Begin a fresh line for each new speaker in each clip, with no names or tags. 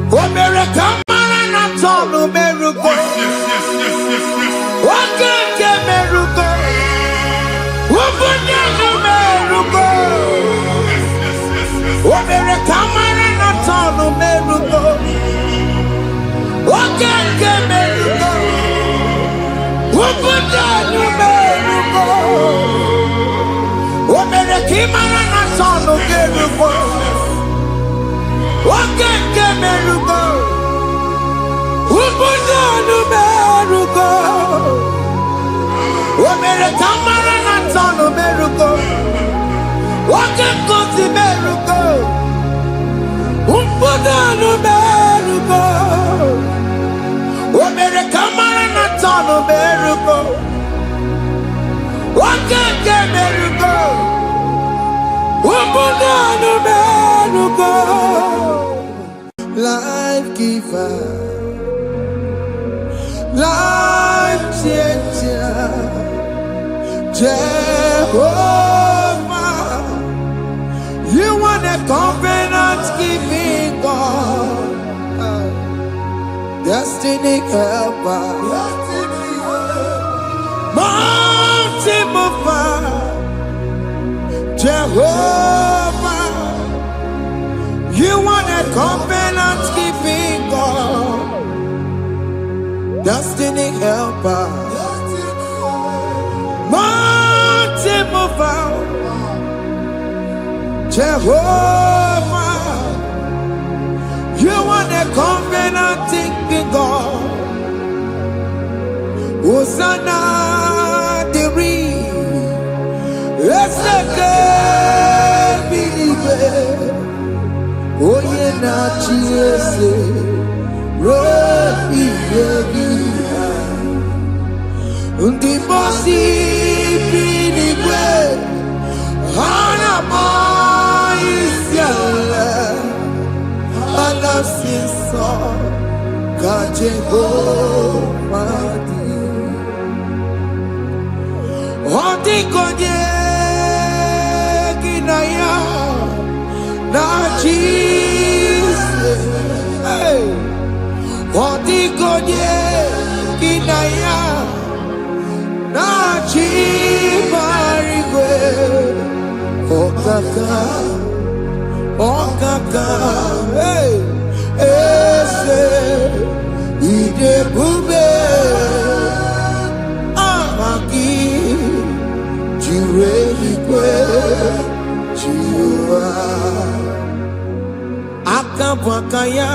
Oh, miracle, man, I'm told miracle. What can miracle? What would you miracle? Oh, miracle, man, I'm told miracle. What can miracle? What would you miracle? Oh, miracle, man, I'm told miracle. What can miracle? Who put down the miracle? What miracle? Not on the miracle. What can cause the miracle? Who put down the miracle? What miracle? Not on the miracle. What can miracle? Who put down the miracle? Life giver, life changer, Jehovah, you want a covenant keeping God, destiny helper, mountain mover, Jehovah. You want a covenant keeping God, destiny helper, mountain mover, Jehovah. You want a covenant keeping God, Hosanna Diri, let's believe. Oh, yeah, not Jesus, Rocky, the bossy, pretty way, Hana boy is yalla, and I've seen so, God, Jehovah, oh, the God, na Jesus, hey, what the God kinaya, na chibariwe, okaka, hey, ese, ide bube, amaki, jirelikwe. Akabwakaya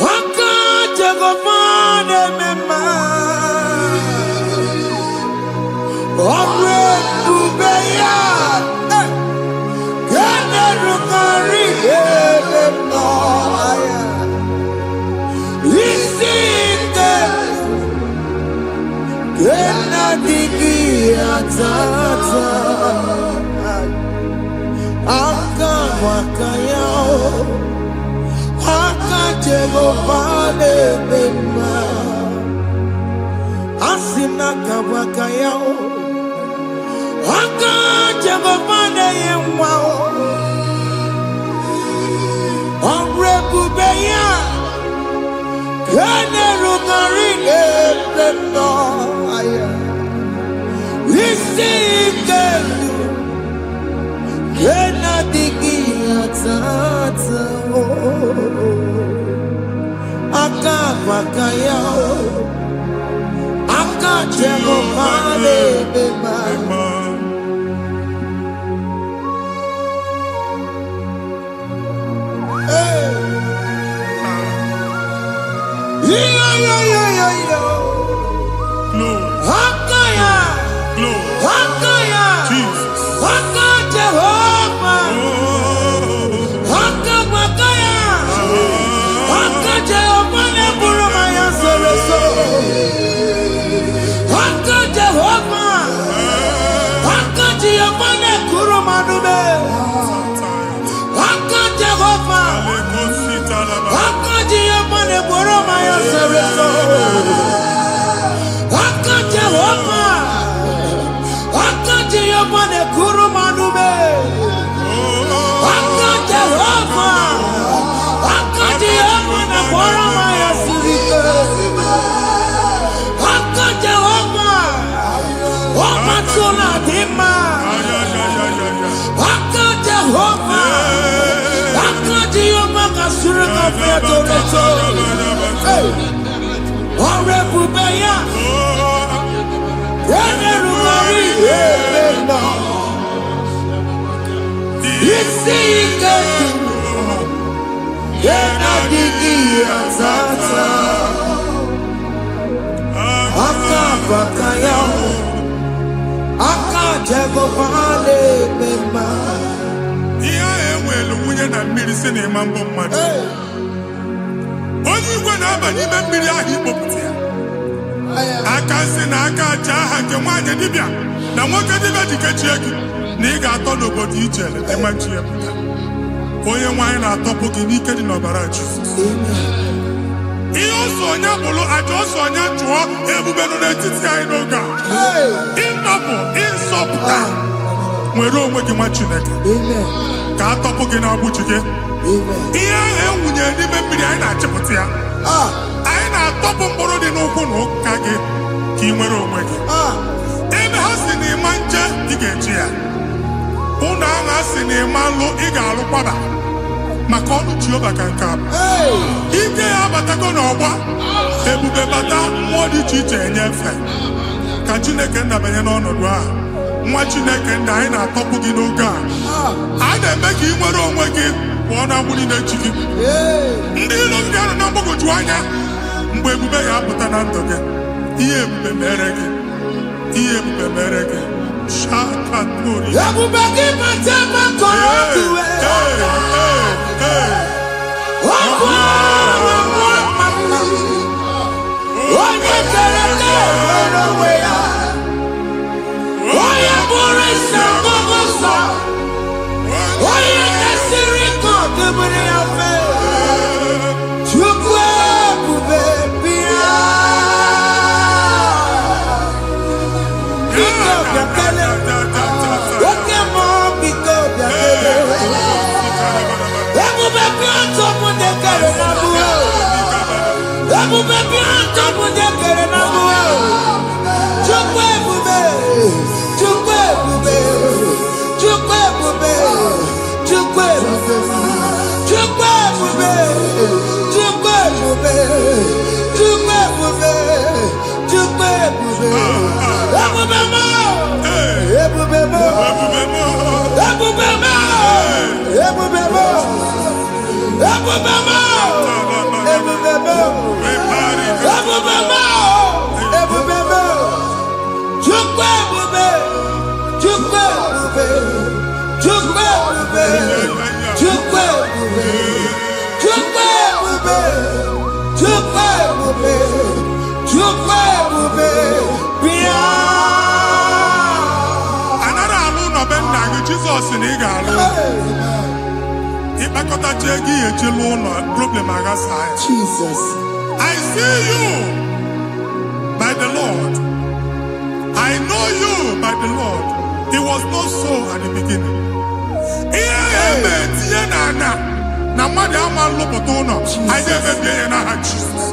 Waka Jagomane Mema Omre Ubeya Gene Rukari Noaya Isinde Gena Digi Atata Akabwakaya Akajegopane Bema Asina kabwakaya Akajegopane Yemwa Omrebubeya Kene Rukarine Bema Isike Kena digi atata Akabwakaya Akajegopane Bema Hakaya Hakaya Jesus Jehovah Hakabwakaya Hakajegopane Burumaya Sereso Hakajehova Hakajegopane Kurumanube Hakajehova Hakajegopane Burumaya Sereso surika feto. Ore bubeya. Ene rumari ebeno. Isi iketu. Yena digi azata. Aka bakaya. Aka jego vale bema.
Iya ewelu wunye na mmiri si na ịma mbọ mmadụ. Onye igwe na-aba n'ime mmiri ahụ ikpopụta ya. Aka si na aka aja aha nke nwaanyị dibịa na nwoke dibịa ji kechie gị na ị ga-atọ n'obodo ijele ịmachi ya pụta. Onye nwaanyị na-atọpụ gị n'ike dị n'ọbara Jizọs. Ihe ọsọ onye bụrụ aja ọsọ onye chụọ ebube nọ n'etiti anyị n'oge a. Ịnọpụ ịsọpụta nwere onwe gị nwa Chineke ka a tọpụ gị n'agbụji gị. Ihe ahụ ewunye n'ime mmiri anyị na-achịpụta ya. Anyị na-atọpụ mkpụrụ dị n'ụkwụ na ụka gị ka ị nwere onwe gị. Ebe ha si na ịma nje ị ga-eji ya. Ụlọ ahụ ha si na ịma nlụ ị ga-alụkwaba maka ọnụ Jehova ka nke a bụ. Ike ya abatago n'ọgba ebube bata mmụọ dị iche iche enyefe ka Chineke ndabanye n'ọnọdụ a. Nwa Chineke ndị anyị na-atọpụ gị n'oge a. A na-eme ka ị nwere onwe gị pụọ na mgburi na-echi gị. Ndị ilo ndị ahụ na mgbagwoju anya mgbe ebube ya apụta na ndụ gị. Ihe ebube mere gị. Ihe ebube mere gị. Shakatori.
Ebube gị bata maka ọdụ onye kere nwere onwe ya. Onye bụrụ isi ọgụgụ sọ. Onye kesịrị ka ọ dịbụrụ ya mfe. Chukwu ebube bịa. Biko bịakele. Oke mmụọ biko bịakele. Ebube bịa tọpụ ndị kere na mbuo. Ebube bịa tọpụ ndị kere na mbuo. Chukwu ebube. Chukwu ebube. Chukwu ebube. Chukwu ebube. Chukwu ebube. Chukwu ebube. Chukwu ebube. Chukwu ebube. Ebube mo. Ebube mo. Ebube mo. Ebube mo. Ebube mo. Ebube mo. Ebube mo. Ebube mo. Chukwu ebube. Chukwu ebube. Chukwu ebube. Chukwu ebube. Chukwu ebube. Chukwu ebube. Chukwu ebube. Bịa.
Anara alụ nọbe nna gị Jizọs na ị ga-alụ. Ịkpakọtacha ego ihe eji lụọ ụlọ problem aghasa ya.
Jesus.
I see you by the Lord. I know you by the Lord. It was not so at the beginning. Ihe eme tinye n'ana na mmadụ ama lụpụta ụlọ. Anyị na-emebie ya n'aha Jizọs.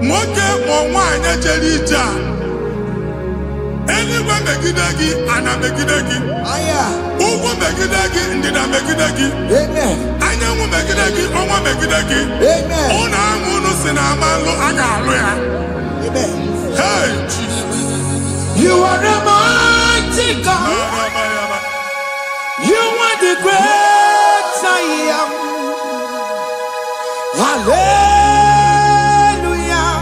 Nwoke ma nwaanyị jere ije a. Eluigwe megide gị, ana megide gị. Ugwu megide gị, ndịda megide gị. Anyanwụ megide gị, ọnwa megide gị. Ụlọ ahụ unu si na ama nlụ a ga-alụ ya. Hey, Jesus.
You are the mighty God. You are the great I am. Hallelujah.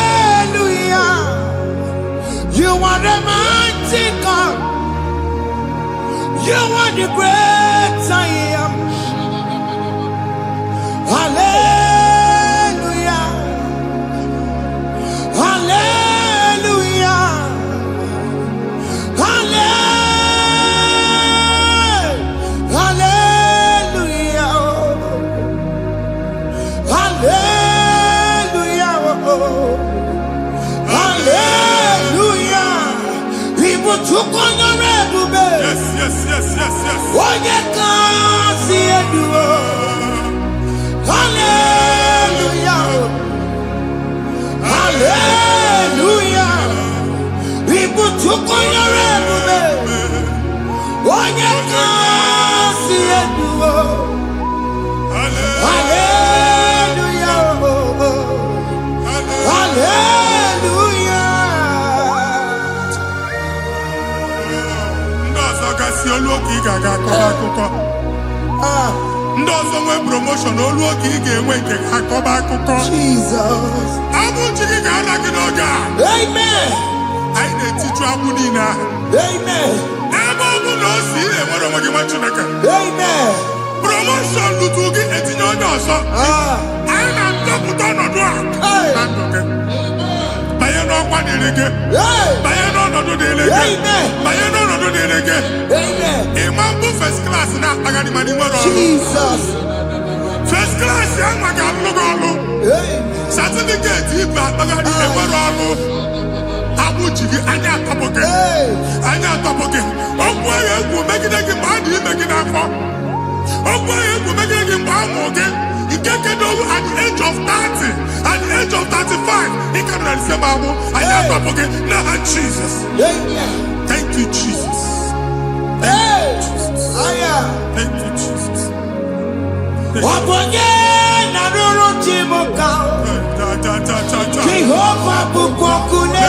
Hallelujah. You are the mighty God. You are the great I am. Hallelujah. Hallelujah. Hallelujah. Hallelujah. Hallelujah. People took on the red bube.
Yes, yes, yes, yes, yes.
When you can't see it, hallelujah. Hallelujah. People took on your red bube. When you can't
akụkọ. Ndị ọzọ nwee promotion olu oge ị ga-enwe nke akọba akụkọ.
Jesus.
Abụ chi gị ga-ala gị n'oge a.
Amen.
Anyị na-etiju agbụ niile ahụ.
Amen.
Ebe ọ bụ na o si enwere onwe gị nwa Chineke.
Amen.
Promotion lutu gị etinye onye ọzọ. Anyị na-adọpụta ọnọdụ a na ndụ gị. Banye n'ọkwa dịrị gị. Banye n'ọnọdụ dịrị gị. Banye n'ọnọdụ dịrị gị. Ịma mbụ first class na-akpagharị ma n'ime ọrụ.
Jesus.
First class ya nwa ga-alụ gị ọrụ. Certificate ibe akpagharị enwere ọrụ. Agbụ ji gị anya atọpụ gị. Anya atọpụ gị. Okwu ahụ egwu megide gị mgbe a dị ime gị n'afọ. Okwu ahụ egwu megide gị mgbe a mụrụ gị. Nke kedu at the age of 30, at the age of 35, he can receive abu. I am up again. Now, Jesus. Thank you, Jesus. Thank you, Jesus. Thank you, Jesus.
Jehovah bukokune.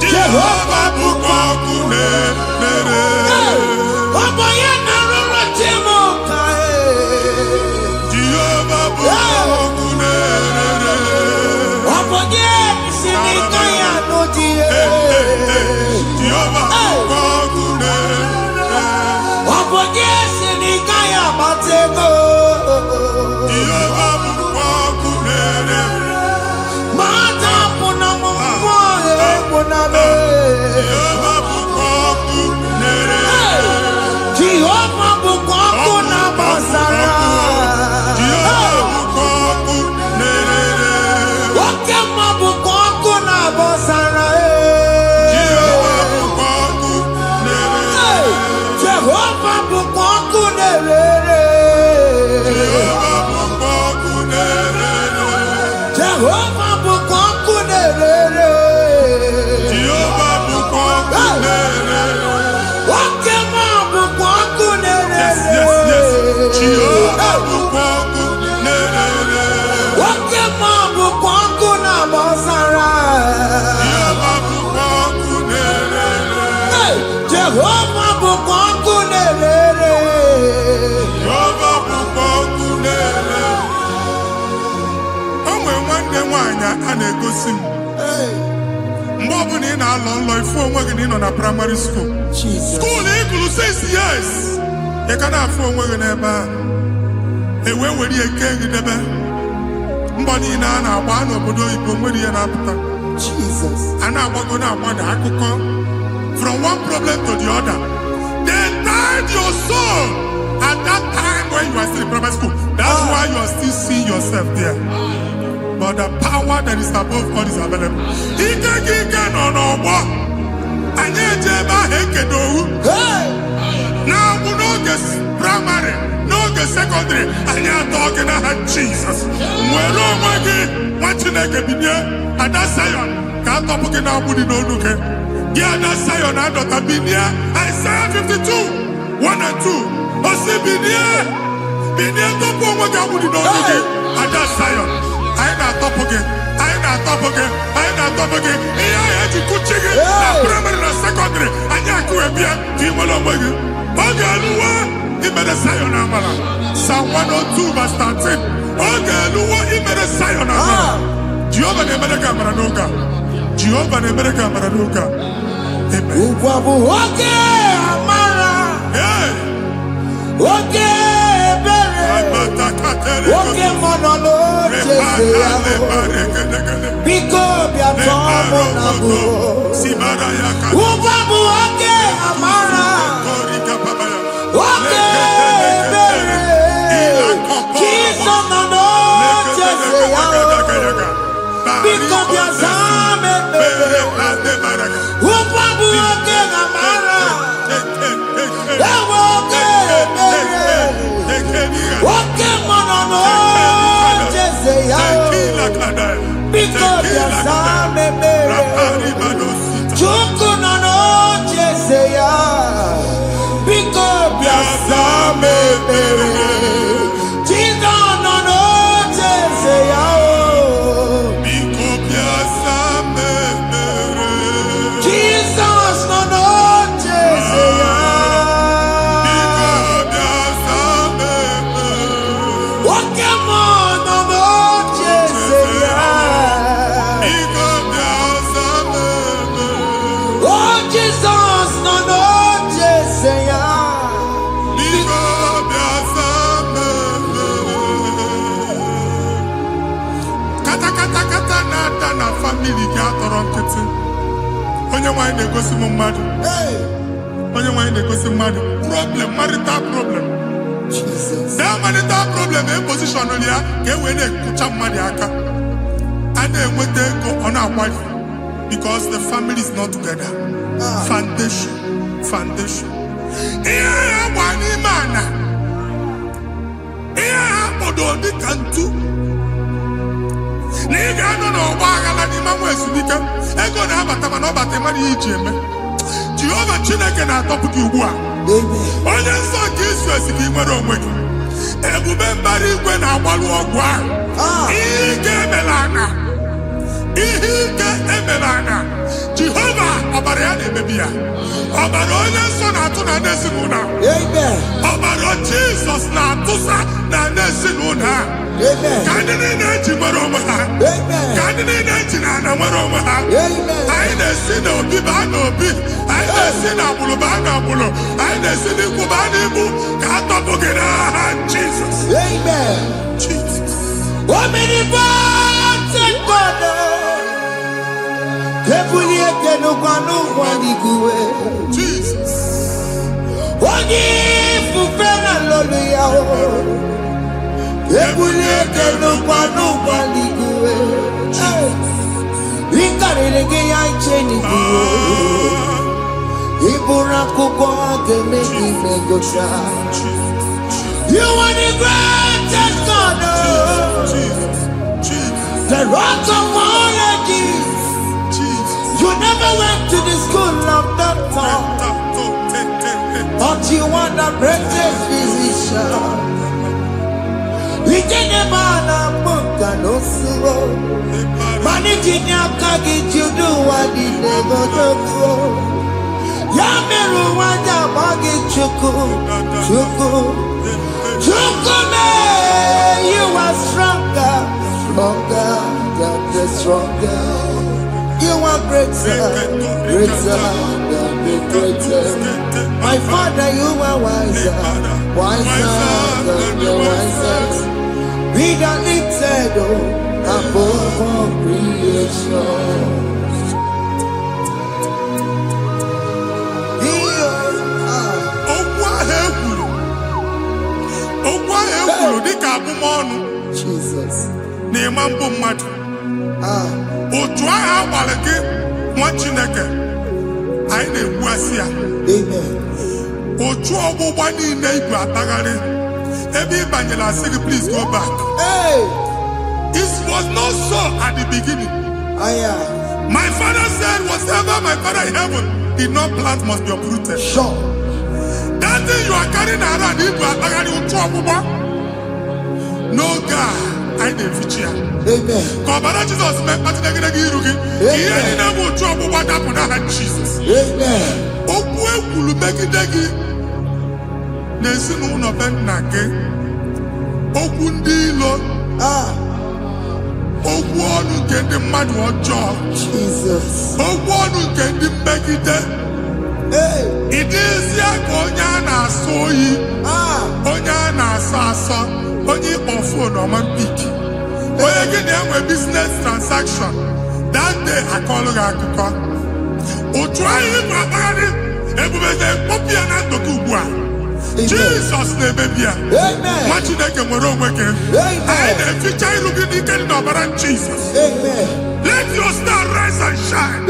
Jehovah bukokune.
na-egosi m mgbe ọ bụla ị na-alọ nlọ ifu onwe gị na ị nọ na primary school school ị gụrụ 6 years ị ka na-afụ onwe gị n'ebe a ewee were eke gị debe mbọ niile a na-agba n'obodo oyibo nwere ihe na-apụta a na-agbago na-agbada akụkọ from one problem to the other. They tied your soul at that time when you are still in primary school. That's why you are still seeing yourself there. But the power that is above all is available. Ike no no more. Anye jeba hekedo. Now we no get primary, no get secondary. Anye talking about Jesus. Mwelo mwagi mwachineke bidye. Ada Zion can't talk again now. Budi no look. Yeah, that Zion and Dr. Bidye. Isaiah 52, 1 and 2. Osi Bidye talk mwagi budi no look. Ada Zion. I ain't not top again. I ain't not top again. I ain't not top again. I had to go check it. Primary and secondary. I can't go up here. Team along with you. Okay, Lua. He made a Zion Amala. Psalm 102 verse 13. Okay, Lua. He made a Zion Amala. Jehovah ne made a camera noga. Jehovah ne made a camera noga. Amen. Okay, Amara. Hey. Okay. Okay, monolo, Pico, Biatomo, Nabu. Ubabu, okay, Amara. Okay, Jesus, no, Pico, Biazame, Ubabu, okay, Amara. Okay, monolo, because you saw me, Chuku no no, Jeseya. Because you saw me, Chico no no, Jeseya. Because you saw me, na-eti onye nwanyị na-egosi m mmadụ onye nwanyị na-egosi mmadụ problem marital problem that marital problem position ya ka e wee na-ekụcha mmadụ aka a na-enweta ego ọ na-akwari because the family is not together. Foundation ihe ya gba n'ime ana ihe ha kpọdo dịka ntu na ị ga-anọ n'ọgba aghara n'ime nwa ezumike ego na-abata mana ọ bata mmadụ ihe iji eme Jehova Chineke na-atọpụ gị ugbu a onye nsọ nke izu esi ka ị nwere onwe gị ebube mbara igwe na-agbalụ ọgwụ ahụ ihe ike emela ana Jehova ọbara ya na-emebi ya ọbara onye nsọ na-atụ na n'ezinụlọ ọbara Jizọs na-atụsa na n'ezinụlọ ka ndị niile eji nwere onwe ha ka ndị niile eji na ana nwere onwe ha anyị na-esi n'obi baa n'obi anyị na-esi n'agbụrụ baa n'agbụrụ anyị na-esi n'ikwu baa n'ikwu ka a tọpụ gị n'aha Jizọs Jesus.
Onye ifufe na lolu ya ebulie kenukwa n'ụgwọ n'igwe ịkarịrị gị ya iche n'igwe ịbụrụ akwụkwọ ga-eme gị megocha you are the greatest God, the rock of all ages. You never went to the school of doctor, but you are the greatest physician. We didn't man a book and no slow. Managing your carriage, you do what you never do. Yamiru wanda magi chuku. You are stronger than stronger. You are greater than the greatest. My Father, you are wiser than the wisest. Be the lifted above all creation. Jesus.
Otu agha agbara gị nwa Chineke anyị na-egbu asị ya otu ọgbụgba niile igwe atagharị ebe ị banyere asị gị please go back. It was not so at the beginning. My father said whatever my father in heaven did not plant must be uprooted.
Sure.
That thing you are carrying around igwe atagharị otu ọgbụgba no God I didn't feature.
Amen.
Kọbara Jesus mee kpatị negidegi iru gị ihe niile bụ otu ọgbụgba dapụ n'aha Jesus.
Amen.
Okwu ekwuru megide gị n'ezinụlọ be nna gị okwu ndị ilo okwu ọnụ nke ndị mmadụ ọjọọ okwu ọnụ nke ndị mmegide ịdịzie ka onye a na-asọ oyi onye a na-asọ asọ onye ịkpọ fon ọma mpiki onye gị na-enwe business transaction that day akọlụ gị akụkọ otu anyị bụ akpagharị ebube na-ekpọpụ ya na ndụ gị ugbu a Jizọs na-emebi ya nwa Chineke nwere onwe gị anyị na-eficha iru gị n'ike dị n'ọbara Jizọs. Let your star rise and shine.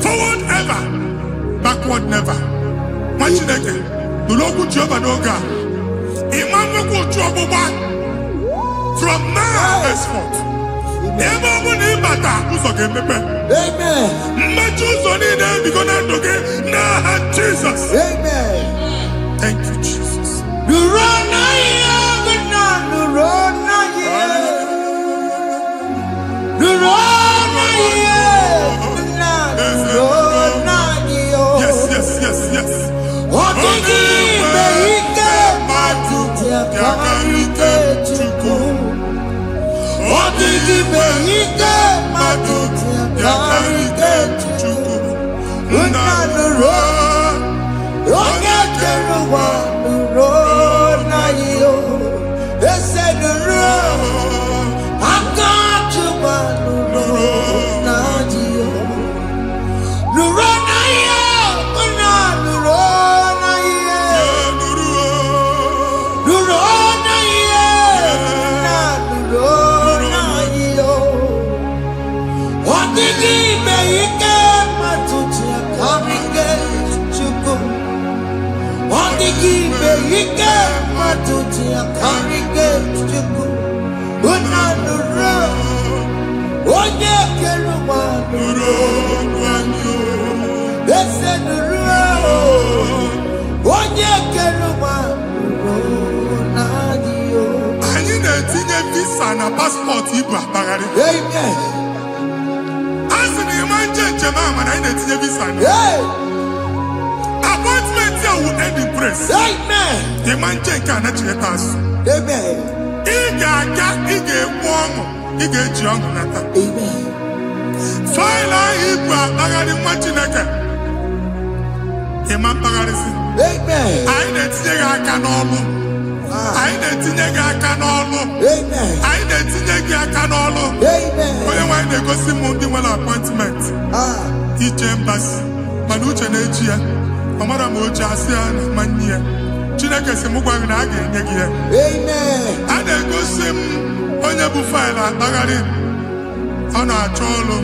Forward ever, backward never. Nwa Chineke nụrụ okwu Jehova n'oge a ịma nwekwa otu ọgbụgba from now henceforth ebe ọ bụ na ịbata ụzọ ga-emepe mmechi ụzọ niile ebigo na ndụ gị n'aha Jizọs. Thank you, Jesus. Yes.
Ike matuti akarike chuku. Unanuro. Onye keruwa nuro. Ese nuro. Onye keruwa nuro nadio.
Anyị na-etinye visa na passport ibu akpagharị.
Amen.
Asị na ịma njem ahụ mana anyị na-etinye visa na. Appointment here will end in praise.
Amen.
Ịma njem nke a na-echeta azụ.
Amen.
Ị ga-aga, ị ga-ekwu ọṅụ, ị ga-eji ọṅụ nata.
Amen.
Faịlụ ahụ ibu akpagharị nwa Chineke. Ịma mkpagharịsị.
Amen.
Anyị na-etinye gị aka n'ọlụ. Anyị na-etinye gị aka n'ọlụ.
Amen.
Anyị na-etinye gị aka n'ọlụ.
Amen.
Onye nwaanyị na-egosi m ndị nwere appointment ije mbasi mana uche na-eji ya ọ mara ma o ji asị ya na mmanyi ya. Chineke sị m gwa gị na a ga-enye gị ya.
Amen.
A na-egosi m onye bụ faịlụ akpagharị ọ na-achọ ọrụ.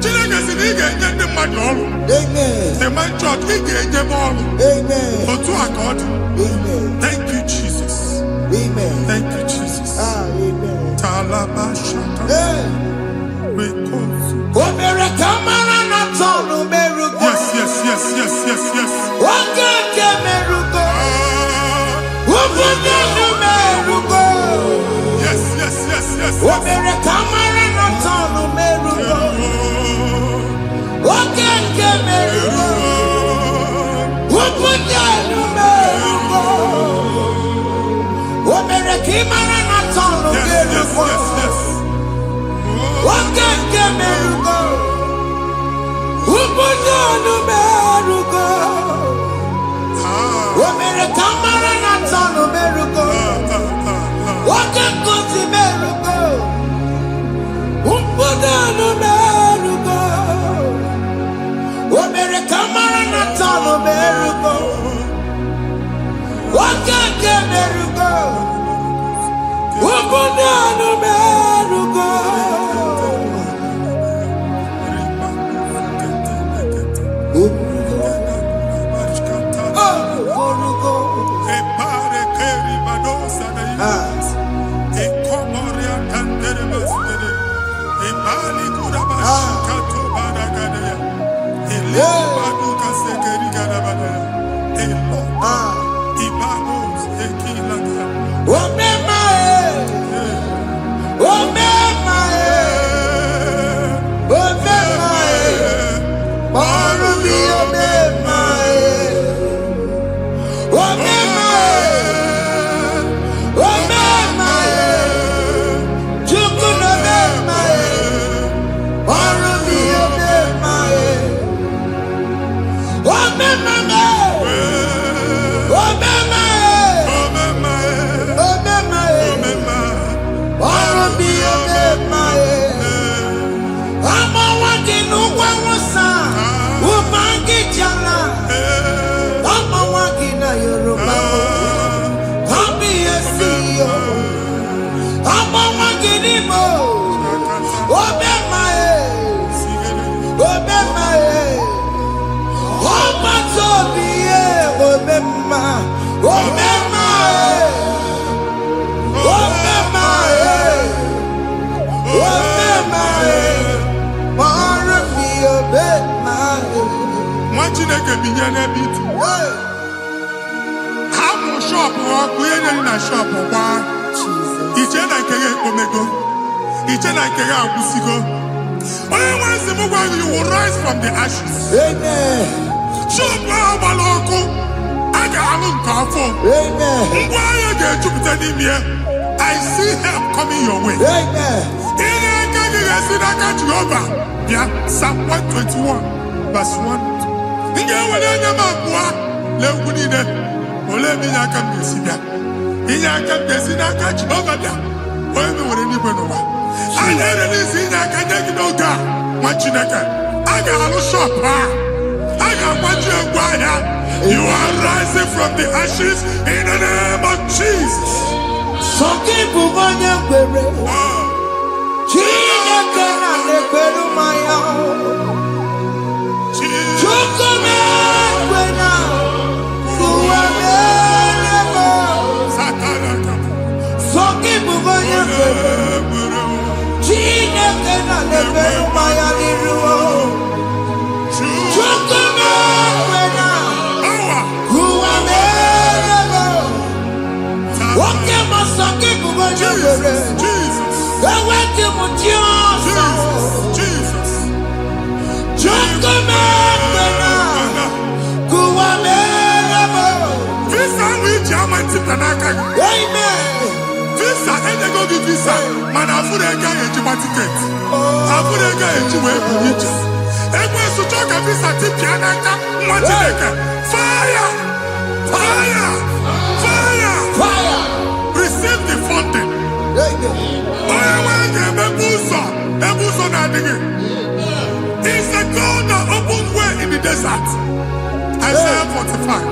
Chineke sị na ị ga-enye ndị mmadụ ọrụ.
Amen.
The man church ị ga-enye m ọrụ.
Amen.
Otu a ka ọ dị.
Amen.
Thank you Jesus.
Amen.
Thank you Jesus.
Amen.
Talabashaka. Rekosu.
Omere kamara na tonu merugo.
Yes.
Oge ke merugo. Oge nu merugo.
Yes.
Omere kamara na tonu merugo. Oge ke merugo. Oge nu merugo. Omere kamara na tonu merugo. Oge ke merugo. Oge nu merugo. Omere kamara na tonu merugo. Oge kosi merugo. Oge nu merugo. Omere kamara na tonu merugo. Oge ke merugo. Oge nu merugo.
Chineke binye n'ebe itu. Ha mụ shọpụ ọkụ ihe nyere na shọpụ kwa. Iche na nke ya ekpomego. Iche na nke ya agwụsigo. Onye nwe nsị m gwa gị, you will rise from the ashes.
Amen.
Shọpụ ahụ gbara ọkụ. A ga-alụ nke afọ.
Amen.
Ngwa ahịa ga-ejupụta n'ime ya. I see help coming your way.
Amen.
Ihe aka gị ga-esi n'aka Jehova bịa. Psalm 121 verse 1. Nga enwere anya m abụọ na-egwu niile. Olee ebe inye aka m ga-esi bịa? Inye aka m ga-esi n'aka Jehova bịa. Onye nwere n'igwe n'ụwa. Anyị erere isi inye aka nye gị n'oge a, nwa Chineke. A ga-alụ shọpụ a. A ga-agbaji egwu ahịa. You are rising from the ashes in the name of Jesus.
Sọkị bụ onye kwere. Chineke na-ekwere mmanya. Chukwu na-ekwe na ụwa mere m.
Visa, and they go give visa. Man, I put a guy in my ticket. I put a guy in my ticket. And when you talk a visa, Tipianaka, fire! Fire! Fire!
Fire!
Receive the funding. It's a God that opens way in the desert. Isaiah 45.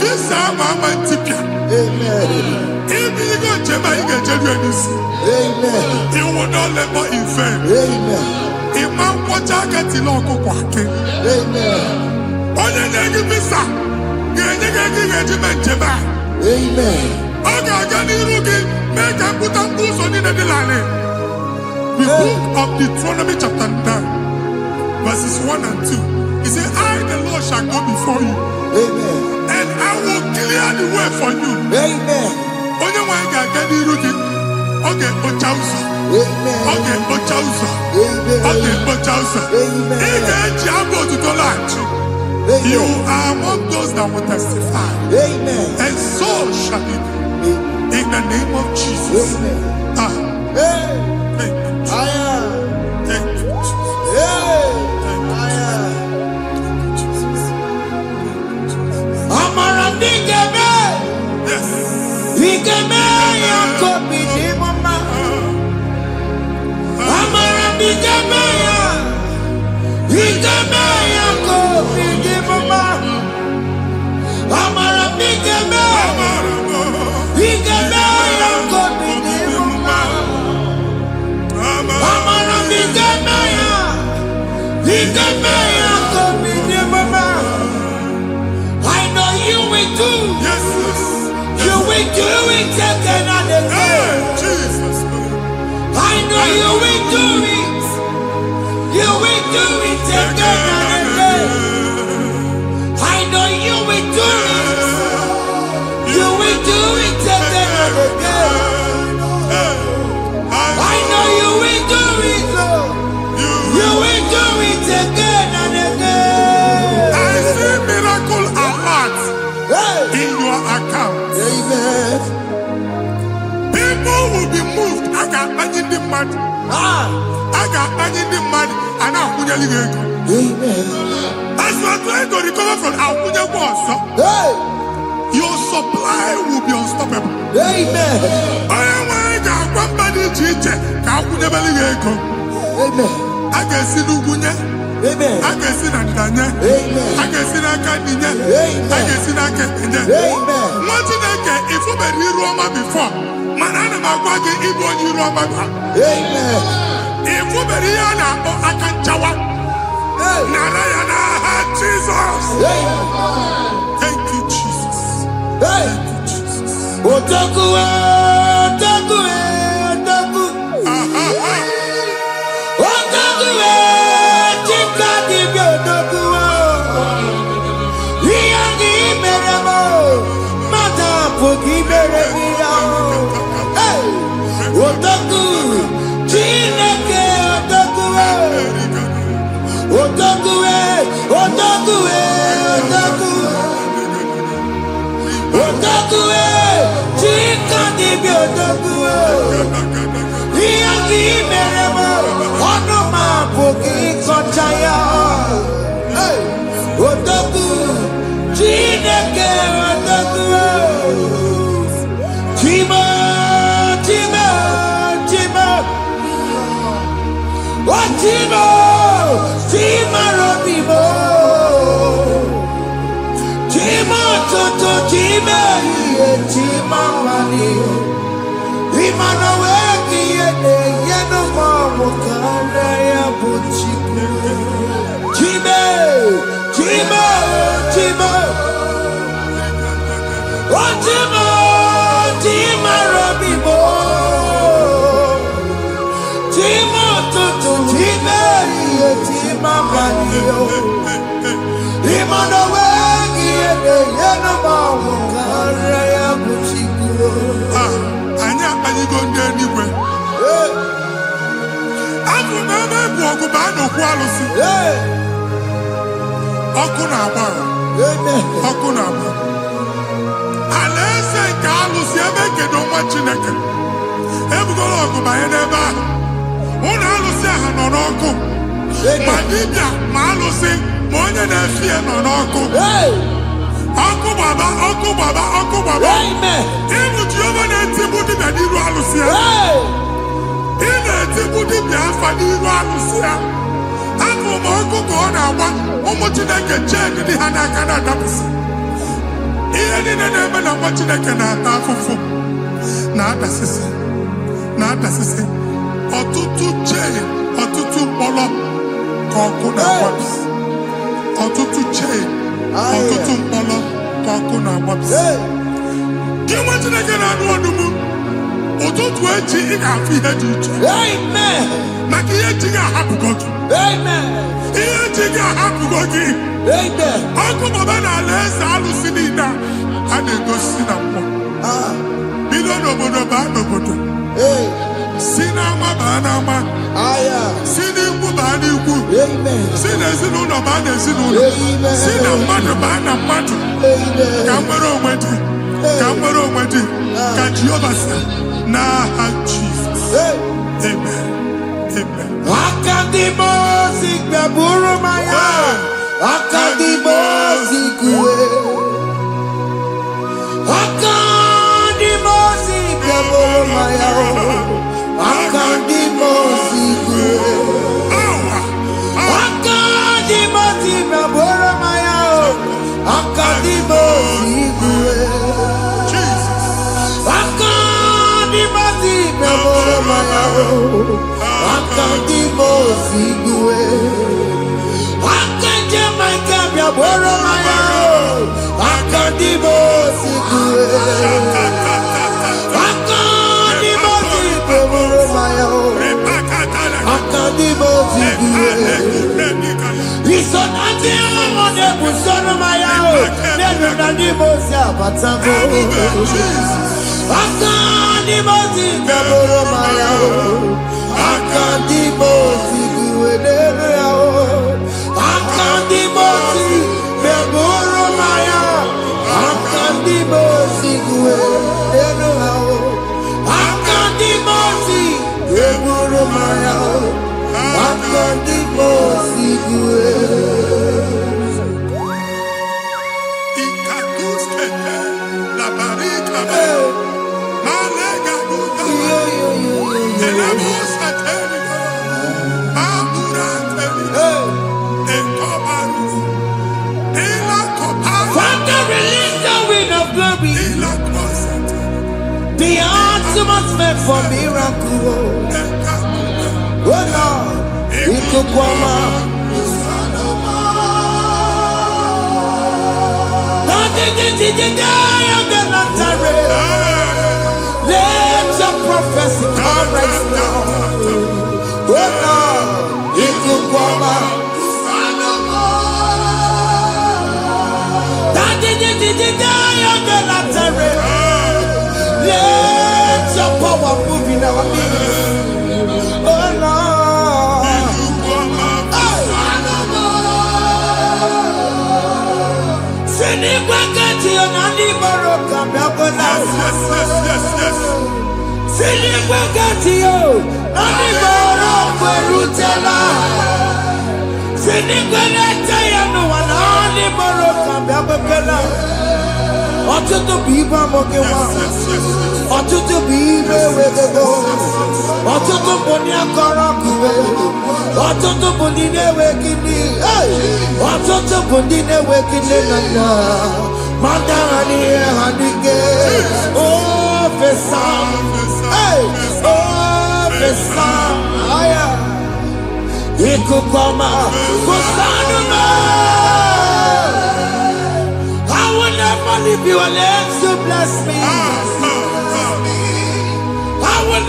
This time I'm a tipia. If you go to you will not labor in vain. Imam Wajaka Tiloko Kwake. Only they visa. Amen. Make a put a boost on the line. The book of Deuteronomy chapter 9, verses 1 and 2. He said, I, the Lord, shall go before you.
Amen.
And I will clear the way for you.
Amen.
Only one guy can do it. Okay, Ochausa.
Amen.
Okay, Ochausa.
Amen.
Okay, Ochausa.
Amen.
You are among those that will testify.
Amen.
And so shall it be. In the name of Jesus.
Amen.
Thank you. Thank you, Jesus.
I know you will do.
Yes,
You will do it again and again.
Jesus.
I know you will do it. You will do it again and again. I know you will do it. You will do it again and again. I know you will do it, Lord. You will do it again and again.
I see miracle alert in your account.
Amen.
People will be moved. I got imagine the mad. I got imagine the mad. And I'm going to go.
Amen.
As you are trying to recover from Abuja Boss, your supply will be unstoppable.
Amen.
I am one body teacher.
Amen.
I can see Lugunya.
Amen.
I can see Nadanya.
Amen.
I can see Nakaninya.
Amen.
I can see Nakaninya.
Amen.
If you were in Roma before, Manana Magwagi, Ibo, you Roma.
Amen.
If you were here now, I can Jawa. Narayana, Jesus. Thank you, Jesus. Thank you, Jesus.
Otaku, Otaku, Otaku. Otaku, Chikati, Otaku. Yagi Meramo, Madam Pogi Meremia. Otaku, Chineke, Otaku. Otaku, Otaku, Otaku. Otaku, Chikati, Otaku. Yagi Meramo, Onoma Pogi Kochaya. Otaku, Chineke, Otaku. Chima, Chima, Chima. Oh, Chima, Chima, Robimo. Chima, Toto, Chima, Chima, Mani. Imanowe, Yeno, Mokana, Yabuchiku. Chima, Chima, Chima. Oh,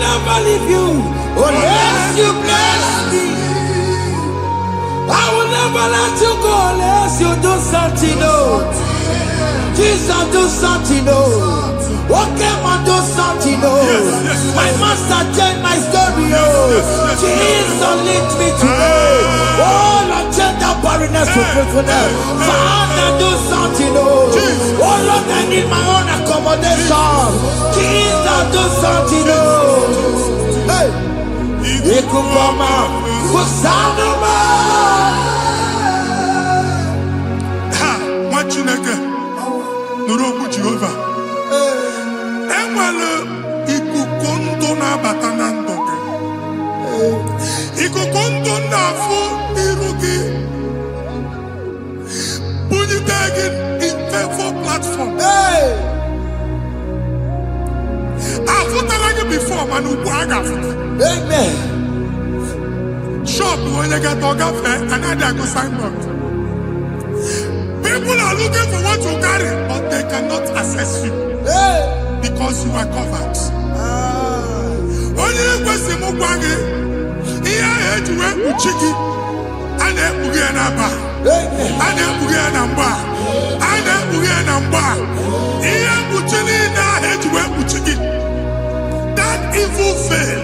Never leave you unless you bless me. I will never let you go unless you do something, no. Jesus, do something, no. What came and do something, no. My master changed my story, oh. Jesus lift me today. Oh, Lord, change that barrenness to fruitfulness. Father, do something, oh. Oh, Lord, I need my own accommodation. Jesus, do something, oh. Hey. Ikukoma, Kusanuma.
Ha, Machineke, Nurobu Jehovah. Enwale ikukondo na batanando. Ikukondo na fu irugi. Bunitegi info platform. Like before, man,
amen.
Shop when you get to cafe, another go signboard. People are looking for what you carry, but they cannot access you because you are covered. Only question Mugwagi, here I had to work with Chiki, and then Bugianaba, and then Bugianamba, and then Bugianamba. Here Buchini, I had to work with Chiki. Evil fail.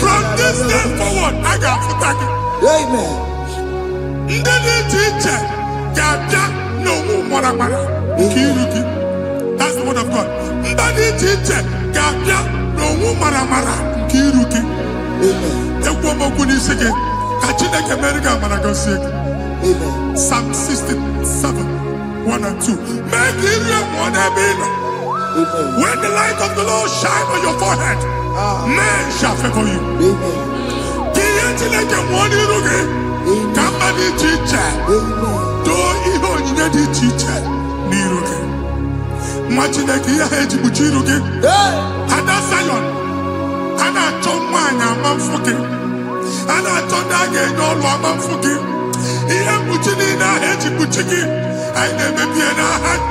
From this day forward, I got to thank you.
Amen.
Teacher, no more. That's the word of God. Teacher, no more. Kiruki. Amen. Psalm 67, 1 and 2. Make it one. When the light of the Lord shine on your forehead, men shall favor you.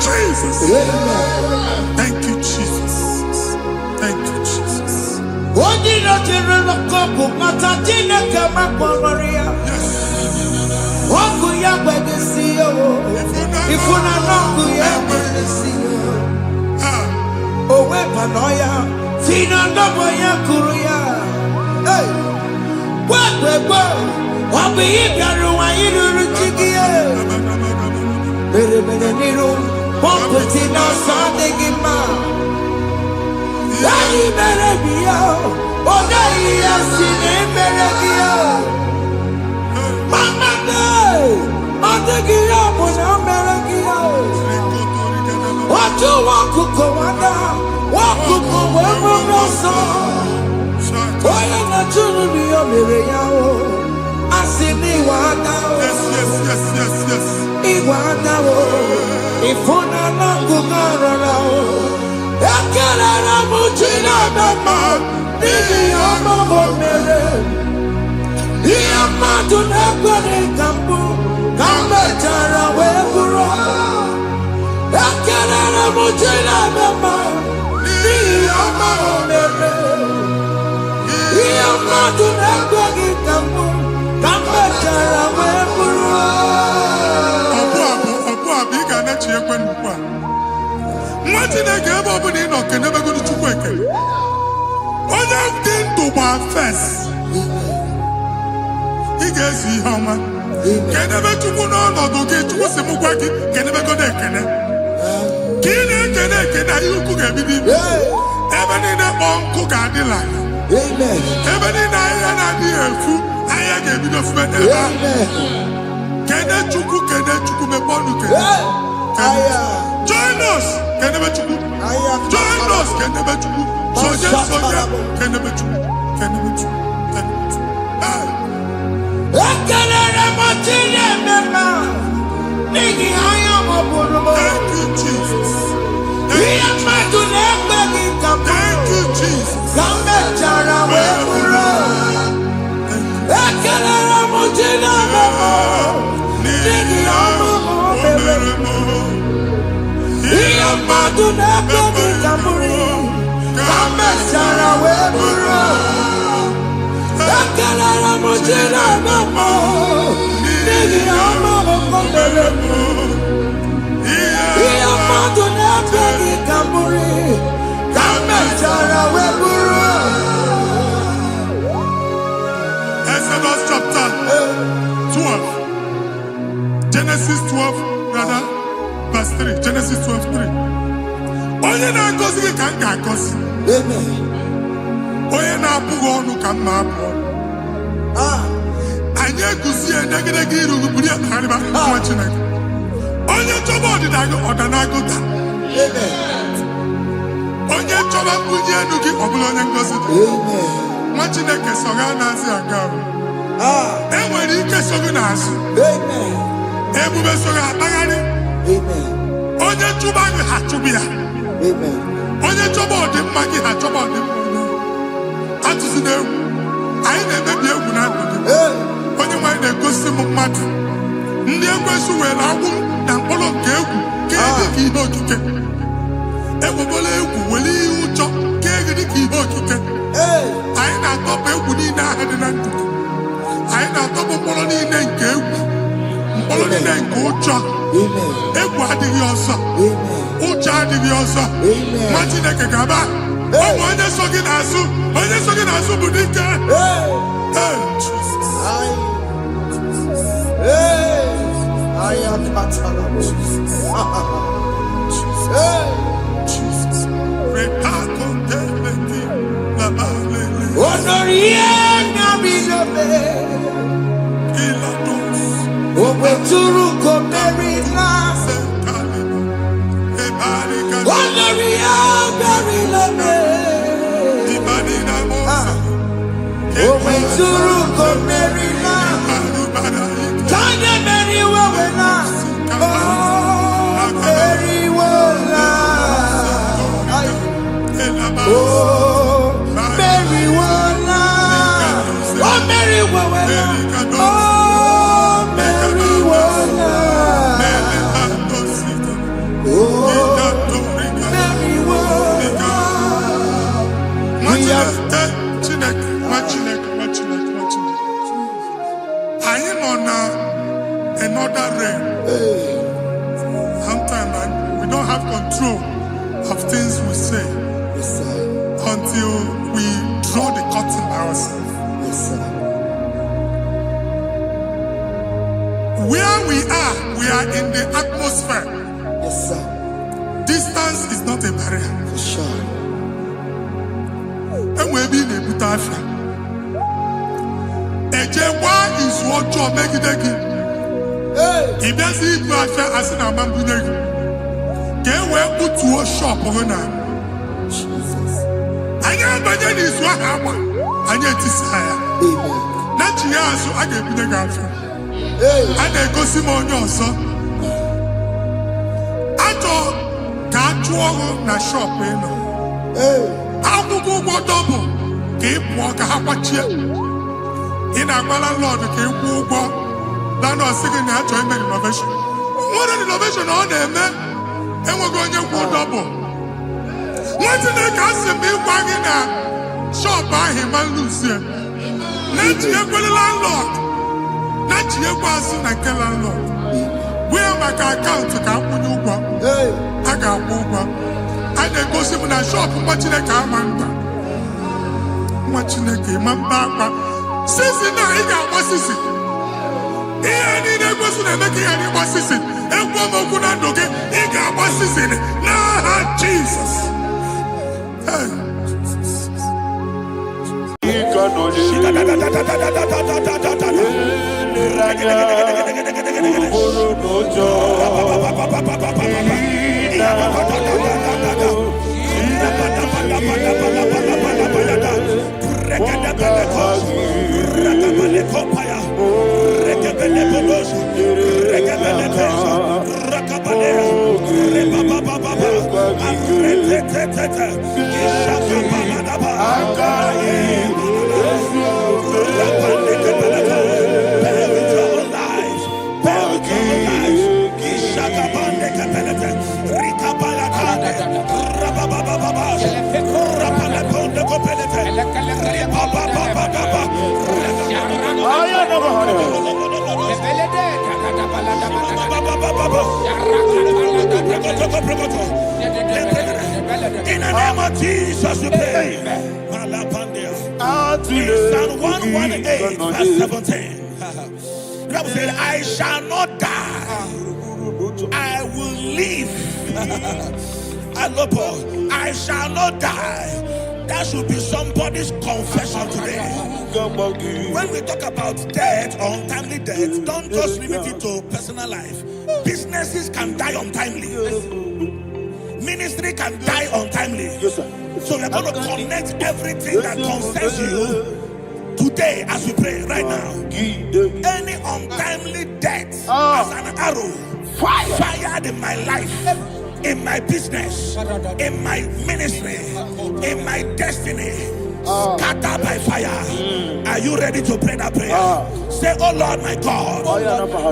Jesus. Thank you, Jesus. Thank you, Jesus. First, he gets you how much. Can never to go on or get to what's the Mugwaki, can never go there. Can you cook a baby? Ever in a bomb cook a delight. Ever in an idea food, I gave it of better. Can you cook a bond? Join us, can never to join us, can never to can never to. Thank you, Jesus. Thank you, Jesus. Exodus chapter 12. Genesis 12, rather, verse 3. Genesis 12, 3. Onye na-agọzi gị ka m ga-agọzi. Onye na-abụghị ọnụ ka m na-abụ ọnụ. Anyị eguzie edegedege iru gị buru ya kparịba nwa Chineke. Onye chọba ọdịda gị ọdanagụta. Onye chọba mbunye elu gị ọ bụla onye ngọzi dị. Nwa Chineke so ga na-azị aga ahụ. E nwere ike so gị n'azụ. Ebube so gị akpagharị. Onye chụba gị ha chụbụ ya. Onye chọba ọdịmma gị ha chọba ọdịmma onye. Atụzina egwu. Anyị na-emebi egwu na ndụ gị. Onye nwanyị na-egosi m mmadụ. Ndị ekwensu were agwụ na mkpụrụ nke egwu kee dị ka ihe okike. Egbebola egwu were ihe ụjọ kee gị dị ka ihe okike. Anyị na-atọpụ egwu niile ahụ dị na ndụ gị. Anyị na-atọpụ mkpụrụ niile nke egwu. Mkpụrụ niile nke ụjọ. Egwu adịghị ọzọ. Ụjọ adịghị ọzọ. Nwa Chineke ga-aba. Ọ bụ onye so gị n'azụ. Onye so gị n'azụ bụ dike.
I am
another realm. Sometimes we don't have control of things we say until we draw the curtain by ourselves. Where we are in the atmosphere. Distance is not a barrier.
For sure.
And we'll be in a butafia. Ejewa is what you make it again. If there's a butafia as in a man, get where put to a shop over now. I never did this one. I need to say, not you, so I get the girlfriend. And they go Simon also. I thought, can't you na shop, you know? How to go double? Keep walk a half in a landlord, keep walk. Landlord second year join me innovation. What an innovation on them, man? And we're going to go double. What's in the castle? Me walking a shop by him and Lucia. Let you go the landlord. Not you was in a landlord. Where my account to come when you go? I got over. And they go see when I shop watching a car man. Watching a game and back. Since now he got what's this? He ain't able to make any what's this? And one more good and okay, he got what's this in it. Nah, Jesus. In the name of Jesus, we pray. In Psalm 118, verse 17. The Bible said, I shall not die, I will live. I shall not die. That should be somebody's confession today. When we talk about death or untimely death, don't just limit it to personal life. Businesses can die untimely. Ministry can die untimely. So we're going to connect everything that concerns you today as we pray right now. Any untimely death as an arrow fired in my life, in my business, in my ministry, in my destiny, scattered by fire. Are you ready to pray that prayer? Say, oh Lord my God.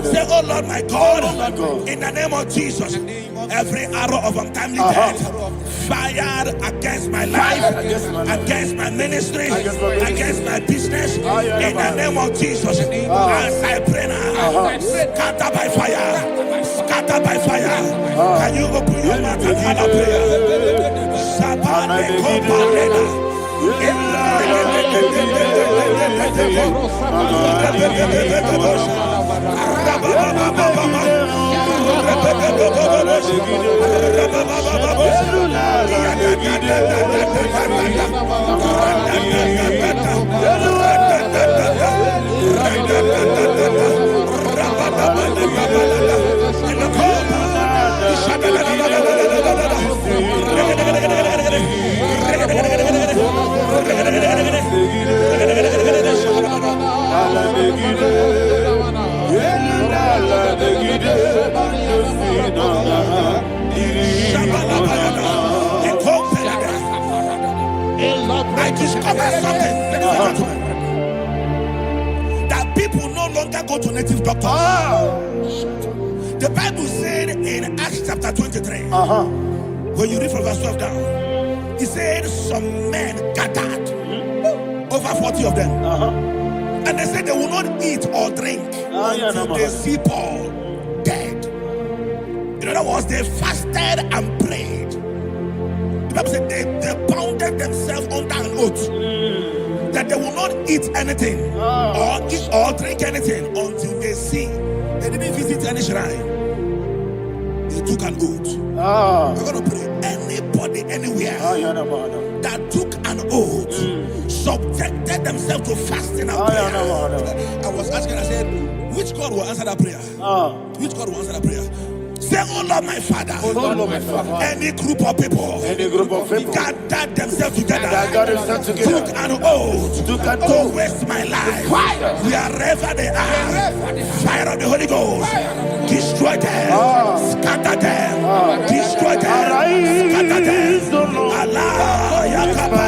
Say, oh Lord my God. In the name of Jesus, every arrow of untimely death fired against my life, against my ministry, against my business, in the name of Jesus, as I pray now, scattered by fire, scattered by fire. Can you open your mouth and have a prayer? I discovered something that people no longer go to native doctors. The Bible said in Acts chapter 23, when you read from verse 12 down, it said some men gathered, over 40 of them, and they said they will not eat or drink until they see Paul dead. In other words, they fasted and prayed. The Bible said they bounded themselves under an oath that they will not eat anything or eat or drink anything until they see. They didn't visit any shrine. They took an oath. We're going to pray. Anybody, anywhere that took an oath, subjected themselves to fasting and prayer. I was asking, I said, which God will answer that prayer? Which God will answer that prayer? Say, oh Lord my Father, any group of people gathered themselves together, took an oath to waste my life. Wherever they are, fire of the Holy Ghost, destroy them, scatter them, destroy them, scatter them. Allah, Yakaba,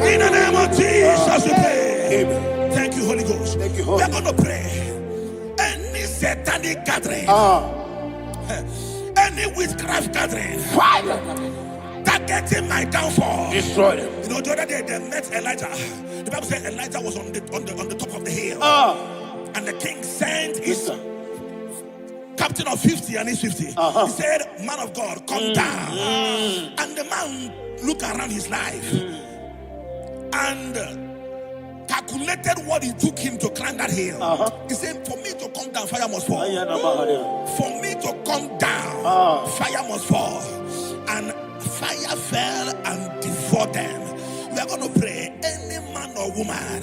In the name of Jesus, we pray. Thank you, Holy Ghost. We are going to pray. Any satanic gathering, any witchcraft gathering, targeting my downfall, destroy them. You know, the other day they met Elijah. The Bible said Elijah was on the top of the hill, and the king sent his captain of 50 and his 50. He said, man of God, come down. And the man looked around his life, and calculated what it took him to climb that hill. He said, for me to come down, fire must fall. For me to come down, fire must fall. And fire fell and devoured them. We are going to pray. Any man or woman,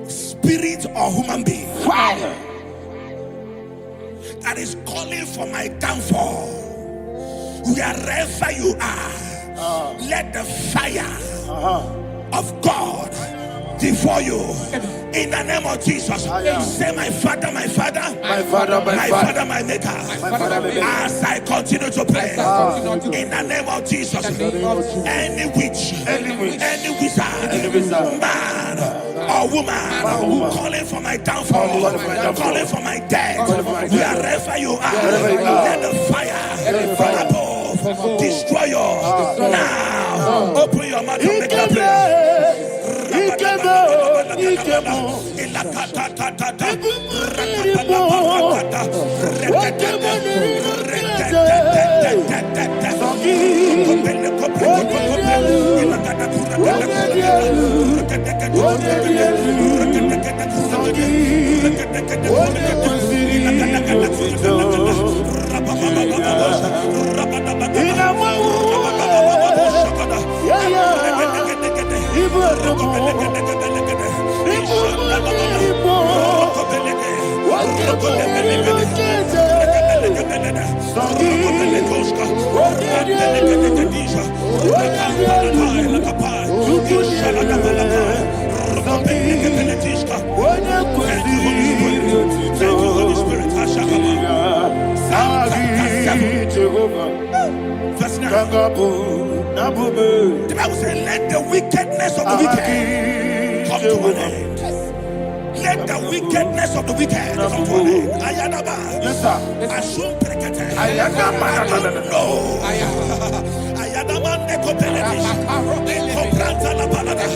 spirit or human being, fire, that is calling for my downfall, wherever you are, let the fire of God devour you in the name of Jesus. Say, my Father, my Father, my Father, my Father, my Maker. As I continue to pray in the name of Jesus, any witch, any wizard, man or woman calling for my downfall, calling for my death, wherever you are, let the fire from above destroy you now. Open your mouth and make a prayer. The Bible says, let the wickedness of the wicked come to an end. Let the wickedness of the wicked come to an end. Ayadaba. Asum prekete. Ayadaba. No. Ayadaba nekopeletis. Kompranta la balada.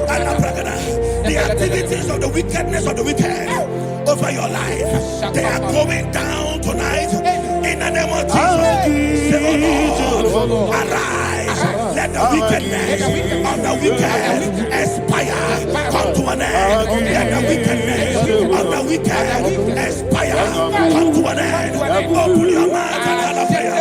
Alaprakada. The activities of the wickedness of the wicked over your life, they are going down tonight in the name of Jesus. Say, oh Lord, arise. Let the wickedness of the wicked expire, come to an end. Let the wickedness of the wicked expire, come to an end. Open your mouth and have a prayer.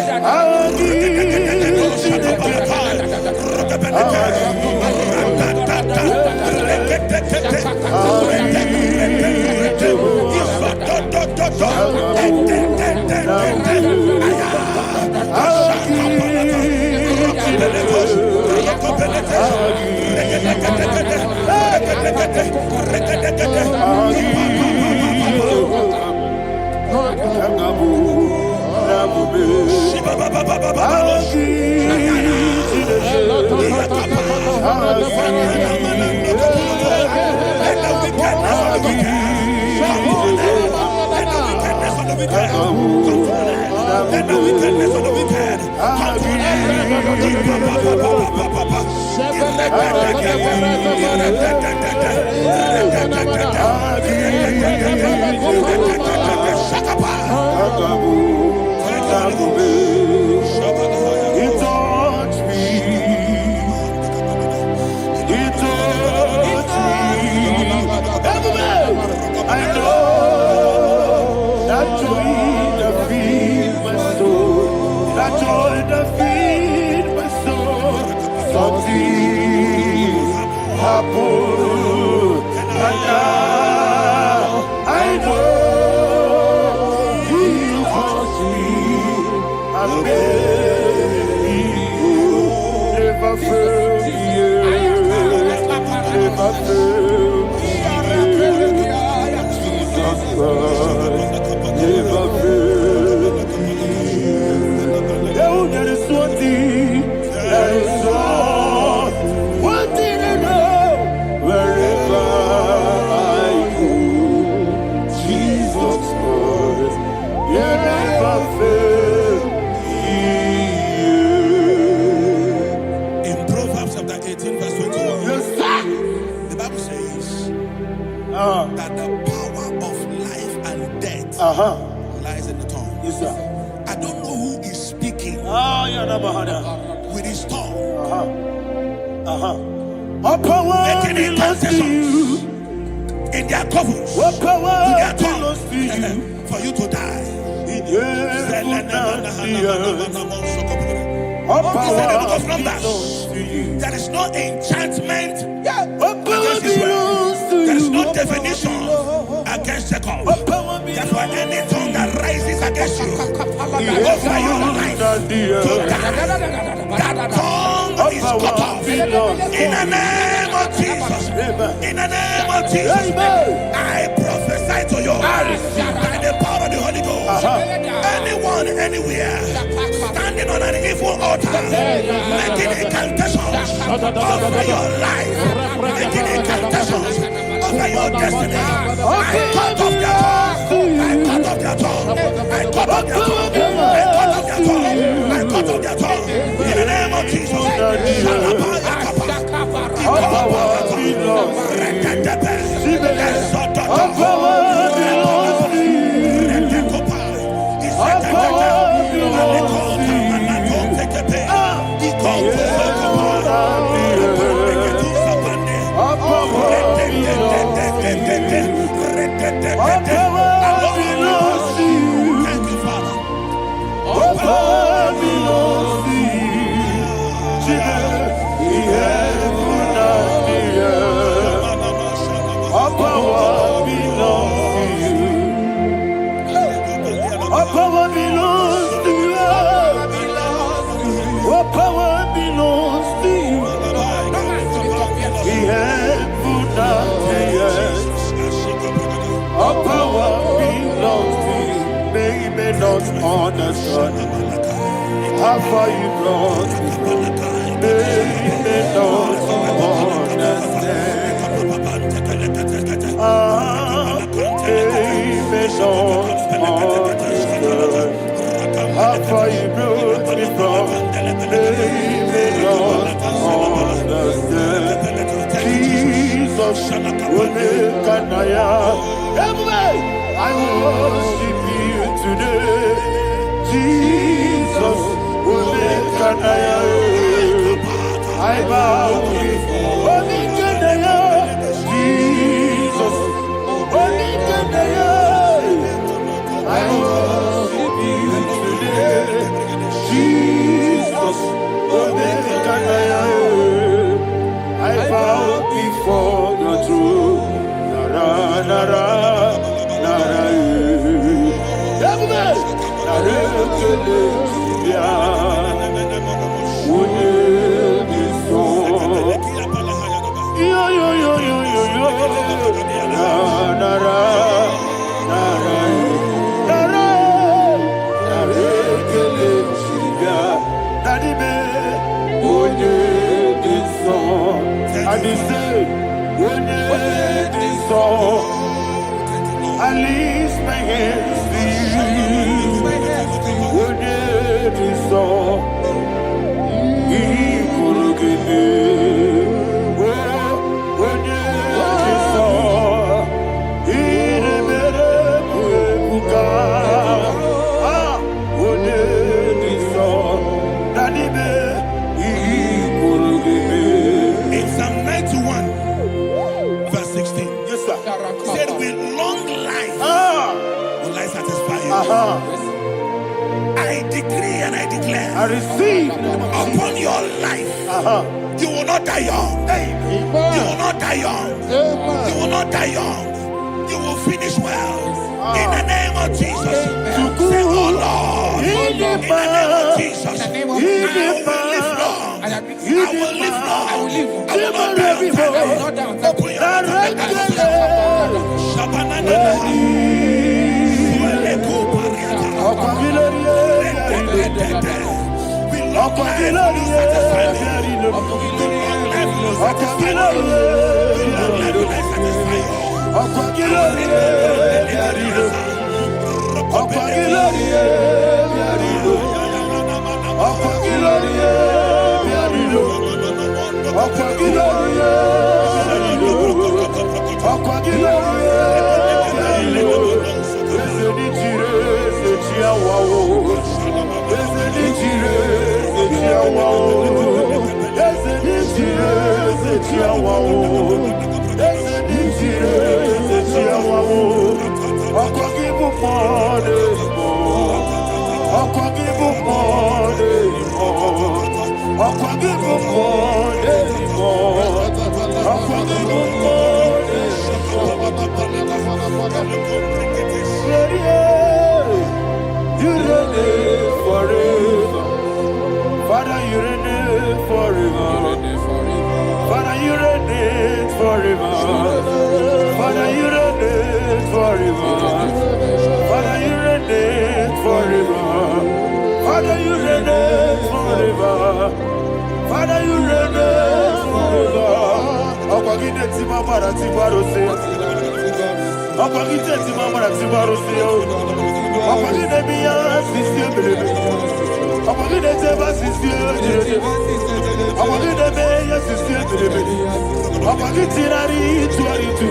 Let the wickedness of the wicked come to an that the power of life and death lies in the tongue. Yes, sir. I don't know who is speaking with his tongue. making incantations in their covens, in their tongue, for you to die. He said in the book of Numbers, there is no enchantment against Israel. There is no definition against Jacob. Therefore, any tongue that rises against you over your life to die, that tongue is cut off. In the name of Jesus. In the name of Jesus. I prophesy to you by the power of the Holy Ghost. Anyone, anywhere, standing on an evil altar, making incantations over your life, making incantations over your destiny, I cut off their tongue. I cut off their tongue. I cut off their tongue. I cut off their tongue. I cut off their tongue. In the name of Jesus. Thank you, Father.
Understand how far you brought me. They don't understand. They don't understand how far you brought me from. They don't understand. Jesus, will make I worship you today. Jesus, I bow before Jesus, I worship you today. Jesus, I bow before the throne. I lift my hands to you. What did you saw? He could give me. What did you saw? He never could. What did you saw? Daddy, he could give me.
In Psalm 91, verse 16. Yes, sir. Said with long life will I satisfy you. I decree and I declare,
I receive
upon your life, you will not die young. You will not die young. You will not die young. You will finish well. In the name of Jesus. Say, oh Lord, in the name of Jesus, I will live long. I will live long. I will not die on time. Open your
Wow. more anymore. I'll forgive you more anymore. I'll forgive you more anymore. You reign forever. Father, you reign forever. Father, you reign forever. Father, you reign forever. Father, you reign forever. Father, you reign forever. Father, you reign forever. Akagite tima para tibaro se. Akagite tima para tibaro se. Akagite biya sisi bele. Akagite teba sisi bele. Akagite biya sisi bele. Akagite rari tuaritu.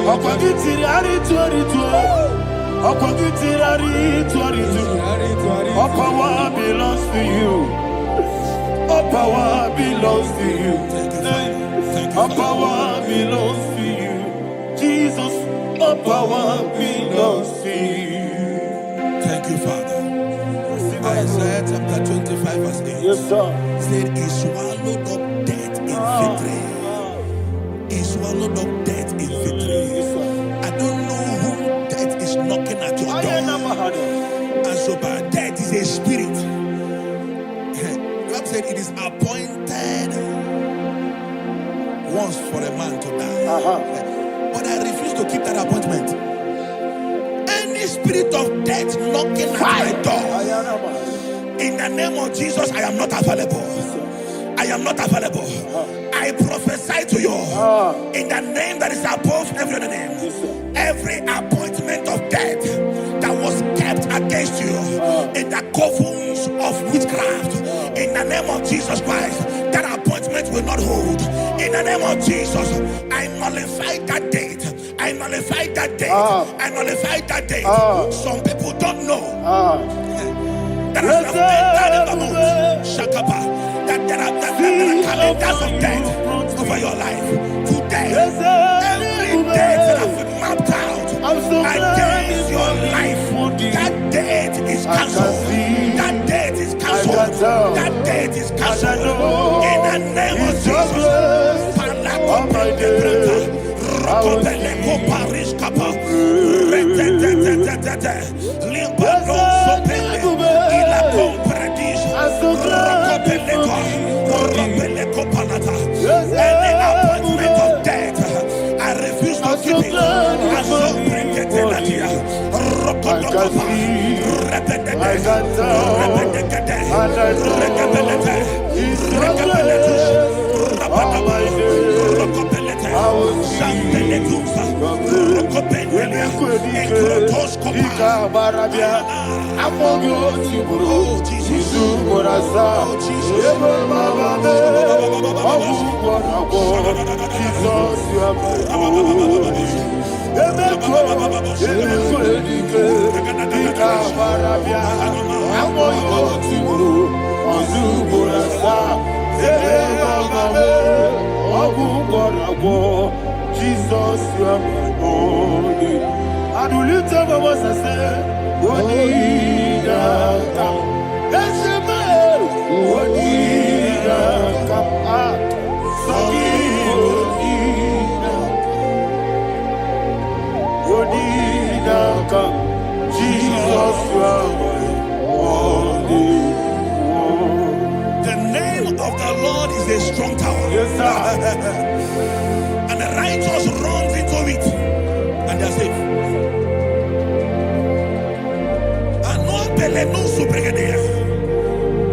Akagite rari tuaritu. Akagite rari tuaritu. All power belongs to you. All power belongs to you. All power belongs to you. Jesus, all power belongs to you.
Thank you, Father. Isaiah chapter 25 verse 8.
Yes, sir.
Said he swallowed up death in victory. He swallowed up death in victory. I don't know who death is knocking at your door. And so but death is a spirit. God said it is appointed once for a man to die. But I refuse to keep that appointment. Any spirit of death knocking at my door, in the name of Jesus, I am not available. I am not available. I prophesy to you in the name that is above every other name. Every appointment of death that was kept against you in the covens of witchcraft, in the name of Jesus Christ, that appointment will not hold. In the name of Jesus, I nullify that date. I nullify that date. I nullify that date. Some people don't know that as of Shakapa, that there are calendars of death over your life. Today, every date that has been mapped out against your life, that date is cancelled. That date is cancelled. That date is cancelled. In the name of Jesus. Any appointment of death, I refuse to keep it. Jesus, you are my only. I do lift up my voice and say, Wodida kam. That's a man. Wodida kam. Sorry, Wodida. Wodida kam. Jesus, you are my only. The name of the Lord is a strong tower. Yes, sir. And the righteous runs into it and they are safe.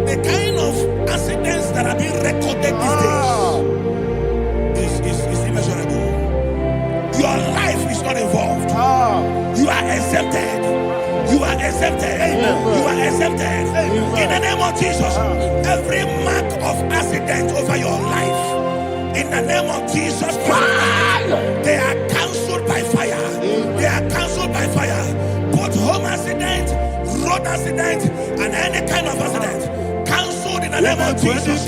The kind of accidents that are being recorded these days is immeasurable. Your life is not involved. You are exempted. You are exempted. You are exempted. In the name of Jesus, every mark of accident over your life, in the name of Jesus Christ, they are cancelled by fire. They are cancelled by fire. Both home accident, road accident, and any kind of accident, cancelled in in the name of Jesus.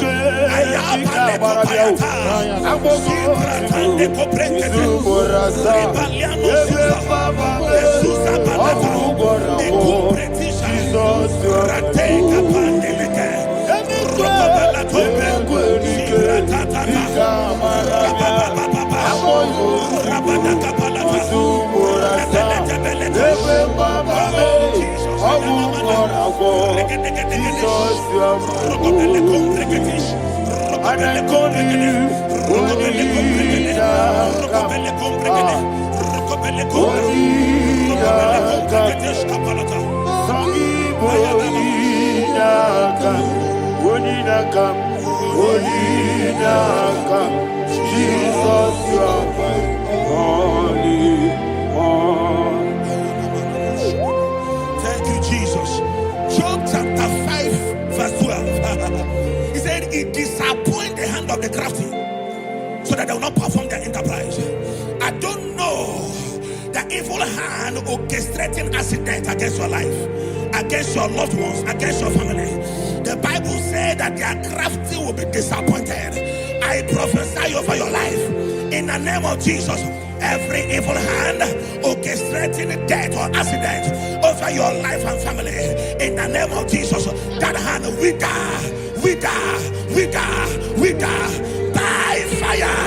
Jesus, you are holy.
Thank you, Jesus. Job chapter 5, verse 12. He said, it disappoints the hand of the crafty, so that they will not perform their enterprise. I don't know the evil hand orchestrating accident against your life, against your loved ones, against your family. The Bible said that their crafty will be disappointed. I prophesy over your life in the name of Jesus. Every evil hand orchestrating death or accident over your life and family, in the name of Jesus, that hand wither by fire.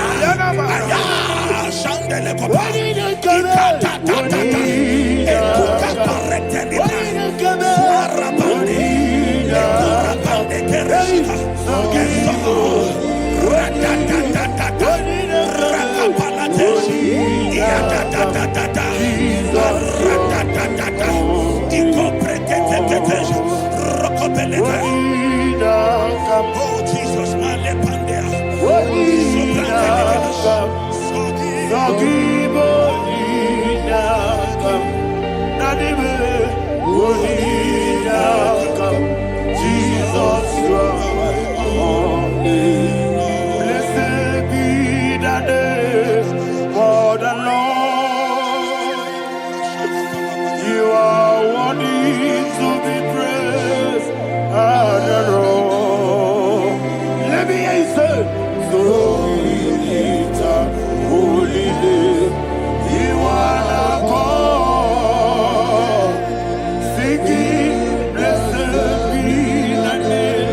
Oh Jesus,
blessed be the name of the Lord. You are worthy to be praised and adored. Let me hear you say, so we lift up holy name. You are the God. Singing, blessed be the name.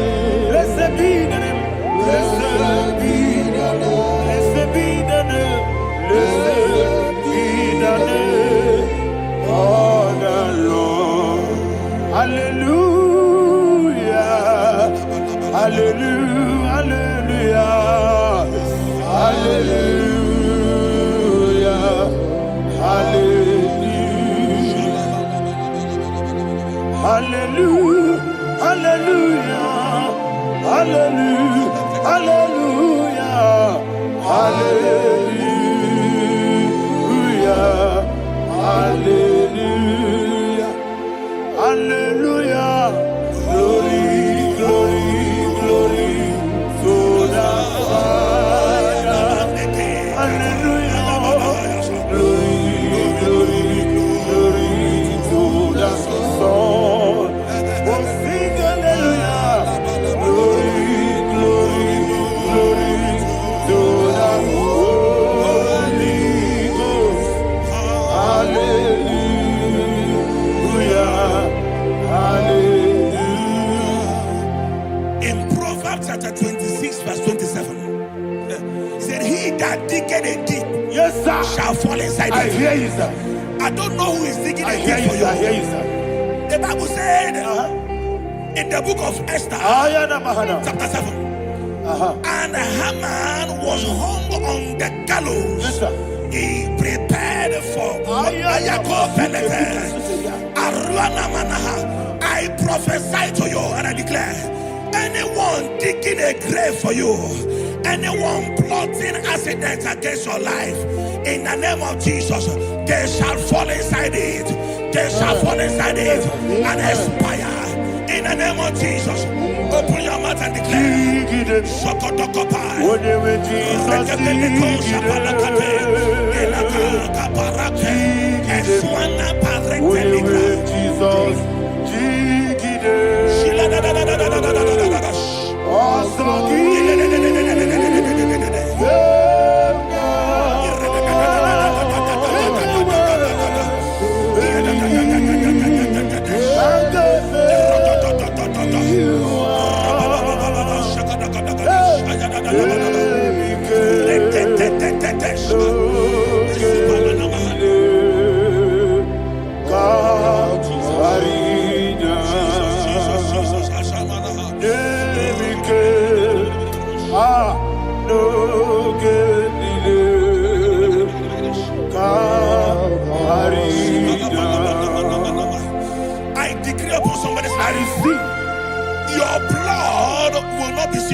Blessed be the name. Blessed be the name. Blessed be the name. Blessed be the name of the Lord. Hallelujah. Hallelujah. Hallelujah. Hallelujah. Hallelujah. Hallelujah. Hallelujah. Hallelujah. Hallelujah. Hallelujah. Hallelujah. Glory, glory, glory to the Father. Hallelujah. Glory, glory, glory to the Son. Oh, sing hallelujah. Glory, glory, glory to the Holy Ghost. Hallelujah. Hallelujah.
In Proverbs chapter 26, verse 27, said, he that diggeth a deep,
Yes, sir,
shall fall inside
I
it.
hear you, sir.
I don't know who is digging
I
a
hear
deep
you,
for
sir. I hear
you.
you, sir.
The Bible said in the book of Esther, chapter 7, and Haman was hung on the gallows.
Yes, sir.
He prepared for I prophesy to you and I declare, anyone digging a grave for you, anyone plotting accidents against your life, in the name of Jesus, they shall fall inside it. They shall fall inside it and expire. In the name of Jesus, open your mouth and declare.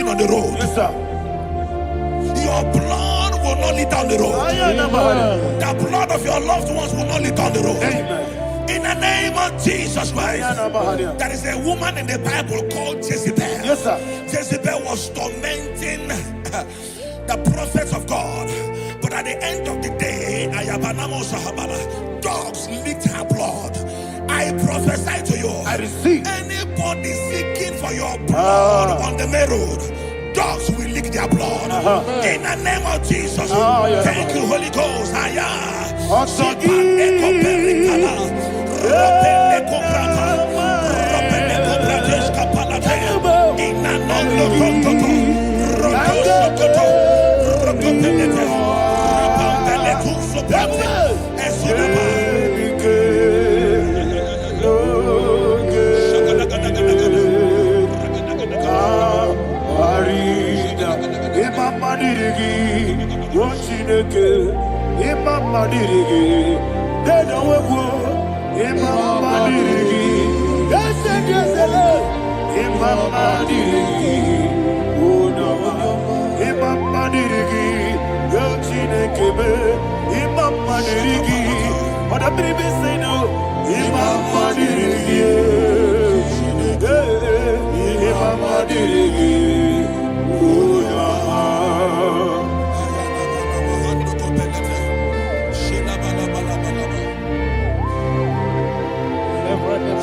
on the road.
Yes, sir.
Your blood will not lead down the road. The blood of your loved ones will not lead down the road.
Amen.
In the name of Jesus Christ. There is a woman in the Bible called Jezebel.
Yes, sir.
Jezebel was tormenting the prophets of God. But at the end of the day, dogs licked her blood. I prophesy to you.
I receive.
Anybody seeking for your blood on the main road, dogs will lick their blood. In the name of Jesus. Thank you, Holy Ghost.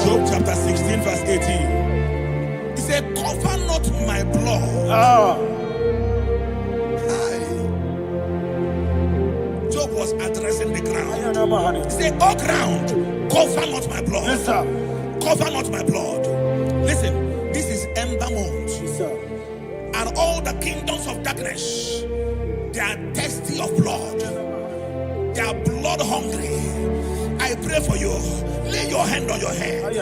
Job chapter 16 verse 18. He said, cover not my blood. Job was addressing the ground. He said, oh ground, cover not my blood.
Yes, sir.
Cover not my blood. Listen, this is ember month.
Yes, sir.
And all the kingdoms of darkness, they are thirsty of blood. They are blood hungry. I pray for you. Lay your hand on your head.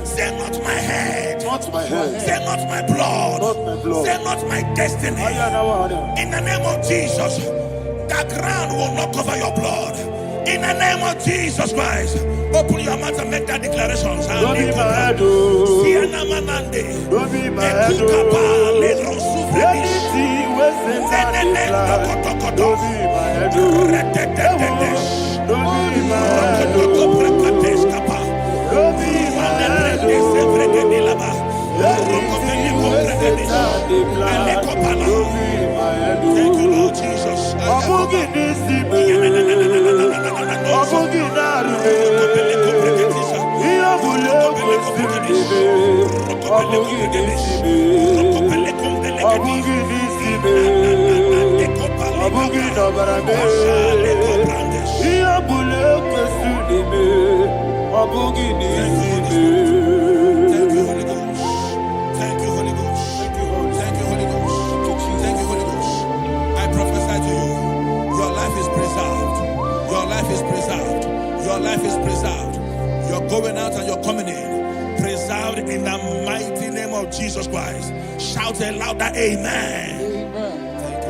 Say not my head.
Not my head.
Say not my blood.
Not my blood.
Say not my destiny. In the name of Jesus, the ground will not cover your blood. In the name of Jesus Christ, open your mouth and make that declaration.
Don't be my head. Don't be my head. Anything was in that decline. Don't be my head. Don't be my head. Don't be my head.
Thank you, Lord Jesus. Your life is preserved. You're going out and you're coming in. Preserved in the mighty name of Jesus Christ. Shout a louder amen. Thank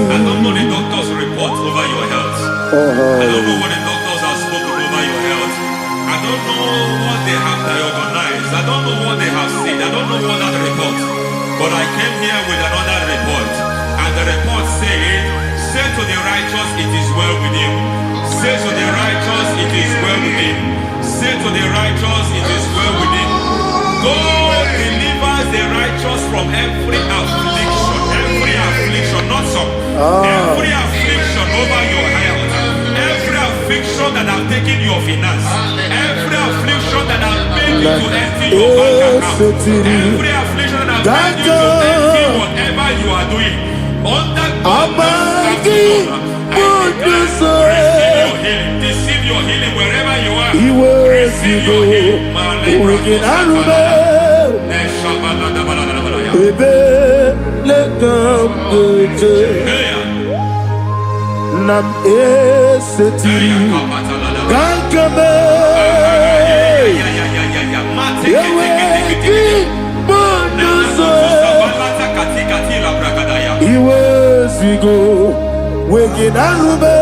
I don't know the doctor's report over your health. I don't know what the doctors have spoken over your health. I don't know what they have diagnosed. I don't know what they have said. I don't know what that report. But I came here with another report. And the report said, say to the righteous, it is well with him. Say to the righteous, it is well with him. Say to the righteous, it is well with him. God delivers the righteous from every affliction, not some. Every affliction over your health, every affliction that have taken your finance, every affliction that have made you to empty your bank account, every affliction that have made you to empty whatever you are doing. Under receive your healing wherever you are. Receive your healing.
Nam eseti kankame yeweki bonuso iwezigo weginarube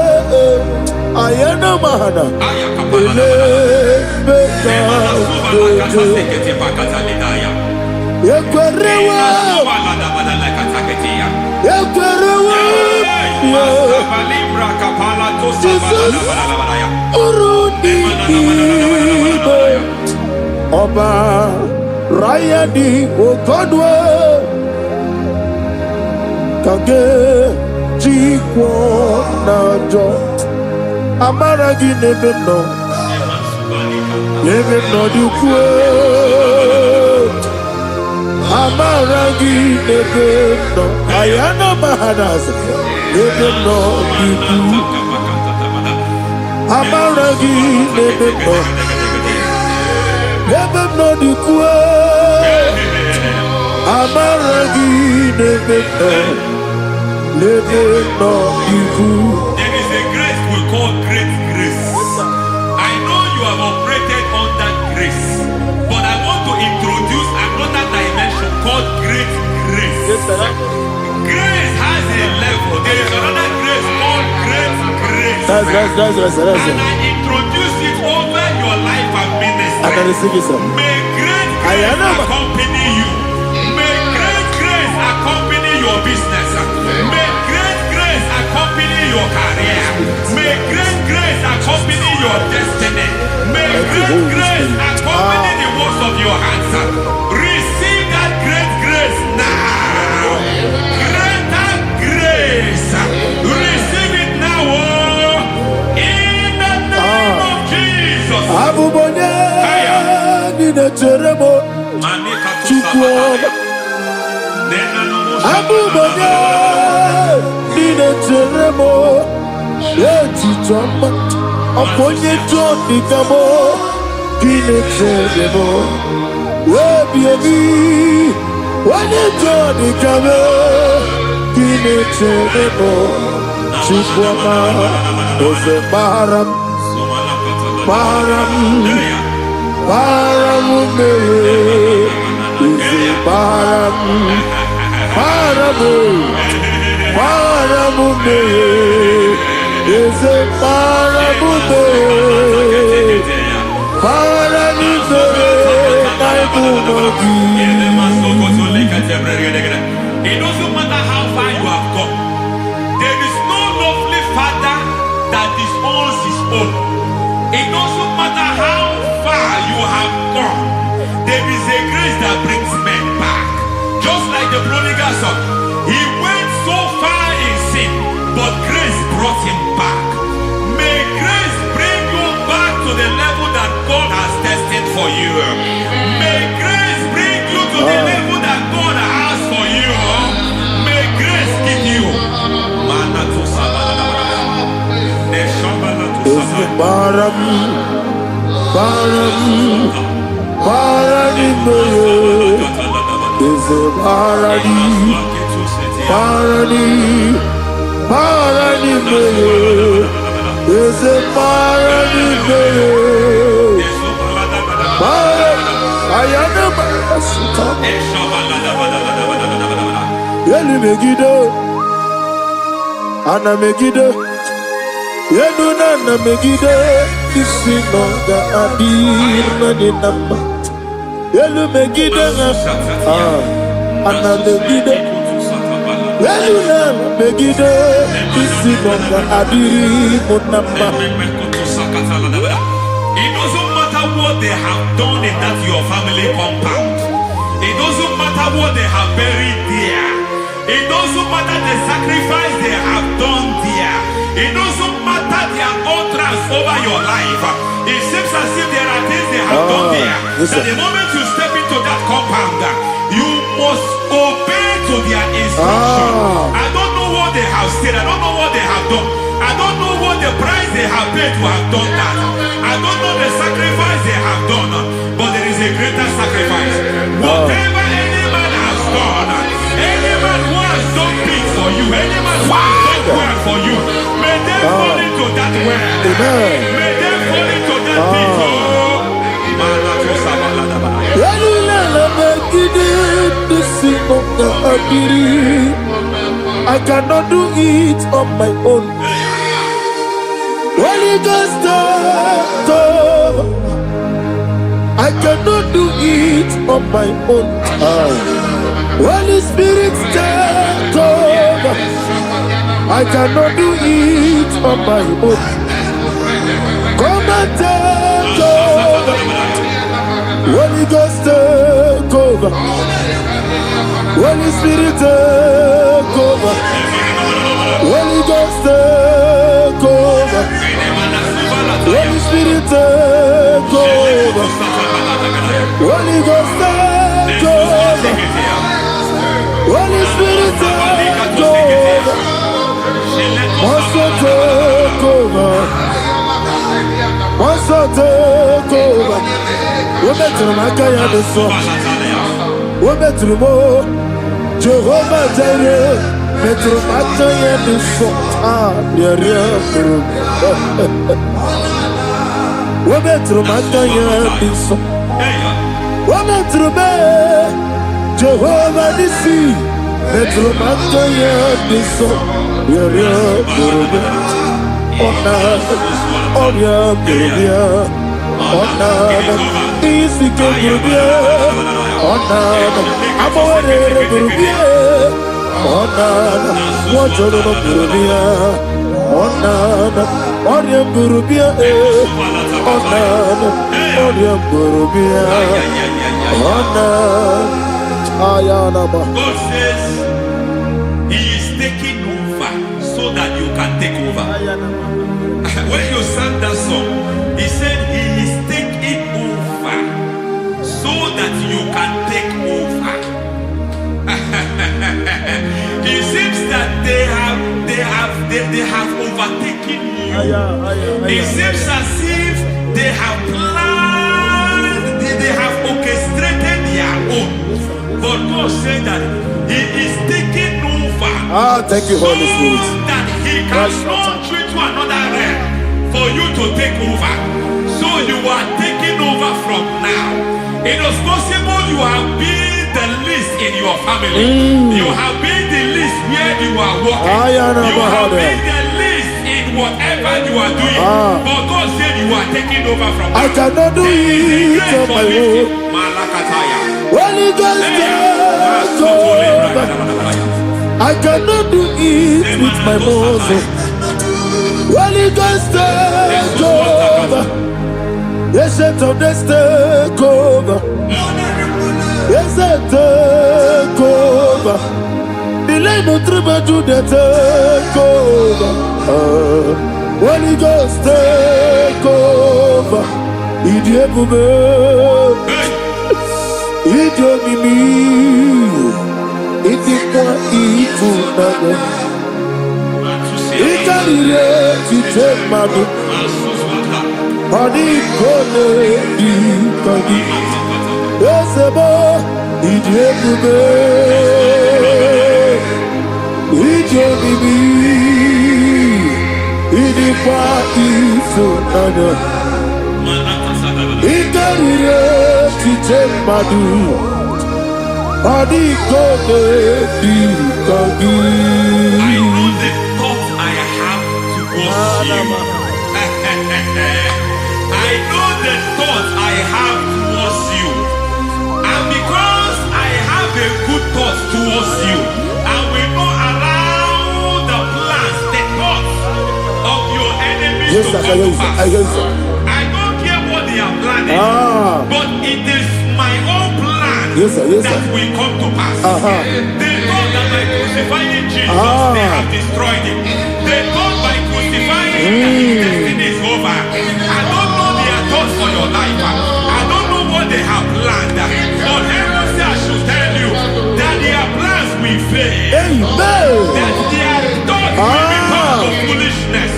ayana mahana ele beka yekwerewa Oba Rayadi Okodwe Kage Jikwo Najo Amaragi Nebeno Nebeno Dukwe Amaragi Nebeno Ayana Mahanas Nebeno Dukwe Amaragi Nebeno Nebeno Dukwe Amaragi Nebeno Nebeno Dukwe.
There is a grace we call great grace. I know you have operated under grace, but I want to introduce another dimension called great grace. Grace has a level. There is another grace called great grace.
That's
And I introduce it over your life and ministry. May great grace accompany you. May great grace accompany your business. May great grace accompany your career. May great grace accompany your destiny. May great grace accompany the works of your hands. Receive that great grace now. Greater grace. Receive it now. In the name of Jesus.
Abubonye nina teremo chukwoba. Abubonye nina teremo etichoma. Aponye joni kamo kine teremo. Webi wane joni kamo kine teremo. Chukwoba oze baram. Paramume, is paramume, paramume, is paramume,
It doesn't matter how far you have gone. There is no lovely father that disowns his own. It doesn't matter how far you have gone. There is a grace that brings men back. Just like the prodigal son. He went so far in sin, but grace brought him back. May grace bring you back to the level that God has destined for you. May grace bring you to the level that God has for you. May grace give you.
Ana Megiddo, Yeduna na Megiddo, Isinoga Adir Maninamba, Yelu Megiddo, Ana Megiddo, Yeduna Megiddo, Isinoga Adir Munamba.
It doesn't matter what they have done in that your family compound. It doesn't matter what they have buried there. It doesn't matter the sacrifice they have done there. It doesn't matter their utterance over your life. It seems as if there are things they have done there. That the moment you step into that compound, you must obey to their instruction. I don't know what they have said. I don't know what they have done. I don't know what the price they have paid to have done that. I don't know the sacrifice they have done. But there is a greater sacrifice. Whatever any man has done, any man who has done things for you, any man who has done well for you, may they fall into that well. May they fall into that pit.
I cannot do it on my own. Holy Ghost, I cannot do it on my own. Holy Spirit, take over. I cannot do it on my own. Come and take over. Holy Ghost, take over. Holy Spirit, take over. Holy Ghost, take over. Holy Spirit, take over. Holy Ghost, take over. Holy Spirit, take over. Master, take over. Master, take over. We better make a song. We better more. Jehovah Jireh, better make a song. We better make a song. We better make Jehovah Nissi, better make a song.
God says He is taking over so that you can take over. When you sang that song, He said He is taking over so that you can take over. It seems that they have overtaken you. It seems as if they have planned, they have orchestrated their own. But God said that He is taking over.
Thank you, Holy Spirit.
So that He can launch you to another realm for you to take over. So you are taking over from now. It is possible you have been the least in your family. You have been the least where you are working. You have been the least in whatever you are doing. But God said you are taking over from now.
I cannot do it on my own. Holy Ghost, take over. I cannot do it with my muscle. Holy Ghost, take over. Yes, of this take over. Yes, take over. Delay no trouble to the take over. Holy Ghost, take over.
I know the thoughts I have towards you. I know the thoughts I have towards you. And because I have a good thought towards you, and we know around the plans, the thoughts of your enemies to come to pass. I don't care what they are planning. it. But it is my own plan that will come to pass. They thought that by crucifying Jesus, they have destroyed him. They thought by crucifying him that his destiny is over. I don't know their thoughts for your life. I don't know what they have planned. But heaven I should tell you that their plans will fail. That their thoughts will become to foolishness.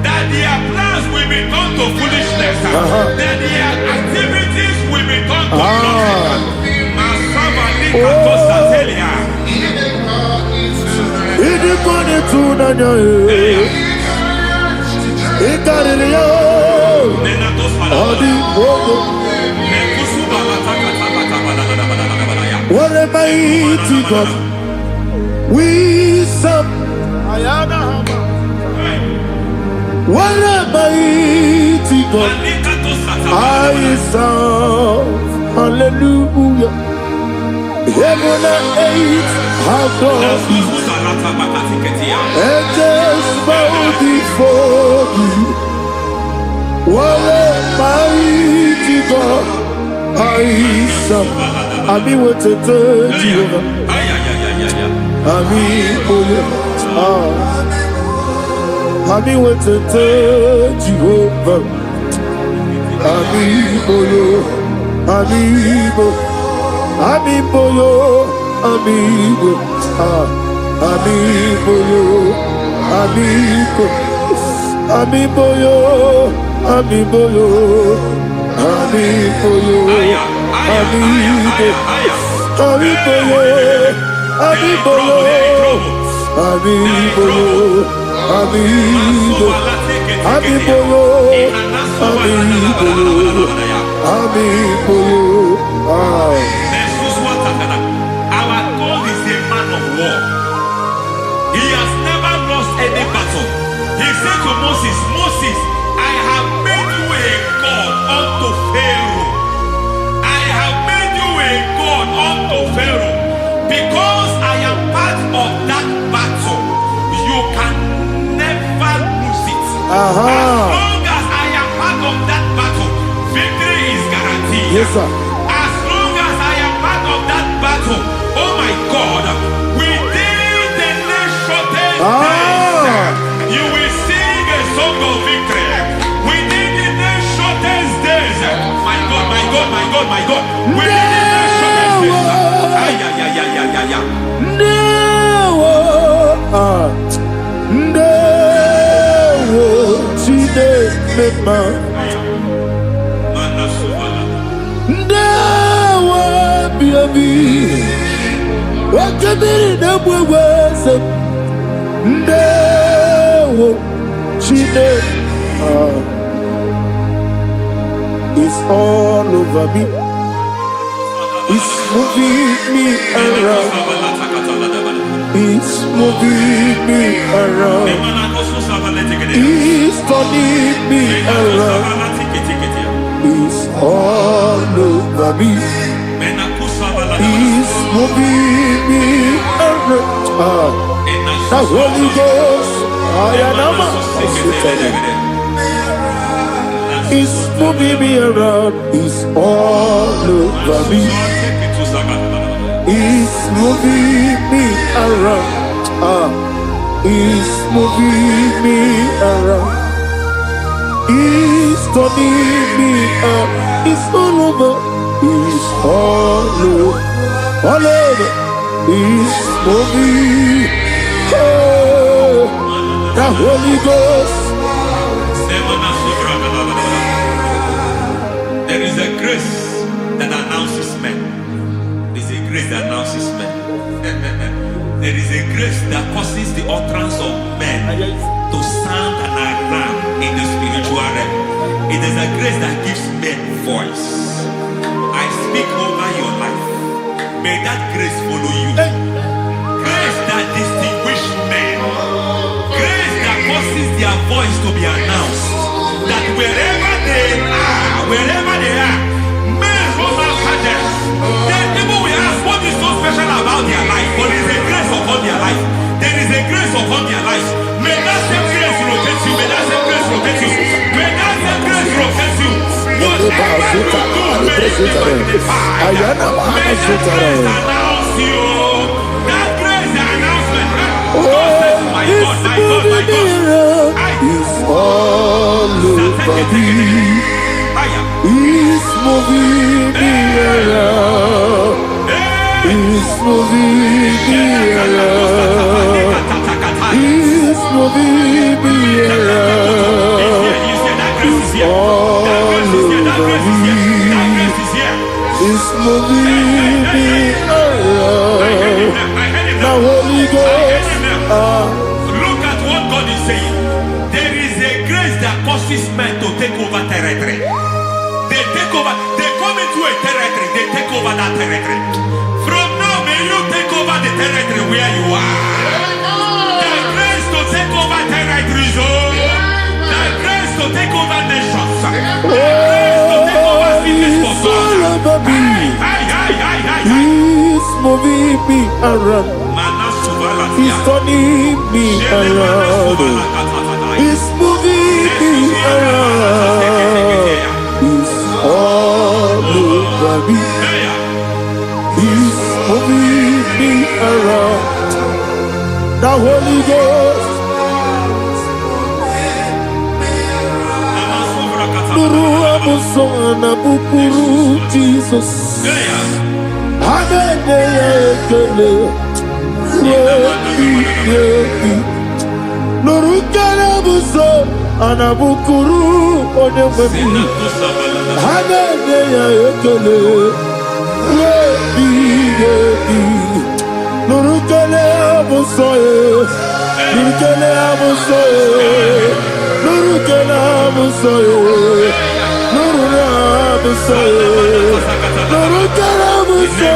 That their plans will become to foolishness. That their activities will become to nothing.
What a mighty God we serve. What a mighty God I serve. Hallelujah. Heaven and earth have gone, and just bow before you. What a mighty God I serve. I mean, what a Jehovah. I mean, I mean, what a Jehovah. I mean, I mean, Amiboyo, amigo, amiboyo, amigo, amiboyo, amiboyo, amiboyo, amigo, amiboyo, amiboyo, amiboyo, amigo, amiboyo, amiboyo, amiboyo.
Our God is a man of war. He has never lost any battle. He said to Moses, Moses, I have made you a God unto Pharaoh. I have made you a God unto Pharaoh. Because I am part of that battle, you can never lose it. As long as I am part of that battle, victory is guaranteed.
Yes, sir.
Oh my God, within the next shortest days, you will sing a song of victory. Within the next shortest days, my God, my God, my God, my God. Within the next shortest
days. What you did in was no, she did. It's all over me. It's moving me around. It's moving me around. It's turning me around. It's all over me. He's moving me around. The Holy Ghost, I am He's moving me around. He's all over me. He's moving me around. He's moving me around. He's turning me up. He's all over. He's all over, He's moving, the Holy Ghost.
There is a grace that announces men. There is a grace that announces men. There is a grace that causes the utterance of men to sound an alarm in the spiritual realm. It is a grace that gives men voice. I speak over your life. May that grace follow you. Grace that distinguishes men. Grace that causes their voice to be announced. That wherever they are, men hold after them. Then people will ask what is so special about their life. But there is a grace upon their life. There is a grace upon their life. May that same grace rotate you. May that same grace rotate you. May that same grace rotate you. Whatever Look at what God is saying. There is a grace that causes men to take over territory. They take over, they come into a territory, they take over that territory. From now, may you take over the territory where you are. The grace to take over territories, the grace to take over nations, the grace to take over cities for God.
He's moving me around. He's turning me around. He's moving me around. He's all over me. He's moving me around. The Holy Ghost. Nuru amusona bukuru Jesus. Amen. Nurukana buso anabukuru onemwebi Hanene ya ekele Rebi Nurukele buso Nurukele buso Nurukele buso Nurukele buso Nurukele buso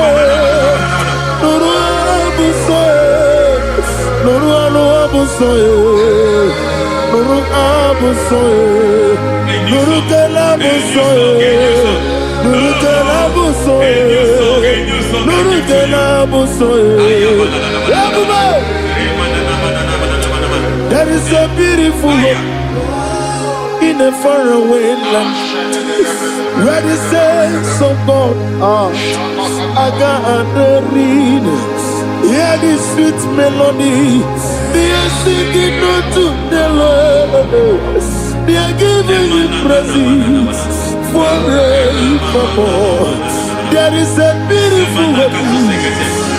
Nuru abusoye, Nuru abusoye, Nuru kelabusoye, Nuru kelabusoye, Nuru kelabusoye. There is a beautiful hope in a faraway land where the saints of God are. I got the reading. Hear the sweet melody. They are singing unto the Lord. They are giving you praise forevermore. There is a beautiful hope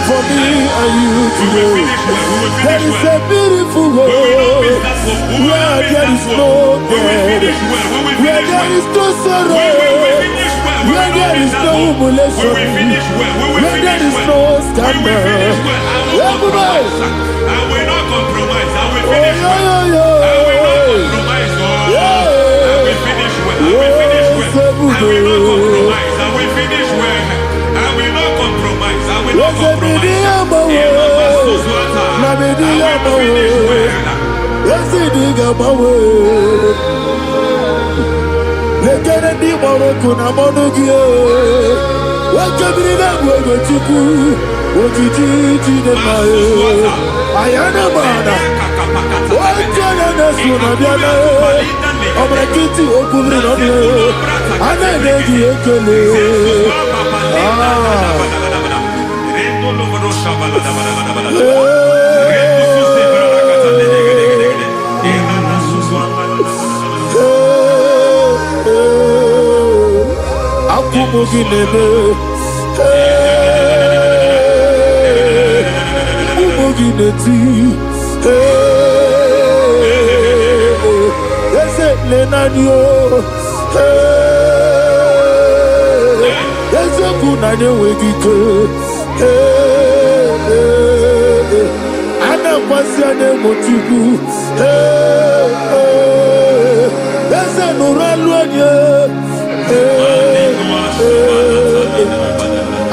for me and you today. There is a beautiful hope where there is no death, where there is no sorrow, where there is no humiliation, where there is no scandal.
I will not compromise. I will finish well. I will not compromise. I will finish well. I will finish well. I will not compromise. I will finish well. I will not compromise. I will not compromise. I will finish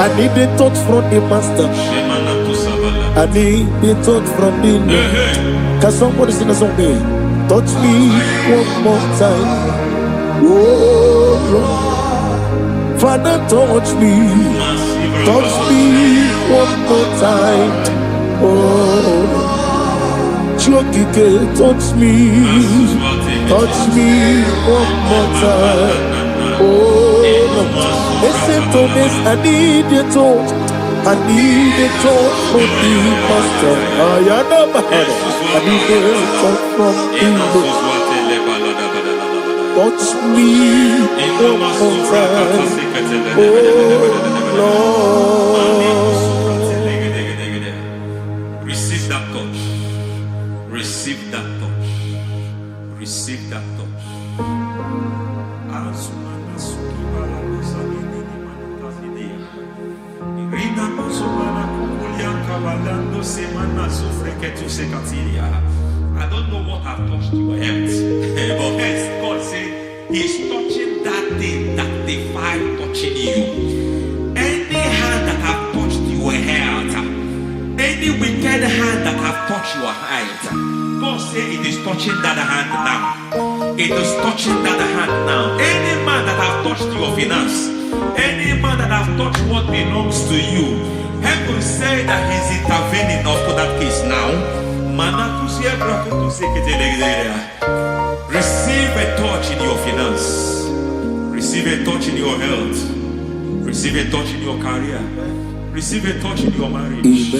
I need a touch from the master. I need a touch from the Lord. Can somebody sing a song there? Touch me one more time. Oh Lord, Father, touch me. Touch me one more time. Oh, Chokike, touch me. Touch me one more time.
Oh, listen to this. I need you to. I need a talk from the master. I need a talk from the. Touch me one more time. Oh Lord.
Receive that touch. Receive that touch. Receive that touch. I don't know what I've touched your health, but hence God said He's touching that thing that defied touching you. Any hand that have touched your health, any wicked hand that have touched your health, God said it is touching that hand now. It is touching that hand now. Any man that have touched your finance, any man that have touched what belongs to you, heaven say that He's intervening after that case now. Receive a touch in your finance. Receive a touch in your health. Receive a touch in your career. Receive a touch in your marriage. He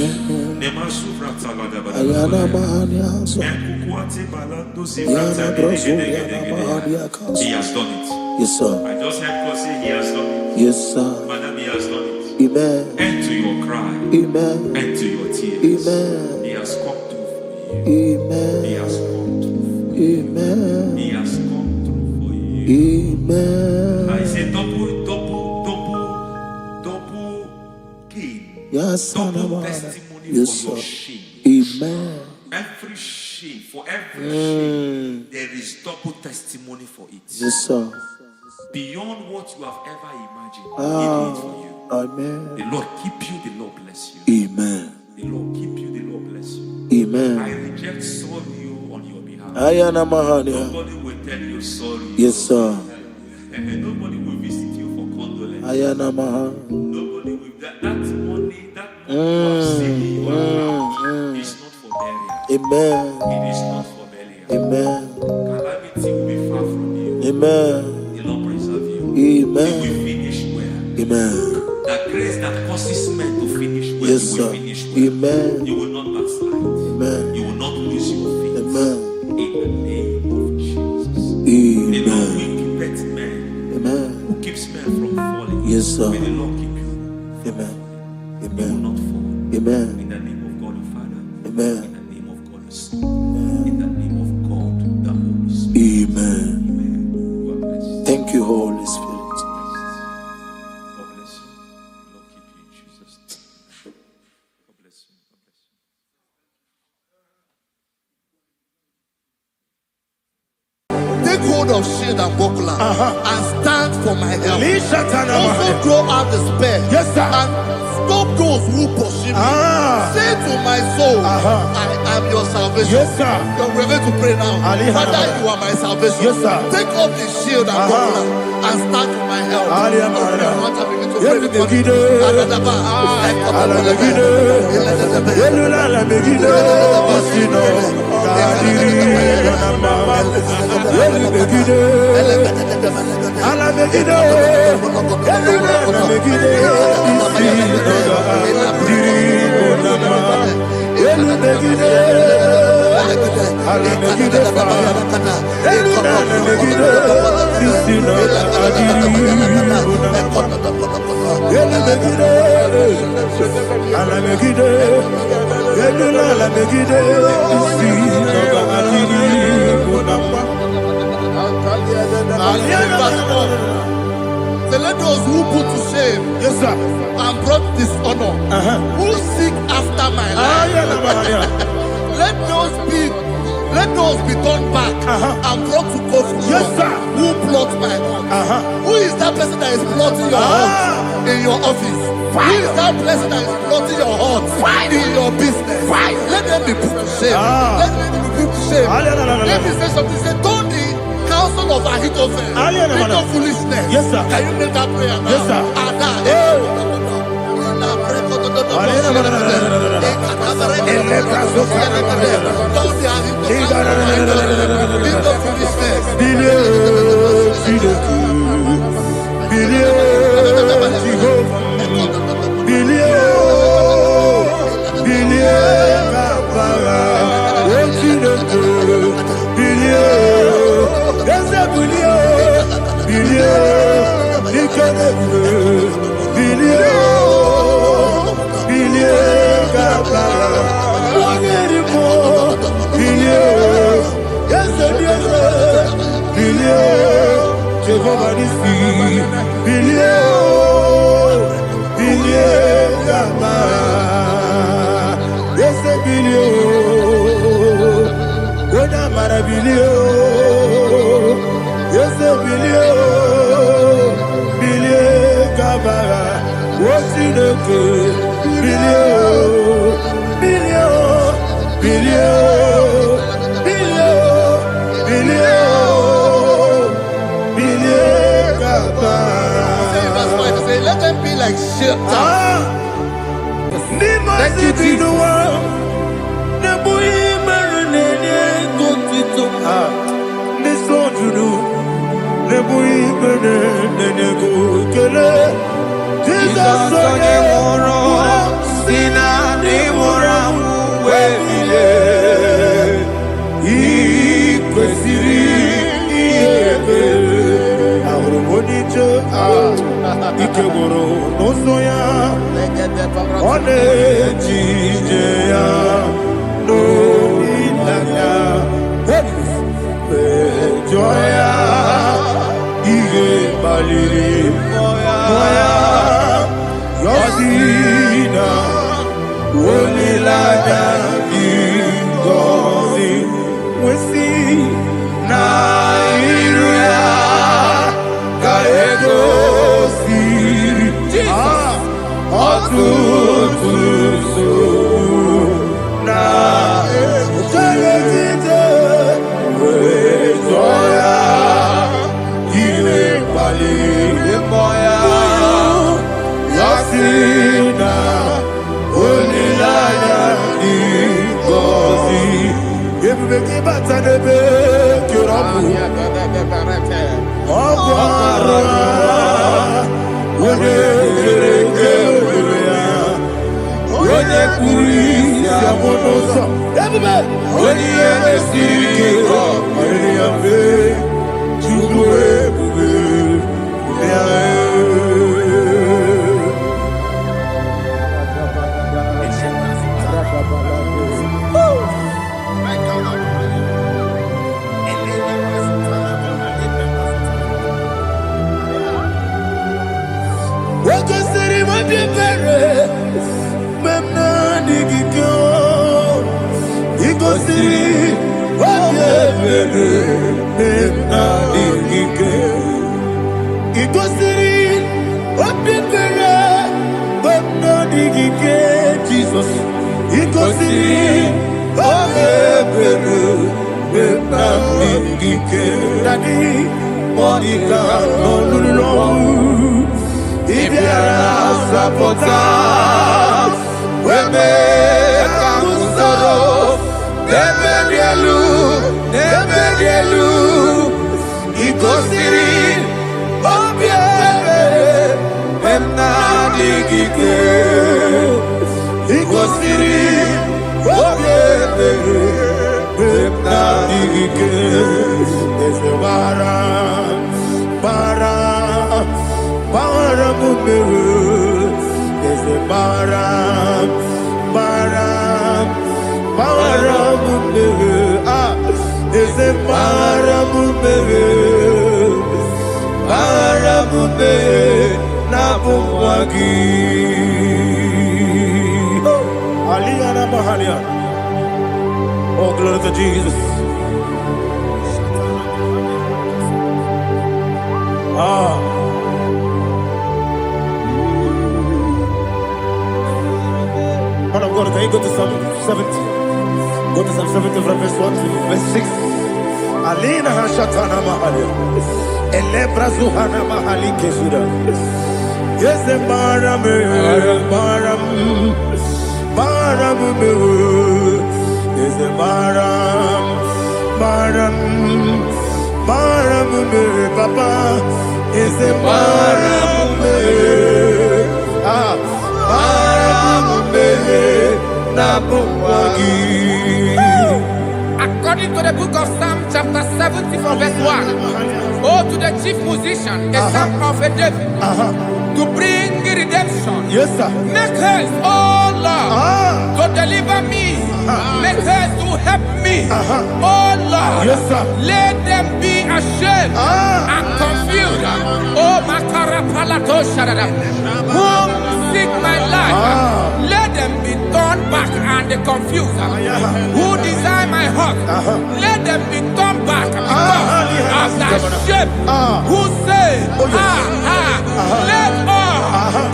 has done it.
Yes, sir.
I just heard God say He has done it.
Yes, sir.
Madam, He has done it.
Amen.
End to your cry.
Amen.
End to your tears.
Amen.
He has come through for you.
Amen.
He has come through for you.
Amen.
He has come through for you.
Amen.
I say double gain.
Yes,
Double testimony
yes,
for your
sir.
shame.
Amen.
Every shame, for every shame, there is double testimony for it.
Yes, sir.
Beyond what you have ever imagined, He did it for you.
Amen.
The Lord keep you, the Lord bless you.
Amen.
The Lord keep you, the Lord bless you.
Amen.
I reject sorry on your behalf.
Ayana Mahania.
Nobody will tell you sorry.
Yes, sir.
Nobody will visit you for condolence.
Ayana Maha.
Nobody will. That money you have saved in your account is not for burial.
Amen.
It is not for burial.
Amen.
Calamity will be far from you.
Amen.
The Lord preserve you.
Amen.
You will finish well.
Amen.
That grace that causes men to finish well,
Yes,
you will
sir.
finish well.
Amen.
You will not backslide.
Amen.
You will not lose your faith.
Amen.
In the name of Jesus. The Lord
Amen.
will keep men.
Amen.
Who keeps men from falling?
Yes, sir.
May the Lord keep you.
Amen.
You will
Amen.
not fall.
Amen.
In the name of God the Father.
Amen.
In the name of God the Son. In the name of God the Holy Spirit.
Amen.
Amen. God bless you.
Thank you, Holy Spirit.
God bless you. The Lord keep you in Jesus' name. God bless you. God bless you.
Take hold of shield and buckler and stand for my help. Also throw out despair.
Yes, sir.
And stop those who pursue me. Say to my soul, I am your salvation.
Yes, sir.
You're ready to pray now. Father, you are my salvation.
Yes, sir.
Take off the shield and buckler and stand for my help. Open your heart and begin to pray before me. So let those who put to shame,
Yes, sir.
and brought dishonor, who seek after my life, let those be turned back and brought to court for
Yes,
wrong.
sir.
Who plot my heart? Who is that person that is plotting your heart in your office? Who is that person that is plotting your heart in your business? Let them be put to shame. Let them be put to shame. Let me say something. Say, don't the counsel of Ahithophel make no foolishness.
Yes, sir.
Can you make that prayer now?
Yes, sir. Kabara, Ochinoke, Bilio, Gaza Bilio, Bilio, Nikanebe, Bilio, Bilio, Kabara, Ogerimo, Bilio, Gaza Bilio, Jehovah Nissi, Bilio, Bilio, Kabara. Bilio, Goda Maravilio, yes, Bilio, Bilio, Kabara, what's in the good? Bilio, Bilio, Bilio, Bilio, Bilio, Bilio, Kabara.
Say, let them be like shelter.
Thank you, Jesus. Joya, Ige Baliri, Moya, Yosina, Wolilaya, Ingozi, Wesi, Nairuya, Kaego, Siri, Otutu, Na, Jalejite, Joya, Ige Baliri, Moya, Yosina, Wolilaya, Ingozi, Yebeki Batanebe, Kirabu, Obara, Wode Kuri, Yamonosa, everybody, Wode Siri, Mariabe, Chubue, Jesus, oh, glory to Jesus. Man of God, can you go to Psalm 70? Go to Psalm 70 from verse 1 to verse 6. Alina Hashatana Mahalia. Elebra Zuhana Mahali Kesuda. Yes, the Baram, Baram, Baram, yes, the Baram, Baram, Baram, Papa, yes, the Baram, Baram, na
According to the book of Psalm chapter 70 from verse 1. Oh, to the chief musician, a psalm of a David, to bring redemption.
Yes, sir.
Make haste, oh Lord, to deliver me. Make haste to help me. Oh Lord,
Yes, sir.
let them be ashamed and confused. Oh, Makara Palato Shadada, whom seek my life, let them be turned back and confused. Who desire my heart, let them be turned back because of that shame. Who say, let all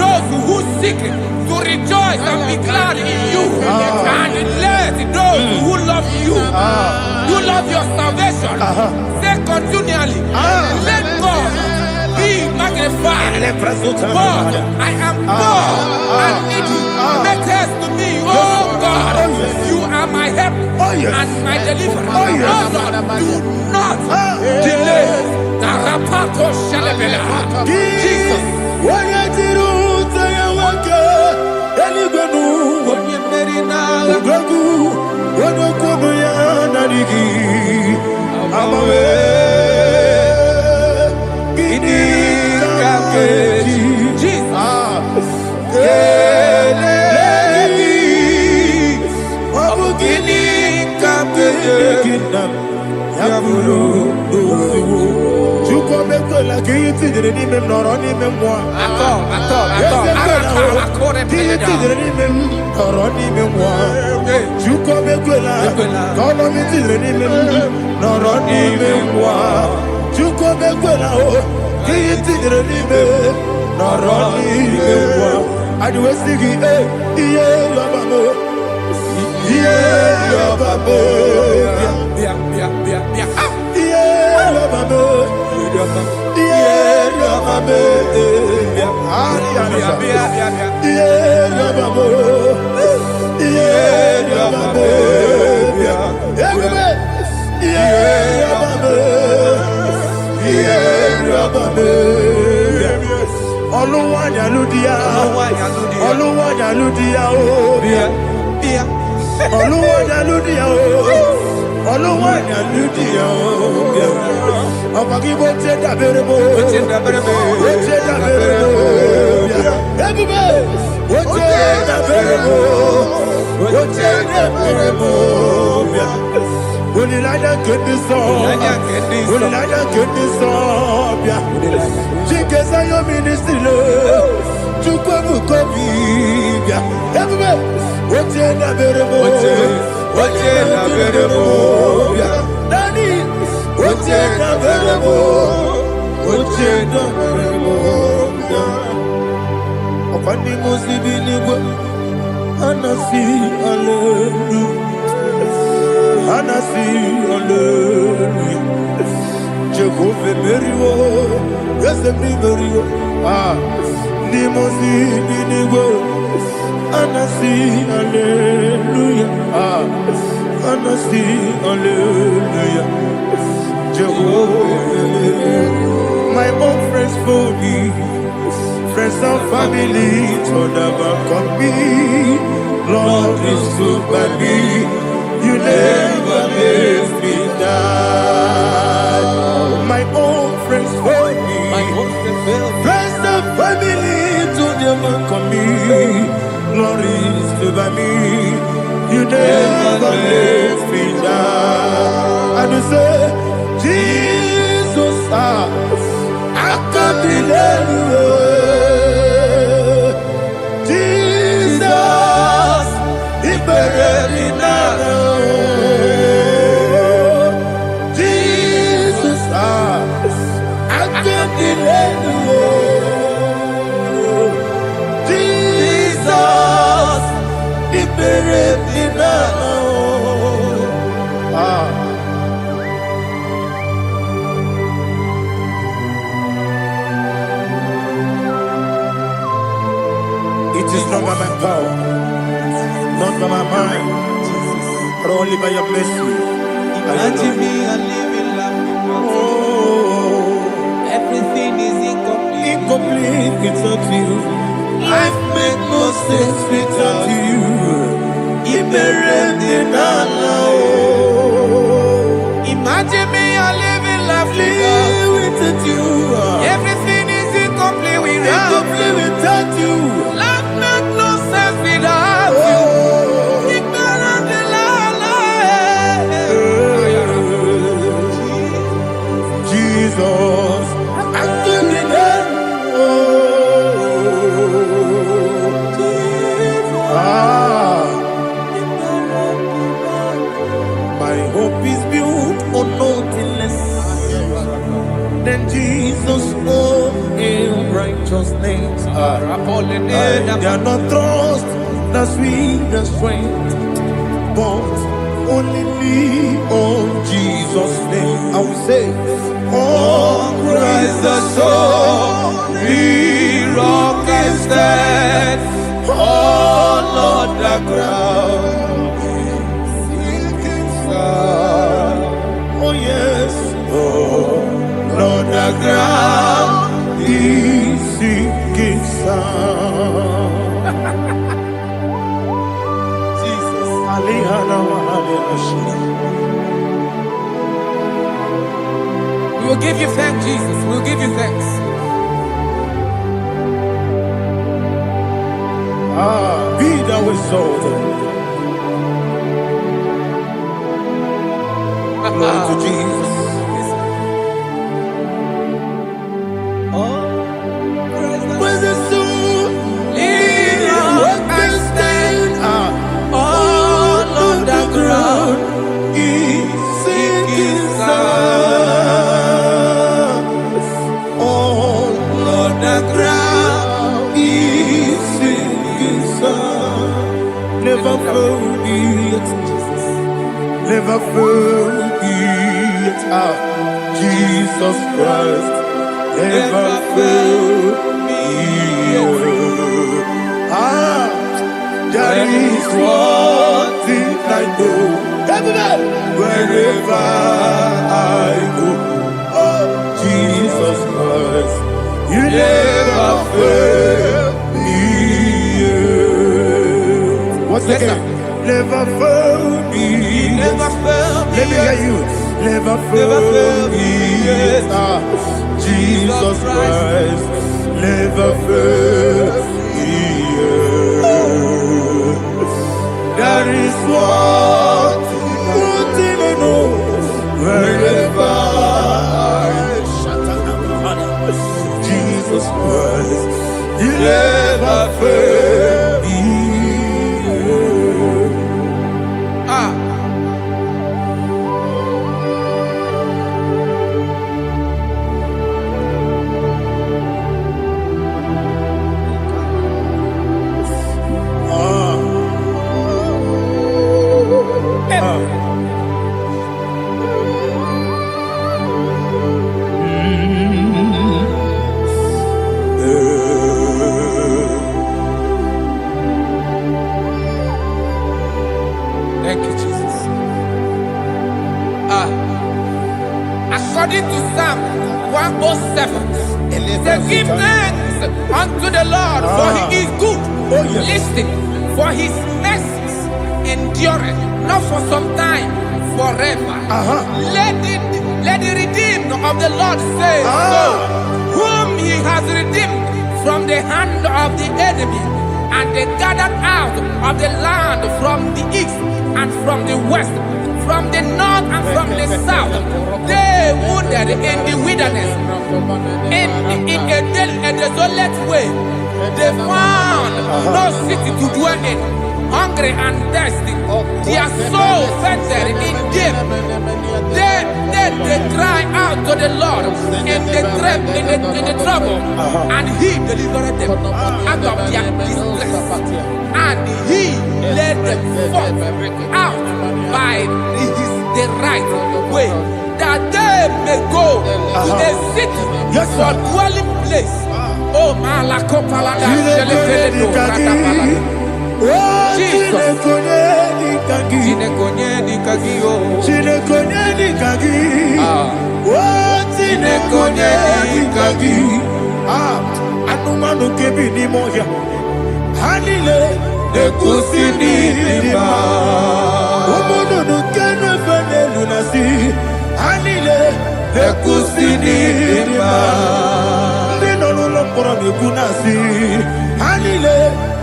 those who seek to rejoice and be glad in you, and let those who love you, who love your salvation, say continually, let God be magnified. God, I am poor and needy. Make haste to me, oh God. You are my help and my deliverer. Oh Lord, do not delay. Tarapato Shalabela. Jesus.
My own friends for me, friends and family told about me. Lord is good by me, you never leave me die. My own friends for me, friends and family told about me. Lord is good by me, you never leave me die. And you say, Jesus, I can't believe you. Jesus, He buried me now. Jesus, I can't believe you. Jesus, He buried me now. It is not by my power, not by my mind, but only by your mercy.
Imagine me and living life without you.
Oh,
Everything is incomplete.
incomplete without you. Life makes no sense without you.
Imagine me, you're living life without you. Everything is incomplete without you. Life makes no sense without you.
Jesus, I'm doing it. My hope is built on nothing less than Jesus' own righteousness. I cannot trust the sweetest strength, but only lean on Jesus' name. I will say, oh, Christ the solid rock is dead. Oh, Lord, the ground is sinking sun. Oh, yes. Oh, Lord, the ground is sinking sun. Jesus.
We will give you thanks, Jesus. We will give you thanks.
Be thou exalted. Glory to Jesus. Praise the soul. What can stand? All on the ground is sinking sun. All on the ground is sinking sun. Never forget, never forget, Jesus Christ. Never forget. That is one thing I know. Wherever I go, oh, Jesus Christ, you never fail me. What's again? Never fail me.
Never fail me.
Let me hear you. Never fail me. Jesus Christ, never fail me. That is what I know. Wherever I Jesus Christ, you never fail me.
Thank you, Jesus. According to Psalm 107, it says, give thanks unto the Lord, for he is good. Listen, for his mercies endureth, not for some time, forever. Let the redeemed of the Lord say so, whom he has redeemed from the hand of the enemy, and they gathered out of the land from the east and from the west, from the north and from the south. They wandered in the wilderness, in a desolate way. They found no city to dwell in, hungry and thirsty. Their soul fainted in death. They cry out to the Lord in the trouble, and he delivered them out of their distress, and he led them forth out by the right way, that they may go to a city for dwelling place. Oh, Malakopalada, Jesus.
nekusinima. Umununu kenu fenelu nasi, anile nekusinima. Ndino luloporo nekunasi, anile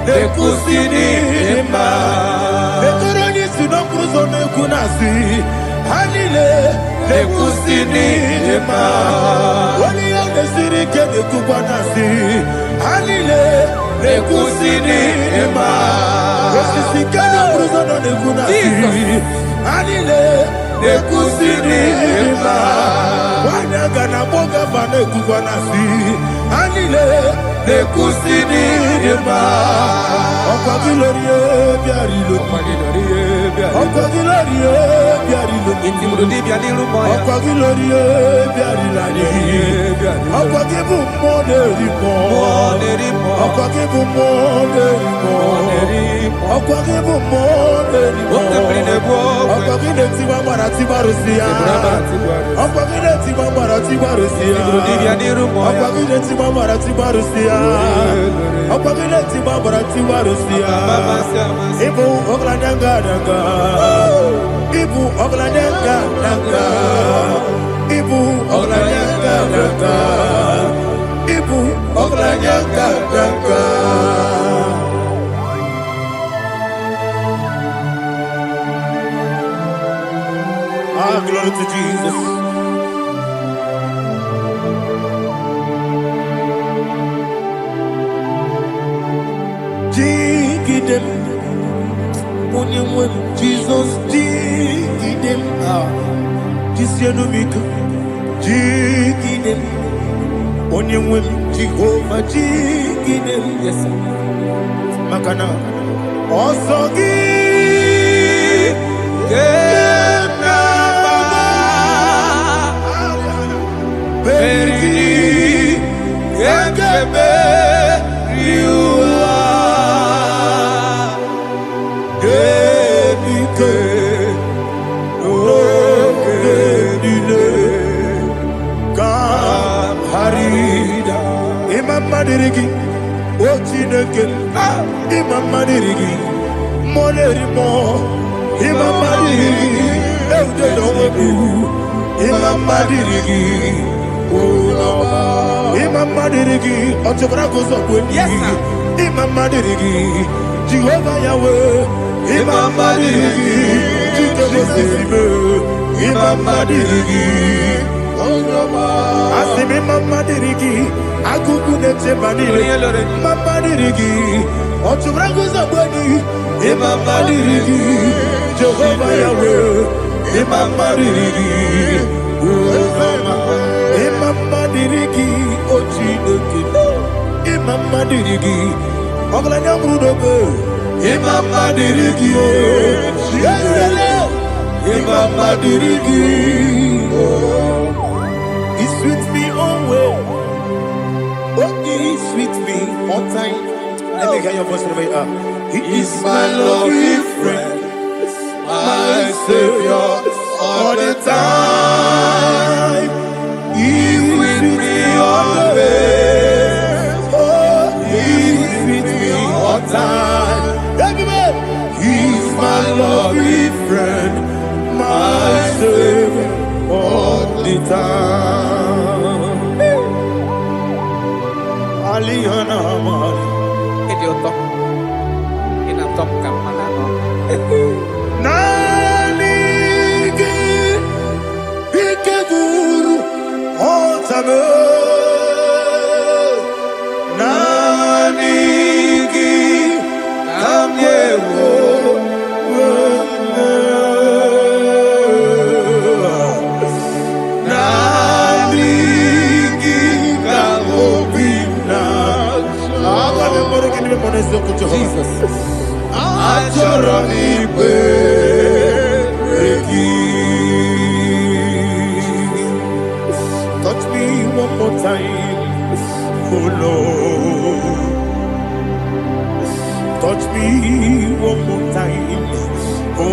nekusinima. Nekoroni sinokruzo nekunasi, anile nekusinima. Wali yane sirike nekubwanasi, anile nekusinima. Wasisikana bruzono nekunasi, anile nekusinima. Wanaga na boga vane kubwanasi, anile nekusinima. Okwa gilorie biarilo, okwa gilorie biarilo, intimudi biarilo moya, okwa gilorie biarilani, okwa gibu moderimo, okwa gibu moderimo, okwa gibu moderimo, okwa gine tiba mara tiba rusia, okwa gine tiba mara tiba rusia, okwa gine tiba mara tiba rusia, okwa gine tiba mara tiba rusia. Ibu oglanyanga nanga, ibu oglanyanga nanga, ibu oglanyanga nanga, ibu oglanyanga nanga. Ah, glory to Jesus. Jigidem, Jesus, jigidem, Jisianumika, jigidem, Onyemwem, Jehovah, jigidem, yes, Makana, Osogi, Beri, Gekebe, Madirigi, Ochineke, Imam Madirigi, Molerimo, Imam Madirigi, Eudedomu, Imam Madirigi, Imam Madirigi, Otobragos of Wendy, Imam Madirigi, Jehovah Yahweh, Imam Madirigi, Imam Madirigi, Asimi Mama Dirigi, Akukune Chemanile, Mama Dirigi, Otubraguza Boni, Imama Dirigi, Jehovah Yahweh, Imama Dirigi, Imama Dirigi, Ochineke, Imama Dirigi, Oglanya Brudobe, Imama Dirigi, Imama Dirigi. He's with me always. Oh, he's with me all time. Let me hear your voice from here. He is my loving friend, my Savior all the time. He's with me always. Oh, he's with me all time. Everybody, he's my loving friend, my Savior all the time. Aliana Mari.
Idioto. Inatom ka manano.
Nanigi Ikeguru Otame. Nanigi Kamyewo. Jesus. Touch me one more time, oh Lord. Touch me one more time, oh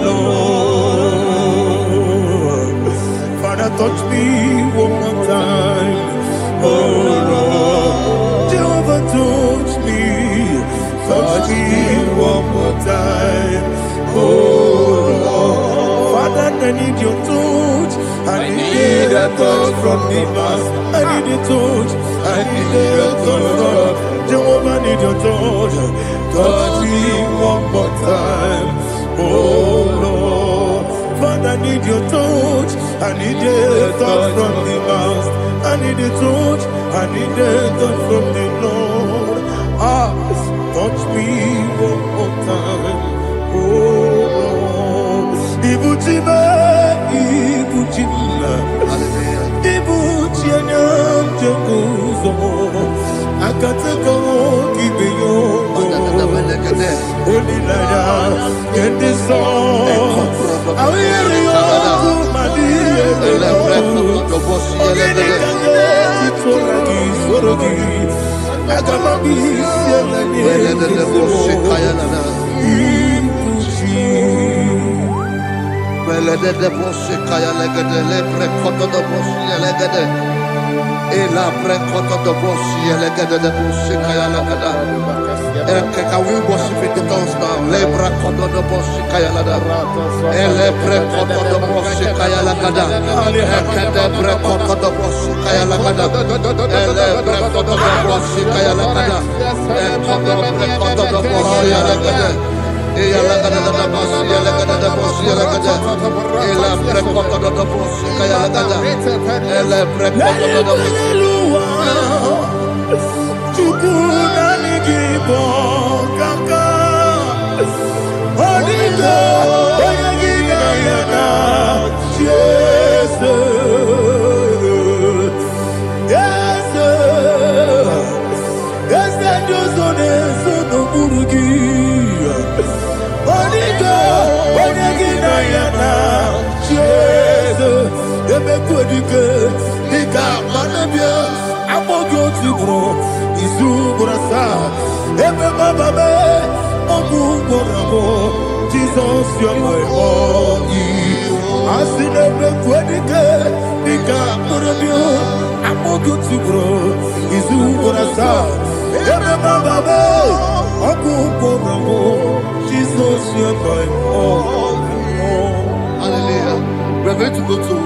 Lord. Father, touch me one more time, oh Lord. Jehovah, touch me one I need your touch. I need a touch from the Master. I need a touch. I need a touch from Jehovah. I need your touch. Touch me one more time. Oh Lord, Father, I need your touch. I need a touch from the Master. I need a touch. I need a touch from the Lord. Touch me one more time. Oh Lord, Ibuchima, Ibuchima, Ibuchina, Jeruzo. I can't take a give you. Only like get this song. I will hear you, my dear. I got my
Ela precoto do bossi, ela gada de bossi, kaya la gada. Can we worship in the tongues now? Lebra koto do bossi, kaya la gada. Ele precoto do bossi, kaya la gada. Ekede precoto do bossi, kaya la gada. Ele precoto do bossi, kaya la gada. Ekodo precoto do bossi, kaya la gada. Ela gada da bossi, ela gada da bossi, ela gada. Ela precoto do bossi, kaya la gada. Ele precoto do bossi.
IGBO kaka Onigo Oyagina yana Yes Yes Yes Josone Sono Burugi Onigo Oyagina yana Yes Ebe Kodike Nika Manabia Amogo Tibro Izubrasa, Ebe Bababe, Oguborabo, Jesus, you're my body. I see the Quedike, Nika Porabio, Amogo Tibro, Izubrasa, Ebe Bababe, Oguborabo, Jesus, you're my body.
Hallelujah. We're going to go to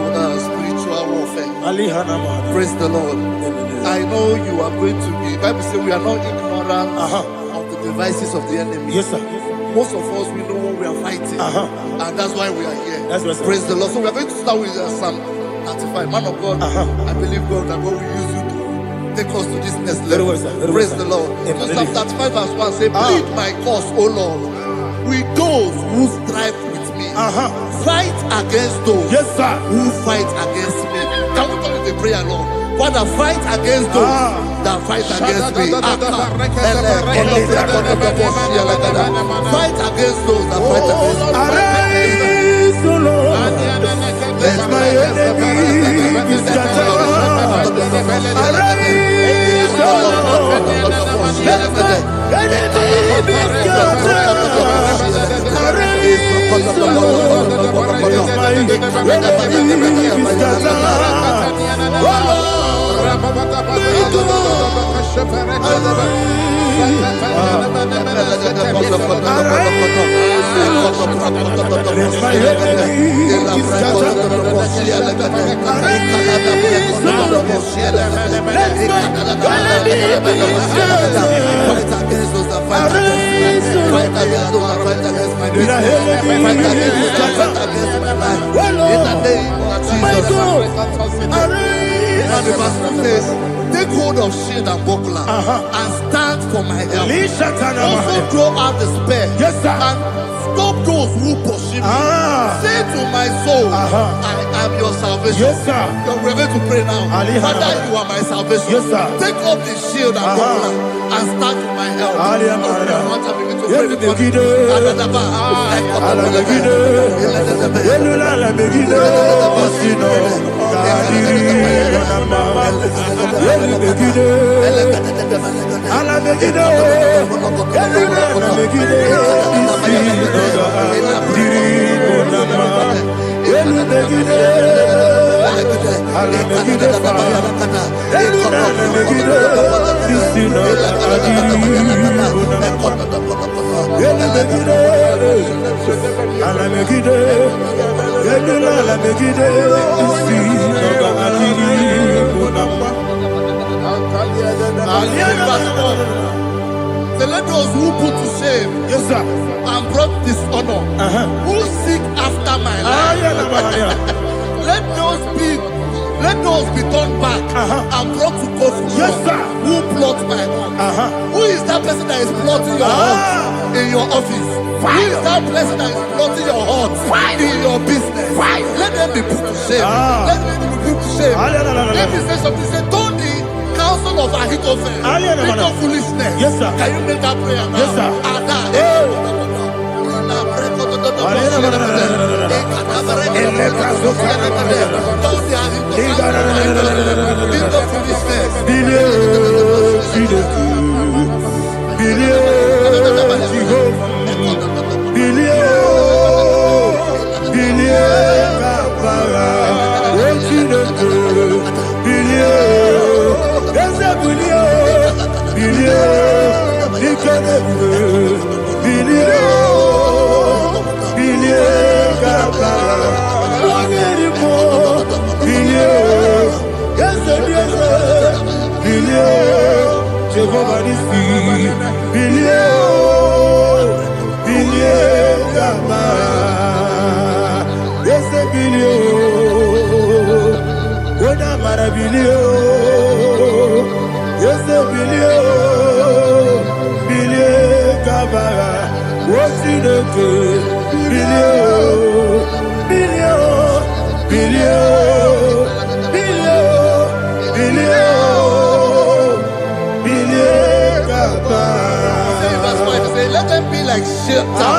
spiritual warfare. Praise the Lord. I know you are going to be. Bible says we are not ignorant of the devices of the enemy.
Yes, sir.
Most of us, we know what we are fighting. And that's why we are here.
That's right, sir.
Praise the Lord. So we are going to start with Psalm 35. Man of God, I believe God that God will use you to take us to this next level.
Well, sir.
Praise the Lord. So Psalm 35 verse 1 say, plead my cause, O Lord, with those who strive with me. Fight against those who fight against me. Can we come with the prayer, Lord? Father, fight against those that fight against me. Fight against those that fight against me.
Arise, O Lord, let my enemy be scattered. Arise, O Lord, let my enemy be scattered. Arise, O Lord, let my enemy be scattered. Oh Lord,
and the verse says, take hold of shield and buckler and stand for my help. Also throw out the spear and stop those who pursue me. Say to my soul, I am your salvation. We're going to pray now. Father, you are my salvation. Take up the shield and buckler and stand for my help.
Ala
So let those who put to shame, yes, sir, and brought dishonor, who seek after my life, let those be turned back and brought to confusion. Yes, sir. Who plot my heart? Who is that person that is plotting your heart in your office? Fire. Who is that person that is plotting your heart in your business? Fire. Let them be put to shame. Let them be put to shame. Let me say something. Say, don't the counsel of Ahithophel into foolishness. Yes, sir. Can you make that prayer now? Yes, sir. Let them be like shelter.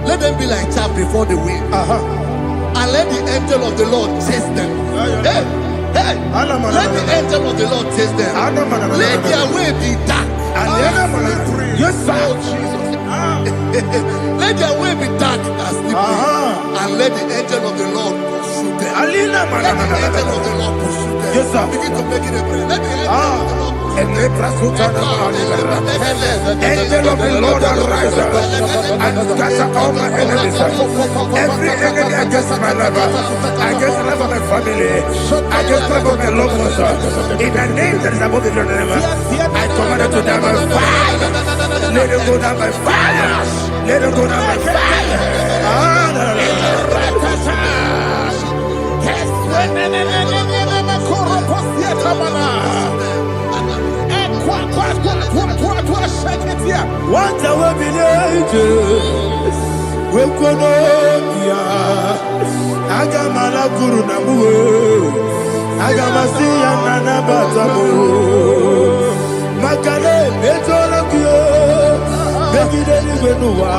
Let them be like chaff before the wind. And let the angel of the Lord chase them. Hey, let the angel of the Lord chase them. Let their way be dark. Yes, sir. Let their way be dark as sleeping. And let the angel of the Lord pursue them. Let the angel of the Lord pursue them. Yes, sir. Begin to make it a prayer. Let the angel of the Lord. Angel of the Lord arise and scatter all my enemies. Every enemy against my life, against the life of my family, against the life of my loved ones, in the name that is above the name, I command it to down by fire. Let it go down by fire. Let it go down by fire. What I will be we Kononia Agamala Guru Namu Agamasia Nana Batamu Makale Betolakio Begideni Benua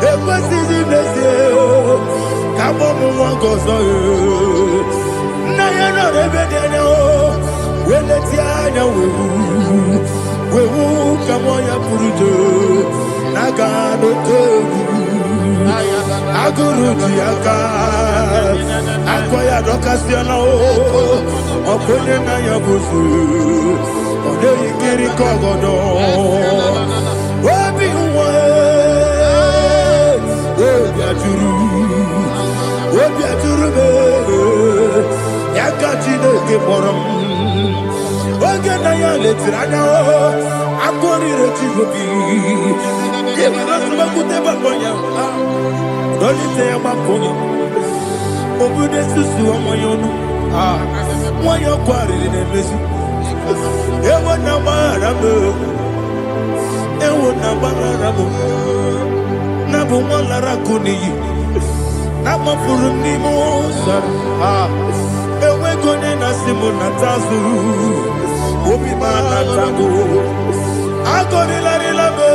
Ekwasizi Nesio Kabomu Wangozo Nayana Rebedeno Weletiana Wewu Kamoya Purujo Nagano Togu Aguru Diaka Akoya Dokasiano Okone Naya Busu Ode Ikiri Kogodo Wabi Uwe Wabi Aturu Yakachino Kiboram Oganaya Letrana Akori Retivobi Yemanasubakuteba Boya Dolite Makono Obude Susu Moyono Moyo Kwari Nemesu Ewo Namarabo Ewo Namarabo Nabu Malara Kuni Nama Furuni Mosa Ewe Gone Nasimu Natazu Obi Manatago Agori Larilabe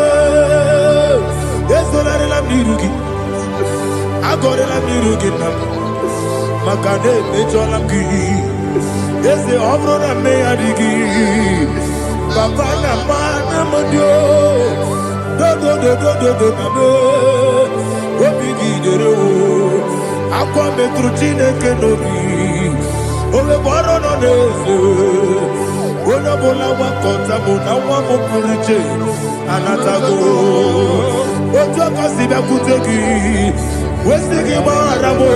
Yesolari Lamirugi Agori Lamirugi Makade Mejolamgi Yese Obrona Meyadigi Papa Namana Modio Do Obi Gidero Aqua Metrutine Kenobi Ole Borono Nezo Ona bola wakota mona wamo purije anatago Ojo kasiba kutegi
Westige maramo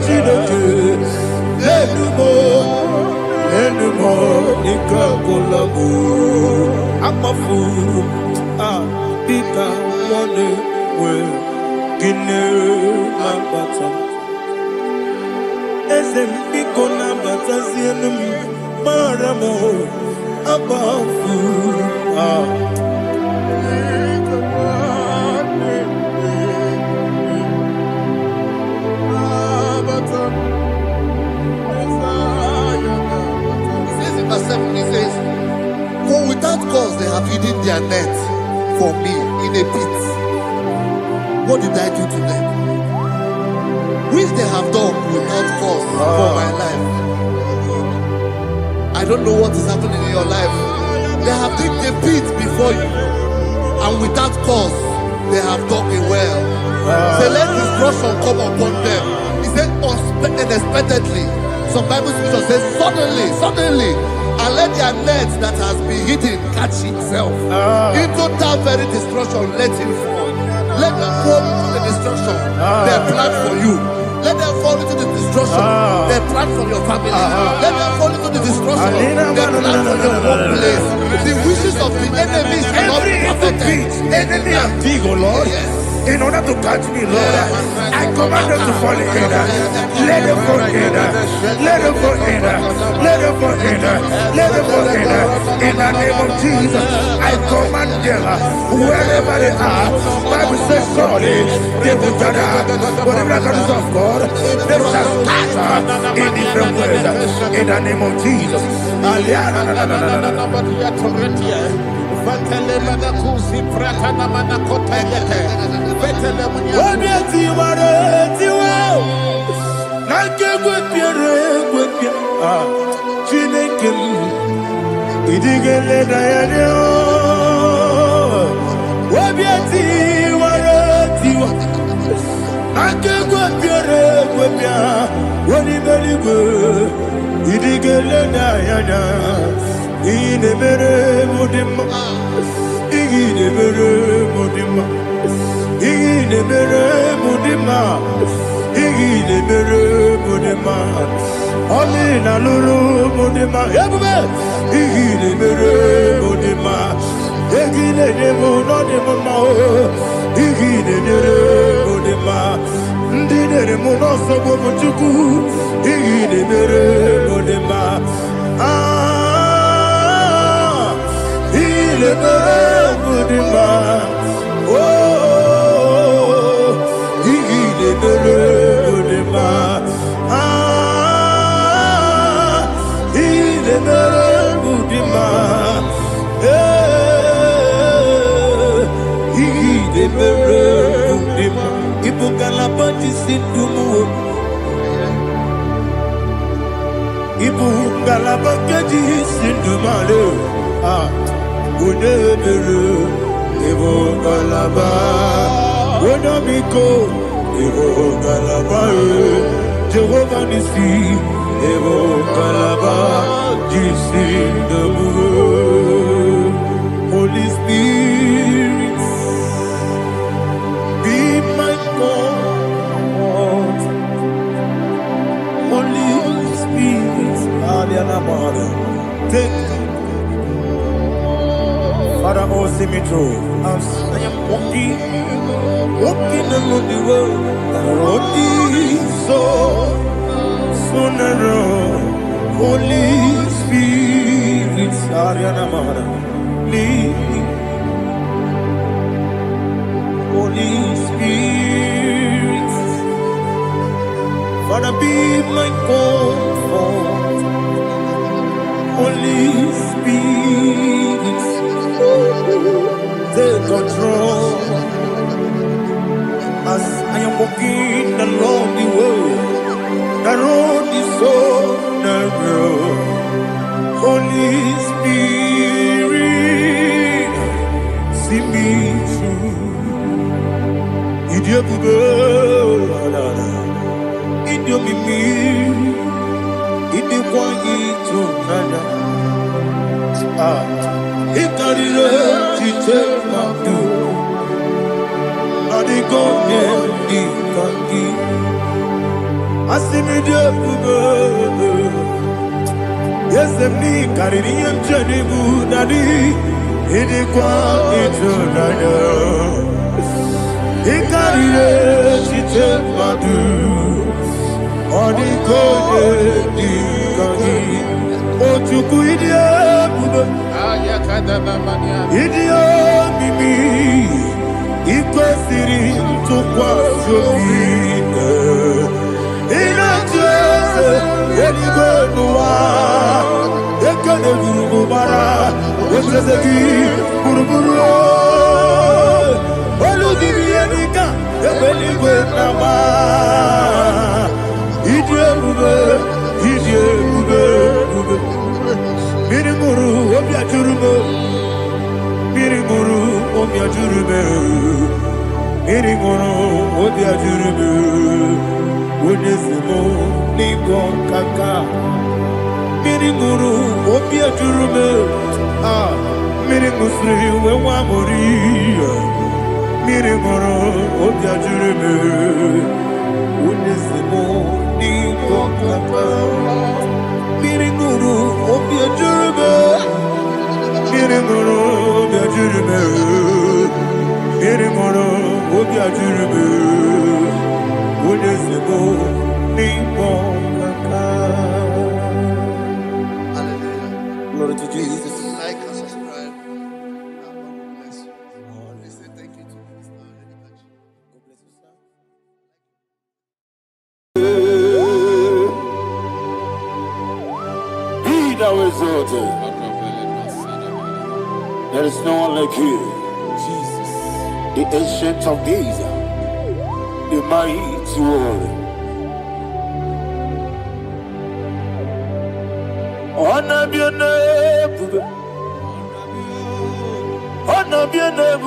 chideke. Lenumo nikakolabu. Amafu ika one we gine mabata. Ezem iko na bata zienum maramo abafu
Verse 7, he says, for without cause they have hidden their net for me in a pit. What did I do to them? Which they have done without cause for my life. I don't know what is happening in your life. They have digged a pit before you, and without cause they have done it well. Say, let destruction come upon them. He said, unexpectedly. Some Bible scripture says, suddenly, and let their net that has been hidden catch itself. Into that very destruction, let it fall. Let them fall into the destruction they plan for you. Let them fall into the destruction they plan for your family. Let them fall into the destruction they plan for your workplace. The wishes of the enemies cannot be perfected.
Enemy and dig, oh Lord.
Yes.
In order to catch me, Lord, I command them to fall in. Let them fall in. Let them fall in. Let them fall in. Let them fall in. In the name of Jesus, I command them wherever they are. Bible says surely they will gather. Whatever that is of God, they shall scatter in different ways. In the name of Jesus. Jehovah Nissi, Evo Kalaba, Jesus the Lord. Holy Spirit, be my God. Holy Spirit, take Father, oh, see me through. As I am walking along the road, the road is so narrow. Holy Spirit, lead me. Holy Spirit, Father, be my comfort. Holy Spirit, take control. As I am walking along the road is so narrow. Holy Spirit, see me through. Idiopube, Idiomimi, Idikwaito Nana. Ikarire Chiche Madu. konye ikangi asimi de bugo yesemi kariri yemjeni budadi idi kwa itunaya ikarire chite madu oni konye ikangi ojuku idie bugo idie mimi iko siri tukwa jobi ina jese eligo nuwa ekene guru bara wesezeki buruburu oludiri enika ebeligwe nama idie bube mirimuru obiajurume mirimuru obiajurume mirimuru obiajurume onesimo nigo kaka mirimuru obiajurume mirimusri wewamori mirimuru obiajurume onesimo nigo kaka mirimuru obiajurume mirimuru obiajurume mirimuru obiajurume onesimo nigo kaka. Glory to Jesus.
Like and subscribe. God bless you. We say thank you to Mr. Edikachi.
God bless you, sir.
Be thou exalted. There is no one like you.
Jesus.
The ancient of days, the mighty warrior. Honor be your name, honor be your name,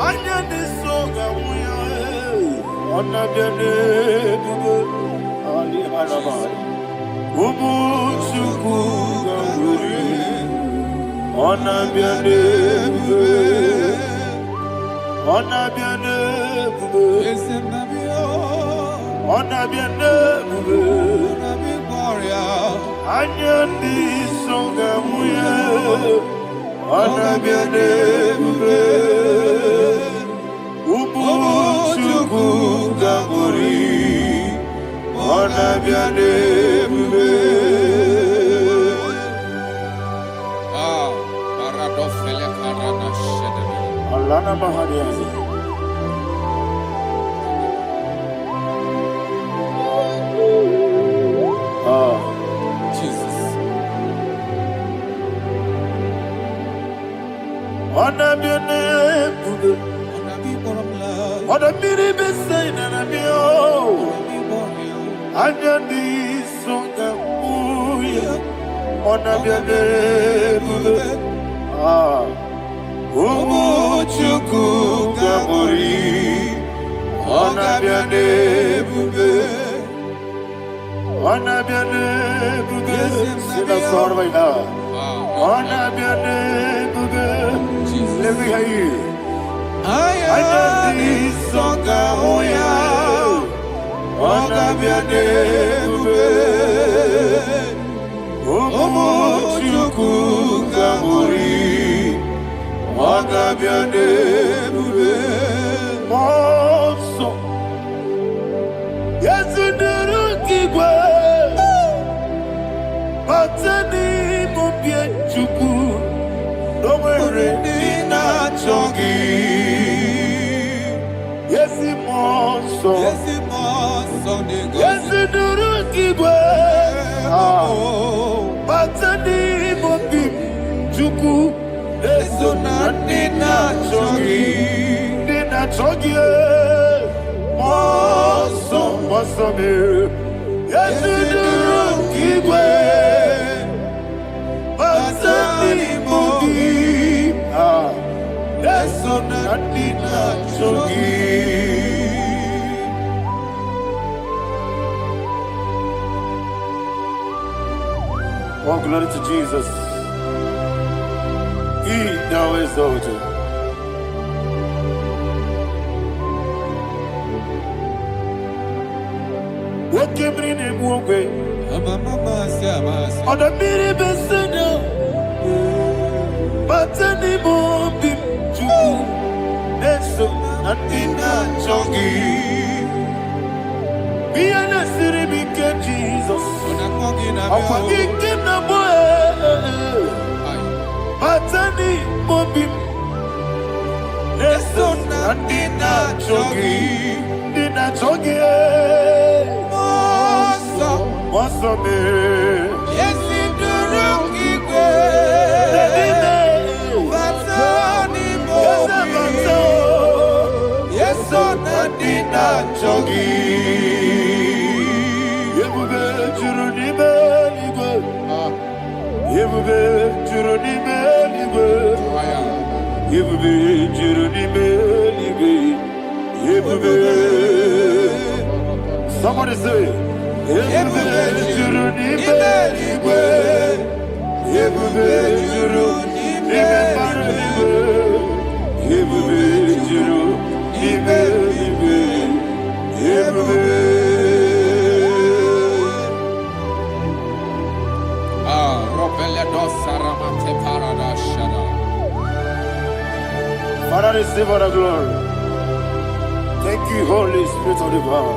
honor this song, honor be your name, Ali Hanabai, Umuchuku Gamburi, honor be your name, honor be your name, honor be your name. Anyandi songa muye, anabiane bube, umuchuku gamburi, anabiane bube.
Paradofele karana shedebe.
Alana mahadiazi.
Jesus.
Anabiane bube, anabiri besaina nabio, anyandi songa muye, anabiane bube. Umuchuku gamburi, anabiane bube. Anabiane bube, sing a song right now. Anabiane bube, let me hear you. Ayandi songa oya, anabiane bube. Umuchuku gamburi, anabiane bube. Monso, yasunduru kigwe. Batani mubie chuku, nomere nina chongi. Yesi monso, yesi duru kigwe. Batani mubie chuku, eso na nina chongi. Nina chongi, monso, monso me. Yesi duru kigwe. Batani mubie, eso na nina chongi. Oh, glory to Jesus. He thou exalted. On the mini besino, but any more bim to Neso, Natina Chogi. Be an city, became Jesus. I'm forgetting the boy, but any more bim. Neso, Natina Chogi, Nina Chogi. What's up, man?
Yes, in the room, yes, so Nadina
Chogi. Yebube Juruni Beligo. Yebube Juruni Beligo. Yebube Juruni Beligo. Yebube. Somebody say. Yebube Juruni Beligo. Yebube Juruni Beligo. Yebube Juruni Beligo. Yebube. Father, receive all the glory. Thank you, Holy Spirit of the power.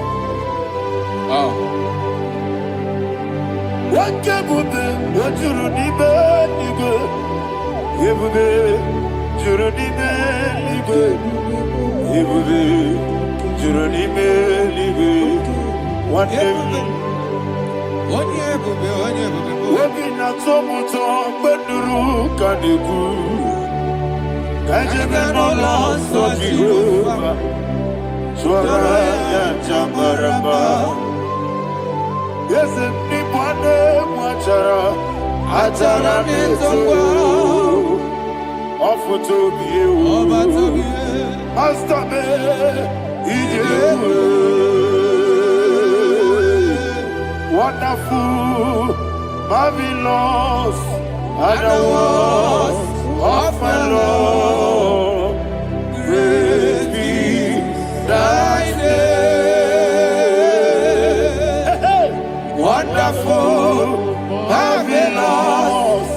What can we do? What you need, nigga? You will be, you need me, nigga. You will be, you need me, nigga. What day? Working at some time, but the rook and the good. I just no loss of Jehovah. Swara Jambaraba. Yes, if Nipane Mwachara, Atara Neto, offer to be you, Master Me, wonderful, marvelous, and the words of my Lord, great be thy name. Wonderful, marvelous,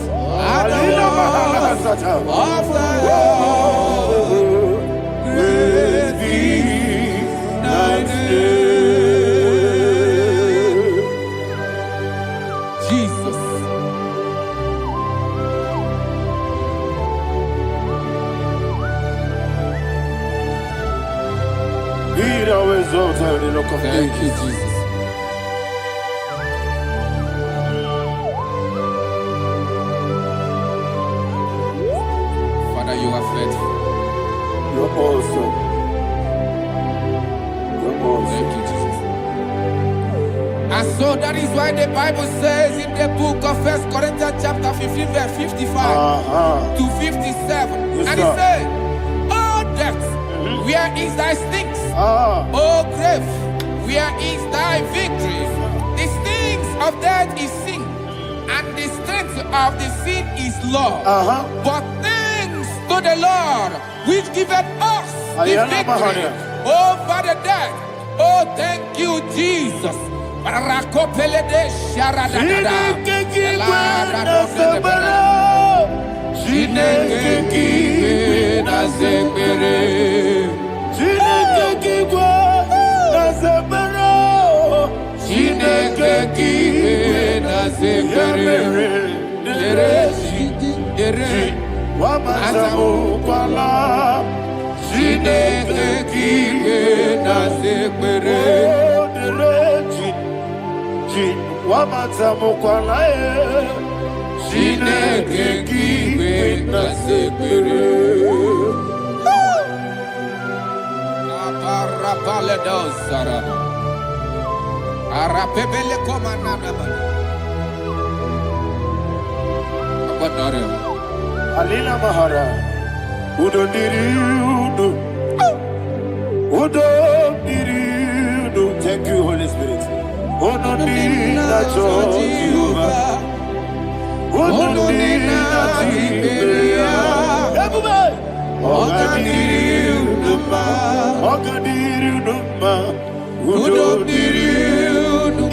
and the words of my Lord, great be thy name.
Jesus.
Be thou exalted in the rock of
Thank you,
ages.
Jesus. Father, you are faithful.
You're awesome. You're awesome.
Thank you, Jesus. And so that is why the Bible says in the book of 1 Corinthians chapter 15 verse 55 to 57.
Yes,
And
sir.
it said, "Oh death, where is thy stings? Oh grave, where is thy victory? The stings of death is sin, and the strength of the sin is law. But thanks to the Lord, which giveth us the victory over the death. Oh, thank you, Jesus." Barakopele de sharadada. Chineke kiwe na zekere. Chineke kiwe na zekere. Ere
Wamazamu kwala.
Chineke kiwe na zekere.
Wamazamu kwala.
Chineke kiwe na zekere. Aparapale dozara. Arapebele komanana bana. Abadare.
Alina Mahara. Udo diri udo. Udo diri udo. Thank you, Holy Spirit. Udo diri na Jehovah. Udo diri na Tiberia. Everybody. Ogadiri uduma. Ogadiri uduma. Udo diri uduma.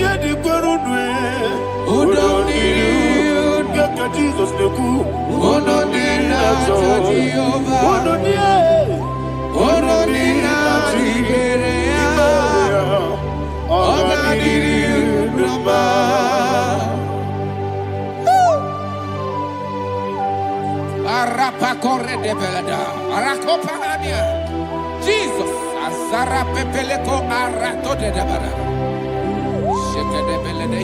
Jesus, Azara Pepeleko Arato de Dabara.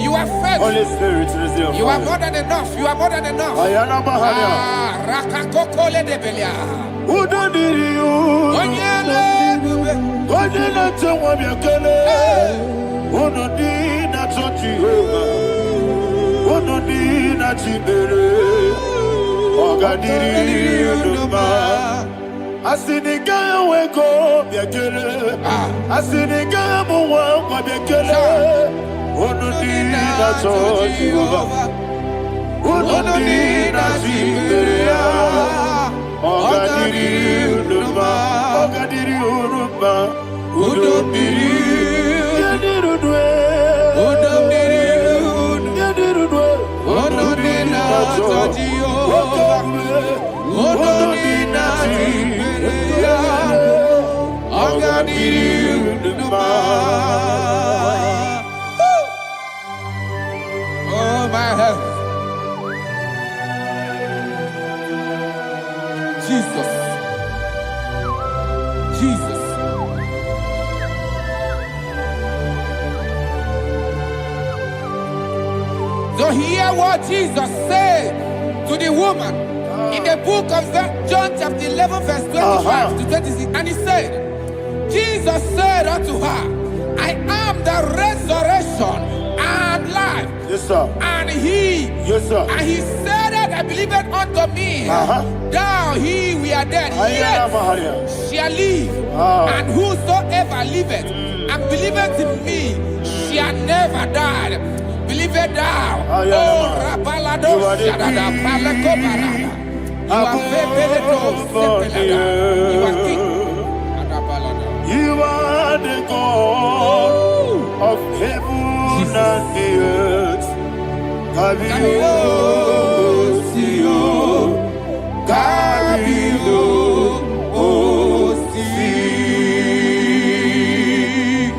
You are faithful.
Holy Spirit, receive
You are more than enough. You are more than enough.
Ayana Mahaya.
Rakakokole de Belia.
Udoniriu. Onyele tewa miakele. Onodi na Jehovah. Onodi na Chibere. Ogadiri Uduma. Asiniga weko miakele. Asiniga muwa kwa miakele. Onodi na Jehovah. Onodi na Chibere. Ogadiri Uduma. Ogadiri Uduma. Udomiri, Yadirudwe, Udomiri, Yadirudwe, Udomina, Jehovah, Udomina, Ogadiri, Uduma. Oh my health, Jesus, Jesus. So hear what Jesus said to the woman in the book of John chapter 11 verse 25 to 26. And he said, Jesus said unto her, I am the resurrection and life. Yes, sir.
And he,
Yes, sir.
and he said that I believed unto me, thou he we are dead,
Ayana
yet
Mahaya.
shall live. And whosoever liveth and believeth in me shall never die. Believe it thou. Oh, Rapalado, Shadada, Palako Barada. You are Febeleto, Sepelada. You are king.
You are the God of heaven and the earth. Kabio, Sio, Kabio, Si,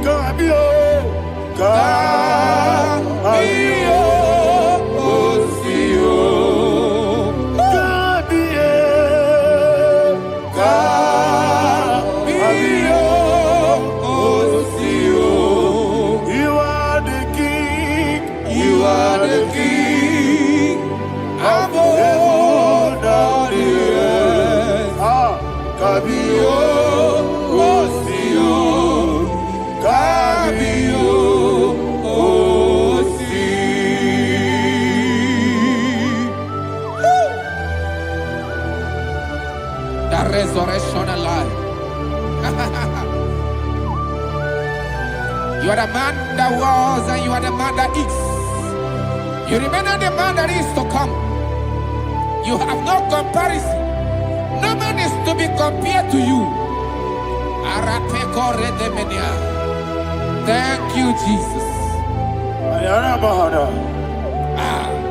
Kabio, Kabio, Sio, Kabio, Kabio, Sio. You are the king. You are the king of heaven and the earth. Kabio, Sio, Kabio, Si.
The resurrection alive. You are the man that was and you are the man that is. You remember the man that is to come. You have no comparison. No man is to be compared to you. Thank you, Jesus.
Ayana Mahana.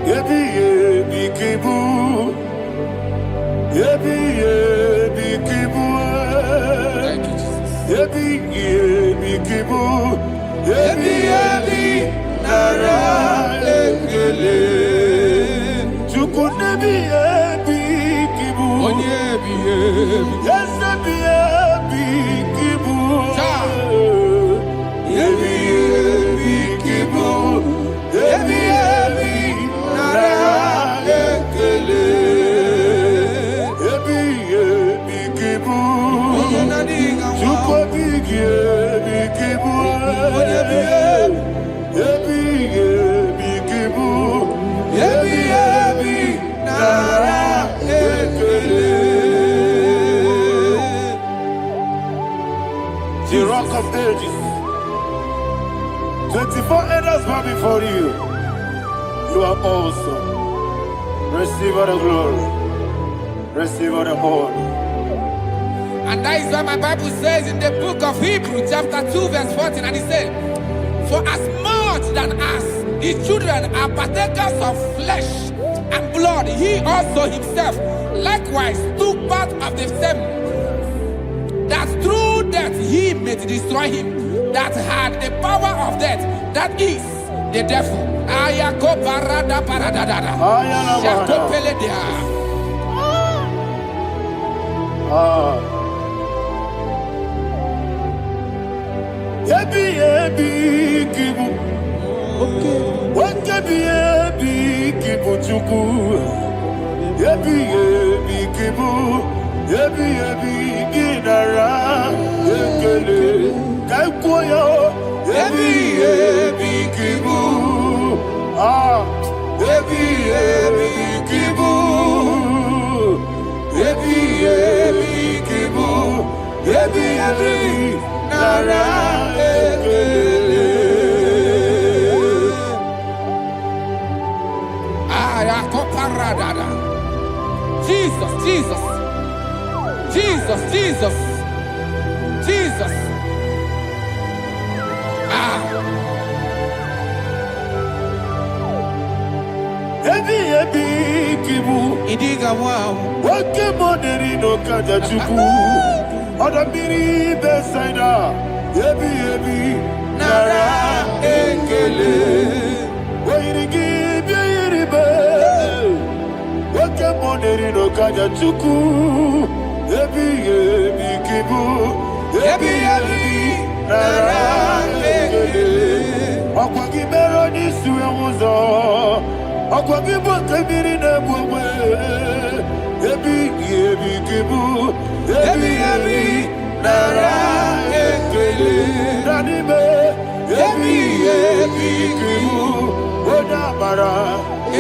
Yebi yebi kibu. Yebi yebi kibu.
Thank you, Jesus.
Yebi yebi kibu. Yebi yebi nara ekele. Chukunebi yebi kibu.
Onyebi, yebi.
Yes, yebi yebi kibu. Yebi yebi kibu. Yebi yebi nara ekele. Yebi yebi kibu. Chukobi yebi kibu. Yebi yebi kibu. Yebi yebi nara ekele. The rock of ages. 24 elders bow before you. You are awesome. Receive all the glory. Receive all the honor.
And that is what my Bible says in the book of Hebrews chapter 2 verse 14. And it said, for as much than us, the children are partakers of flesh and blood, he also himself likewise took part of the same, that through death he may destroy him that had the power of death, that is the devil. Ayako parada paradada. Shako peledia.
Ebi kibu. Ebi kibu chuku. Ebi kibu. Ebi ginara. Ekele kaikoyo. Ebi kibu. Ebi kibu. Ebi kibu. Ebi nara ekele.
Ayakoparadada. Jesus, Jesus, Jesus, Jesus, Jesus.
Ebi kibu.
Idiga wow.
Wake moneri no kaja chuku. Odamiri besaida. Ebi nara ekele. Wairigi biiribe. Wake moneri no kaja chuku. Ebi kibu. Ebi nara ekele. Akwagi mero ni suwe muzo. Akwagi bokebiri na bwe. Ebi kibu. Ebi nara ekele. Nanime. Ebi kibu. Odamara.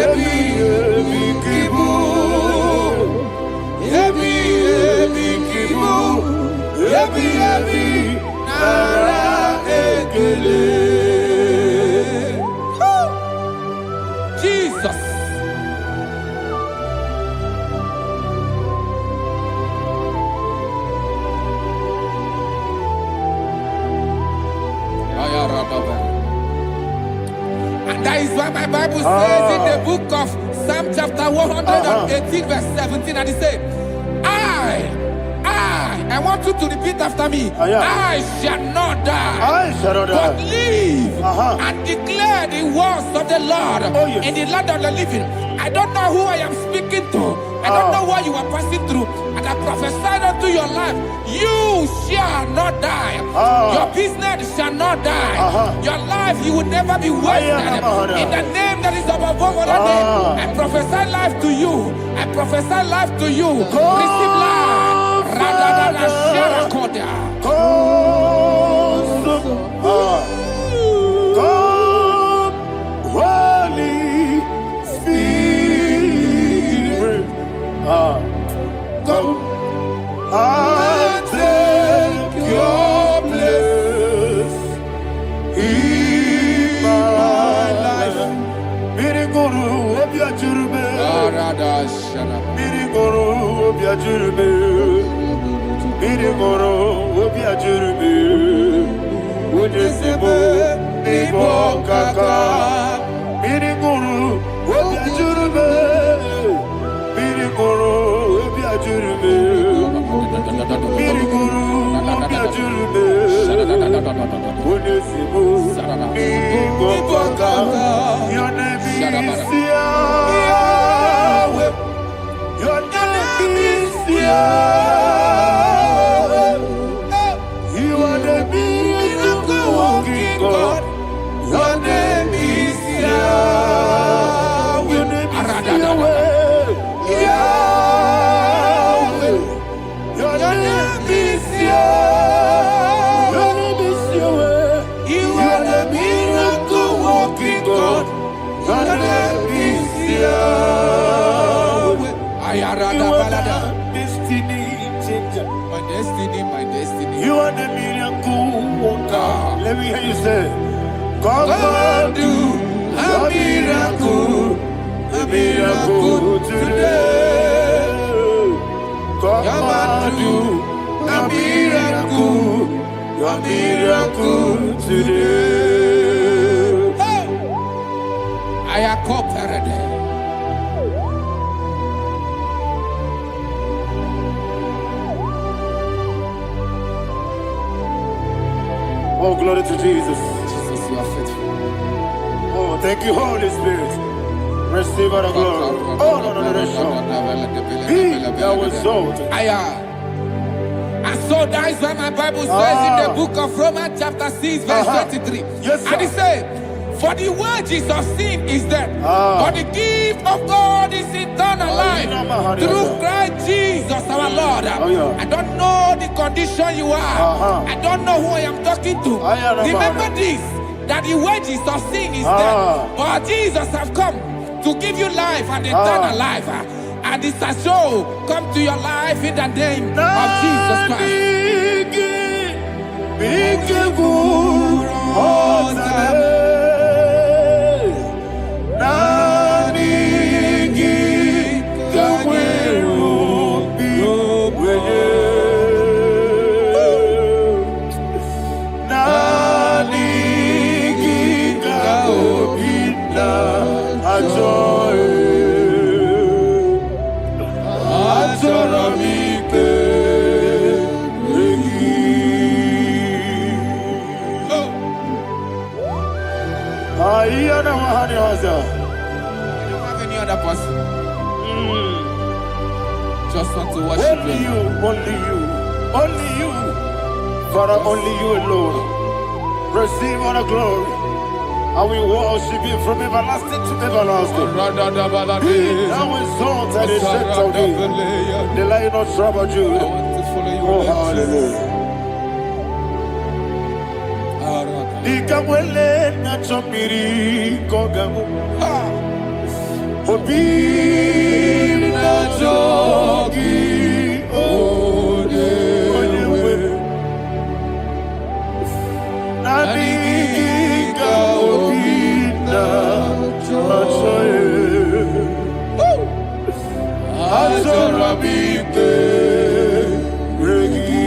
Ebi kibu. Ebi kibu. Ebi nara ekele.
Jesus. And that is why my Bible says in the book of Psalm chapter 118 verse 17, and it says, I want you to repeat after me. I shall not die, but live and declare the words of the Lord in the land of the living. I don't know who I am speaking to. I don't know what you are passing through. And I prophesy unto your life, you shall not die. Your business shall not die. Your life, you will never be wasted. In the name that is above all other name, I prophesy life to you. I prophesy life to you. Receive life. Radadada Sharakoda.
Come, Holy Spirit. Come and take your place in my life. Miriguru obiajurube. Miriguru obiajurube. Miriguru obiajurube. Ujesebo nibo kaka. Miriguru obiajurube. Miriguru obiajurube. Miriguru obiajurube. Ujesebo nibo kaka. Your name is Yahweh. Your name is Yahweh. You are the miracle working God. Your name is Yahweh. Your name is Yahweh. Yahweh. Your name is Yahweh. Your name is Yahweh. You are the miracle working God. Your name is Yahweh. You are the destiny changer.
My destiny, my destiny.
You are the miracle worker. Let me hear you say, come and do a miracle today. Come and do a miracle today.
I am cooperative.
Oh, glory to Jesus.
Jesus, you are faithful.
Oh, thank you, Holy Spirit. Receive all the glory. Oh, no, Be thou exalted.
And so that is why my Bible says in the book of Romans chapter 6 verse 23.
Yes, sir.
And it says, for the wages of sin is death, but the gift of God is eternal life through Christ Jesus our Lord. I don't know the condition you are. I don't know who I am talking to. Remember this, that the wages of sin is death, but Jesus have come to give you life and eternal life. And this shall show come to your life in the name of Jesus Christ.
I don't
have any other person. Just want to worship
only you, only you, only you. Father, only you alone. Receive all the glory. I will worship you from everlasting to everlasting. Be thou exalted and set of thee, the Lion of tribe of Judah. Oh, hallelujah. Ikamwele na chomiri kogamu. Obi na jogi onewe. Nabika obi na joye. Azorabike regi.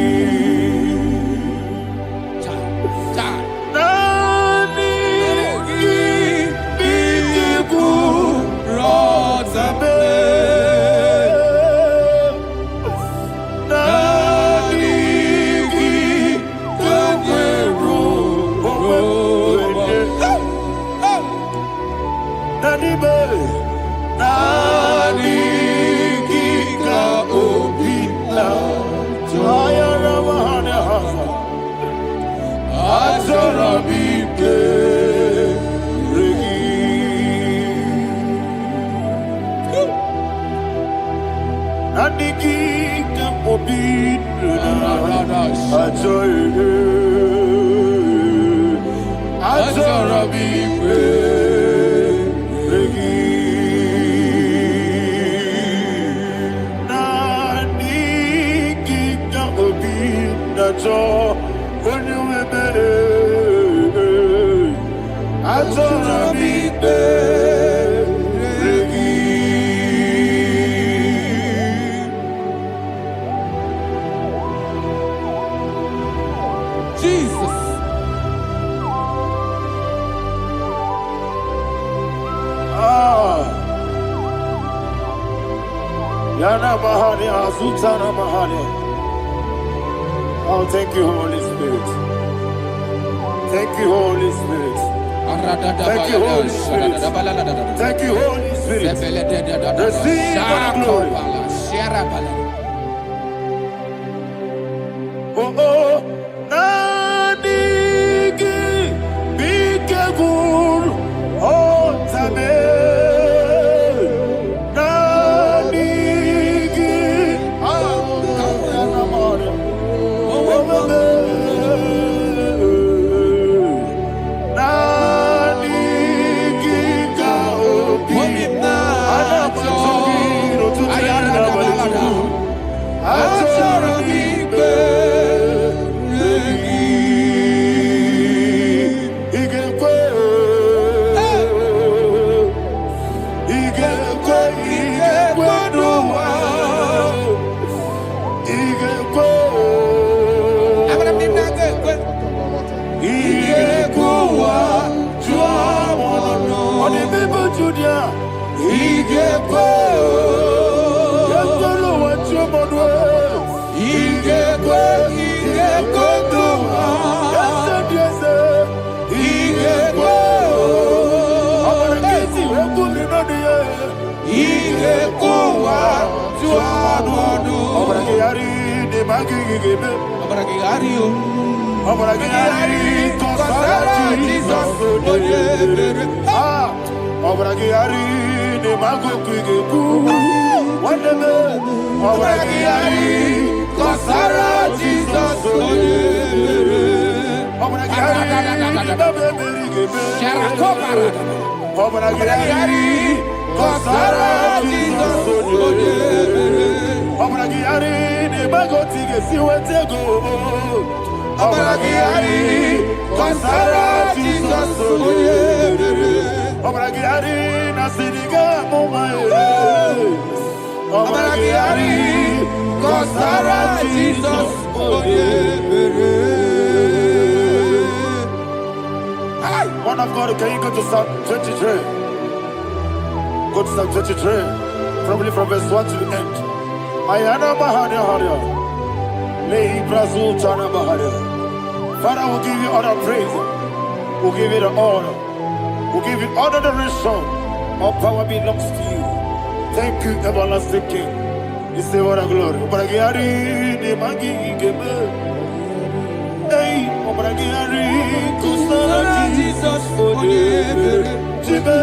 Oh, thank you, Holy Spirit. Thank you, Holy Spirit. Thank you, Holy Spirit. Thank you, Holy Spirit. Receive the glory. Oh, oh, Nadigi, Bikagur, oh, Tame. Yes,
kuwa tuanodo.
Obragari de magigebe.
Obragari o.
Obragari kosara Jesus. Ah, obragari de magigebe. Whatever. Obragari kosara Jesus. Obragari kosara Jesus. Obragari de bagotige siwetego. Obragari kosara Jesus. Obragari nasiriga mumae. Obragari kosara Jesus. One of God, can you go to Psalm 23? Go to Psalm 23, probably from verse 1 to the end. Ayana Mahania Haria. Lehi Brazil Chana Mahania. Father, we'll give you all the praise. We'll give you the honor. We'll give you all the adoration. All power belongs to you. Thank you, everlasting King. You say what a glory. Obragari de Magi Gebe. Hey, Obragari Kusara Jesus. Jibe.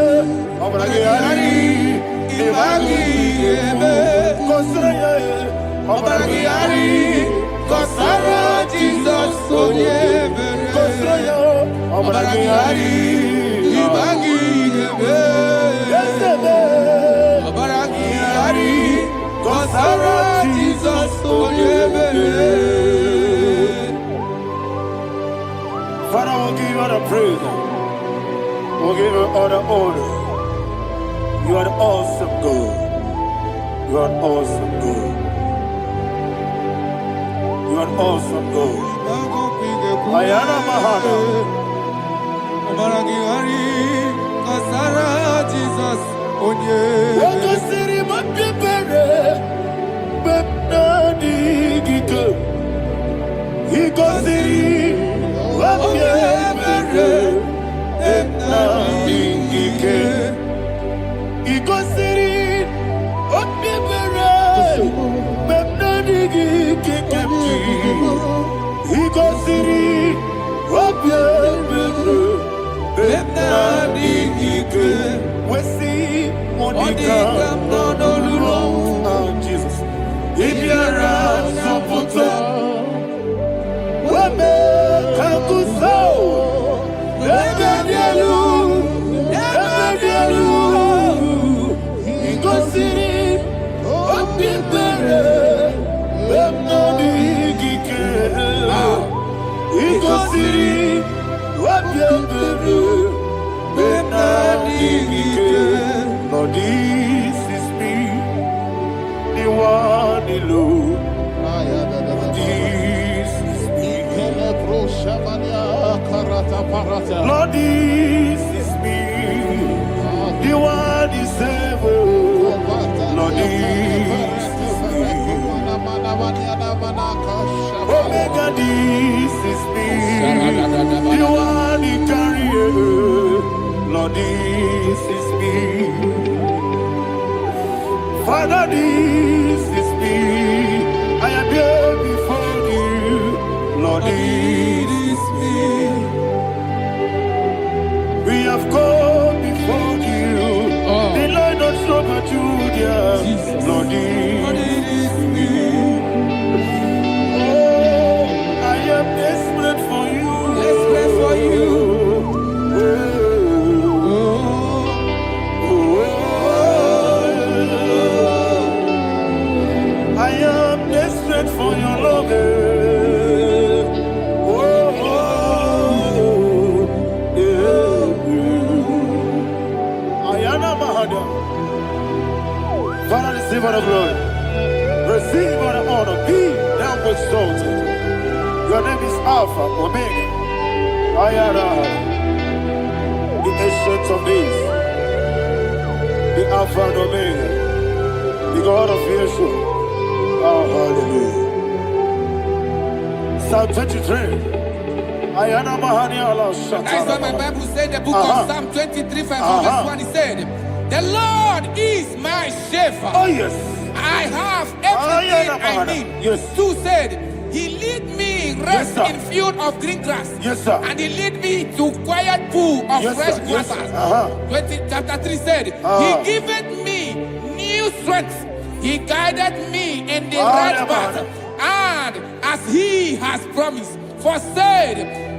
Obragari de Magi Gebe. Kosara. Obragari Kosara Jesus. Kosara. Obragari de Magi Gebe. Obragari Kosara Jesus. Father, we'll give you all the praise. We'll give you all the honor. You are the awesome God. You are an awesome God. You are an awesome God. Ayana Mahana.
Obragari Kosara Jesus.
Wakasiri mapipere. Bepnadi gike. Ikosiri wapyebere. Bepnadi gike. Ikosiri wapyebere. Bepnadi gike kepti. Ikosiri wapyebere. Bepnadi gike. Wesi Monica. Oh, Jesus. If you're a Soputo, Wame Kakuso, Ebedielu, Igosiri, Opipere, Bemnodi Gike, Igosiri, Opipere, Bemnodi Gike. Lord, this is me, the one alone. This is me. Lord, this is me, the one is able. Lord, this is me. Omega, this is me, the one in carrier. Lord, this is me. Father, this is me. I am here before you. Lord, this is me. We have come before you. The Lord not stop at you, dear. Lord, this is me. Oh, I am desperate for you.
Desperate for you.
I am desperate for your love. Ayana Mahada. Father, receive all the glory. Receive all the honor. Be thou exalted. Your name is Alpha, Omega. Ayana. The ancient of days. The Alpha and Omega. The God of Yeshua. Oh, hallelujah. Psalm 23. Ayana Mahani Allah Shata.
That's what my Bible said, the book of Psalm 23, verse 1. He said, The Lord is my shepherd.
Oh, yes.
I have everything I need.
Yes.
2 said, He lead me rest
Yes,
in field of green grass.
Yes, sir.
And He lead me to quiet pool of
Yes,
fresh
sir. Yes,
waters.
sir.
Chapter 3 said, He giveth me new strength. He guided me in the right path. And as He has promised, for said,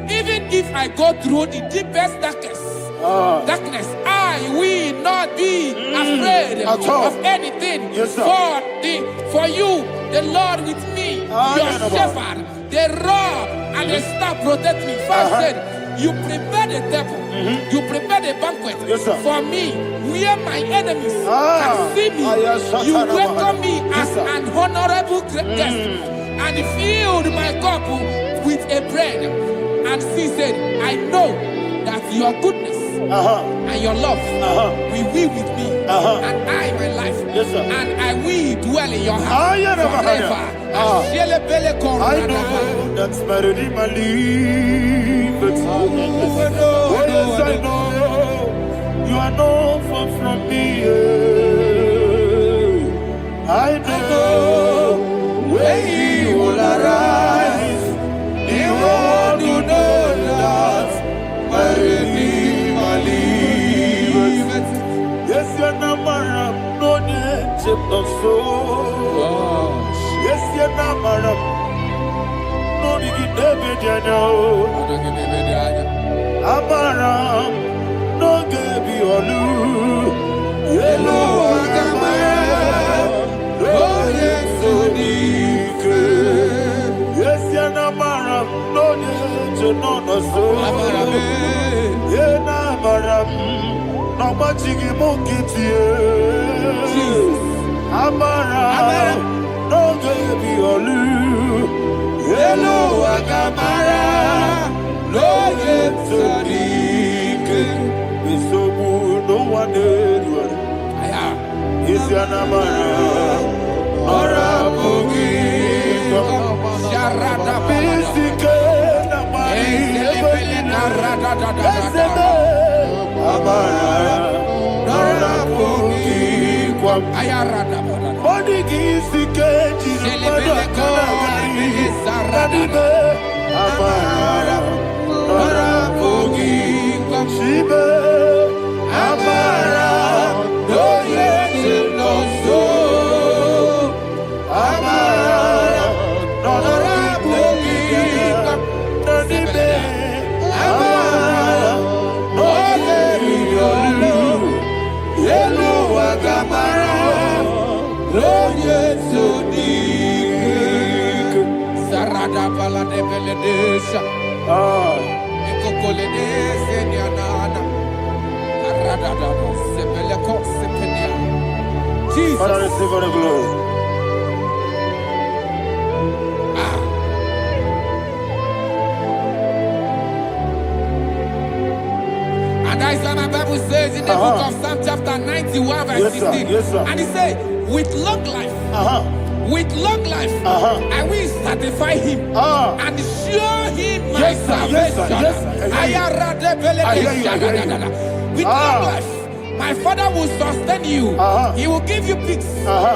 even if I go through the deepest darkness, I will not be afraid of anything.
Yes, sir.
For you, the Lord with me, your shepherd, the rod and the staff protect me. 5 said, you prepare the table, you prepare the banquet for me, where my enemies can see me. You welcome me as an honorable guest, and filled my cup with a bread. And she said, I know that your goodness and your love will be with me, and I, my life, and I will dwell in your house forever.
I know that's better than my life. Oh, yes, I know you are not far from me. I know when He will arise, He will do that. My Redeemer liveth. Yes, you're not my no need to so. Yes, you're not my no need to know. Amaram no gebi olu. Yellow Agamara no yesodike. Yes, you're not my no need to know so. Yena maram no machigi mukiti. Amaram no gebi olu. Yellow Agamara no yesodike. Misobu no one edward. Yes, you're not my Orabugi. Father, receive all the glory.
And that is what my Bible says in the book of Psalm chapter 91 verse 16. And He said, with long life, I will satisfy him and show him my salvation. With long life, my Father will sustain you. He will give you peace.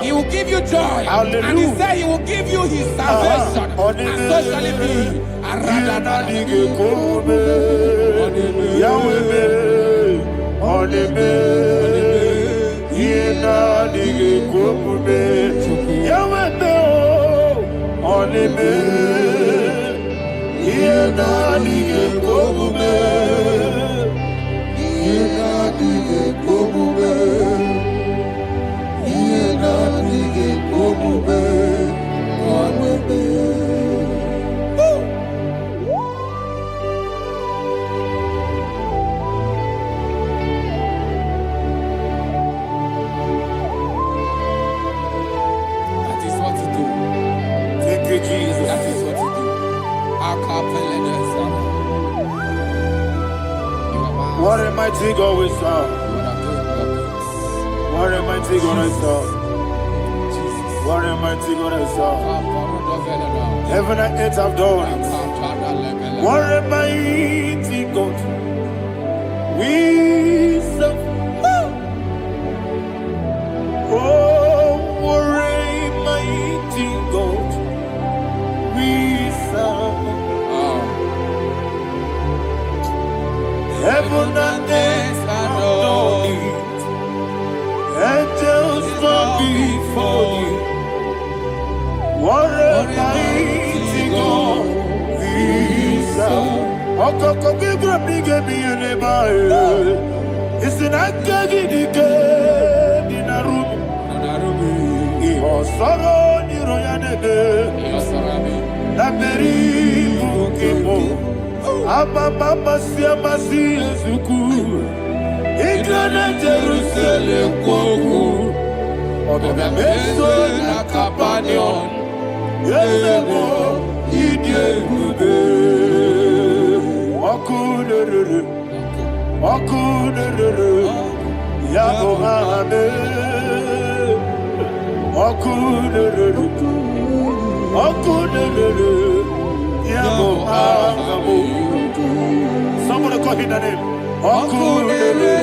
He will give you joy.
Hallelujah.
And He said He will give you His salvation. And so shall it be.
What a mighty God we serve. What a mighty God I serve. What a mighty God I serve. Heaven and earth have done it. What a mighty God we serve. Heaven and earth adore thee. Angels bow before thee. What a mighty God we serve. Okoko bigro bige biye nebae. Isinaka gidike dinarubi. Iho soro niro yanebe. Naperi bukimo. Mama siamasi ezuku. Igrana Jerusalem koku. Obebe meso na kapanion. Yelemo idye gube. Okunere. Okunere. Yabo hame. Okunere. Okunere. Yabo hame. Somebody call him the name. Okunere.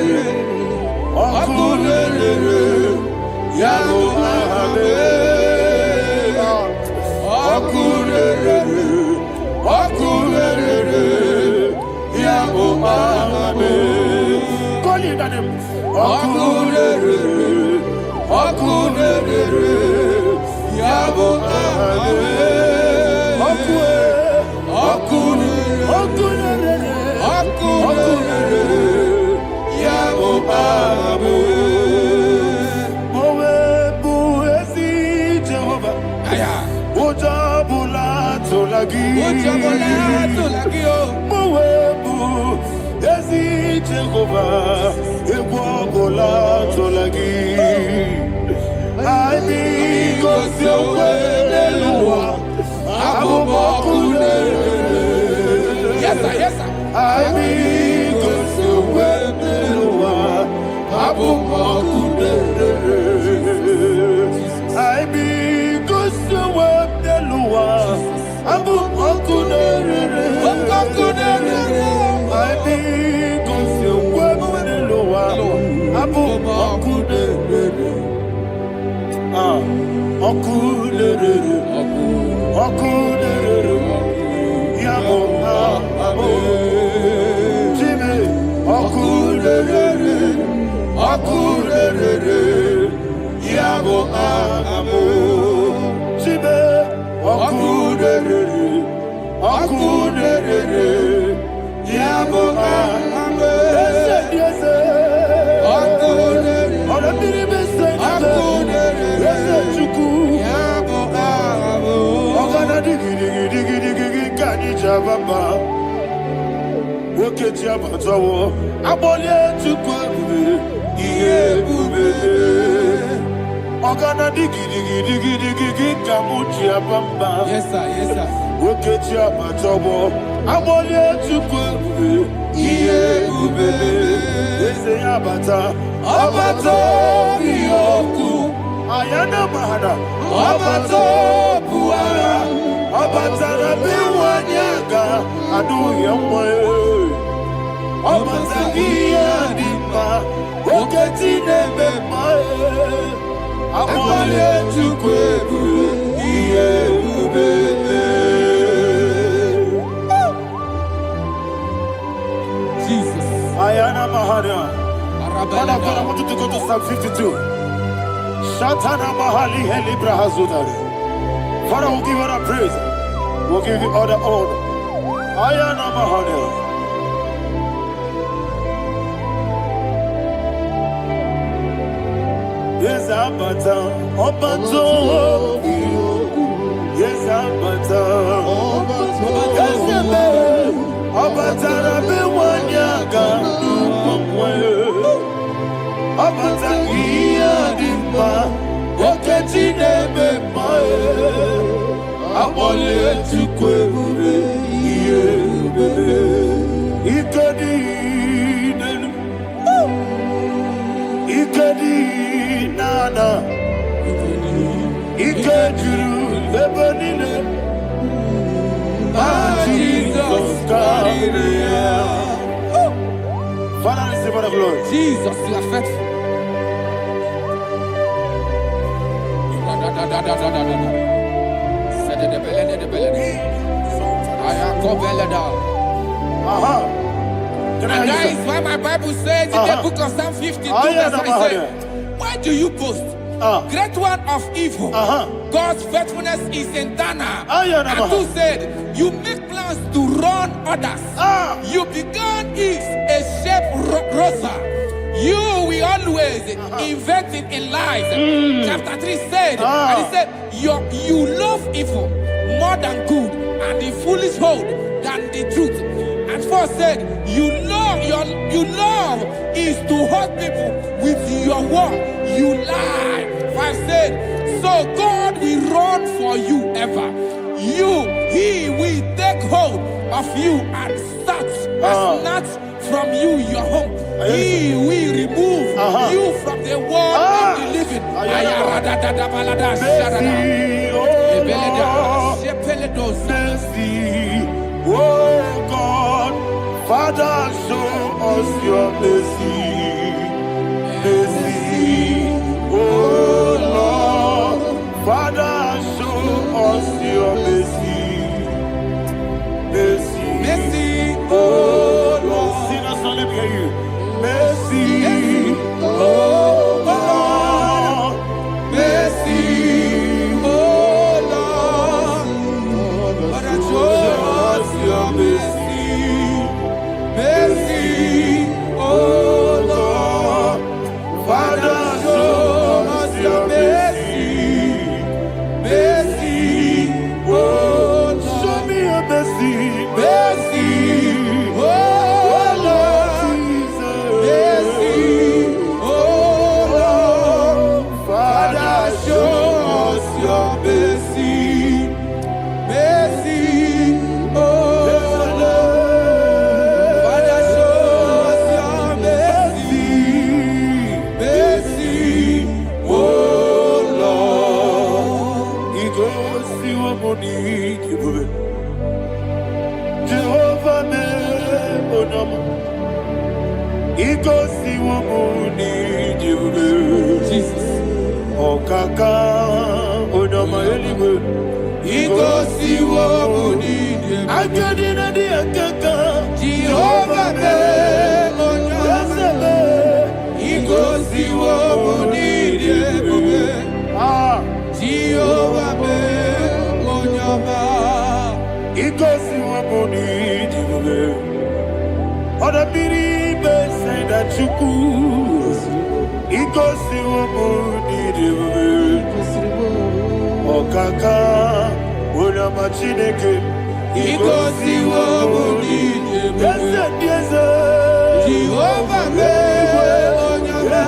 Okunere. Yabo hame. Okunere. Okunere. Yabo hame. Call him the name. Okunere. Okunere. Yabo hame. Okunere. Okunere. Yabo hame. Mowebu ezi Jehovah. Ojabula tolagi. Mowebu ezi Jehovah. Ewabula tolagi. Ani kosyowe leluwa. Abumokunere.
Yes, sir. Yes, sir.
Ani kosyowe leluwa. Abumokunere. Ani kosyowe leluwa. Abumokunere. Ani kosyowe leluwa. Abumokunere. Okunere. Okunere. Yabo hame. Jimmy. Okunere. Okunere. Yabo hame. Jimmy. Okunere. Okunere. Yabo hame. Yes. Okunere. Okunere. Baba, woke Jabatawo, Abolia to Kwabu, Yebube, Ogana digi, Kamutia Bamba.
Yes, sir. Yes, sir.
Woke Jabatawo, Abolia to Kwabu, Yebube, Abata, Abato, Yoku, Ayana Mahana, Abato, Buara. Abatara biwanyaga adu yamwe. Abatagia dimba oketi nebema. Abole tukwebu iye ubebe.
Jesus.
Ayana Mahana. Father, I want you to go to Psalm 52. Shatana Mahali Helibra Hazudari. Father, we'll give you all the praise. We'll give you all the honor. Ayana Mahana. Yes, Abata. Obato. Yes, Abata. Yes, Abata. Rabe wanyaga. Abata iya dimba. Oketi nebe mae. Abole tukwebube iye ubebe. Ikedi nenu. Ikedi nana. Ikediru lebenile. Jesus carriera. Father, receive all the glory.
Jesus, you are faithful.
Can I
And
hear
that
you,
is
sir?
why my Bible says in the
Uh-huh.
book of Psalm 52,
Ah, yeah,
verse 3
Namaha,
says, why do you boast? Great one of evil. God's faithfulness is eternal.
Ah, yeah,
And
Namaha.
two said, you make plans to run others. You began is a shape rosa. You will always invent it in lies. Chapter 3 said, and he said, you love evil more than good, and the foolish hold than the truth. And 4 said, you love is to hurt people with your word. You lie. 5 said, so God will run for you ever. He will take hold of you and snatch from you your home. He will remove you from the world of the living.
Mercy, oh God, Father, show us your mercy. Mercy, oh Lord, Father, show us your mercy. Mercy,
Mercy,
oh Lord, sinners only hear you. Mercy, oh Lord, mercy, oh Lord, Father, show us your mercy. Mercy, oh Lord, Father, show us your mercy. Mercy, oh Lord, show me your mercy. Mercy, oh Lord, mercy, oh Lord, Father, show us your mercy. Mercy, oh Lord, Father, show us your mercy. Mercy, oh Lord. He goes to a money, Jehovah me onama. He goes to a money,
Jesus.
Okaka onama anyway. He goes to a money. I get in the akaka.
Jehovah me onama. He goes to a money. Jehovah me onama.
He goes to a money. Other people say that you could. He goes to a money. Okaka onama chineke.
He goes to a money.
Yes,
Jehovah me onama.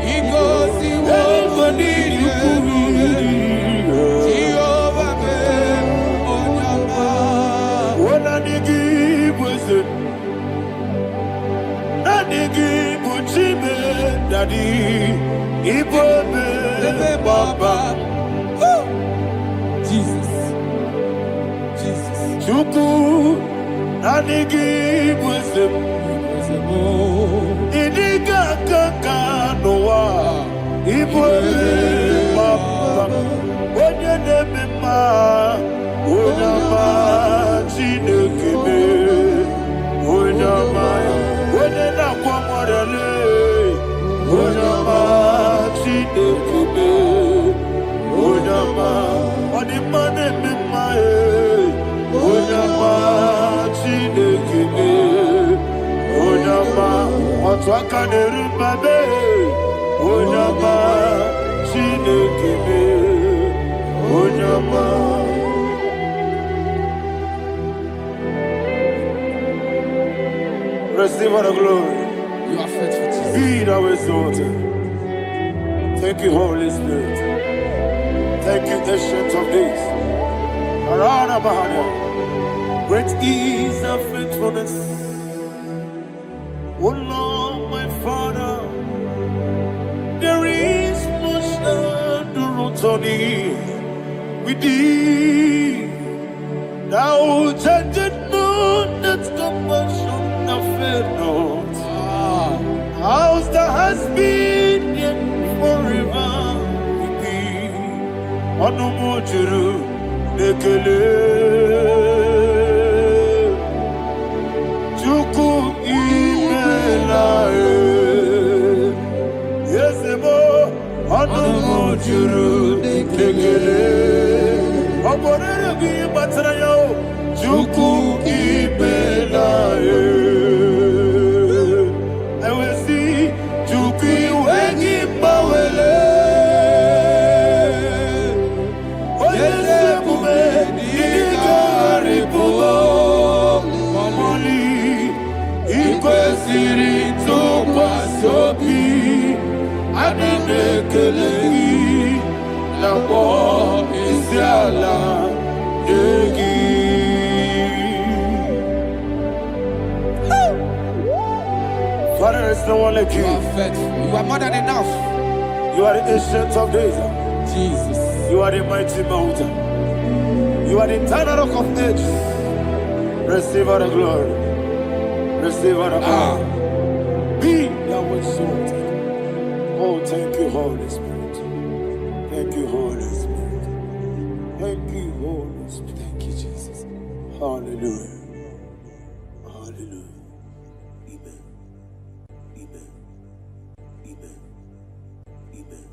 He goes to a money. Jehovah me onama.
When I give was it, Daddy, Ibobe, Baba,
Jesus. Jesus.
Chuku, Nanigi was it, Idiga Kaka Noa, Ibobe, Baba, when your name is Ma, Unama, Chinekebe, Unama, when you're not Quamorale. Onama, Chinekebe, Onama, Odimane Mimae, Onama, Chinekebe, Onama, Otwakane Rubabe, Onama, Chinekebe, Onama. Receive all the glory.
You are faithful, Jesus.
Be thou exalted. Thank you, Holy Spirit. Thank you, Ancient of Days. Arana Bahana. Great is our faithfulness. Oh Lord, my Father, there is much endurance with thee. Thou judgest not that compassion of faith not. House that has been yet forever with thee. Onumujuru nekele. Chuku juru nikekele. Oborere gi batara yo, juku ibela e. I will see juku wengi bawele. Oyese bume ikari bubo, mamoli ikwesiri tukwa sobi. Adinekelehi nabo isiala yegi. Father, there is no one like you.
You are faithful. You are more than enough.
You are the ancient of days.
Jesus.
You are the mighty mountain. You are the eternal rock of ages. Receive all the glory. Receive all the honor. Be thou exalted. Oh, thank you, Holy Spirit. Thank you, Holy Spirit. Thank you, Holy Spirit.
Thank you, Jesus.
Hallelujah. Hallelujah. Amen. Amen. Amen. Amen.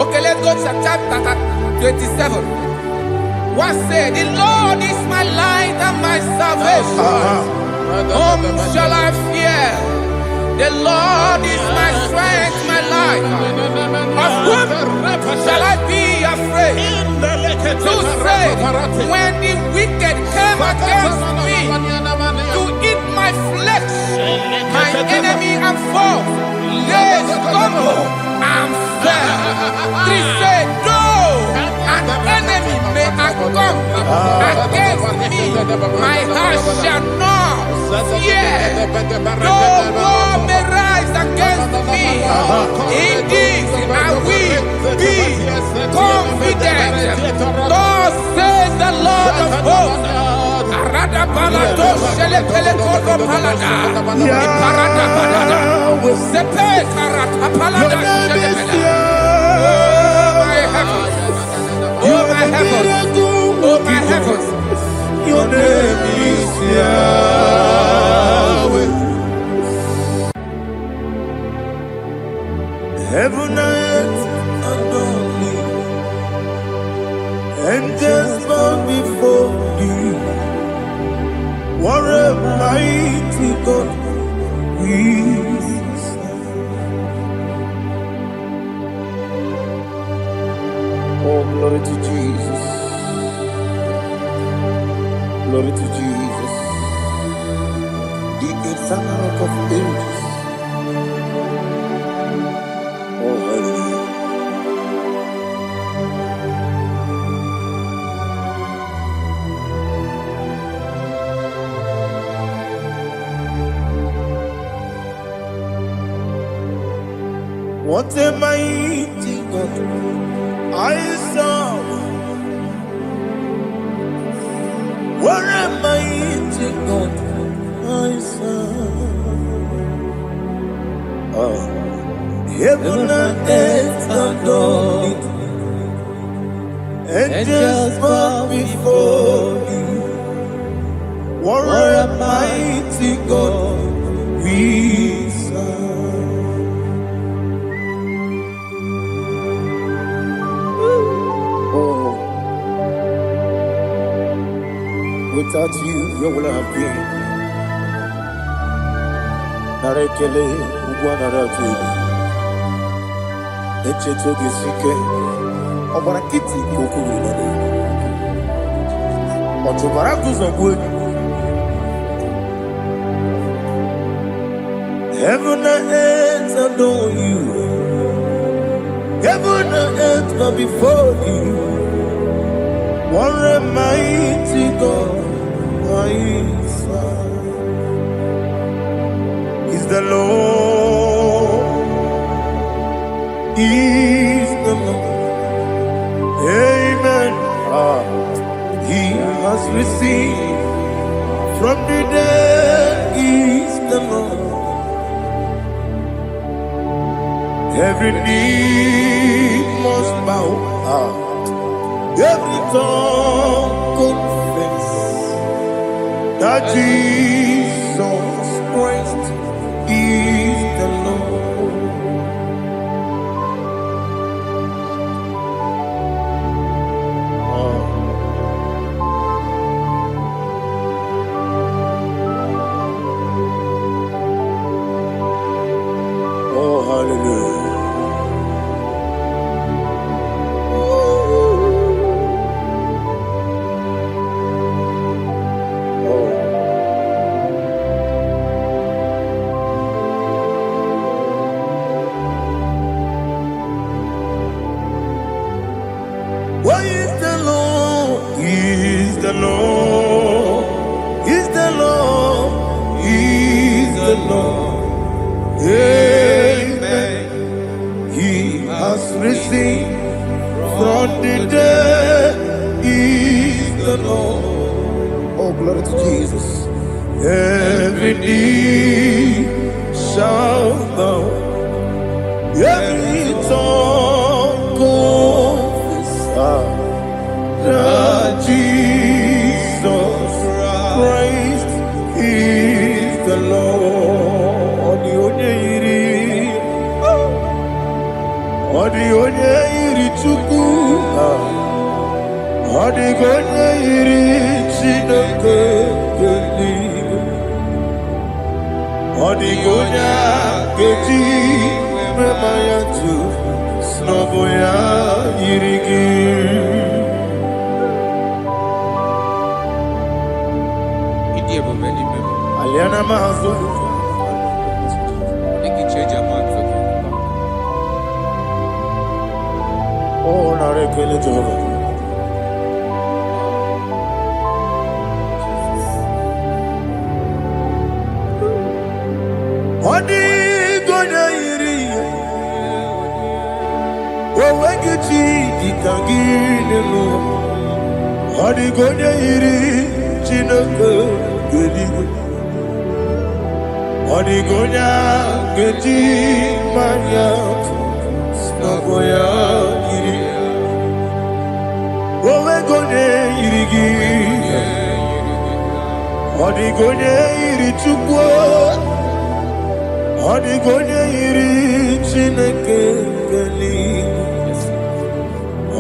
Okay, let's go to chapter 27. What said, the Lord is my light and my salvation. Whom shall I fear? The Lord is my strength, my life. Of whom shall I be afraid? To say, when the wicked came against me to eat my flesh, my enemy and foe, they stumble and fell. Three said, though an enemy may come against me, my heart shall not fear. Though war may rise against me, in this I will be confident. Thus says the Lord of hosts. Arada balado shele pele kodo palada. Iparada balada. Sepe karata palada shele pele. Oh my heavens. Oh my heavens. Oh my heavens.
Your name is Yahweh. Heaven and earth adore me. Angels bow before thee.
What a mighty God we serve. Oh, glory to Jesus. Glory to Jesus. The eternal rock of ages. Oh, hallelujah. What a mighty God I serve. What a mighty God I serve. Heaven and earth adore it. Angels bow before you. What a mighty God we serve. Without you, where would I have been? Narekele, Ugwanaratu, Echetoge Sike, Obarakiti, Kokuri, Otobarakus of wood. Heaven and earth adore you. Heaven and earth bow before you. What a mighty God I serve. Is the Lord, is the Lord. Amen. He has received from the dead, is the Lord. Every knee must bow. Every tongue confess that Jesus Christ is the Lord. Oh, hallelujah. Why is the Lord? He is the Lord. He's the Lord. He's the Lord. Amen. He has risen from the dead. He's the Lord. Oh, glory to Jesus. Every knee shall bow. Every tongue confess that Jesus Christ is the Lord. Odi iri Chukwu, odi iri Chineke geli, odi keji memaya tu snoboya irigi. Aliana mazo. Oh, narekele Jehovah. Odi gonya iri, owegichi dikagine mo. Odi gonya iri, Chineke geli. Odi gonya geji manya, snoboya iri. Owe gonya irigi, odi gonya iri Chukwu. Odi gonya iri Chineke geli.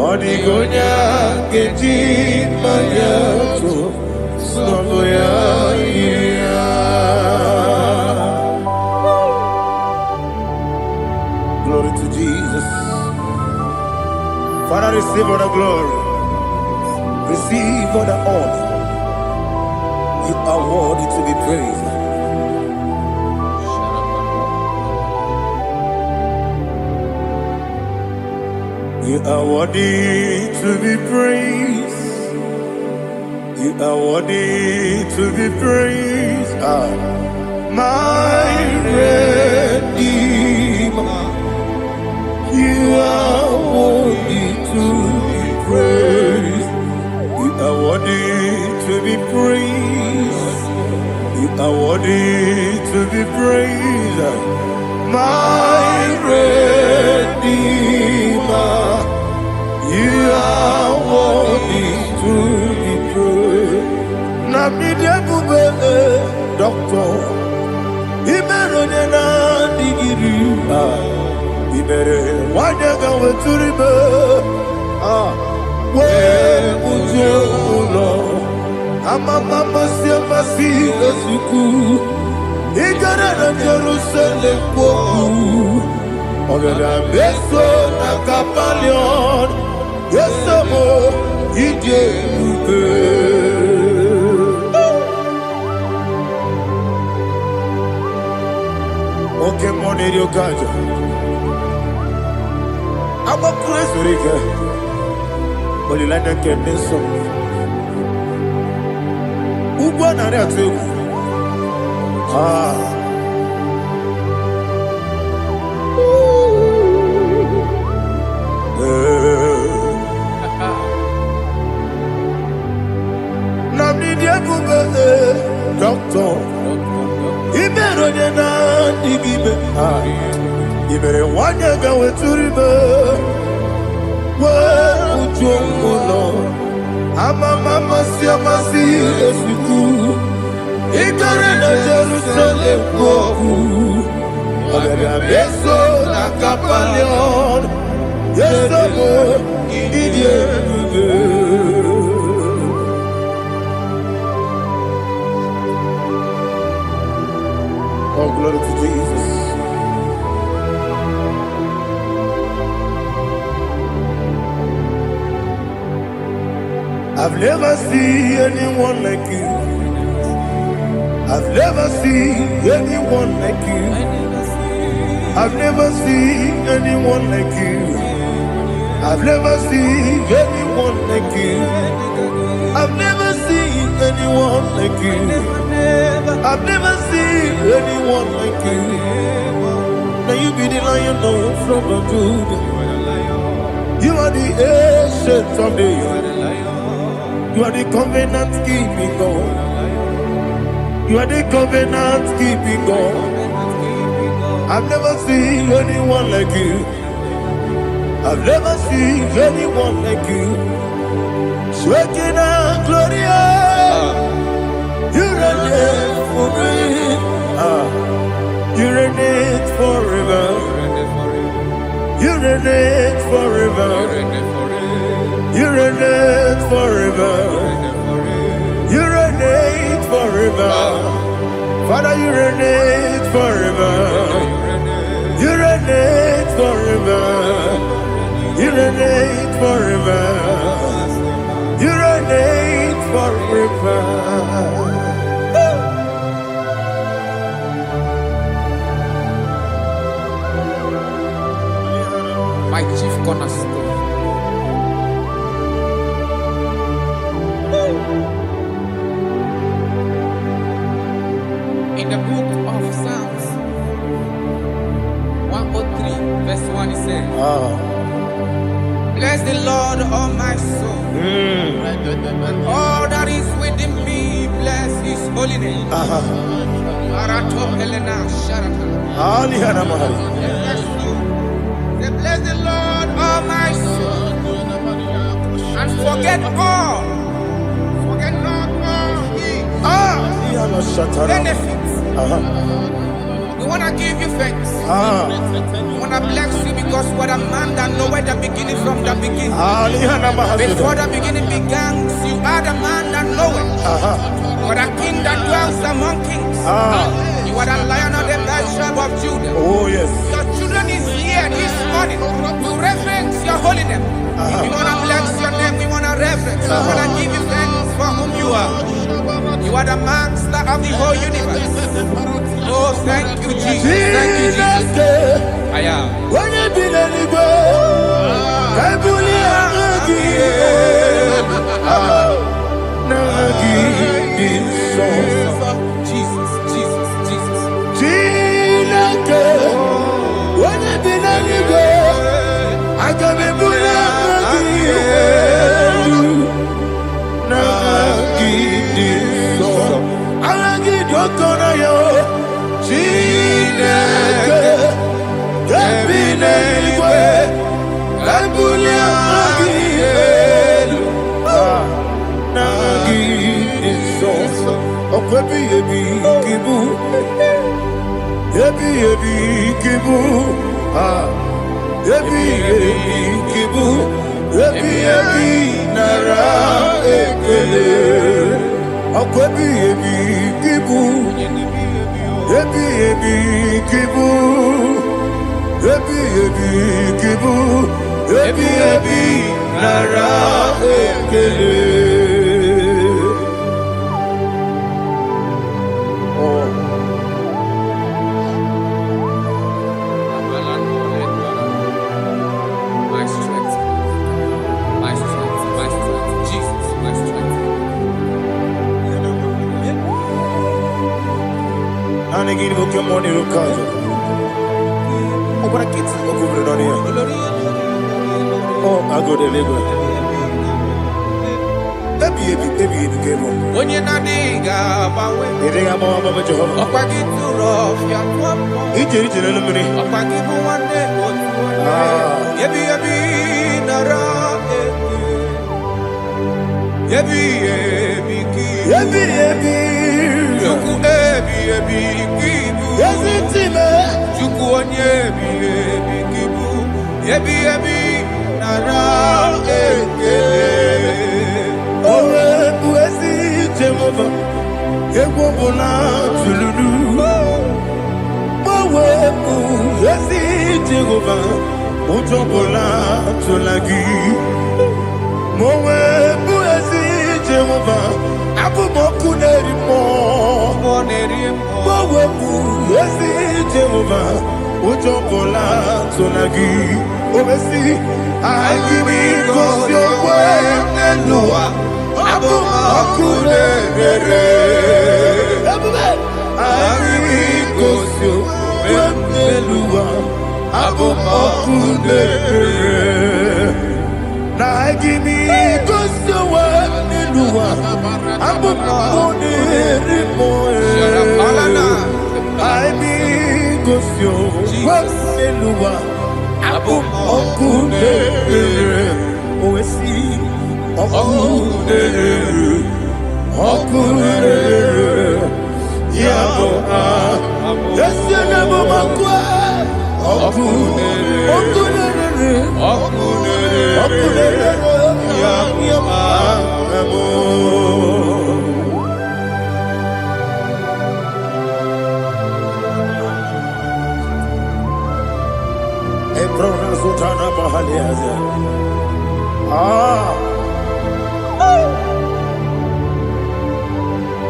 Odi gonya geji manya, snoboya iri.
Receive all the glory. Receive all the honor. You are worthy to be praised. You are worthy to be praised. You are worthy to be praised. My Redeemer. You are worthy to be praised. You are worthy to be praised. You are worthy to be praised. My Redeemer. You are worthy to be praised. Nabidia Bube, Doctor. Imeronena digiri. Ibere wanyaga weturibe. We ujo ulo. Mama siamasi esuku. Igara na Jerusalem poku. Ogada beso na kapalion. Yesamo ije ube. Okay, money rio kaja. I'm a crazy rigger. Only like a kenso. Ubana reatu. Nabidia Bube, Doctor. Imeronena digibe. Ibere wanyaga weturibe. We ujongulo. Mama siamasi esuku. Igare na Jerusalem poku. Ogada beso na kapalion. Yesamo idie buge. Oh, glory to Jesus. I've never seen anyone like you. I've never seen anyone like you. I've never seen anyone like you. I've never seen anyone like you. I've never seen anyone like you. I've never seen anyone like you. Now you be the lion from the Judah. You are the ancient of days. You are the covenant keeping God. You are the covenant keeping God. I've never seen anyone like you. I've never seen anyone like you. Shekinah Gloria, you reign for me. You reign forever. You reign forever. You reign forever. You reign forever. Father, you reign forever. You reign forever. You reign forever. You reign forever.
My chief cornerstone. In the book of Psalms 103 verse 1 it says, bless the Lord, all my soul, and all that is within me, bless his holy name. Bless the Lord, all my soul, and forget not all his benefits. We want to give you thanks. We want to bless you because what a man that knoweth the beginning from the beginning. Before the beginning began, you are the man that knoweth. You are the king that dwells among kings. You are the lion of the tribe of Judah.
Oh yes.
Your children is here this morning. morning to reverence your holy name. We want to bless your name. We want to reverence. We want to give you thanks for whom you are. You are the master of the whole universe. Oh, thank you, Jesus. Thank you, Jesus. I am. Jesus, Jesus, Jesus. My strength, my strength, my strength, Jesus, my strength. When you're not big,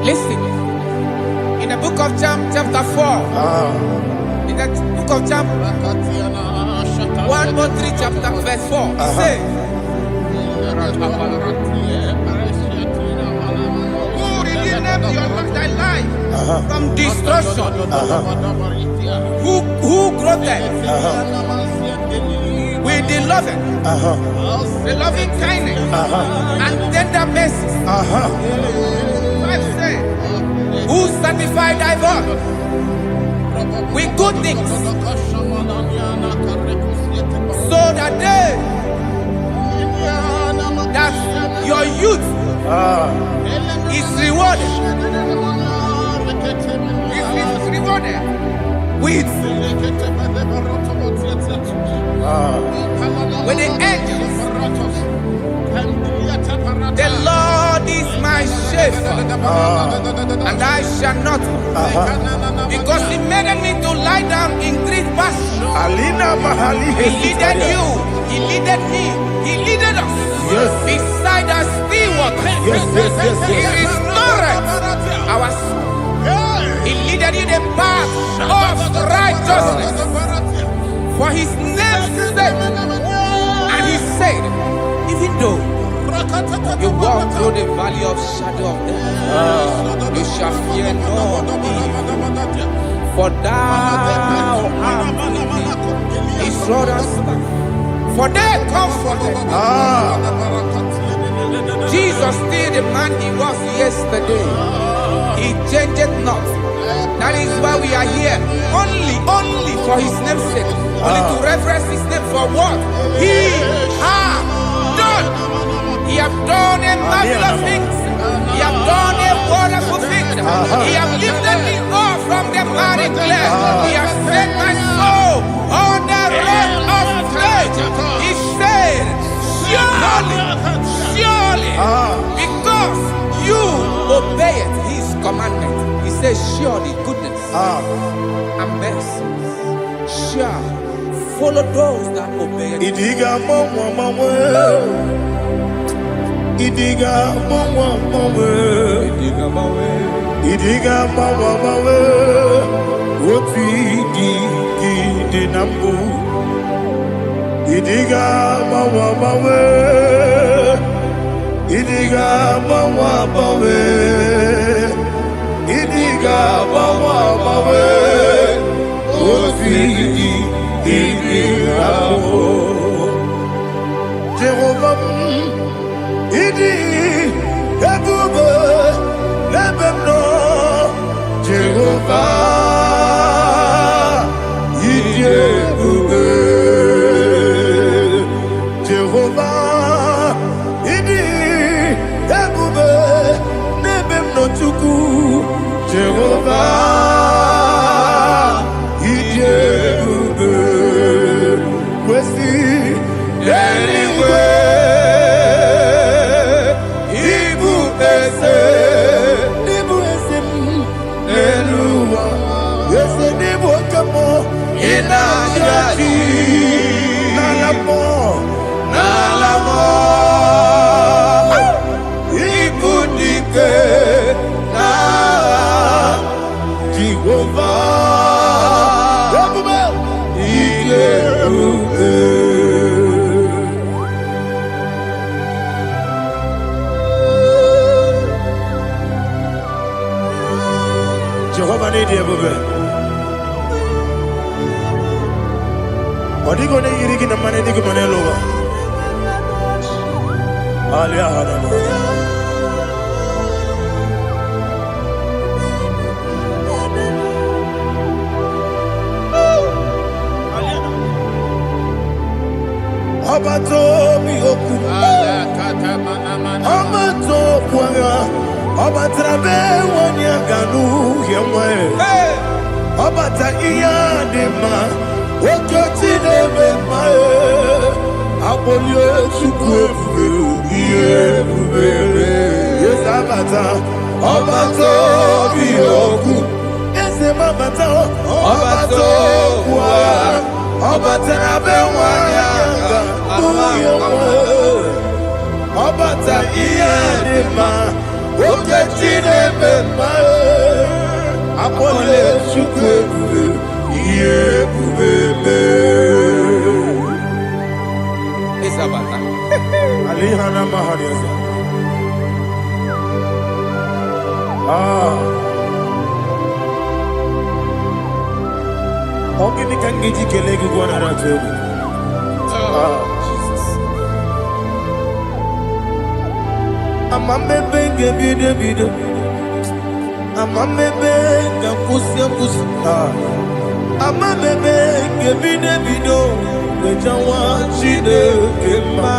Listen, in the book of John, chapter 4, in the book of John, 1 or 3, chapter verse 4, it says, who redeemed thy life from destruction, who groweth with the loving kindness and tender mercy. Who sanctify thy body with good things, so that your youth is rewarded. Is rewarded with the angels. The Lord is my my shepherd, and I shall not want. Because he made me to lie down in green pastures. He leaded you, he leaded me, he leaded us beside the still waters. He restored our soul. He leaded you the path of righteousness for his name's sake. And he said, even though you walk through the valley of shadow of death, you shall fear no evil, for thou art with me. His rod and staff, for they comforted. Jesus still the man he was yesterday. He changed not. That is why we are here. Only for his name's sake. Only to reference his name for what he has done. He has done a marvelous thing. He has done a wonderful thing. He has lifted me up from the miry clay. He has set my soul on the rock of faith. He said, surely, because you obeyed his commandment. He says, surely goodness and mercy shall follow those that obey it.
Idiga mawe Oti di nambu Idiga mawe Idiga mawe Idiga mawe Oti di nambu Jehovah Idi ebube lebemno Jehovah Idi ebube Jehovah Idi ebube lebemno chuku Jehovah Idi ebube kwesi anyway Nalamo Ibudike na Jehovah Jehovah need you. Odigo ne yirigi na mane digo mane lowa. Alia hana. Abato mi oku. Abato kwanga. Abatrabe wanya ganu yemwe. Abata iya dema. Okoti nebe mae Apolio chukwefu Yebubele Yesabata Obato biyoku Yesemabata Obato kwa Obata nabe wanyanga Uyemwe Obata iyadema Okoti nebe mae Apolio chukwefu Yebubele
Isabata
Alihana Mahariasa Ogini kangiji kelegi gwana ratobu
Jesus
Amamebe bide Amamebe kusi Amamebe bide Wejawa chide kema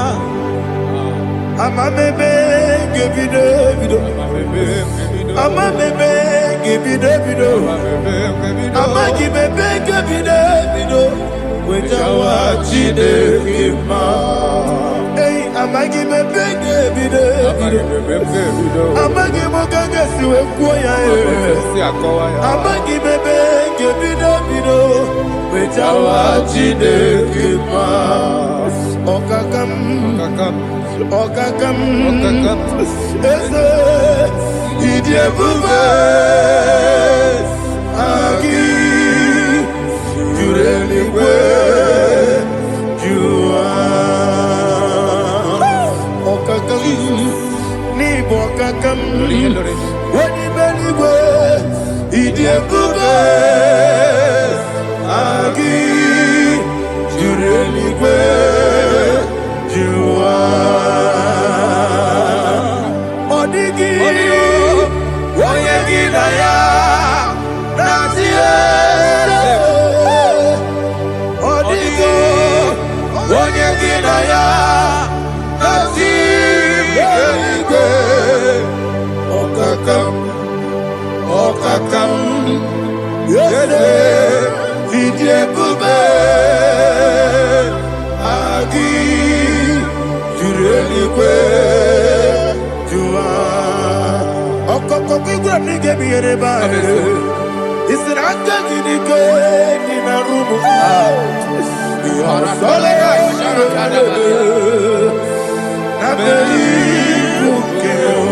Amamebe bide Amamebe bide Amagibebe bide Wejawa chide kema Hey, amagibebe Amagi mogaga siwe kuya Amagi bebe gebido bido Bejawa jide kima Okakam Eze Idie bube Agi Jureli we Jua Okakam Ni bokakam Wani beli we Idie bube Agi Jureli we Jua Odigi Oyegi Naya Nazie Odigi Oyegi Naya Nazie Okakam Yede Idie Bube Agi Jurelikwe Jua Okokokigura nige biyereba Isiranga gidike Nina rumu Yara Nabeli Ukeo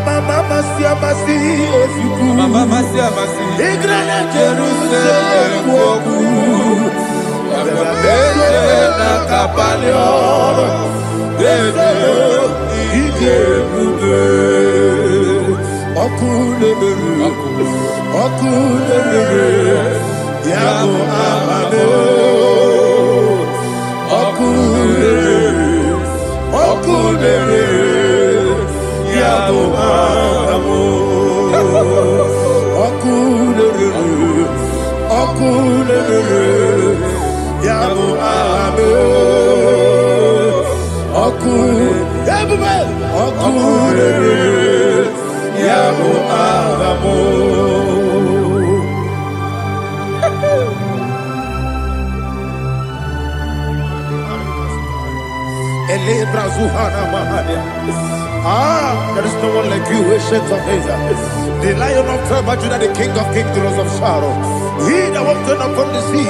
Mama siamasi ofiku Mama siamasi Igrana Jerusalem woku Abele na kapalio Ede ije bube Okulebere Yabo amamo Okulebere Yabo amo Okulere Yabo amo Okulere Yabo amo Elebra Zuhana Mahadia. There is no one like you, ancient of days. The Lion of tribe of Judah, the King of Kings, the Rose of Sharon. He that walked upon the sea.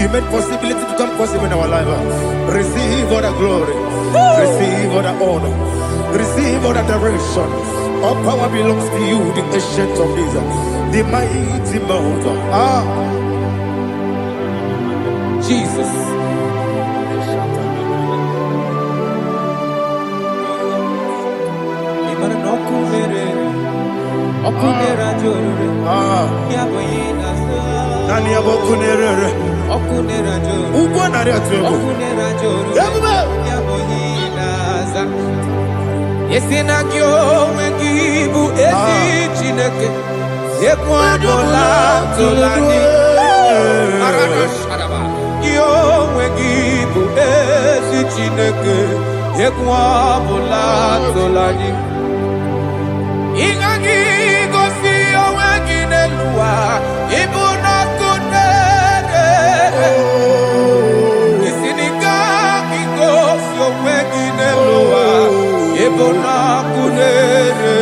You made possibility to come possible in our life. Receive all the glory. Receive all the honor. Receive all the direction. All power belongs to you, the ancient of days. The mighty mountain.
Jesus. Okunera jorore yaboyina
Nani abokunere
okunera jorore
Ugo nari atwego
okunera jorore yaboyina za Yesina kyo wengibu esi chineke Ekwadola tolani Arana sharaba Kyo wengibu esi chineke Ekwadola tolani Ingagi gosi owegine luwa ibuna kunere Isinika gosi owegine luwa ibuna kunere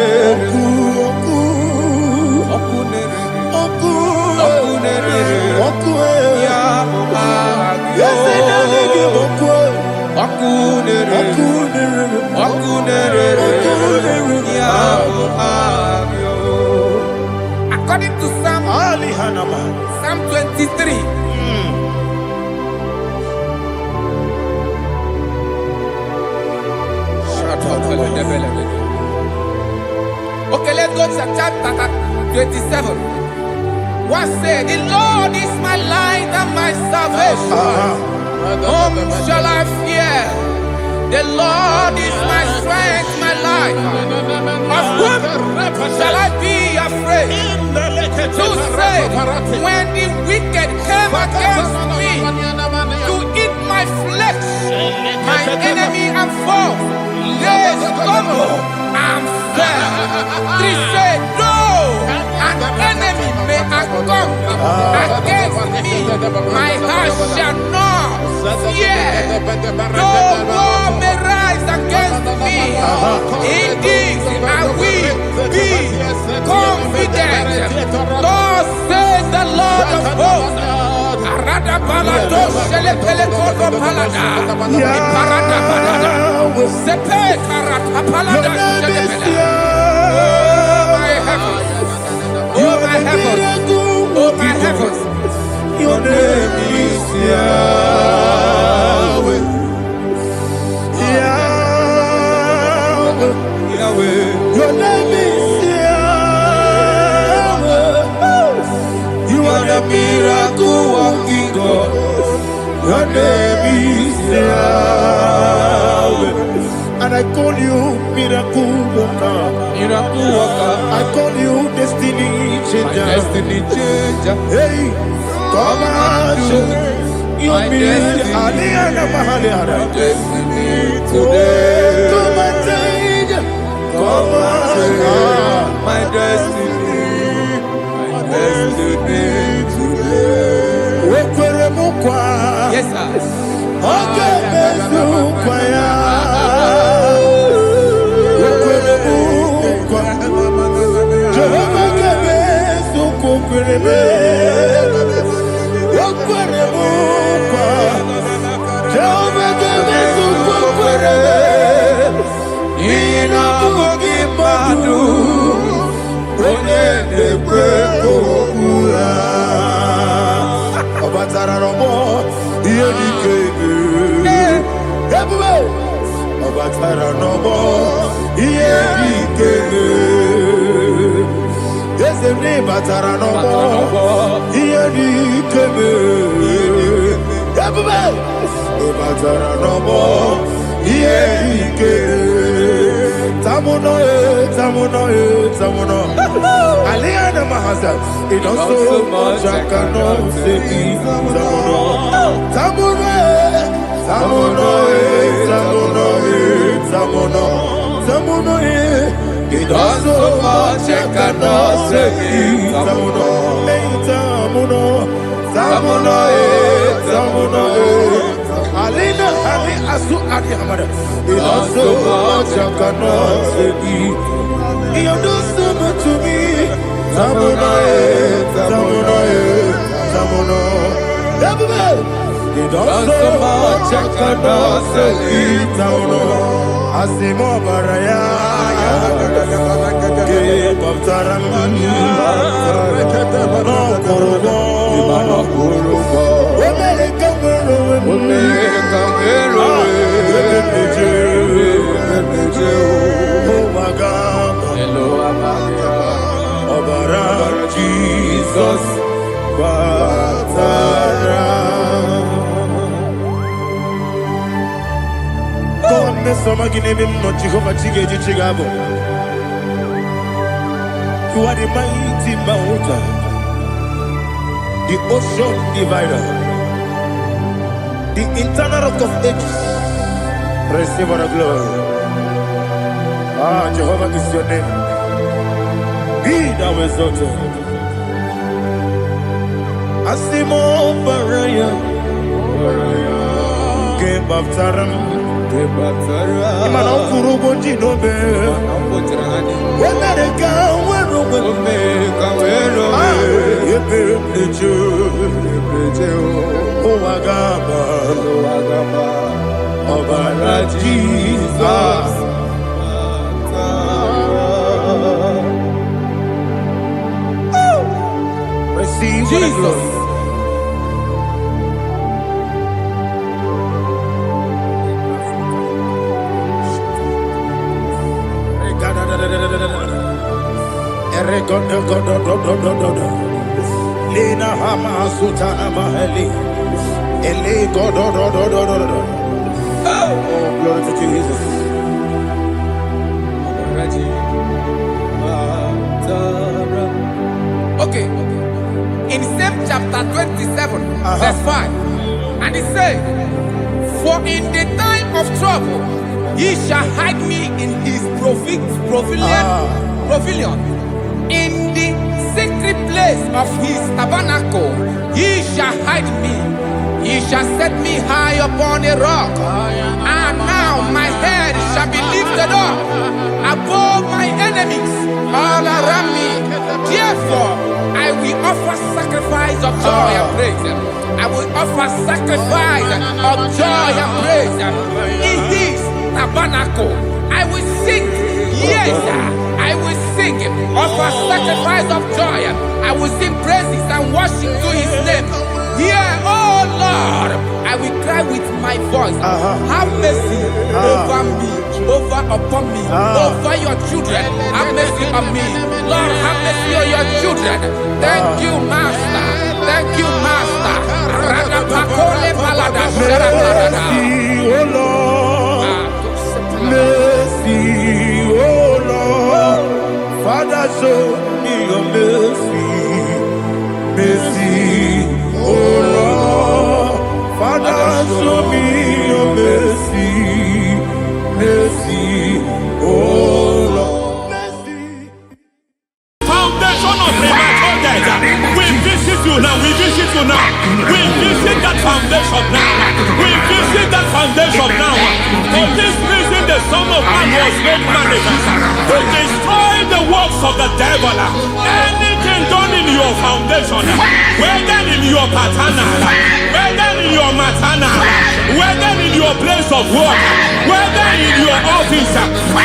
Okunere ya muagyo Okunere According to Psalm 23. Okay, let's go to chapter 27. What said? The Lord is my light and my salvation. Whom shall I fear? The Lord is my strength, my life. Of whom shall I be afraid? To say, when the wicked came against me to eat my flesh, my enemy and foe, they stumble and fell. 3 said, no, an enemy may come against me, my heart shall not fear. No war may rise against me. In this I will be confident. Thus says the Lord of hosts. Arada balado shele pele kodo palada. Iparada balada. Sepe karata palada shele pele. Oh my heavens. Oh my heavens.
Your name is Yahweh. Yahweh. Yahweh. Your name is Yahweh. You are the miracle working God. Your name is Yahweh. And I call you miracle worker. Miracle worker. I call you destiny changer. Destiny changer. Hey. Come on, you mean Aliana Mahaliana. Destiny today. Come and change. Come on, my destiny. My destiny today.
Yes, sir.
Okay, Mesukaya. Jehovah Mesukaya. Aliana Mahasa, it don't so much I cannot say. Tamuno, it does so much I cannot say. Tamuno, Alina, Ali Asu Adi Hamada, it does so much I cannot say. You do so much to me. Tamuno. You do so much I cannot say. Tamuno. Asimo Baraya. Give up Taram. No Kurugo. Jesus, God, Mr. Maginebim, not Jehovah Chigeti Chigabo. You are the mighty mountain, the ocean divider, the internal rock of ages. Receive all the glory. Ah, Jehovah is your name. Be thou exalted. Asimo Baraya, Game of Taram, Imano Kurubo Jinobe, when I go, when Jesus. Receive Jesus. Lina Hama Sutana Mahali. Ele God. Oh, glory to Jesus.
Okay. In same chapter 27, verse 5, and it says, for in the time of trouble, he shall hide me in his pavilion. In the secret place of his tabernacle, he shall hide me. He shall set me high upon a rock. And now Now my head shall be lifted up above my enemies all around me. Therefore, I will offer sacrifice of joy and praise. I will offer sacrifice of joy and praise. In his tabernacle, I will sing. Yes, I will sing. Offer sacrifice of joy. I will sing praises and worship to his name. Here, oh Lord, I will cry with my voice. Have mercy over me, over upon me, over your children. Have mercy on me. Lord, have mercy on your children. Thank you, Master. Thank you, Master.
Mercy, oh Lord. Mercy, oh Lord. Father, show me your mercy. Mercy, oh Lord. Father, show me your mercy. Mercy, oh Lord. Mercy.
Foundation of premature death. We visit you now. We visit you now. We visit that foundation now. We visit that foundation now. For this reason, the Son of Man was made manifest to destroy the works of the devil. Anything done in your foundation, whether in your paternal, whether in your maternal, whether in your place of work, whether in your office,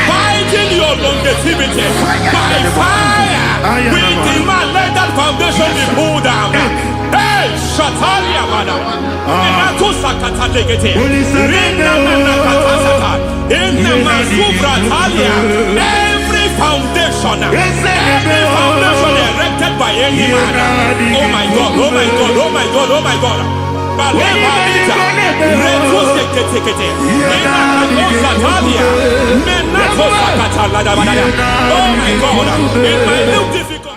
fighting your longevity by fire, we demand let that foundation be pulled down. Hey, Shatalia Bada, Inato Sakata Legate, Rina Manakatasata, Inna Masubra Talia, every foundation erected by any man. Oh my God, oh my God, oh my God, oh my God. Baleba Lita, Reto Sekete, Inato Satalia, Menato Sakata Ladabada. Oh my God, in my new difficult.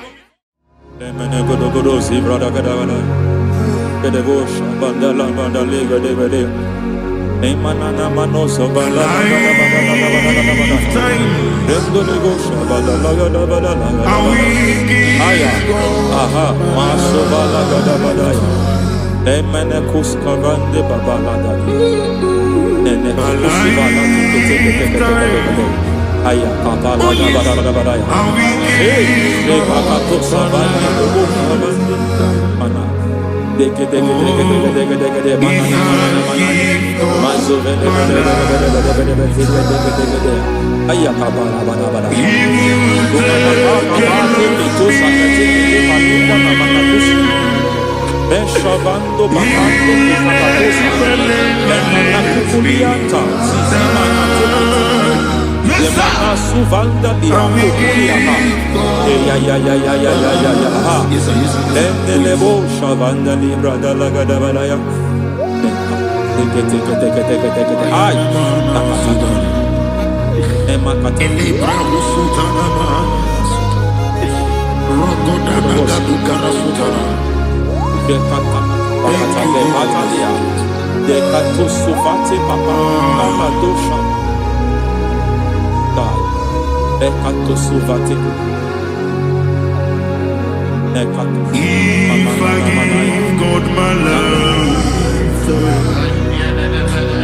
Aya papa la da ba da ya. Hey, le papa to savana do bo mana. Deke mana. Mazo vene aya papa la ba da. To sakati ke mana kusi. Beshavando bakando kapatosa. Mana kulianta. Mana Yemana suvanda biakulia ha. Ya. Lebo shavanda libra da la gada balaya. Take. Ay. Emma kata libra usutana ma. Rogoda gadu karasutana. Bekata bakata le batalia. Dekato suvate papa mama dosha. Ekato suvate. Ekato. If I give God my love,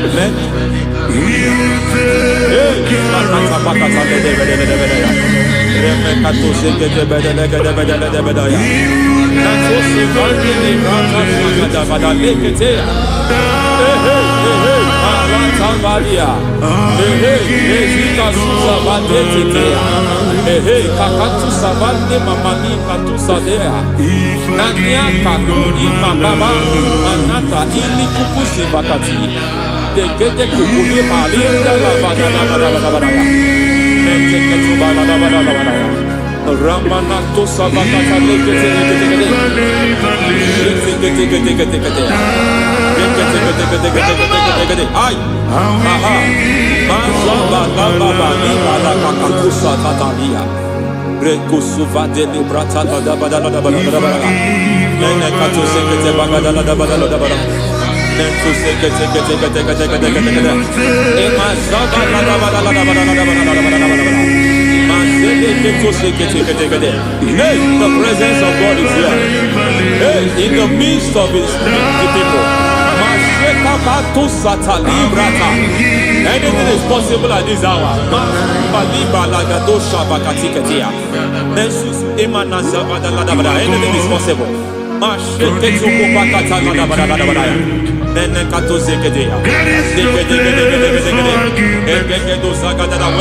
amen. He'll take care Ramanato Savakata Ay, aha, Mazaba Baba Nibala Kakakusa Tatalia, Rekusuva de Librata da Badala, Nene Katu Sekete Bagadala da Badala, Nentu Sekete, Emazaba Hey, the presence of God is here. Hey, in the midst of his people. Anything is possible at this hour. Anything is possible. We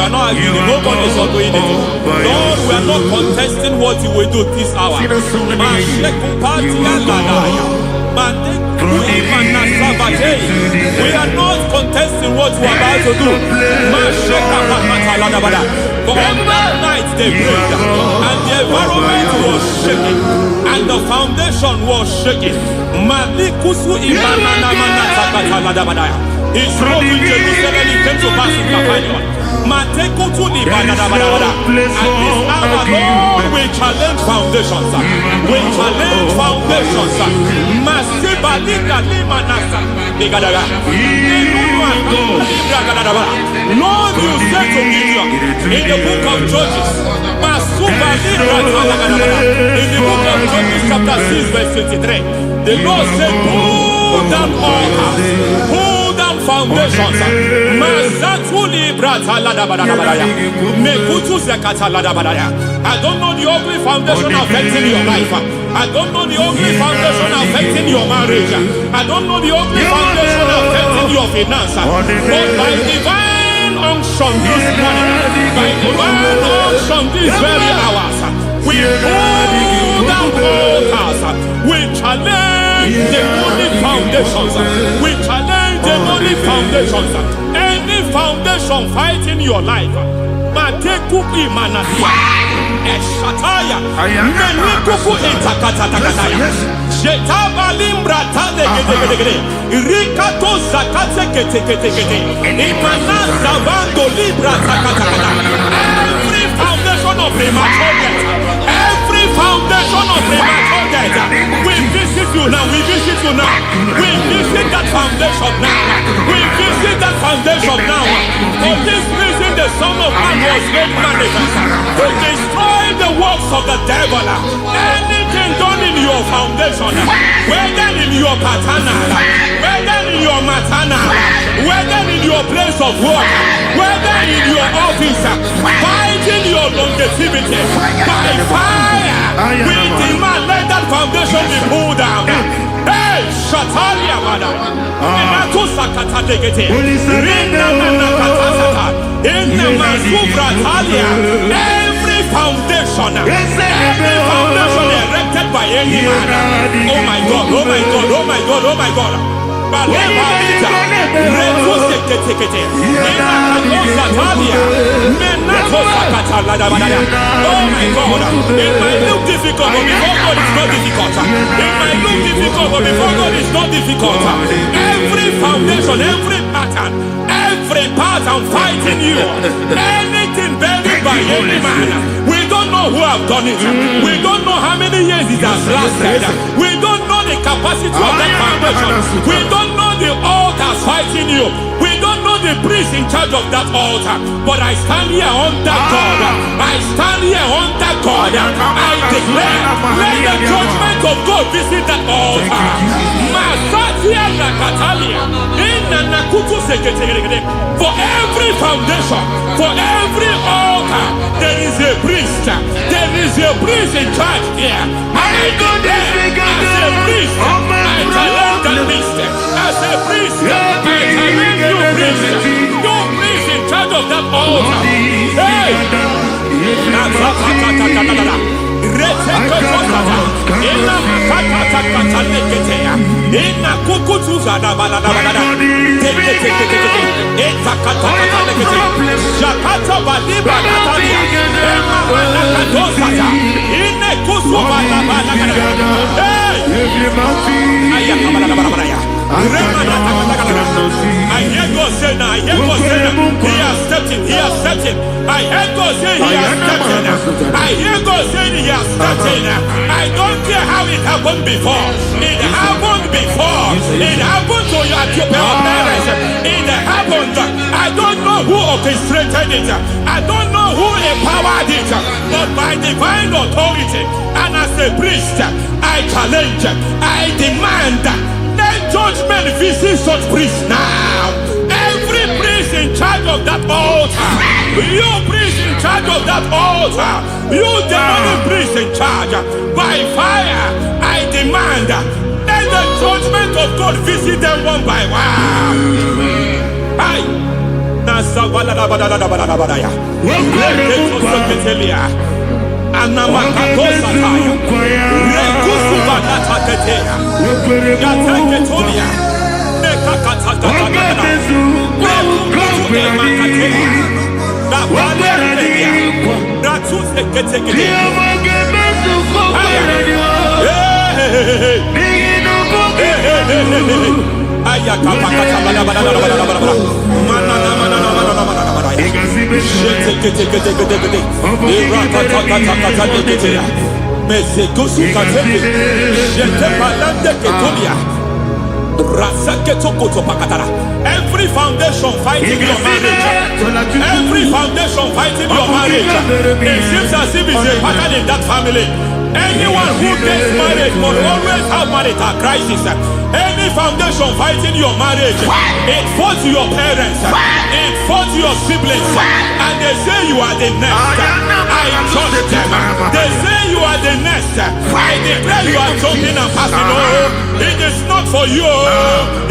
are not arguing. Nobody is doing it. Lord, we are not contesting what you will do this hour. We are not contesting what you are about to do. For on that night they prayed, and the environment was shaking, and the foundation was shaking. He spoke in Jerusalem, he came to pass in Capernaum. At this hour, Lord, we challenge foundations. We challenge foundations. Lord, you said to Gideon in the book of Judges, in the book of Judges chapter 6 verse 23, the Lord said, pull down altars, pull down foundations. I don't know the ugly foundation affecting your life. I don't know the ugly foundation affecting your marriage. I don't know the ugly foundation affecting your finance. But by divine unction this morning, by divine unction these very hours, we pull down altars. We challenge demonic foundations. We challenge demonic foundations. Any foundation fighting your life, Matekuki Manasia, Eshataya, Menikuku Itakataya, Shetabalimbra Tadegede, Rikato Zakate Kete, Imanasa Bando Libra Zakata. Every foundation of premature death, every foundation of premature death, we visit you now, we visit you now, we visit that foundation now, we visit that foundation now. For this reason, the Son of Man was made manifest to destroy the works of the devil. Anything done in your foundation, whether in your paternal, whether in your maternal, whether in your place of work, whether in your office, fighting your longevity by fire, we demand let that foundation be pulled down. Hey, Shatalia Mada, Sakata Legate, Rina Nakatasaka, in the Masufra Talia, every foundation erected by any man. Oh my God, oh my God, oh my God, oh my God. Oh my God, it might look difficult, but before God it's not difficult. It might look difficult, but before God it's not difficult. Every foundation, every pattern fighting you, anything buried by any man, we don't know who have done it. We don't know how many years it has lasted. We don't know the capacity of that foundation. We don't know the altars fighting you. We don't know the priest in charge of that altar. But I stand here under God. I stand here under God. I declare, let the judgment of God visit that altar. For every foundation, for every altar, there is a priest. There is a priest in charge here. I declare, as a priest, I challenge that priest. As a priest, I challenge you priest. You priest in charge of that altar. Hey! I hear God say now, I hear God say now, he has stepped in, he has stepped in. I hear God say he has stepped in. I hear God say he has stepped in. I don't care how it happened before. It happened before. It happened to your parents. It happened. I don't know who orchestrated it. I don't know who empowered it. But by divine authority and as a priest, I challenge, I demand, let judgment visit such priests now. Every priest in charge of that altar, you priest in charge of that altar, you demonic priest in charge, by fire, I demand, let the judgment of God visit them one by one. Aye. Every foundation fighting your marriage, every foundation fighting your marriage, it seems as if it's a pattern in that family. Anyone who gets married must always have marital crisis. Any foundation fighting your marriage, it fought your parents, it fought your siblings, and they say you are the next. I judge them. They say you are the next. I declare you are jumping and passing. Oh, it is not for you.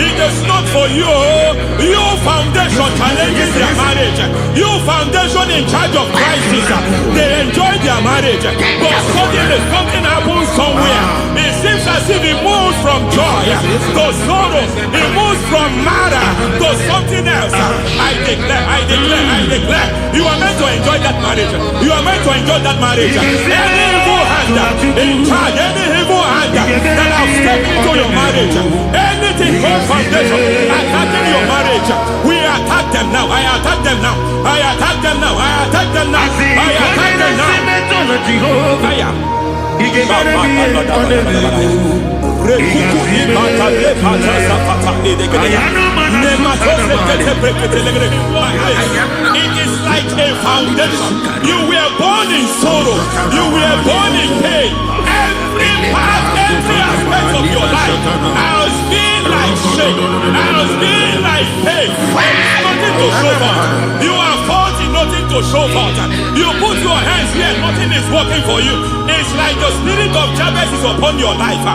It is not for you. You foundation challenging their marriage. You foundation in charge of crisis. They enjoy their marriage, but suddenly something happens somewhere. It seems as if it moves from joy to sorrow. It moves from matter to something else. I declare, you are meant to enjoy that marriage. You are meant to enjoy that marriage. Any evil hand in charge, any evil hand that have stepped into your marriage, anything called foundation attacking your marriage, we attack them now. I attack them now. I attack them now. I attack them now. I attack them now. Fire. It is like a foundation. You were born in sorrow. You were born in pain. Every part, every aspect of your life has been like shame. Has been like pain. Nothing to show for. You are faulty, nothing to show for. You put your hands here, nothing is working for you. It's like the spirit of Jabez is upon your life.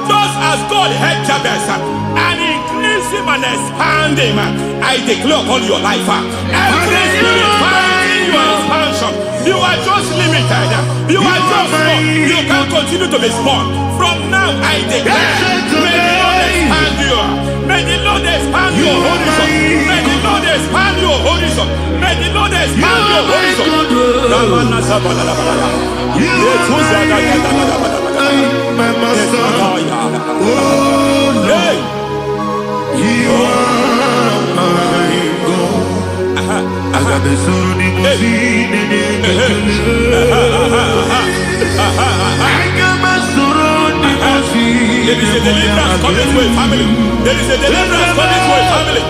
Just as God had Jabez and increased him and expand him, I declare upon your life. Every spirit fighting your expansion, you are just limited. You are just small. You can't continue to be small. From now, I declare, may the Lord expand you. May the Lord expand your horizon. May the Lord expand your horizon. May the Lord expand your horizon.
My master, oh Lord, you are my God. I got the soul in my feet, I got my soul in my feet.
There is a deliverance coming to a family. There is a deliverance coming to a family.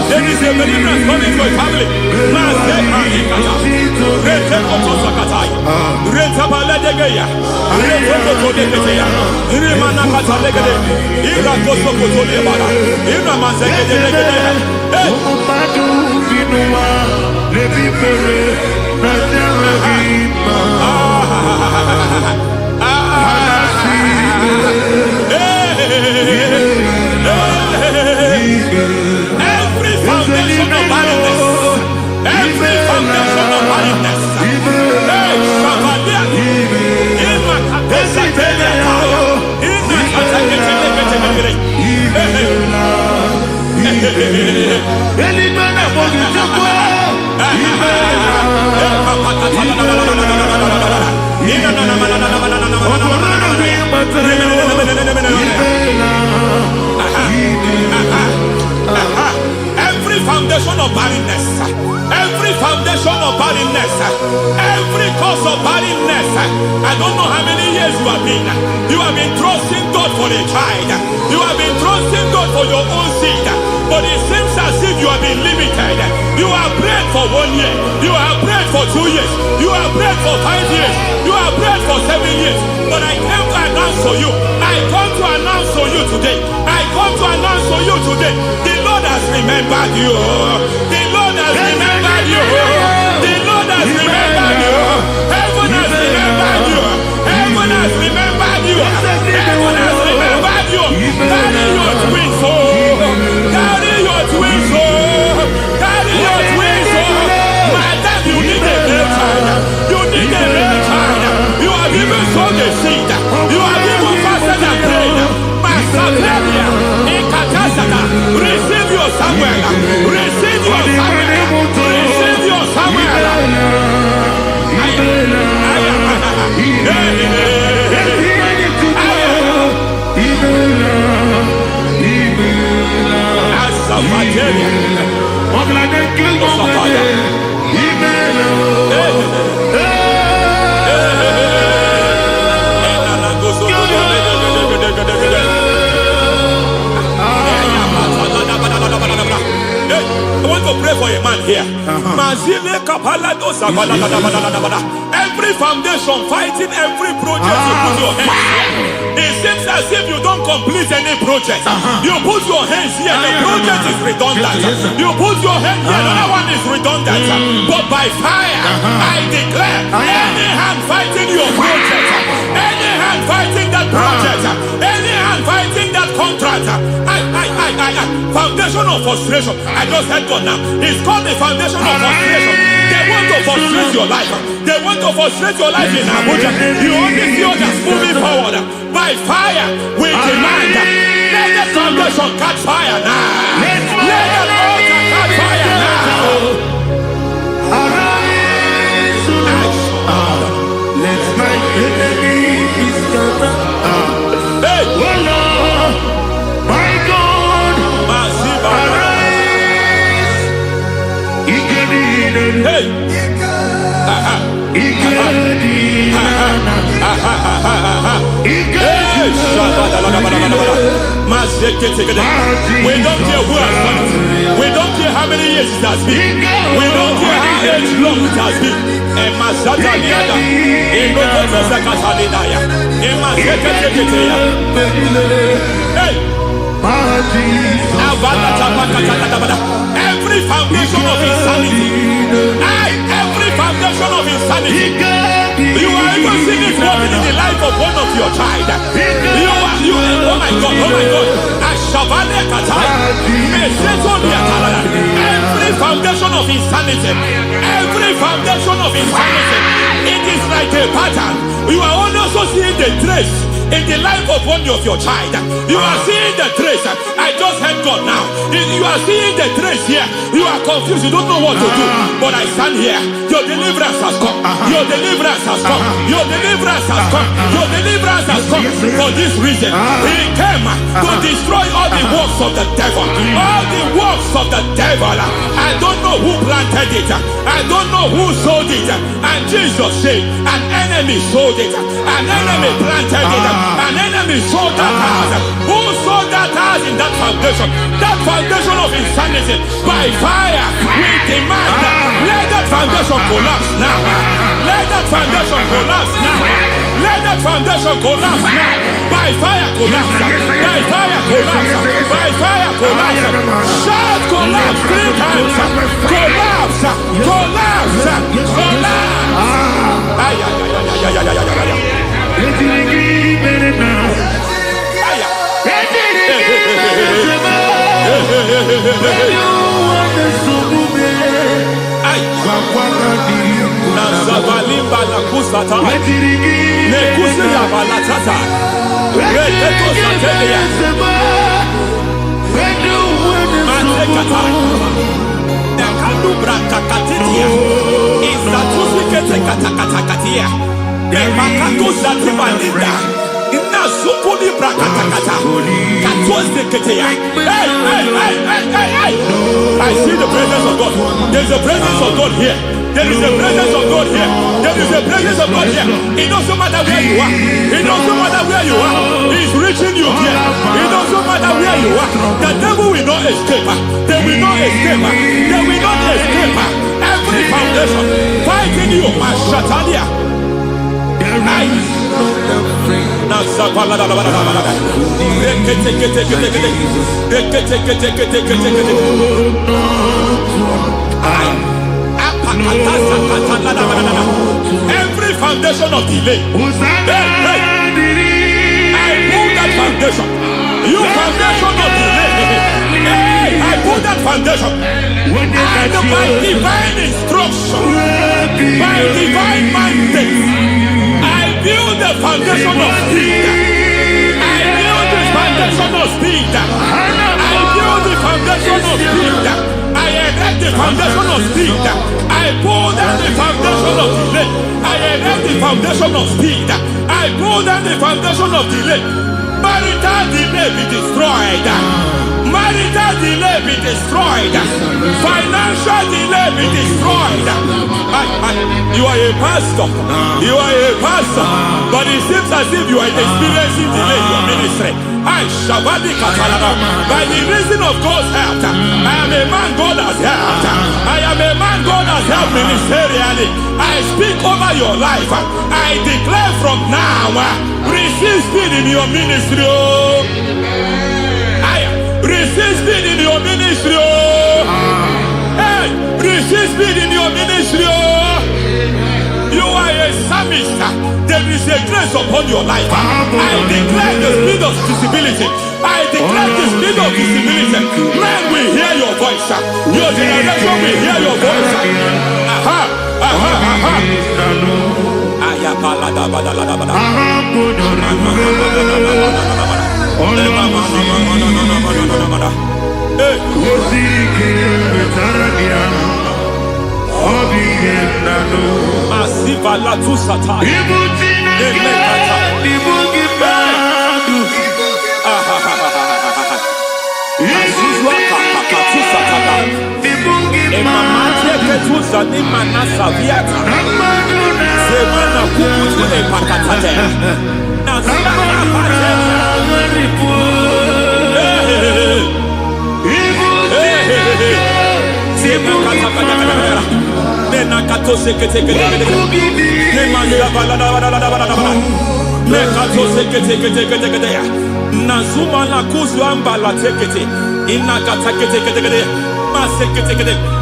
There is a deliverance coming to a family. Every foundation of barrenness, every foundation of barrenness, every foundation of barrenness, every foundation of barrenness, every cause of barrenness. I don't know how many years you have been trusting God for a child. You have been trusting God for your own seed, but it seems as if you have been limited. You have prayed for 1 year, you have prayed for 2 years, you have prayed for 5 years, you have prayed for 7 years, but I came to announce to you, I come to announce to you today. I come to announce to you today. The Lord has remembered you. The Lord has remembered you. The Lord has remembered you. Heaven has remembered you. Heaven has remembered you. Heaven has remembered you. Carry your twins, oh. Carry your twins, oh. Carry your twins, oh. Madam, you need a real child. You need a real child. You have even sown the seed. You have even fasted and prayed. Masapelia, Ekatasata, receive your Samuel. Receive your Samuel. Receive your Samuel. I want to pray for a man here. Every foundation fighting every project you put your hands here. It seems as if you don't complete any project. You put your hands here, the project is redundant. You put your hand here, another one is redundant. But by fire, I declare, any hand fighting your project, any hand fighting that project, any hand fighting that contract, foundation of frustration. I just heard God now. It's called the foundation of frustration. They want to frustrate your life. They want to frustrate your life in Abuja. You only see others moving forward. By fire, we demand. Let the foundation catch fire now. Let the altar catch fire now.
Let my enemy be scattered.
Hey,
Oh Lord, my God, arise.
hey. We don't care who has done it. We don't care how many years it has been. We don't care how age long it has been. Every foundation of insanity. Every foundation of insanity. You are even seeing it working in the life of one of your child. Oh my God, oh my God. Every foundation of insanity. Every foundation of insanity. It is like a pattern. You are also seeing the trace in the life of one of your child. You are seeing the trace. I just heard God now. You are seeing the trace here. You are confused. You don't know what to do. But I stand here. Your deliverance has come. Your deliverance has come. Your deliverance has come. Your deliverance has come. For this reason, He came to destroy all the works of the devil. All the works of the devil. I don't know who planted it. I don't know who sold it. And Jesus said, an enemy sold it. An enemy planted it. An enemy sold that house. Who sold that house in that foundation? That foundation of insanity. By fire, we demand. Let that foundation collapse now. Let that foundation collapse now. Let that foundation collapse now. By fire collapse. By fire collapse. By fire collapse. Shout collapse 3 times. Collapse. Collapse. Nazabalimba la kusata. Nekusi ya balatata. Reteto satelia. Matekata. Nekadu brakakatitia. Izatusi kete katakatakatia. Nekakatu zatibalinda. Ina sukuli brakatakata. Katuose ketea. Hey. I see the presence of God. There's a presence of God here. There is a presence of God here. There is a presence of God here. It doesn't matter where you are. It doesn't matter where you are. He's reaching you here. It doesn't matter where you are. The devil will not escape. They will not escape. They will not escape. Every foundation fighting you, Mashatalia. Every foundation of delay, I pull that foundation. You foundation of delay, I pull that foundation. And by divine instruction, by divine mandate, I build the foundation of speed. I build the foundation of speed. I build the foundation of speed. I erect the foundation of speed. I pull down the foundation of delay. I erect the foundation of speed. I pull down the foundation of delay. Marital delay be destroyed. Marital delay be destroyed. Financial delay be destroyed. You are a pastor. You are a pastor. But it seems as if you are experiencing delay in your ministry. By the reason of God's help, I am a man God has helped. I am a man God has helped ministerially. I speak over your life. I declare from now, receive speed in your ministry. Receive speed in your ministry. Hey, receive speed in your ministry. You are a psalmist. There is a grace upon your life. I declare the speed of visibility. I declare the speed of visibility. Men will hear your voice. Your generation will hear your voice. Aha, aha, aha. Masiva la tu sata.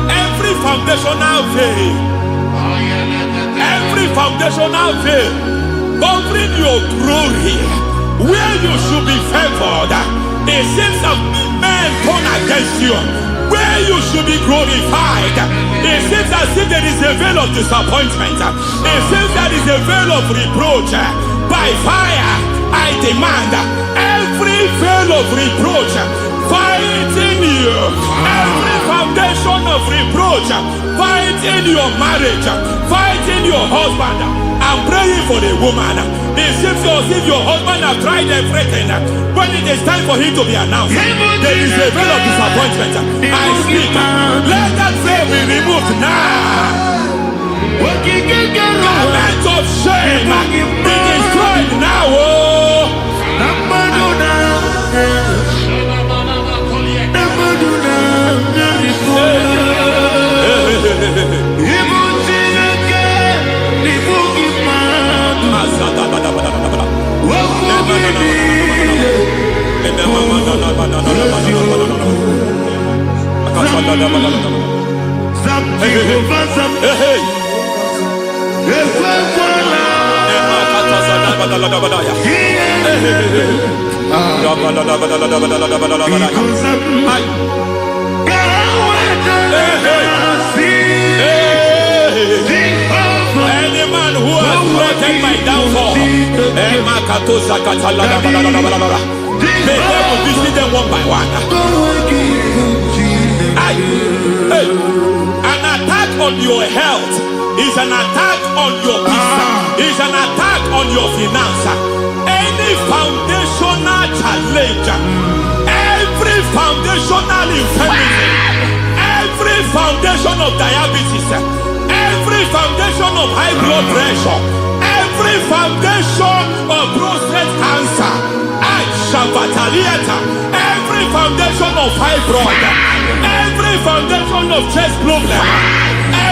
Every foundational veil, every foundational veil covering your glory, where you should be favored, it seems that men turn against you. Where you should be glorified, it seems as if there is a veil of disappointment. It seems there is a veil of reproach. By fire, I demand every veil of reproach fighting you, every foundation of reproach fighting your marriage, fighting your husband. I'm praying for the woman. It seems as if your husband has tried everything. When it is time for him to be announced, there is a veil of disappointment. I speak. Let that veil be removed now. Garment of shame be destroyed now. Any man who has threatened my downfall, may God visit them one by one. An attack on your health is an attack on your peace, is an attack on your finance. Any foundational challenge, every foundational infirmity, every foundation of diabetes, every foundation of high blood pressure, every foundation of prostate cancer, every foundation of fibroid, every foundation of chest problem,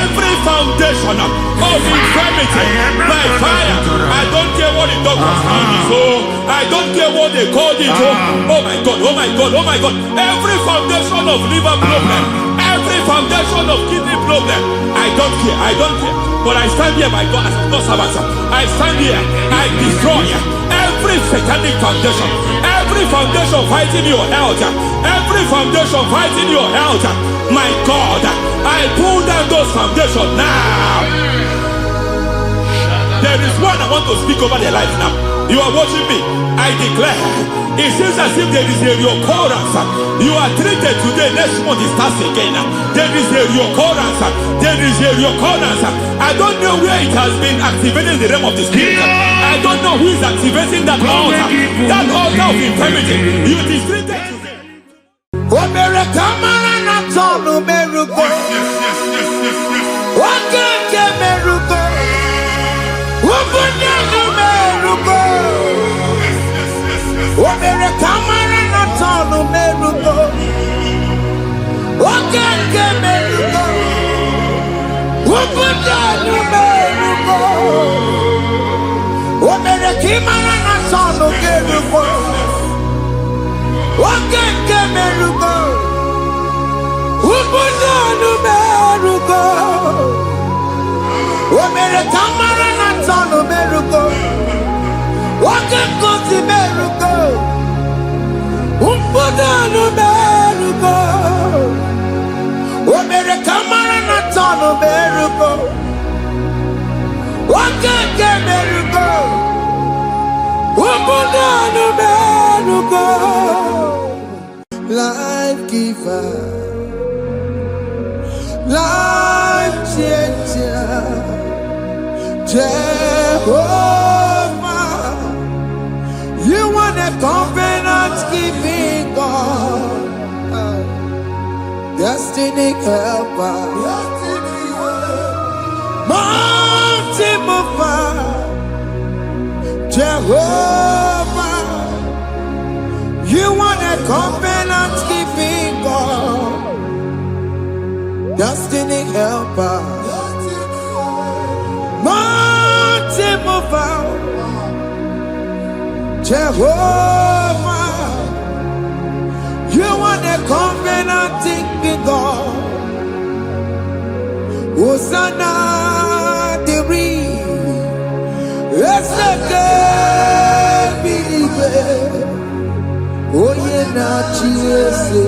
every every foundation of infirmity by fire. I don't care what the doctors call it, so I don't care what they called it. Oh my God, oh my God, oh my God. Every foundation of liver problem, every foundation of kidney problem, I don't care, I don't care. But I stand here, my God, as God's servant. I stand here, I destroy every satanic foundation, every foundation fighting your health, every foundation fighting your health. My God, I pull down those foundations now. There is one I want to speak over their life now. You are watching me. I declare, it seems as if there is a reoccurrence. You are treated today, next month it starts again. There is a reoccurrence. There is a reoccurrence. I don't know where it has been activated in the realm of the spirit. I don't know who is activating that altar of infirmity. You is treated today.
Life giver, life changer, Jehovah, you want a covenant keeping God, destiny helper, mountain mover, Jehovah, you want a covenant keeping God, destiny helper, mountain mover, Jehovah, you want a covenant keeping God. Hosanna the Oye na chiese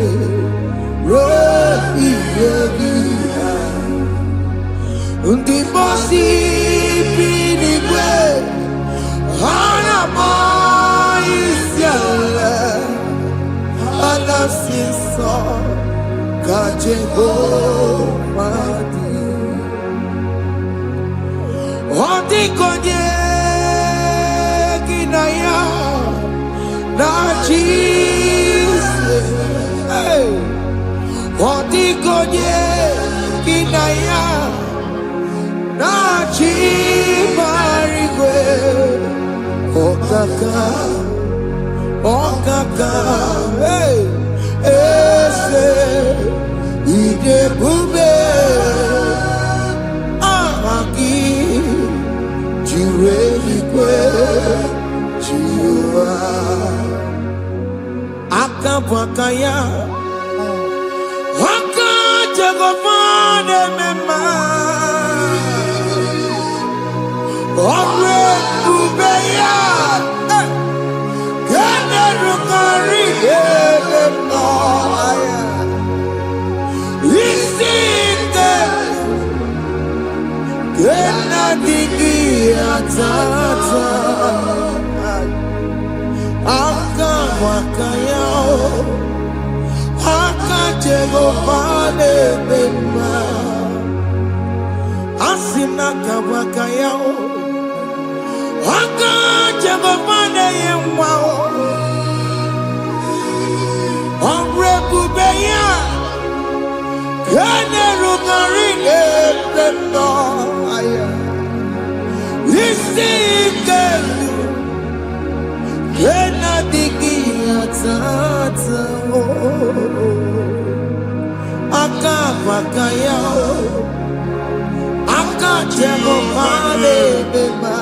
Rohi Yevia Undi bosi pinigwe Hana maisiala Ana sinso Kajebo madi Ondi konye Kinaya Na Jesus, hey, Odigonye Kinaya, Na Chimarigwe, Okaka, hey, Ese, Ide Bube, Amaki, Jireligwe, Jiwa. Akabwakaya Akajagofane mema Omre Ubeya Gane Rukari Noaya Isite Gena Digi Atata Akabwakaya Akajagofane mema Asina kabwakaya Akajagofane yemwa Omrebubeya Kene rugarine pendo aya Isikelu Kena digi atata Akabwakaya Jehovah Lebema.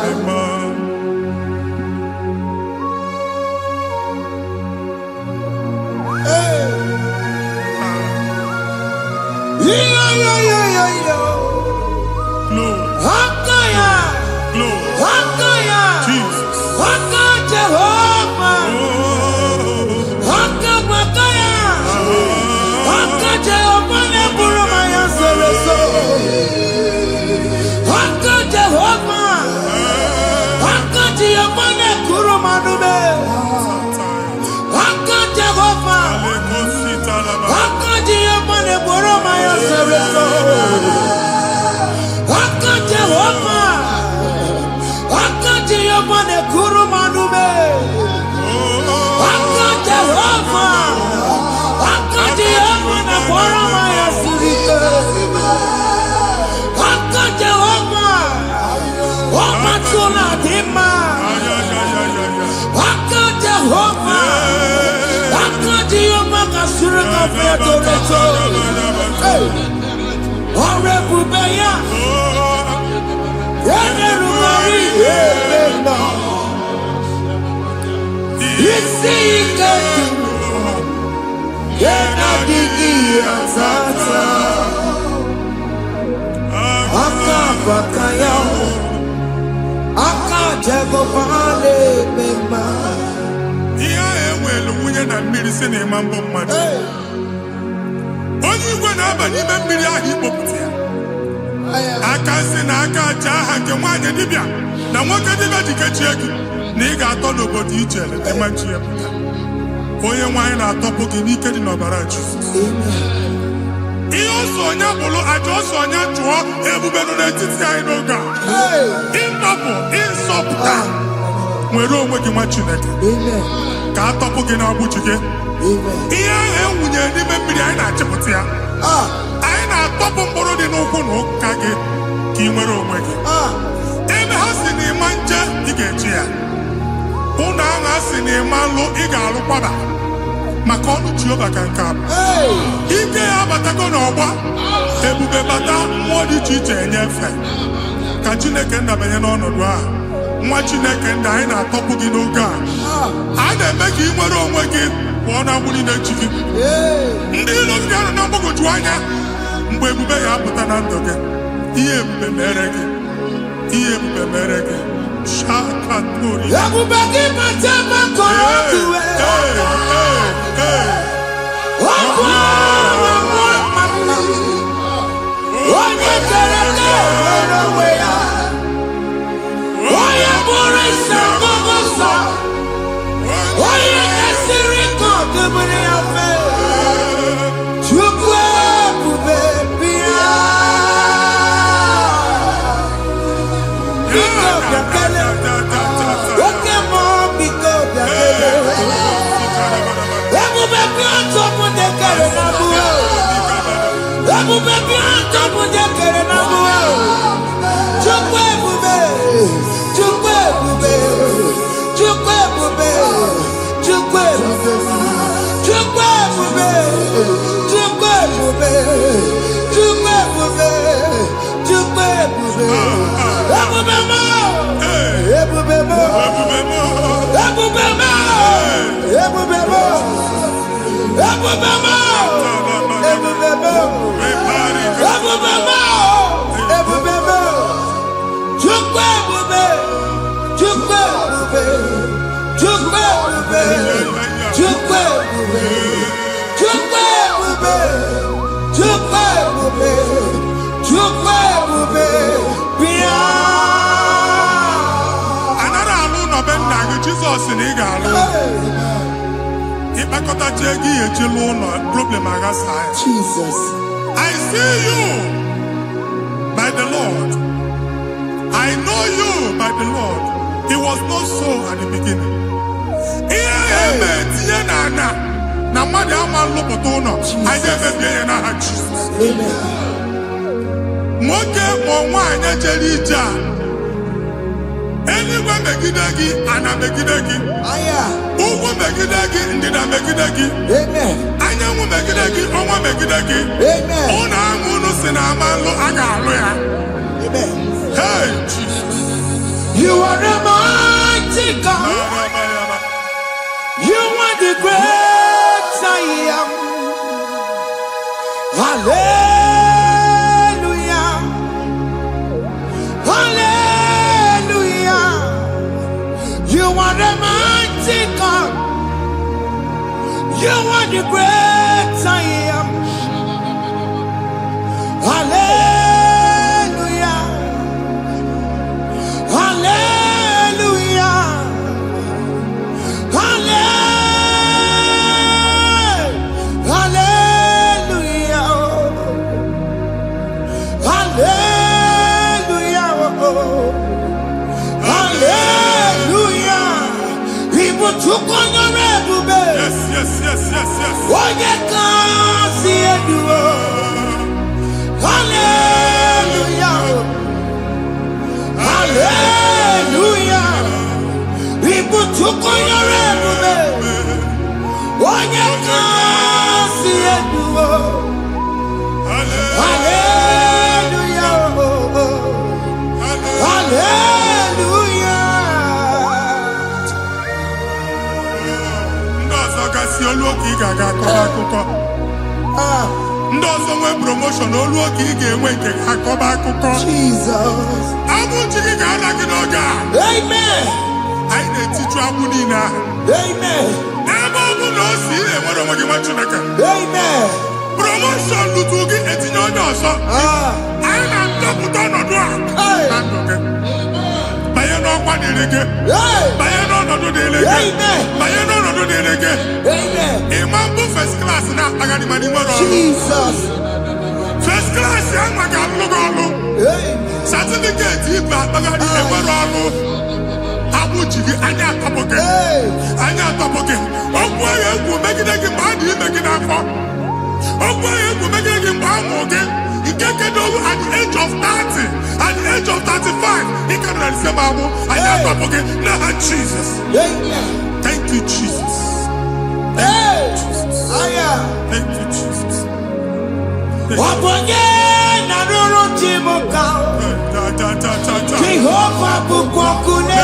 Jesus,
I see you by the Lord. I know you by the Lord. It was not so at the beginning. Anywhere megidagi and a megidagi. Uwu megidagi ndina megidagi. Anyanwu megidagi onwa megidagi. Ona amunu sinamalo aga alu ya.
Amen.
Hey, Jesus.
You are a mighty God. You are the great I am. Hallelujah. Hallelujah. You are a mighty God. You are the great I am. Hallelujah. Hallelujah. Hallelujah. Hallelujah. Hallelujah. People took on your red bed.
Yes, yes, yes, yes, yes.
Why you can't see it? Hallelujah. Hallelujah. People took on your red bed. Why you can't see it? Hallelujah. Hallelujah.
Ndozo kasi oluoki gaga akọba. Ndozo nwe promotion oluoki ga-enwe nke akọba akụkọ.
Jesus.
Abụ chi gị ga-ala gị n'oge a.
Amen.
Anyị na-etiju abụ niile ahụ.
Amen.
Ebe ọ bụ na o si na-enwere onwe gị nwa Chineke.
Amen.
Promotion lutu gị etinye onye ọzọ. Anyị na-ndọpụta ọnọdụ a na ndụ gị. Banye n'ọkwa dịrị gị. Banye n'ọnọdụ dịrị gị. Banye n'ọnọdụ dịrị gị.
Amen.
Ịma mbụ first class na-akpagharị ma n'ime ọrụ.
Jesus.
First class ya nwa ga-alụ gị ọrụ. Certificate ibu akpagharị enwere ọrụ. Abụ ji gị anya atọpụ gị. Anya atọpụ gị. Okwu ahụ egwu megide gị mgbe a dị ime gị n'afọ. Okwu ahụ egwu megide gị mgbe a mụ gị. Nke kedu at the age of 30, at the age of 35, he can receive abu. I am Papa. Now, Jesus. Thank you, Jesus. Thank you, Jesus. Thank you, Jesus.
Jehovah bukokune.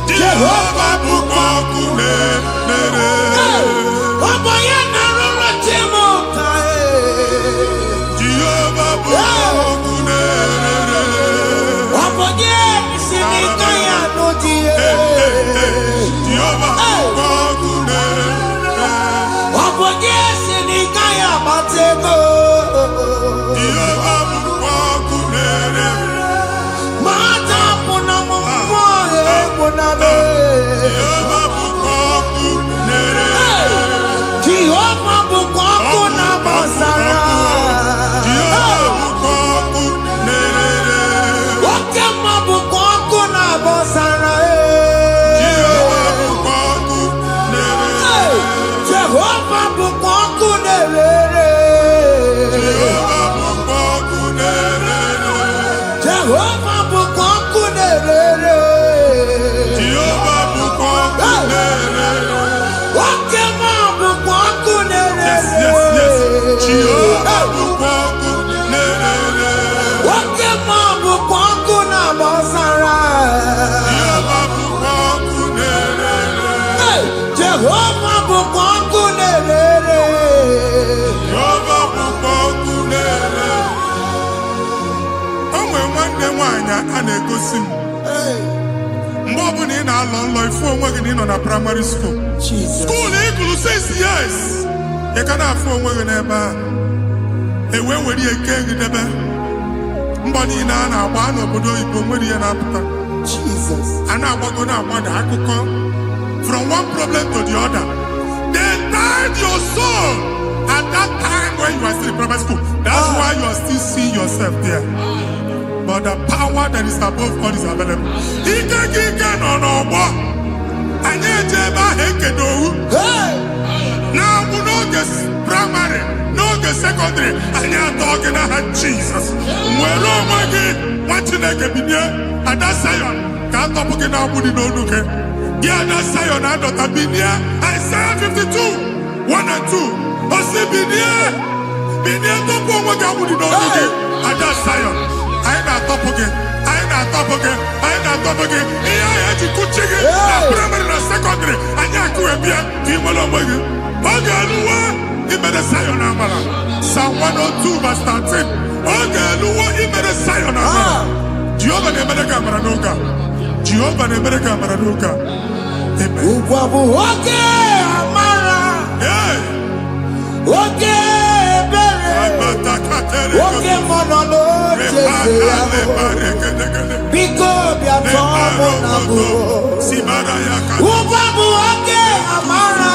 Jehovah bukokune.
Mgbe ọ bụla ị na-alọ nlọ ifu onwe gị na ị nọ na primary school. School ị gụrụ 6 years. Ị ka na-afụ onwe gị n'ebe ahụ. Were ihe nke gị debe. Mbọ niile a na-agba n'obodo oyibo nwere ihe na-apụta. A na-agbago na-agbada akụkọ. From one problem to the other. They tied your soul at that time when you are still in primary school. That's why you are still seeing yourself there. But the power that is above God is available. Ike no more. Anye jeba hekedo. Now we no get primary, no get secondary. Anye talking about Jesus. Mwelo mwagi watching eke binye. And that Zion can't talk about now we no look. Yeah, that Zion and that binye. Isaiah 52, 1 and 2. Ose binie topo mwaga mudi no nuge. Ada Zion. Aina topo ge. Iya ya jikuchige. Na primary na secondary. Anya kuwebia. Kimolo mwage. Oga luwa. Imede Zion amala. Psalm 102 verse 13. Oga luwa imede Zion amala. Jehovah ne mede kamera nuga. Amen.
Ukwabu oge amara. Oge bere. Oge monono jese yamo. Biko biatomo nabu. Ukwabu oge amara.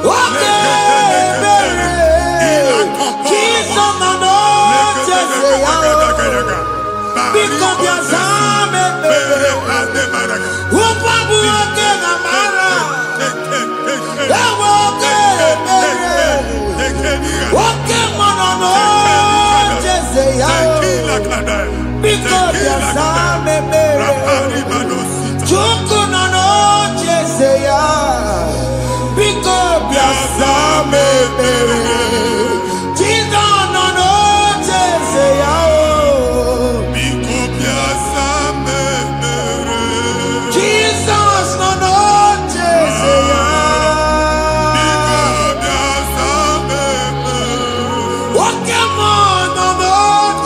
Oge bere. Kiso mono jese yamo. Biko biazame bere. Ukwabu oge amara. Oge bere. Oge monono jese yamo. Biko biazame bere. Chuku nono jese yamo. Biko biazame bere. Chizo nono jese yamo. Jesus nono jese yamo. Oge monono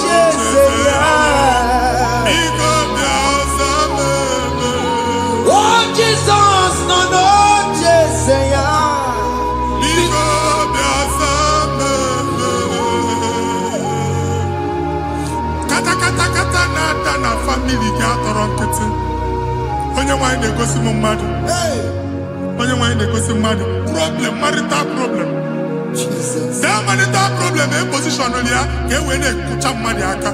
jese yamo. Oh Jesus nono jese yamo.
Kata na family ga atọrọ nkịtị. Onye nwanyị na-egosi m mmadụ. Onye nwanyị na-egosi mmadụ. Problem, marital problem.
Jesus.
That marital problem position ya ka e wee na-ekụcha mmadụ aka.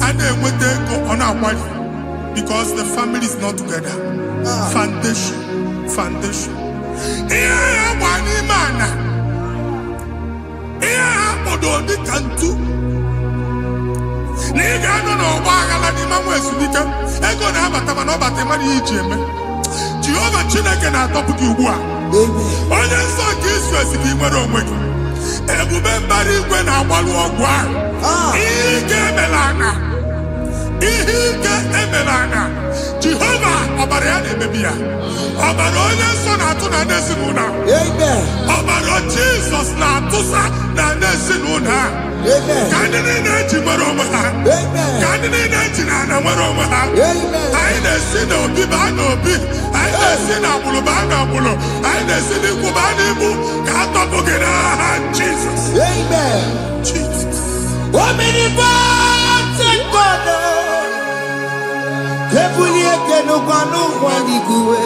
A na-enweta ego ọ na-akwali because the family is not together. Foundation. Ihe ya gba n'ime ana. Ihe ha kpọdo dị ka ntu. Na ị ga-anọ n'ọgba aghara n'ime nwa ezumike. Ego na-abata mana ọ bata mmadụ ihe iji eme. Jehova Chineke na-atọpụ gị ugbu a. Onye nsọ nke Izrel si gị nwere onwe gị. Ebube mbara igwe na-agbalụ ọgwụ ahụ. Ihe ike emela ana. Jehova ọbara ya na-emebi ya. Ọbara onye nsọ na-atụ na ndị ezinụlọ. Ọbara Jizọs na-atụsa na ndị ezinụlọ. Ka ndị niile eji nwere onwe ha. Ka ndị niile eji na ana nwere onwe ha. Anyị na-esi n'obi baa n'obi. Anyị na-esi n'agbụrụ baa n'agbụrụ. Anyị na-esi n'ikwu baa n'ikwu. Ka a tọpụ gị n'aha Jizọs. Jesus.
Omnipotent God. Kebulie kenukanu waniguwe.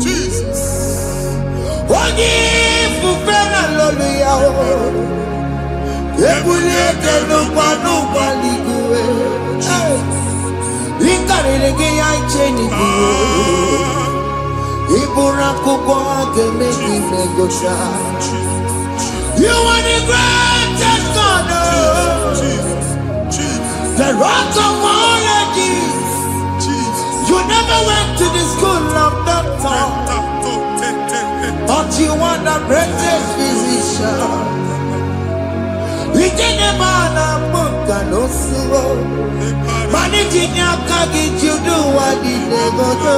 Jesus.
Ogi fufena lolu yao. Kebulie kenukanu waniguwe. Inkarilege ya icheni kuwe. Ibura kubwa kemeki negosha. You are the greatest God. The rock of all ages. You never went to the school of doctor, but you are the greatest physician. We didn't man a book and no slow. Managing your kagi, you do what you never do.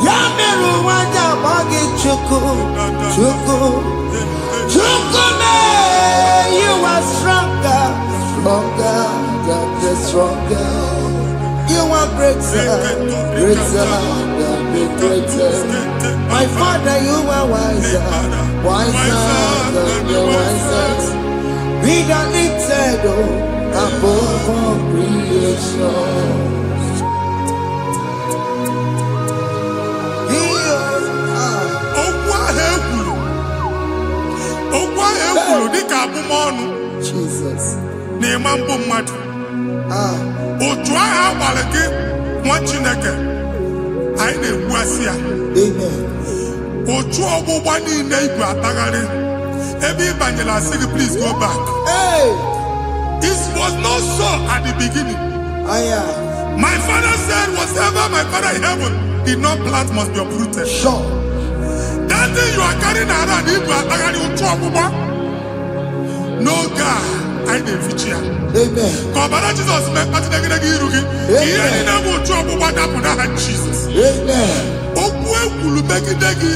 Yamiru wanja magi chuku. You are stronger than the stronger. You are greater than the greatest. My Father, you are wiser than the wisest. Be the lifted above all creation.
Dịka abụmọnụ na-eme mbụ mmadụ. Otu ahụ agbalị gị nwa Chineke anyị na-egbu asị ya. Otu ọgbụgba niile igwe atagharị ebe ị banyere asị gị please go back. It was not so at the beginning. My father said whatever my father in heaven did not plant must be uprooted.
Sure.
That Anything you are carrying around, you are carrying trouble. No God, I didn't feature.
Amen.
Kọbara Jesus mee kpatụ gị iru gị. Ihe niile bụ otu ọgbụgba dapụ n'aha Jesus.
Amen.
Okwu ekwuru megide gị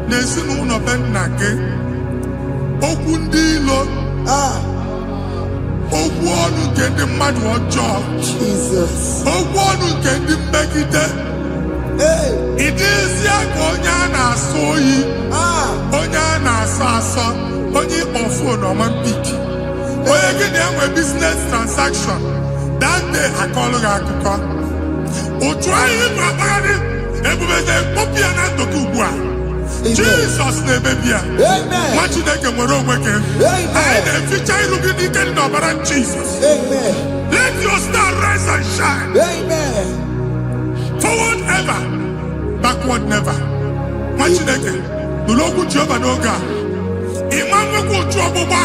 n'ezinụlọ be nna gị. Okwu ndị ilo. Okwu ọnụ nke ndị mmadụ ọjọọ.
Jesus.
Okwu ọnụ nke ndị mmegide. Ịdịzi ka onye a na-asọ oyi. Onye a na-asọ asọ. Onye ịkpọ fon ọma mpiki. Onye gị na-enwe business transaction. That day akọlụ gị akụkọ. Otu anyị bụ akpagharị ebubeze mkpọpụ ya na ntụkụ ugbu a. Jesus na-emebi ya. Nwa Chineke nwere onwe gị. Anyị na-eficha iru gị n'ike dị n'ọbara Jesus. Let your star rise and shine. Forward ever, backward never. Nwa Chineke nụrụ okwu Jehova n'oge a. Ịma nwekwa otu ọgbụgba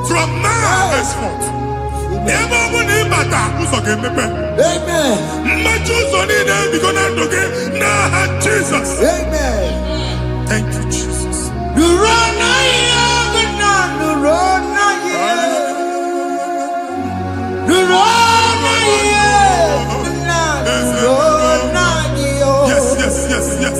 from now henceforth. Ebe ọ bụ na ịbata ụzọ ga-emepe. Mmachi ụzọ niile ebigo na ndụ gị n'aha Jesus. Thank you, Jesus. Yes, yes, yes, yes.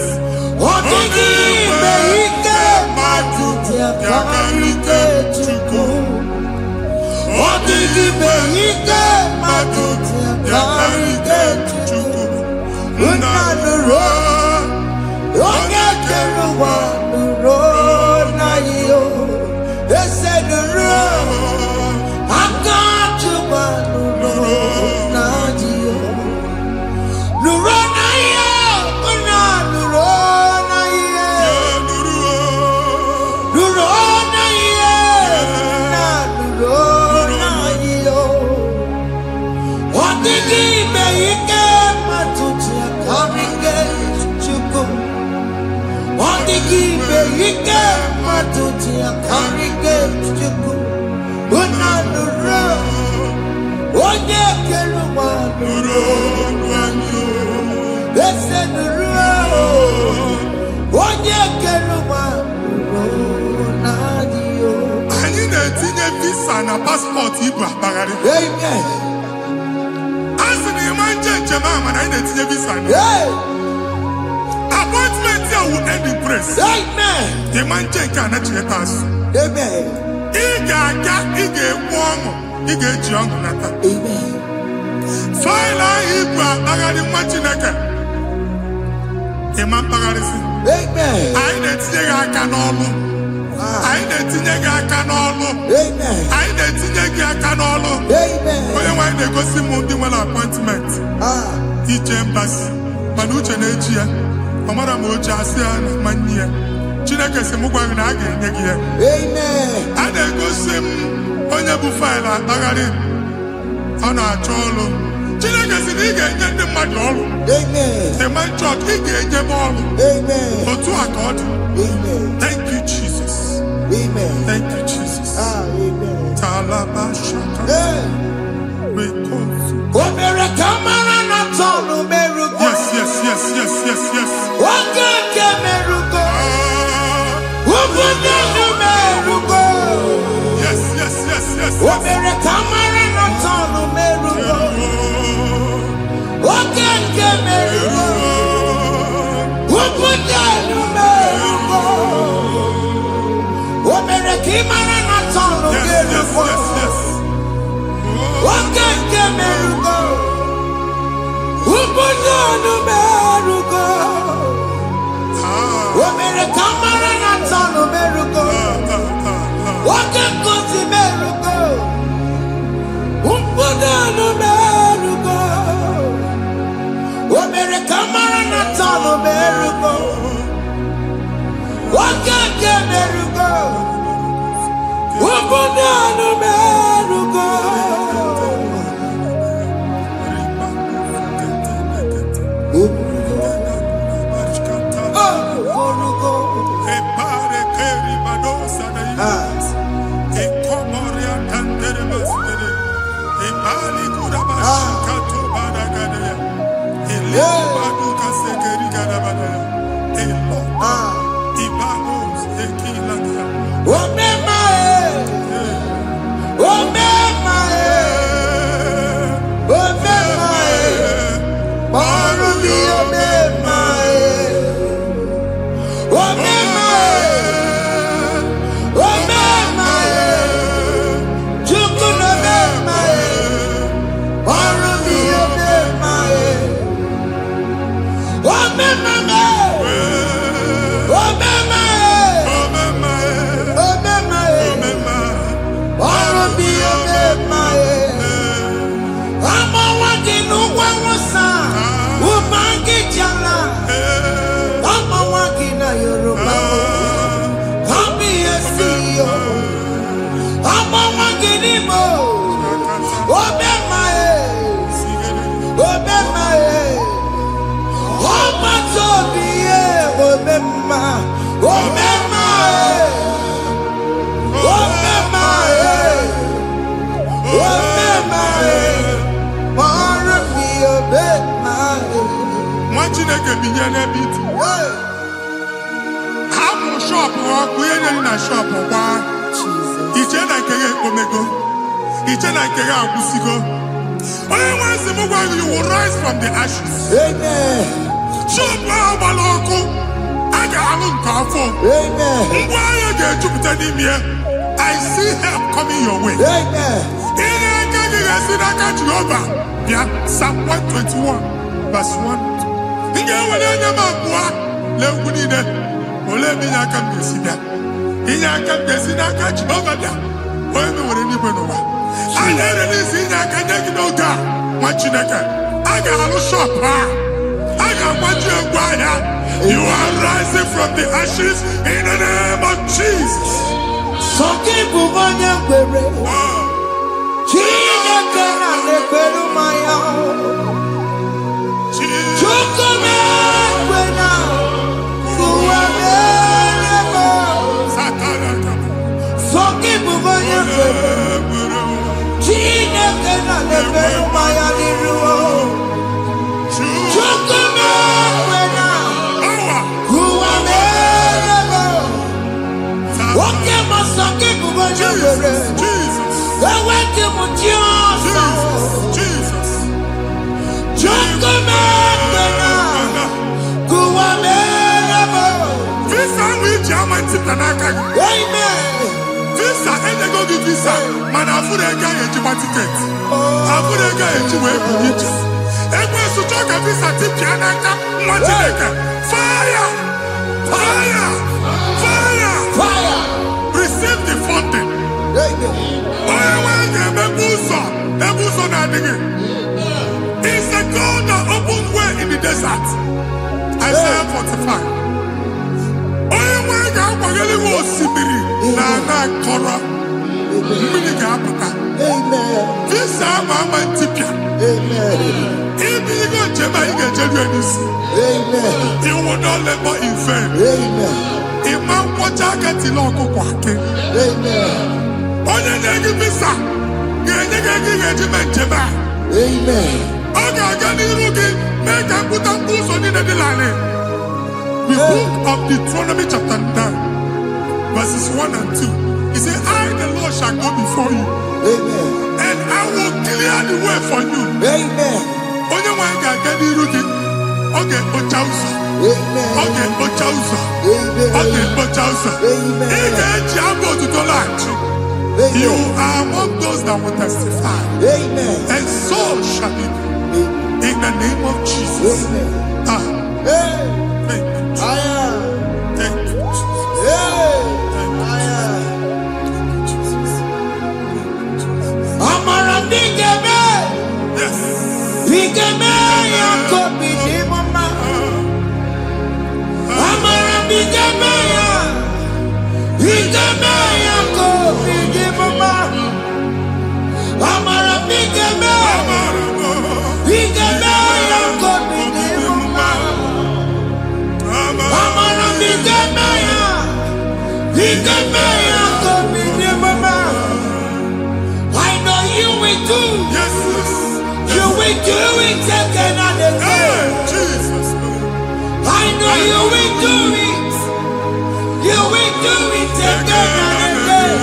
Anyị na-etinye visa na paspọtụ ibu akpagharị. A sị na ịma njem a mana anyị na-etinye visa na appointment ya will end in praise. Ịma nke a na-echeta azụ. Ị ga-aga, ị ga-ekwu ọṅụ, ị ga-eji ọṅụ nata. Faịlụ ahụ ibu akpagharị nwa Chineke. Ịma mkpagharịsị. Anyị na-etinye gị aka n'ọlụ. Anyị na-etinye gị aka n'ọlụ. Anyị na-etinye gị aka n'ọlụ. Onye nwe anyị na-egosi m ndị nwere appointment. Ije mbasi. Mana uche na-eji ya. Ọ mara ma o ji asị ya na mmanyi ya. Chineke sị m gwa gị na a ga-enye gị ya. A na-egosi m onye bụ faịlụ akpagharị. Ọ na-achọ ọlụ. Chineke sị na ị ga-enye ndị mmadụ ọrụ. Ịma chọọchị ị ga-enye m ọrụ. Otu a ka ọ dị. Thank you, Jesus. Thank you, Jesus. Talabashaka. Yes, yes, yes, yes, yes, yes. Yes, yes, yes, yes, Yeah. can be near a bit. How much shop or queen in a shop or one? Each and I can get Omego. Each and I can get Busigo. Once the mobile you will rise from the ashes.
Amen.
Shop Maloko. I got a car for.
Amen.
Why you get Jupiter in here? I see help coming your way.
Amen.
Yeah, Psalm 121, verse 1. In your way, let me let me come to see that. In your come to see that catch over there. When we were in the Benova, I never see that can take no God. What you like? I got a shop. I got what you acquire. You are rising from the ashes in the name of Jesus.
Some people want to
Visa, and they go to visa. Man, I put a guy in your ticket. I put a guy in your way. And when you talk a visa ticket, fire! Fire! Fire!
fire.
Receive the funding. It's the God that opens way in the desert. Isaiah 45.
Amen.
This time I'm a ticket.
Amen.
If you go to
Amen.
you will not labor in vain.
Amen.
If man watch I get the law go back.
Amen.
On the negative visa,
Amen.
I got make a put a boost on the line. The book of Deuteronomy chapter 9, verses 1 and 2. He said, I, the Lord, shall go before you.
Amen.
And I will clear the way for you.
Amen.
Only one can get the routine. Okay, Ochausa.
Amen.
Okay, Ochausa.
Amen.
Okay, Ochausa.
Amen.
You are among those that will testify.
Amen.
And so shall it be. In the name of Jesus.
Amen.
Thank you. Thank you,
I know you will do.
Yes.
You will do it again and again.
Jesus.
I know you will do it. You will do it again and again.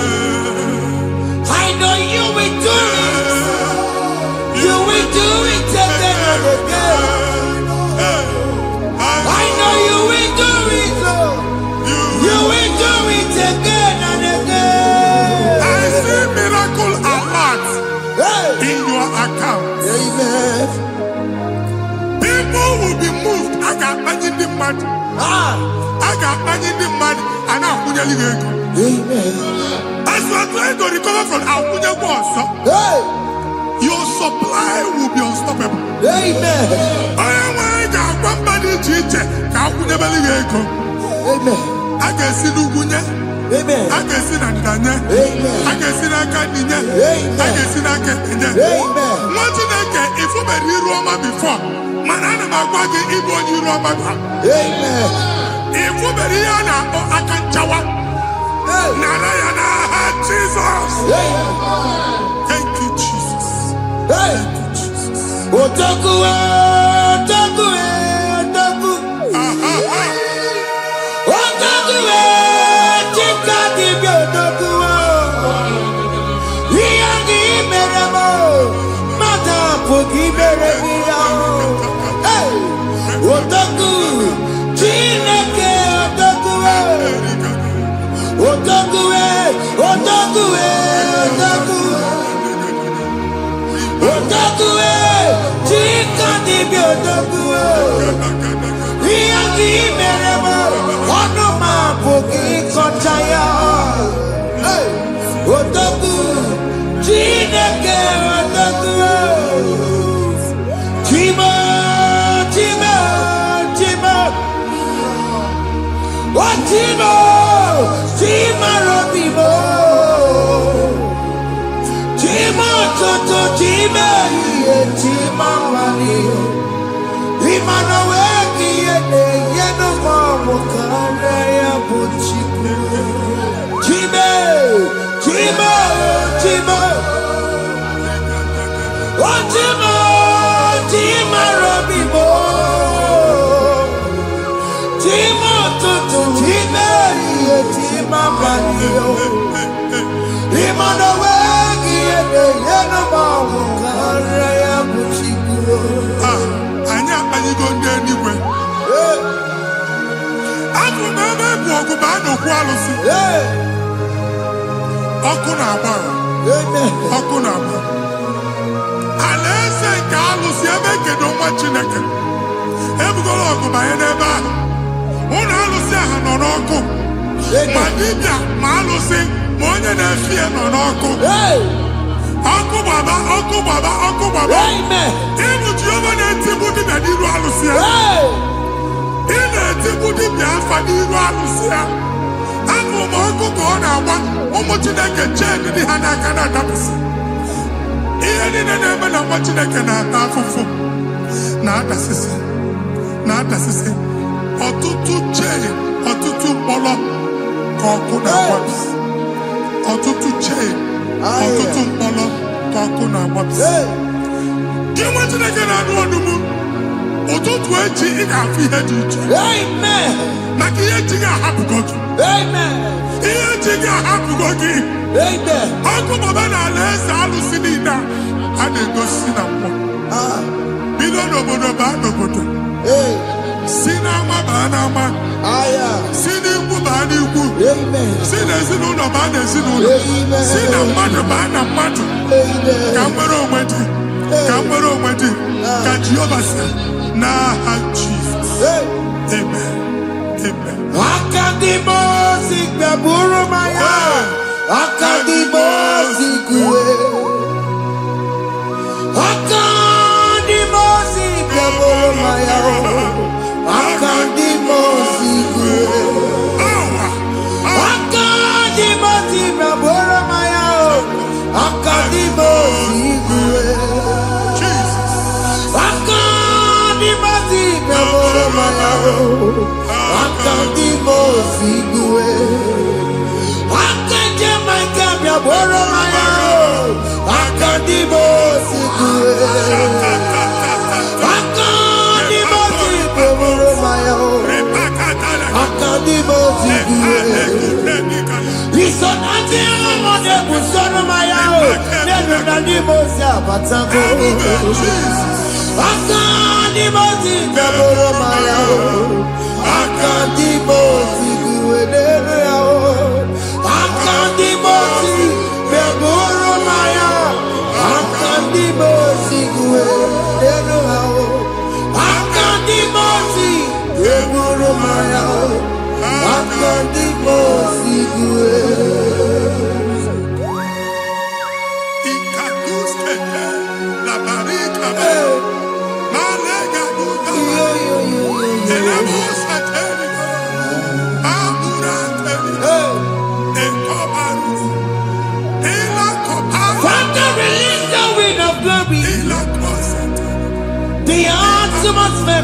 I know you will do it. You will do it again and again. I know you will do it, Lord. You will do it again and again.
I see miracle alert in your account.
Amen.
People will be moved. I got money in the mud. I got money in the mud. And I'm going to go.
Amen.
As you are trying to recover from Abuja Boss, your supply will be unstoppable.
Amen.
I got one body teacher.
Amen.
I can see Lugunya.
Amen.
I can see Nadanya.
Amen.
I can see Nakaninya.
Amen.
I can see Nakaninya.
Amen.
What you think if you were Roma before? Manana Magwagi, Ibon Roma.
Amen.
If you were Rihanna or Akanchawa. Narayana, Jesus. Thank you, Jesus.
Hey. Otaku, Otaku, Otaku.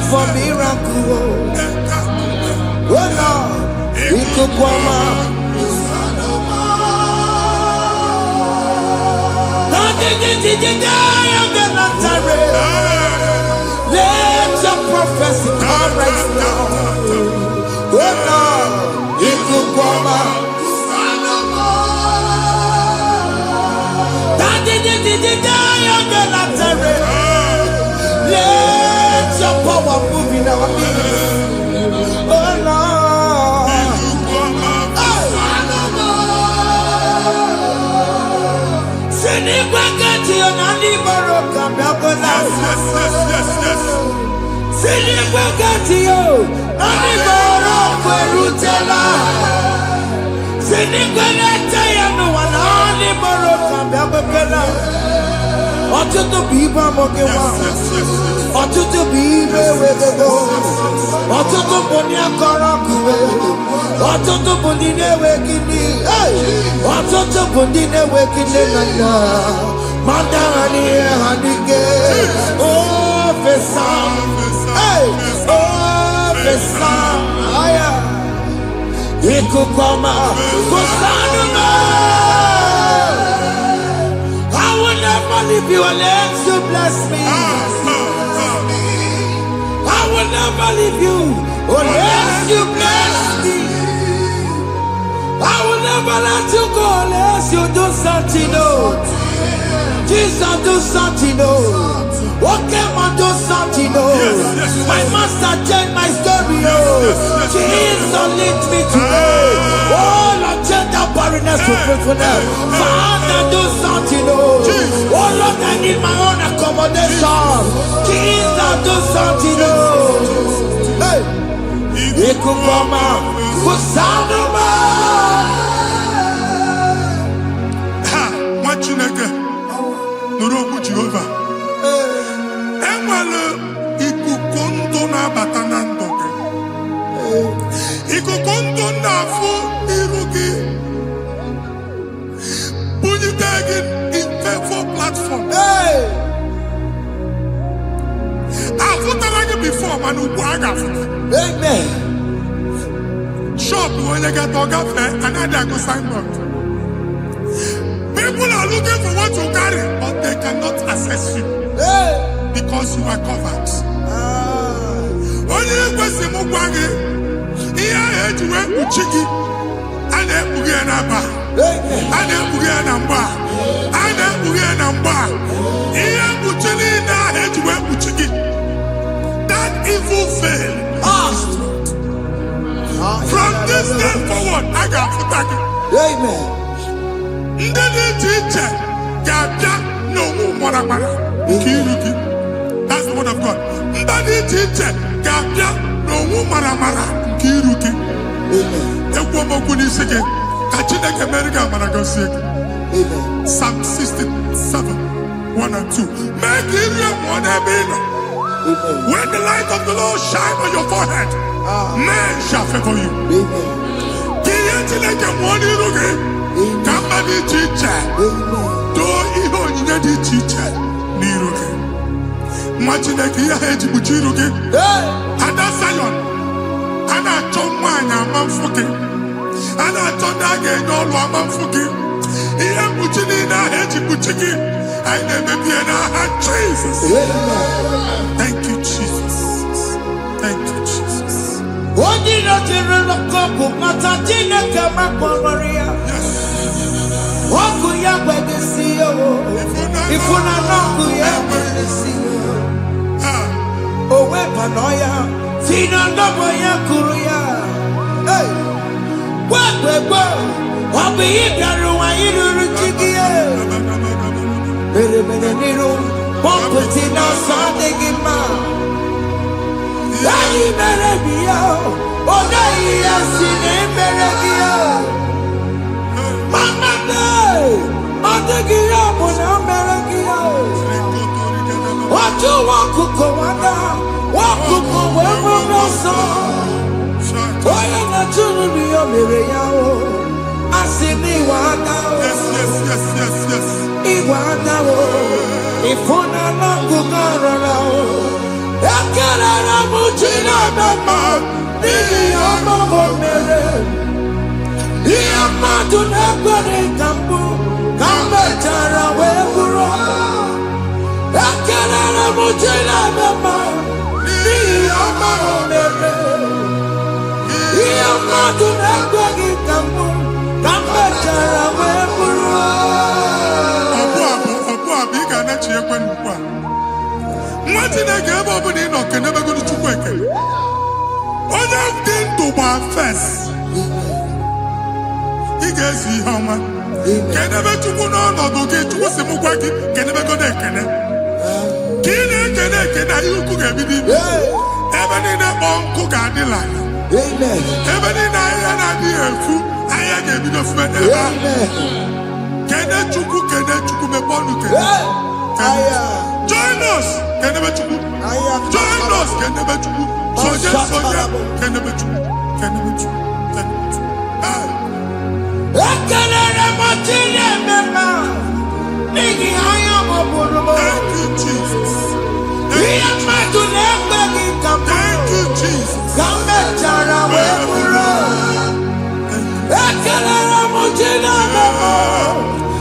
For miracle, oh Lord, we could let your prophecy come right now. Oh Lord, we could let your power move in our midst. Oh Lord. you nani baroka biakola.
Yes.
Sini kwekati yo nani baroka rutela. Sini kwekati ya no nani baroka biakola. Otutu biba mokewa. Otutu bibe wegego. Otutu bonia karakuwe. Otutu bondine wekini. Otutu bondine wekini nana. Mandani hanige. Oh fesam. Oh fesam. Aya. Ikukoma. Kusanuma. I will never leave you unless you bless me. I will never leave you unless you bless me. I will never let you go unless you do something. Oh, Jesus, do something. Oh, okay, man, do something. Oh, my master changed my story. Oh, Jesus, lead me today. Oh, Lord, change that barrenness to fruitfulness. Father, do something. Oh, Lord, I need my own accommodation. Jesus, do something. Oh, hey, Ikukoma, Kusanuma.
Chineke nụrụ okwu Jehova enwere ikuku ndụ na-abata na ndụ gị ikuku ndụ na-afụ iru gị bunyite gị infevo platform afụtara gị bifo mana ugbu a ga-afụta shop onye gata ọ gafee anaghị agụ signboard. People are looking for what to carry, but they cannot access you because you are covered. Only person who can hear it when you check it, and then you get a number, and then you get a number, and then you get a number. Here you check it, now it when you check it. That evil fail. From this day forward, I got to take it.
Amen.
That's the word of God. Psalm 67, 1 and 2. Make Israel one heaven. When the light of the Lord shine on your forehead, men shall favor you. Somebody teacher, do even you need teacher. Niroke. Imagine that you had to be Jiroke. And that's Zion. And I told mine, I'm unfucking. And I told that again, no, I'm unfucking. He am putting in a head to put again. I never be in a hand, Jesus. Thank you, Jesus. Thank you, Jesus.
What did I tell you? Matatina kama kwa Maria. Waku ya kwegesiyo. Ifuna noku ya kwegesiyo. Owe panoya. Fina ndobo ya kuruya. Hey. Wekwe. Wabi ibiaru wa iruru chigiye. Mere niru. Pomputi na sadegima. Yari mere biyo. Oda iya sine mere biyo. Mama day. Odegiya muna mere biyo. Watu wakuko wada. Wakuko wewe moso. Oya na chunu biyo mere yao. Asini wada.
Yes.
Iwada wo. Ifuna na kukarara wo. Ekelera mujina mama. Nini amamo mere. Iya madu nekwere kambu. Kambe chara weburo. Ekelera mujina mama. Nini amamo mere. Iya madu nekwere kambu. Kambe chara weburo.
Obu abiga na chiekwe nkwa. Nwati na ga-ebe ọbụla ị nọ kenebegoro Chukwu ekele. Onye dị ndụ gba fes. Ị ga-ezi ihe ọma. Kenebe chukwu n'ọnọdụ gị, chukwu si m gwa gị, kenebe godo ekene. Ka ị na-ekene ekene, ihe ukwu ga-ebido ibi. Ebe niile kpọọ nkụ ga-adị n'ala. Ebe niile ahịhịa na-adịghị efu, ahịhịa ga-ebido fube n'ebe ahụ. Kene chukwu mepe ọnụ kene. Join us, kenebe chukwu. Join us, kenebe chukwu. Soja, kenebe chukwu. Kenebe chukwu. Kenebe chukwu.
Ekelere mọchiri emema n'ihi anya mọbụrụ m.
Thank you, Jesus.
Ihe mmadụ na-ekpe gị ka m
Thank you, Jesus.
ka m mechara wee bụrụ. Ekelere mọchiri emema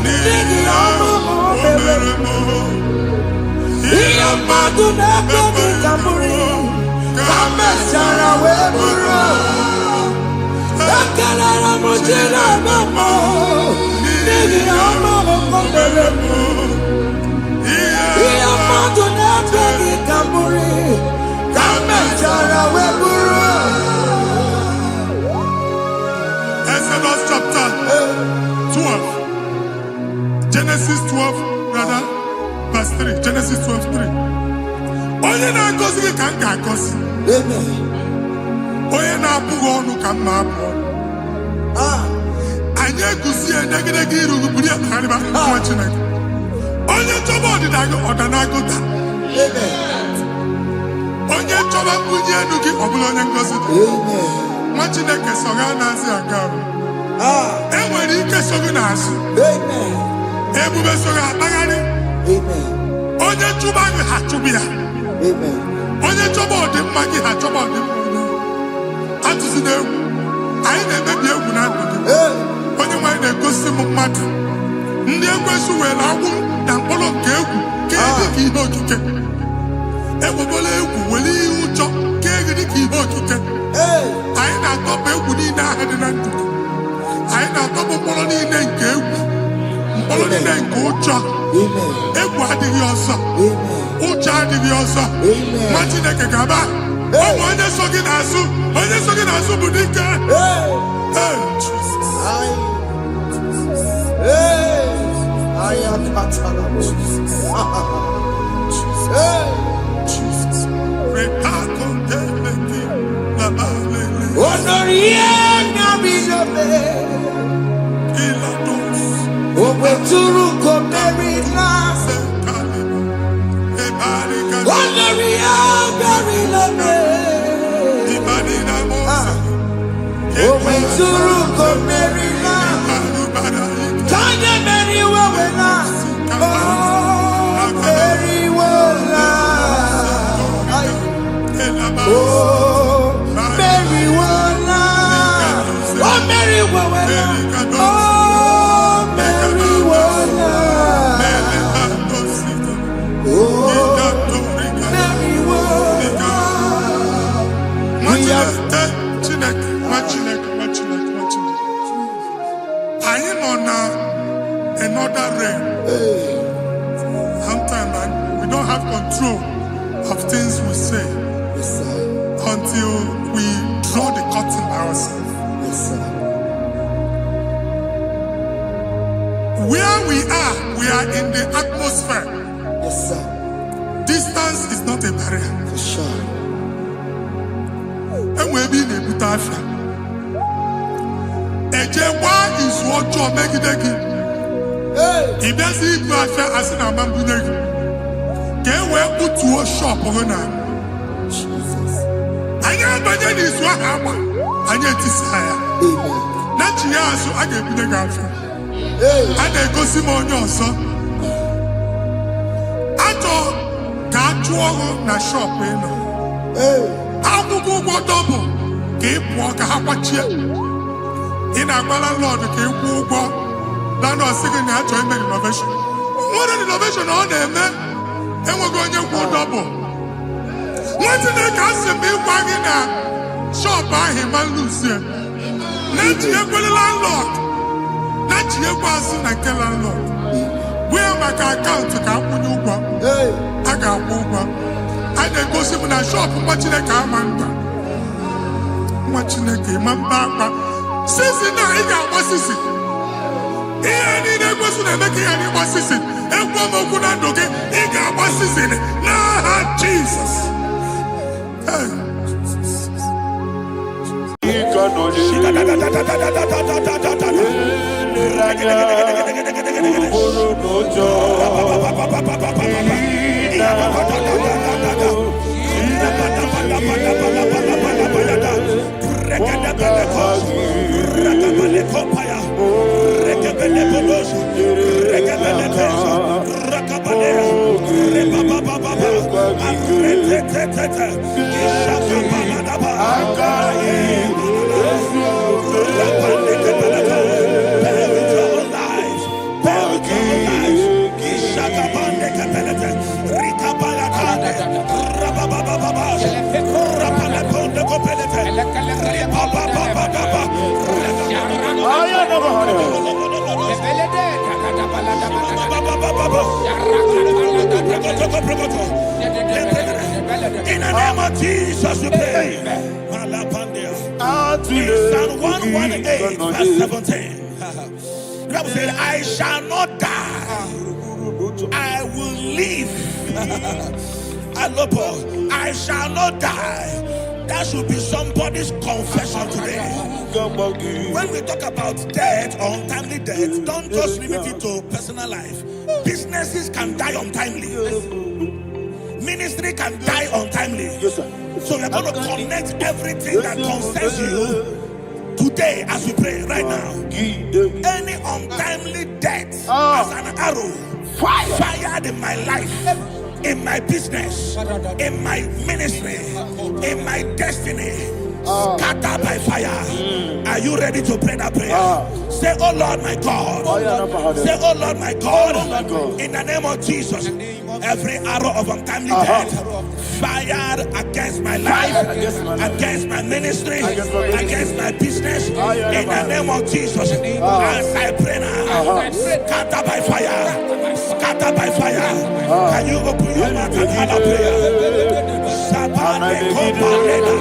n'ihi ọrụ m mere m. Ihe mmadụ na-ekpe gị ka m bụrụ ka m mechara wee bụrụ. Ekelere mọchiri emema n'ihi ọrụ m mere m. Ihe mmadụ na-ekpe gị ka m bụrụ ka m mechara wee bụrụ.
Exodus chapter 12. Genesis 12, rather, verse 3. Genesis 12:3. Onye na-agọzi gị ka m ga-agọzi. Onye na-abụghị ọnụ ka m na-abụ ọnụ. Anyị eguzi edegedege iru buru ya karịba nwa Chineke. Onye chọba ọdịda gị ọdanagụta. Onye chọba mbunye elu gị ọ bụla onye ngọzi dị. Nwa Chineke so ga na-azị aga arụ. E nwere ike so gị n'azụ. Ebube so gị akpagharị. Onye chụba gị ha chụbụ ya. Onye chọba ọdịmma gị ha chọba ọdịmma onye. Atụzi n'egwu. Anyị na-emebi egwu na ndụ gị. Onye nwanyị na-egosi m mmadụ. Ndị ekwensu were agwụ na mkpọrọ nke egwu kee dị ka ihe okike. Egbebola egwu were ihe ụjọ kee gị dị ka ihe okike. Anyị na-atọpụ egwu niile ahụ dị na ndụ. Anyị na-atọpụ mkpọrọ niile nke egwu, mkpọrọ niile nke ụjọ. Egwu adịghị ọzọ, ụjọ adịghị ọzọ. Nwa Chineke ga-aba. Ọ bụ onye so gị n'azụ, onye so gị n'azụ bụ dike.
Obeturu komerila, Wanaria berilame. Obeturu komerila, Kanya meriwela, oh meriwela, oh meriwela, oh meriwela, oh.
Anyị nọ na another realm. Sometimes we don't have control of things we say until we draw the curtain by ourselves. Where we are in the atmosphere. Distance is not a barrier. And we've been able to have ejekwa izu ọjọọ megide gị. Ị bịazi ibu afịa asị na ama mbunye gị ka e wee kputuo shọpụ gị na anyị abanye n'izu ahụ agba anyị etisa ya na chi ya azụ a ga-ebunye gị afịa. A na-egosi m onye ọzọ achọ ka a chụọ ọrụ na shọpụ ị nọ. Akwụkwọ ụgwọ dọbụl ka ị pụọ ka ha kwachie. Ị na-agba landlord ka ị kwụọ ụgwọ landlord sị gị na ya chọrọ ime renovation. Nwere renovation ọ na-eme enweghị onye kwụọ dọbụl. Nwa Chineke asị m ịgwa gị na shọpụ ahụ ịma luzie na-etinyekwere landlord na-echinyekwa azụ na nke landlord bụ ya maka akaụntụ ka akwụnye ụgwọ a ga-akwụ ụgwọ. A na-egosi m na shọpụ nwa Chineke ama mba. Nwa Chineke ịma mba akpa sisi na ị ga-agba sisi, ị Ihe niile ekwesu na-eme ka ihe anyị gbasisi. Ekwe m okwu na ndụ gị, ị ga-agbasisi n'aha Jizọs. In the name of Jesus, we pray. In Psalm 118, verse 17, the Bible said, I shall not die, I will live. I shall not die. That should be somebody's confession today. When we talk about death or untimely death, don't just limit it to personal life. Businesses can die untimely. Ministry can die untimely.
Yes, sir.
So we're going to connect everything that concerns you today as we pray right now. Any untimely death as an arrow fired in my life, in my business, in my ministry, in my destiny, scattered by fire. Are you ready to pray that prayer? Say, oh Lord my God. Say, oh Lord my God. In the name of Jesus, every arrow of untimely death fired against my life, against my ministry, against my business, in the name of Jesus, as I pray now, scattered by fire, scattered by fire. Can you open your mouth and have a prayer? Sabane Kobalena.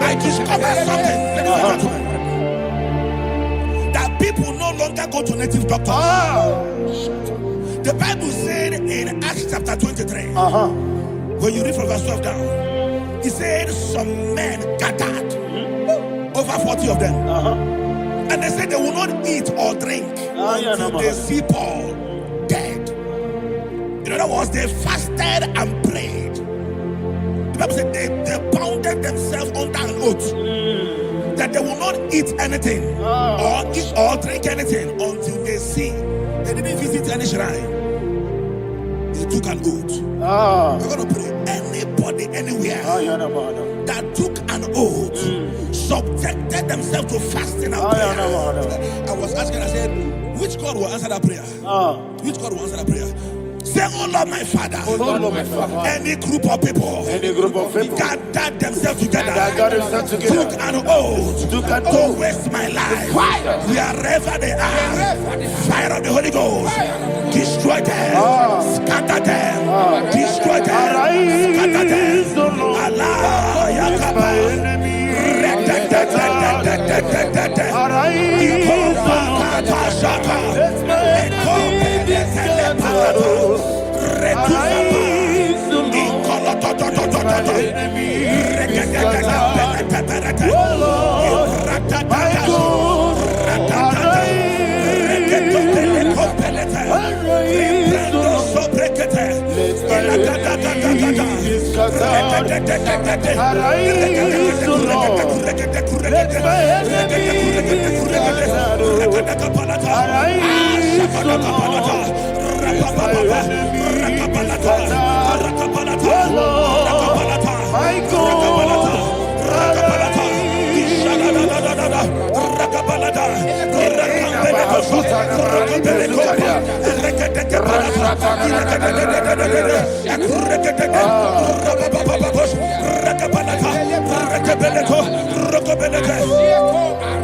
I discovered something, that people no longer go to native doctors. The Bible said in Acts chapter 23, when you read from verse 12 down, it said some men gathered, over 40 of them, and they said they will not eat or drink until they see Paul dead. In other words, they fasted and prayed. The Bible said they bounded themselves under an oath that they will not eat anything or drink anything until they see. They didn't visit any shrine. They took an oath. We're going to pray. Anybody, anywhere that took an oath, subjected themselves to fasting and prayer. I was asking, I said, which God will answer that prayer? Which God will answer that prayer? Say, oh Lord my Father, any group of people, gathered themselves together, took an oath to waste my life. Wherever they are, fire of the Holy Ghost, destroy them, scatter them, destroy them, scatter them. Allah, Yakaba.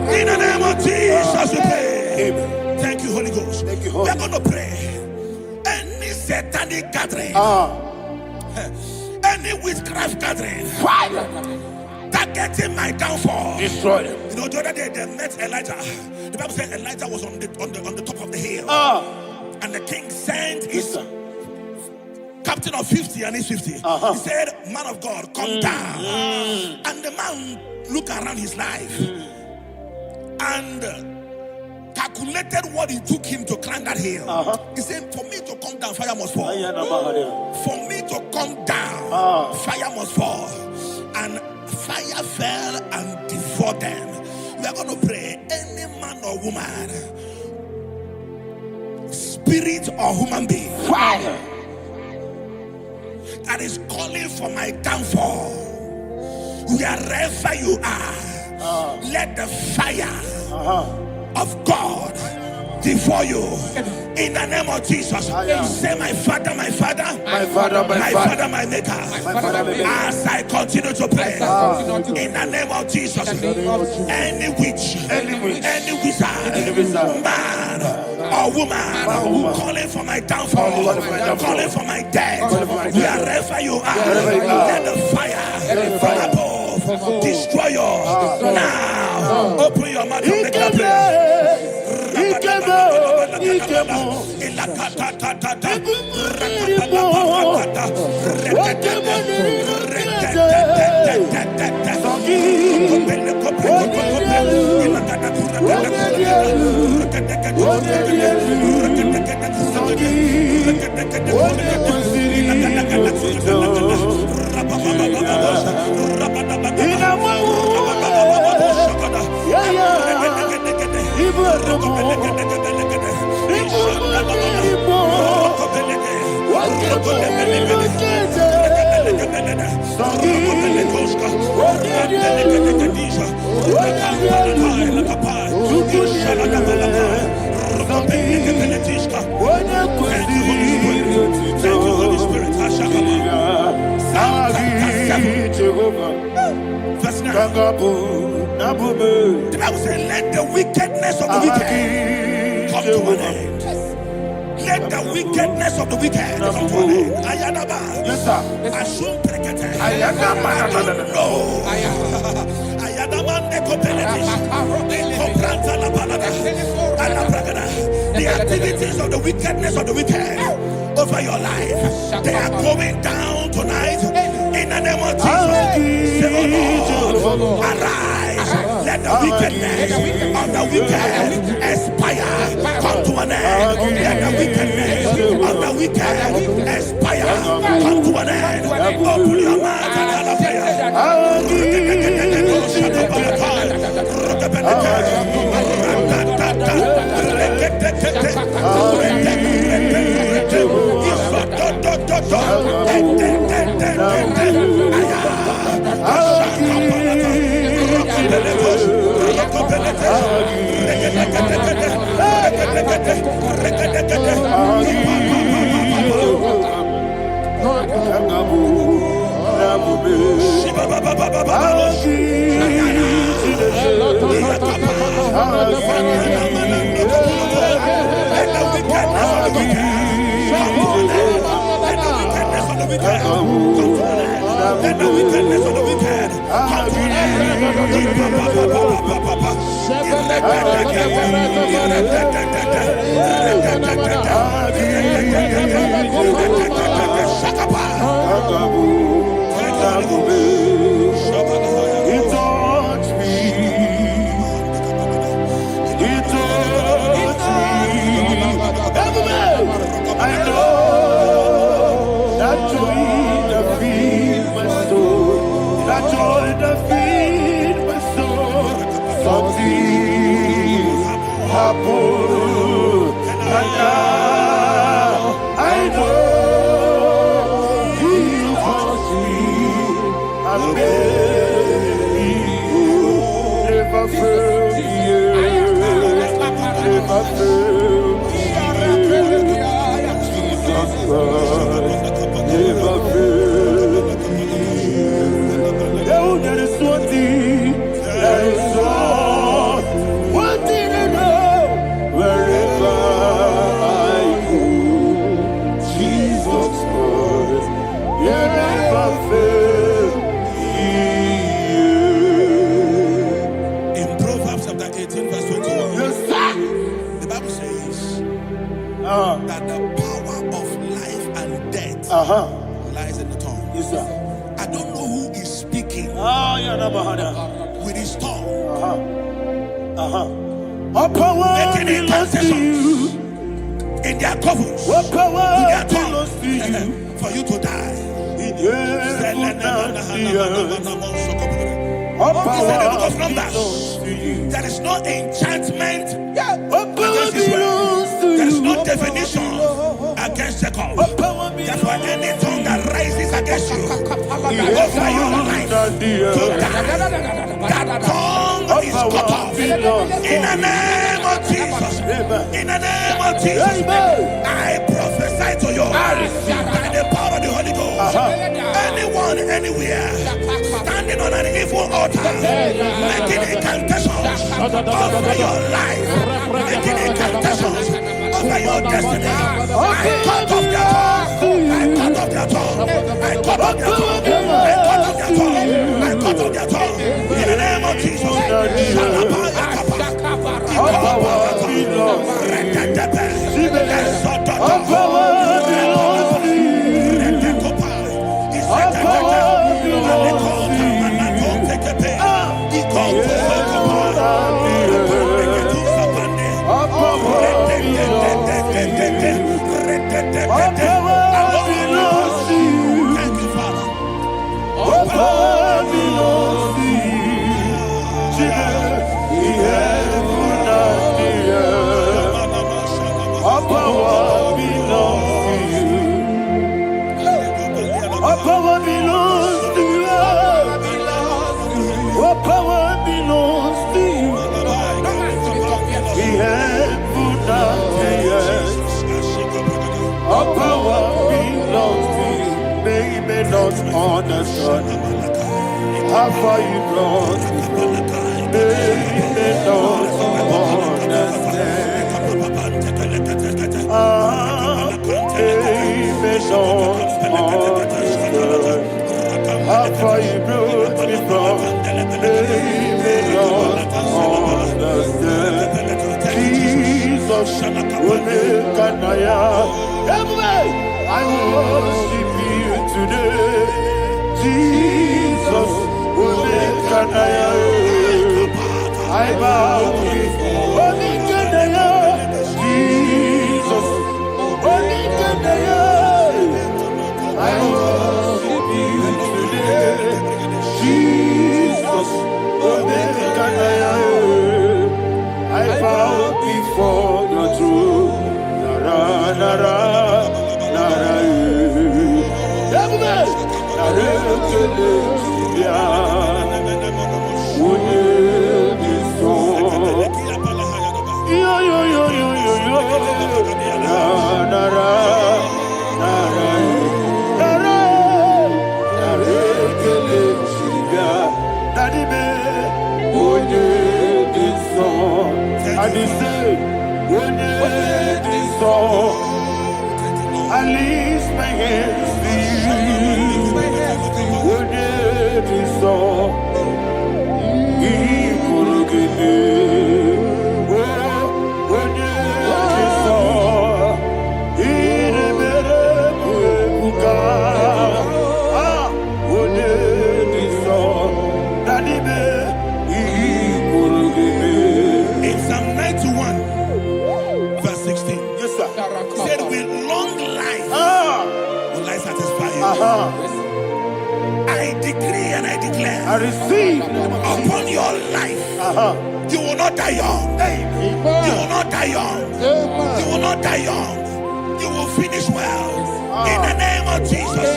In the name of Jesus, we pray. Thank you, Holy Ghost. We're going to pray. Any satanic gathering, any witchcraft gathering, targeting my downfall, destroy them. You know, the other day they met Elijah. The Bible said Elijah was on the top of the hill, and the king sent his captain of 50 and his 50. He said, "Man of God, come down." And the man looked around his life and calculated what it took him to climb that hill. He said, "For me to come down, fire must fall. For me to come down, fire must fall." And fire fell and devoured them. We are going to pray. Any man or woman, spirit or human being, fire, that is calling for my downfall, wherever you are, let the fire of God devour you in the name of Jesus. Say, my Father, my Father, my Father, my Father, my Maker. As I continue to pray in the name of Jesus, any witch, any wizard, man or woman calling for my downfall, calling for my death, wherever you are, let the fire from above destroy you now. Open your mouth and make a prayer. The Bible says, let the wickedness of the wicked come to an end. Let the wickedness of the wicked come to an end. Ayadaba. Yes, sir. Assume prekete. Ayadaba. No. Ayadaba nekopeletis. Nekopranta la balada. Alabragada. The activities of the wickedness of the wicked over your life, they are going down tonight in the name of Jesus. Say, oh Lord, arise. Let the wickedness of the wicked expire, come to an end. Let the wickedness of the wicked expire, come to an end. Open your mouth and have a prayer. Let the wickedness of the wicked come to an end. I know that joy that feeds my soul, that joy that feeds my soul. Something happened, and I
never fail me. Never fail me. Jesus Christ, never fail me. Oh, there is one thing, there is one thing I know. Wherever I go, Jesus Christ, you never fail me.
In Proverbs chapter 18, verse 21,
Yes, sir.
the Bible says that the power of life and death lies in the tongue.
Yes, sir.
I don't know who is speaking with his tongue,
All power
making
belongs to
intercessions
you.
in their coffers
All
with
power
their
belongs to you.
tongue for you to die.
In heaven and the earth. All
It's in the book
power
of
belongs
Numbers.
to you.
There is no enchantment
All power
against Israel.
belongs to
There is
you.
no definition against Jacob.
All power
Therefore,
belongs
any tongue that rises against you
in
over your
heaven
life
and the
to
earth.
die, that tongue
All
is
power
cut off.
belongs to
In the
you.
name of Jesus. In the name of Jesus.
Amen.
I prophesy to you by the power of the Holy Ghost. Anyone, anywhere, standing on an evil altar, making incantations over your life, making incantations over your destiny. I cut off their tongue. I cut off their tongue. I cut off their tongue. I cut off their tongue. I cut off their tongue. In the name of Jesus.
All power belongs to you. All power belongs to you. All power belongs to you. All power belongs to you.
Thank you, Father.
All power belongs to you. Jesus, the heaven and the earth. All power belongs to you. All power belongs to you. All power belongs to you. The heaven and the earth. All power belongs to you. They may not understand how far you brought me from. They may not understand. They may not understand how far you brought me from. They may not understand. Jesus, will make an I worship you today. Jesus, will make an I bow before Jesus, I worship you today. Jesus, will make an I bow before the throne. Nara, nara, nara, I lift my hands to you. Would you be so? He could give me. Would you be so? He never would you be so? Daddy, he could give me.
In Psalm 91, verse 16,
Yes, sir.
said, with long life will I satisfy you. I decree and I declare
I receive
upon your life, you will not die young. You will not die young. You will not die young. You will finish well. In the name of Jesus.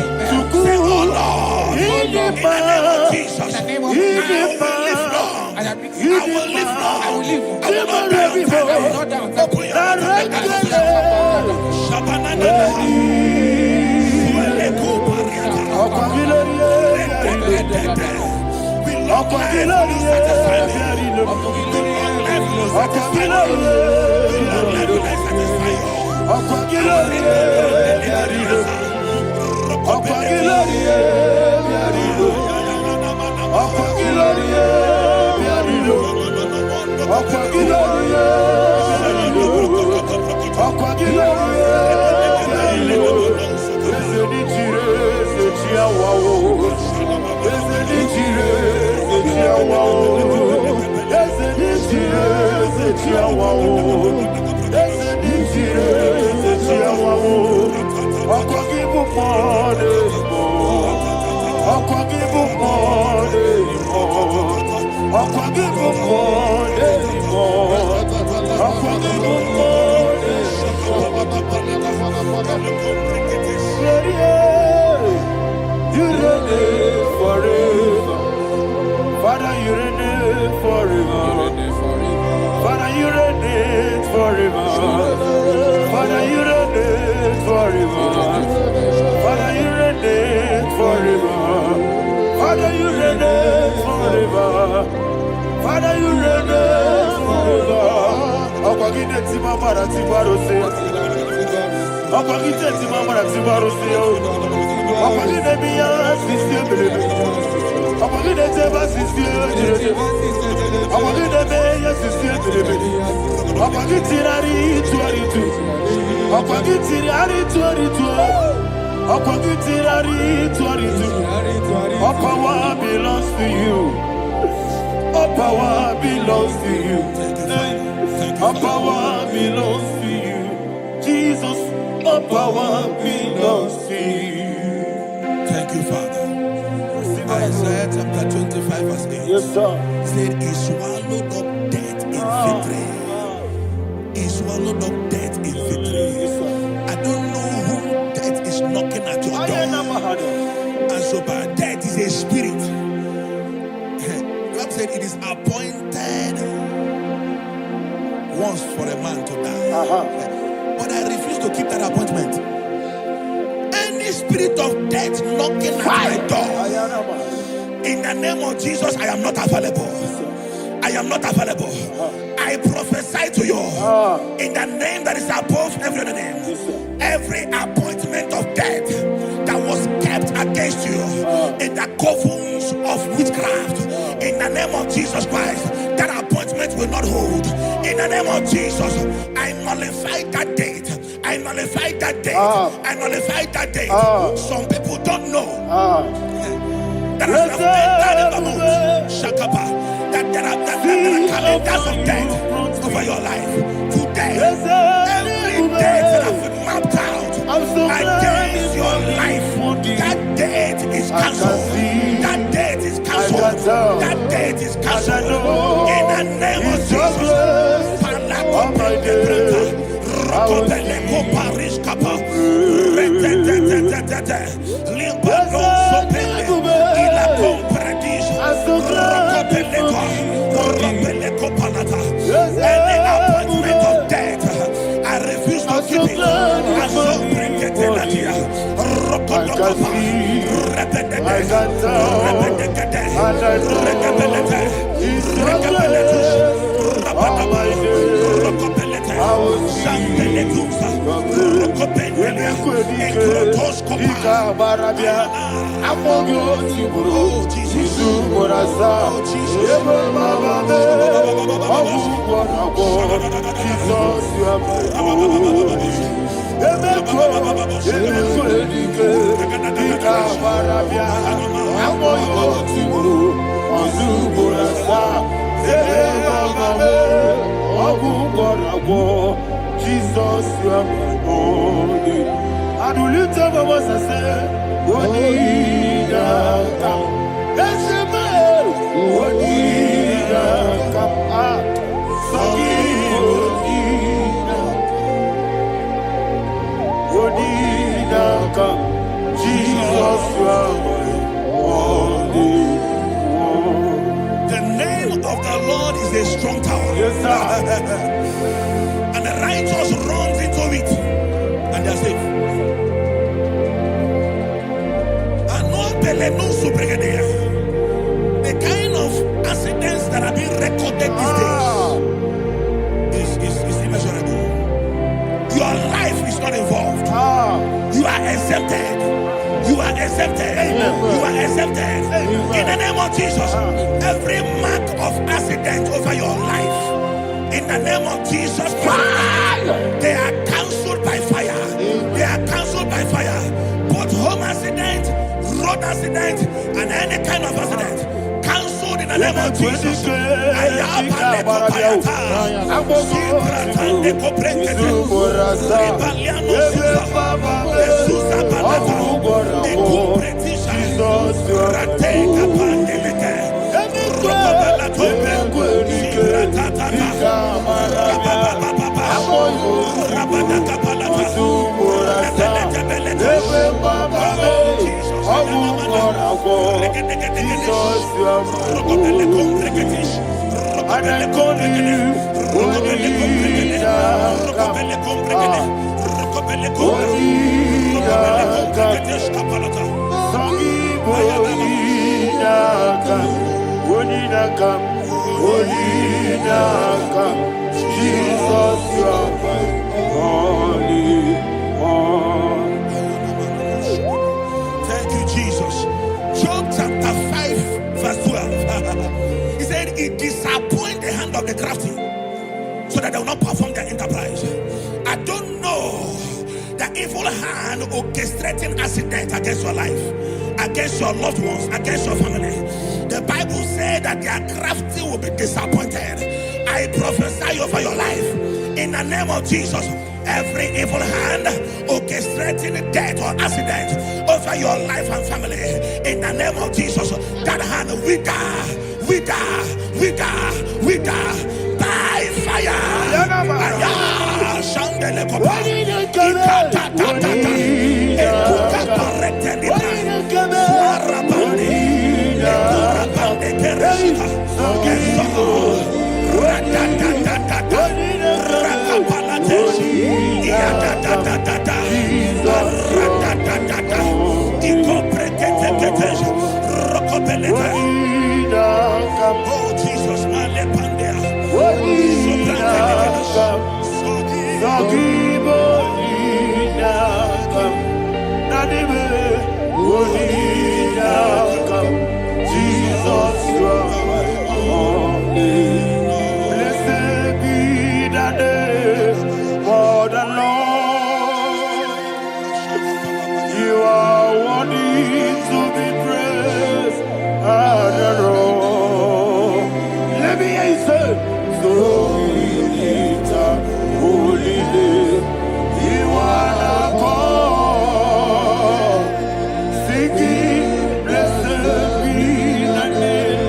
Say, oh Lord, in the name of Jesus, I will live long.
I have been
I will live long.
I will live.
I will not die on time.
I will not die on time.
You reign forever. Father, you reign forever. Father, you reign forever. Father, you reign forever. Father, you reign forever. Father, you reign forever. Father, you reign forever. Akwagide timamara tibarose. Akwagide timamara tibarose. Akwagide biya sisiye. Akwagide teba sisiye. Akwagide beya sisiye. Akwagide tirari tuaritu. Akwagide tirari tuaritu. Akwagide tirari tuaritu. All power belongs to you. All power belongs to you. All power belongs to you. Jesus, all power belongs to you.
Thank you, Father. Isaiah chapter 25 verse 8.
Yes, sir.
Said he swallowed up death in victory. He swallowed up death in victory. I don't know whom death is knocking at your door. And so, but death is a spirit. God said it is appointed once for a man to die. But I refuse to keep that appointment. Any spirit of death knocking at my door, in the name of Jesus, I am not available. I am not available. I prophesy to you in the name that is above every other name. Every appointment of death that was kept against you in the covens of witchcraft, in the name of Jesus Christ, that appointment will not hold. In the name of Jesus, I nullify that date. I nullify that date. I nullify that date. Some people don't know that as of Shakapa, that there are calendars of death over your life. Today, every date that have been mapped out against your life, that date is cancelled. That date is cancelled. That date is cancelled. In the name of Jesus. Any appointment of death, I refuse to keep it. I so bring it in the year. Jesus, you are my only. And we lift up our voice and say, Onida come. Let's say, Onida come. Onida come. Jesus, you are my only. The name of of the Lord is a strong tower.
Yes, sir.
And the righteous runs into it and they're safe. The kind of accidents that are being recorded these days is immeasurable. Your life is not involved. You are exempted. You are exempted. You are exempted. In the name of Jesus, every mark of accident over your life, in the name of Jesus Christ, they are cancelled by fire. They are cancelled by fire. Both home accident, road accident, and any kind of accident, cancelled in the name of Jesus.
Jesus, you are my only one.
Thank you, Jesus. Job chapter 5, verse 12. He said, it disappoints the hand of the crafty so that they will not perform their enterprise. I don't know the evil hand orchestrating accident against your life, against your loved ones, against your family. The Bible said that their crafty will be disappointed. I prophesy over your life in the name of Jesus. Every evil hand orchestrating death or accident over your life and family, in the name of Jesus, that hand wither by fire. Oh Jesus,
Jesus, you are my only. Blessed be the name for the Lord. You are worthy to be praised and adored. Let me hear you say, so we lift up holy name. You are the God. Singing, blessed be the name.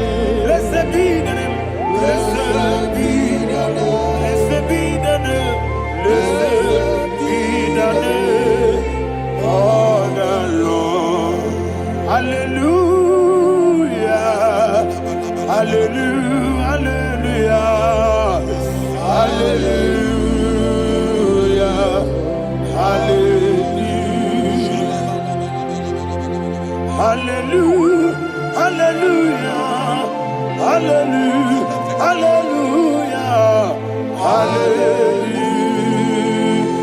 Blessed be the name. Blessed be the name. Blessed be the name. Blessed be the name of the Lord. Hallelujah. Hallelujah. Hallelujah. Hallelujah. Hallelujah. Hallelujah. Hallelujah. Hallelujah.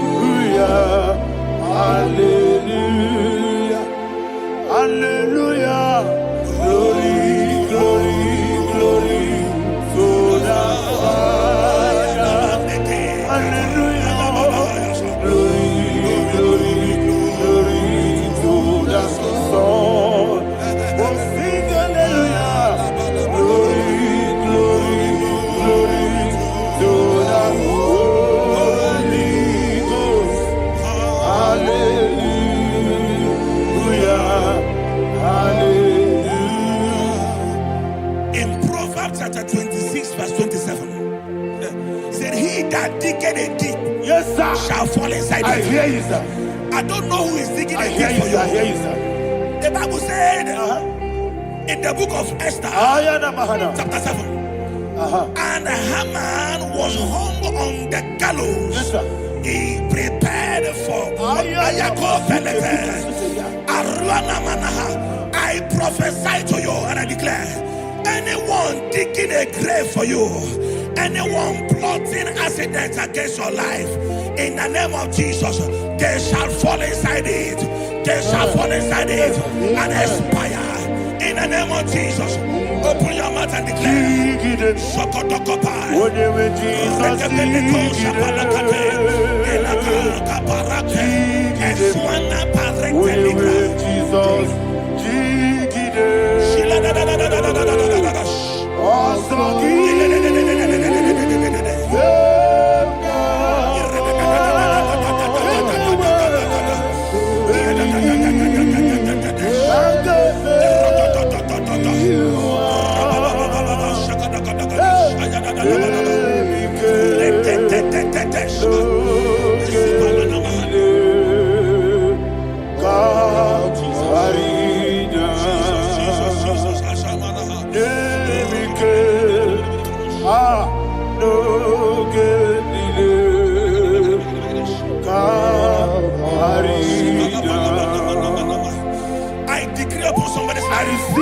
Hallelujah. Hallelujah. Hallelujah. Glory, glory, glory to the Father. Hallelujah. Glory, glory, glory to the Son. Oh, sing hallelujah. Glory, glory, glory to the Holy Ghost. Hallelujah. Hallelujah.
in Proverbs chapter 26, verse 27, he said, he that diggeth a deep,
Yes, sir.
shall fall inside
I
it.
hear you, sir.
I don't know who is digging
I
a
hear
deep
you,
for
sir. I hear
you.
you, sir.
The Bible said in the book of Esther,
Ayana Mahana.
chapter 7, And Haman was hung on the gallows.
Yes, sir.
He prepared for I prophesy to you and I declare, anyone digging a grave for you, anyone plotting accidents against your life, in the name of Jesus, they shall fall inside it. They shall fall inside it and expire. In the name of Jesus, open your mouth and declare. Shokotokopai. I decree upon somebody's life,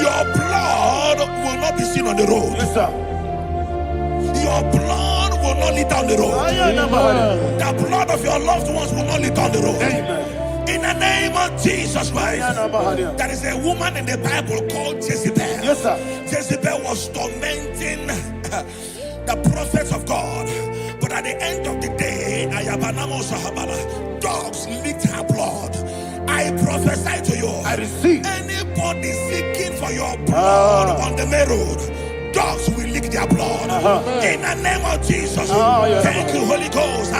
your blood will not be seen on the road.
Yes, sir.
Your blood will not lead down the road. The blood of your loved ones will not lead down the road.
Amen.
In the name of Jesus Christ. There is a woman in the Bible called Jezebel.
Yes, sir.
Jezebel was tormenting the prophets of God. But at the end of the day, dogs licked her blood. I prophesy to you.
I receive.
Anybody seeking for your blood on the main road, dogs will lick their blood. In the name of Jesus. Thank you, Holy Ghost.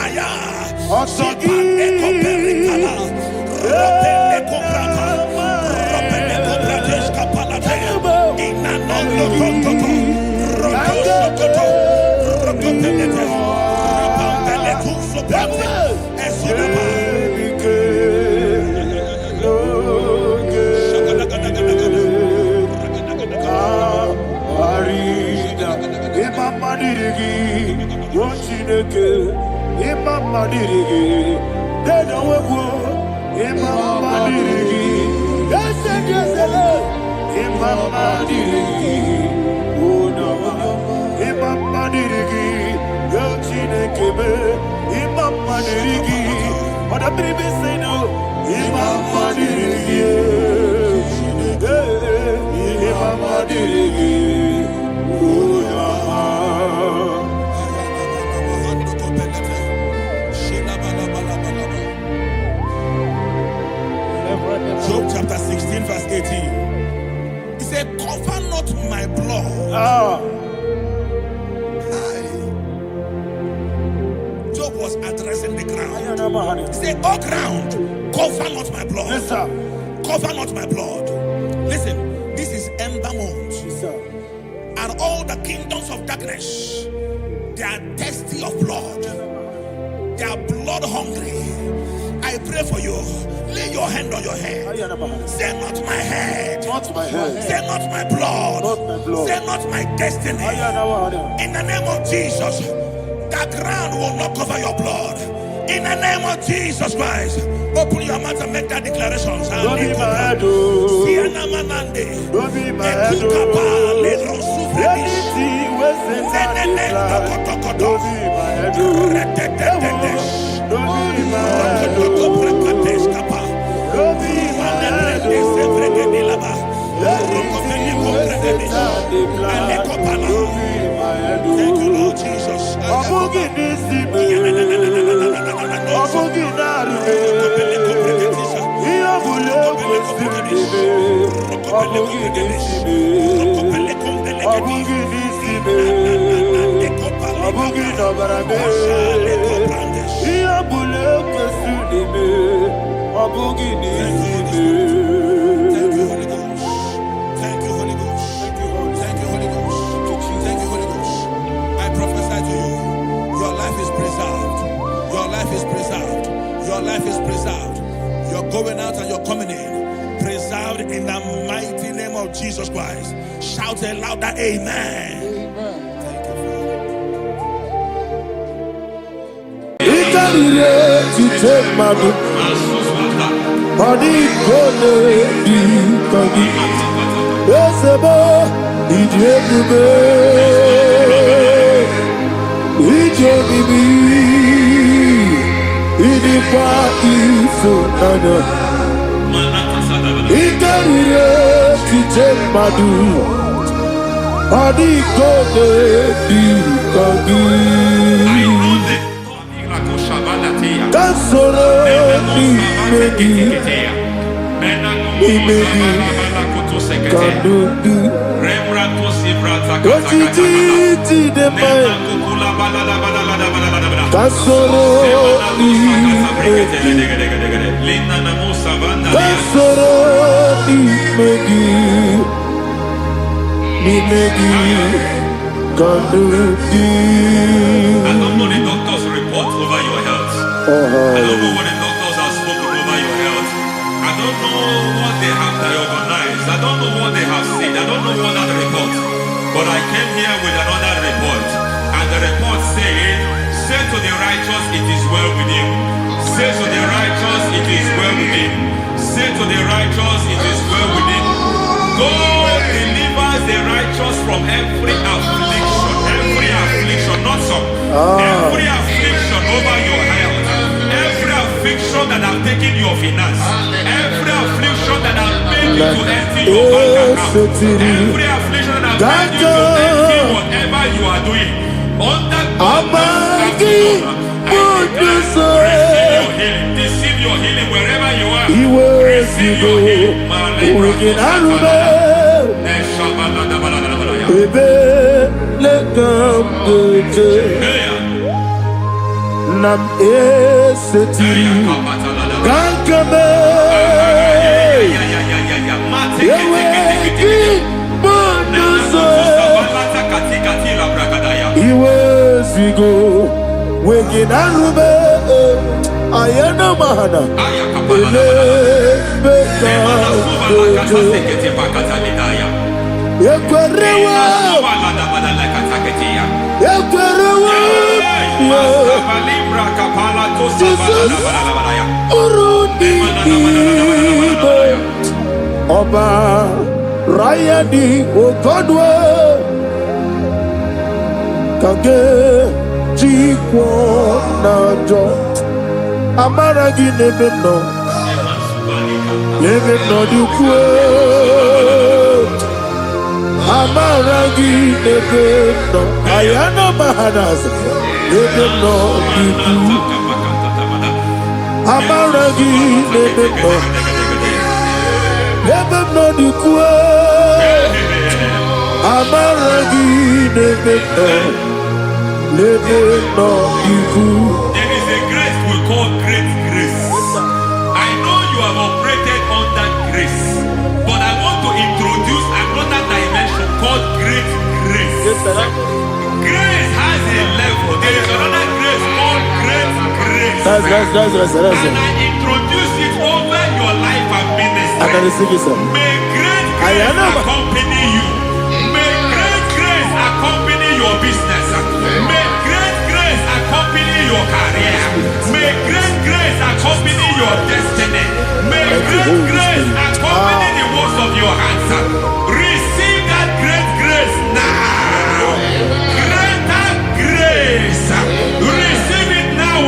Job chapter 16 verse 18. He said, cover not my blood. Job was addressing the ground. He said, oh ground, cover not my blood.
Yes, sir.
Cover not my blood. Listen, this is ember month.
Yes, sir.
And all the kingdoms of darkness, they are thirsty of blood. They are blood hungry. I pray for you. Lay your hand on your head. Say not my head.
Not my head.
Say not my blood.
Not my blood.
Say not my destiny. In the name of Jesus, the ground will not cover your blood. In the name of Jesus Christ, open your mouth and make that declaration.
Don't be my head. Don't be my head. Anything was in that decline. Don't be my head. Don't be my head. Don't be my head.
Thank you, Lord Jesus. Your life is preserved. You're going out and you're coming in. Preserved in the mighty name of Jesus Christ. Shout a louder amen.
Ikarire Chichemadu Adi Kone Dikagi Esebo Ijebube Ijebibi Idipa Ifunanya Ikarire Chichemadu Adi Kone Dikagi Kansoro Imegi Kandudu Ojiji Deme Kansoro Imegi Kansoro Imegi Imegi Kandudu.
I don't know the doctor's report over your health. I don't know what the doctors have spoken over your health. I don't know what they have diagnosed. I don't know what they have said. I don't know what that report. But I came here with another report. And the report said, say to the righteous, it is well with him. Say to the righteous, it is well with him. Say to the righteous, it is well with him. God delivers the righteous from every affliction. Every affliction, not some. Every affliction over your health. Every affliction that have taken your finance. Every affliction that have made you to empty your bank account. Every affliction that have made you to empty whatever you are doing. Under receive your healing wherever you are. Receive your healing.
Nam eseti kankame yewe bonuso iwe sigo weginarube ayana mahana ele beka yekwerewa Jesus Urundi Oba Rayadi Okodwe Kage Chikwo Najo Amaragi Nebeno Nebeno Dukwe Amaragi Nebeno Ayana Mahanas Nebeno Dukwe Amaragi Nebeno Nebeno Dukwe Amaragi Nebeno Nebeno Dukwe.
There is a grace we call great grace. I know you have operated under grace, but I want to introduce another dimension called great grace. Grace has a level. There is another grace called great grace.
That's
and I introduce it over your life and ministry. May great grace accompany you. May great grace accompany your business. May great grace accompany your career. May great grace accompany your destiny. May great grace accompany the works of your hands. Receive that great grace now. Greater grace. Receive it now.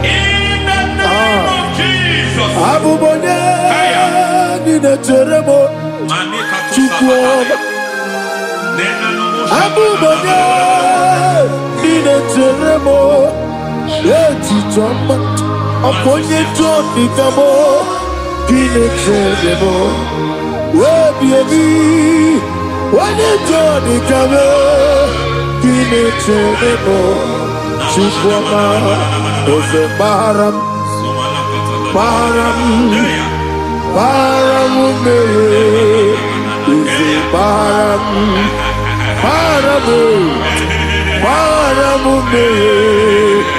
In the name of Jesus.
Abubonye Nina Teremo Chukwu Abubonye Nina Teremo Etichoma Oponye Johnny Kamo Nina Teremo Webi Wanye Johnny Kamo Nina Teremo Chukwu Ose Baram Baram Baram Ose Baram Baram Baram Ose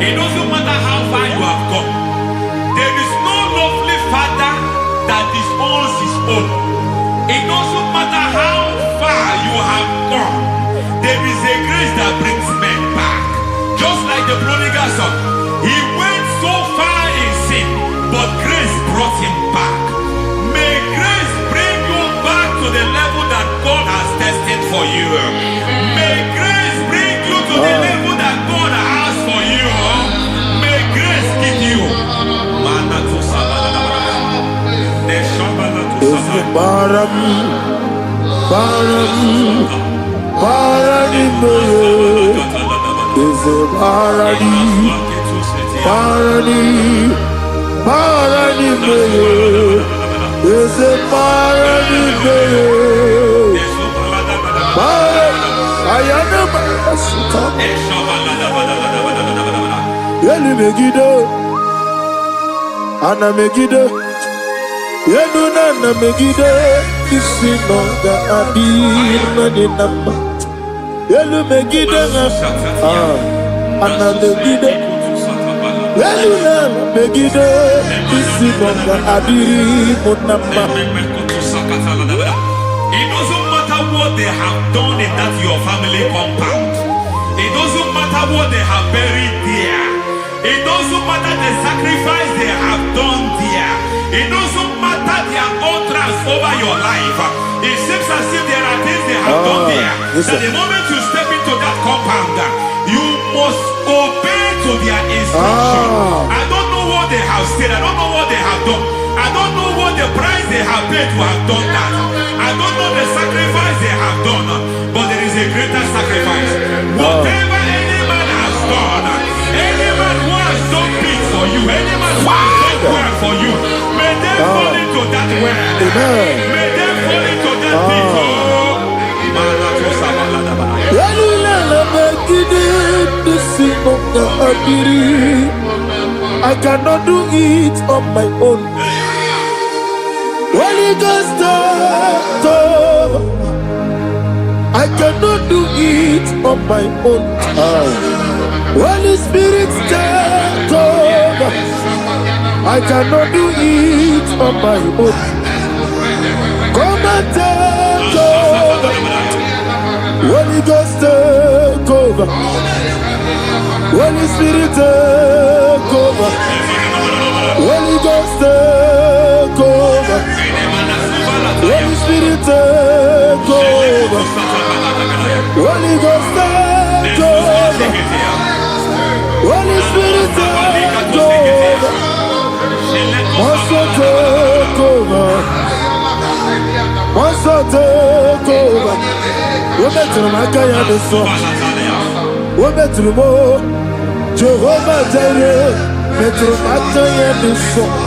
It doesn't matter how far you have come. There is no lovely father own. It doesn't matter how far you have gone. There is a grace that brings men back. Just like the prodigal son. He went so far in sin, but grace brought him back. May grace bring you back to the level that God has destined for you. May grace bring you to the level that God has for you. May grace give you.
Ana Megiddo, Yenuna Megiddo, Isinonga Adir Madinama, Yelu Megiddo, Ana Megiddo, Yenuna Megiddo, Isinonga Adir Munama.
It doesn't matter what they have done in that your family compound. It doesn't matter what they have buried there. It doesn't matter the sacrifice they have done there. It doesn't matter their utterance over your life. It seems as if there are things they have done there. That the moment you step into that compound, you must obey to their instruction. I don't know what they have said. I don't know what they have done. I don't know what the price they have paid to have done that. I don't know the sacrifice they have done. But there is a greater sacrifice. Whatever any man has done, any man who has done big for you, any man who has done well for you, may they fall into that well. May they fall into that pit.
I cannot do it on my own. Holy Ghost, I cannot do it on my own. Holy Spirit, take over. I cannot do it on my own. Come and take over. Holy Ghost, take over. Holy Spirit, take over. Holy Ghost, take over. Holy Spirit, take over. Holy Ghost, take over. Holy Spirit, take over. Master, take over. Master, take over. We're better than I can understand. We're better than more. Jehovah Jireh, better than I can understand.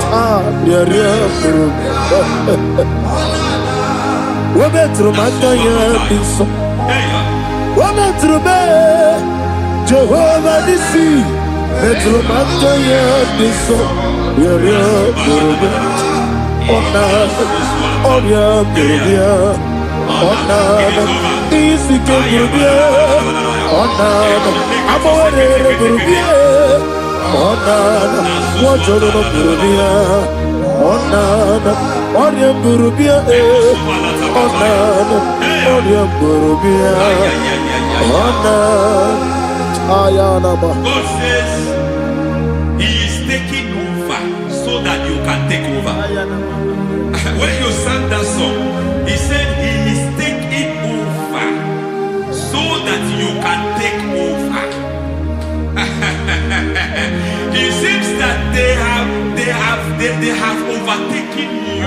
We're better than I can understand. We're better than Jehovah Nissi, better than I can understand.
God says He is taking over so that you can take over. When you sang that song, He said He is taking over so that you can take over. It seems that they have overtaken you.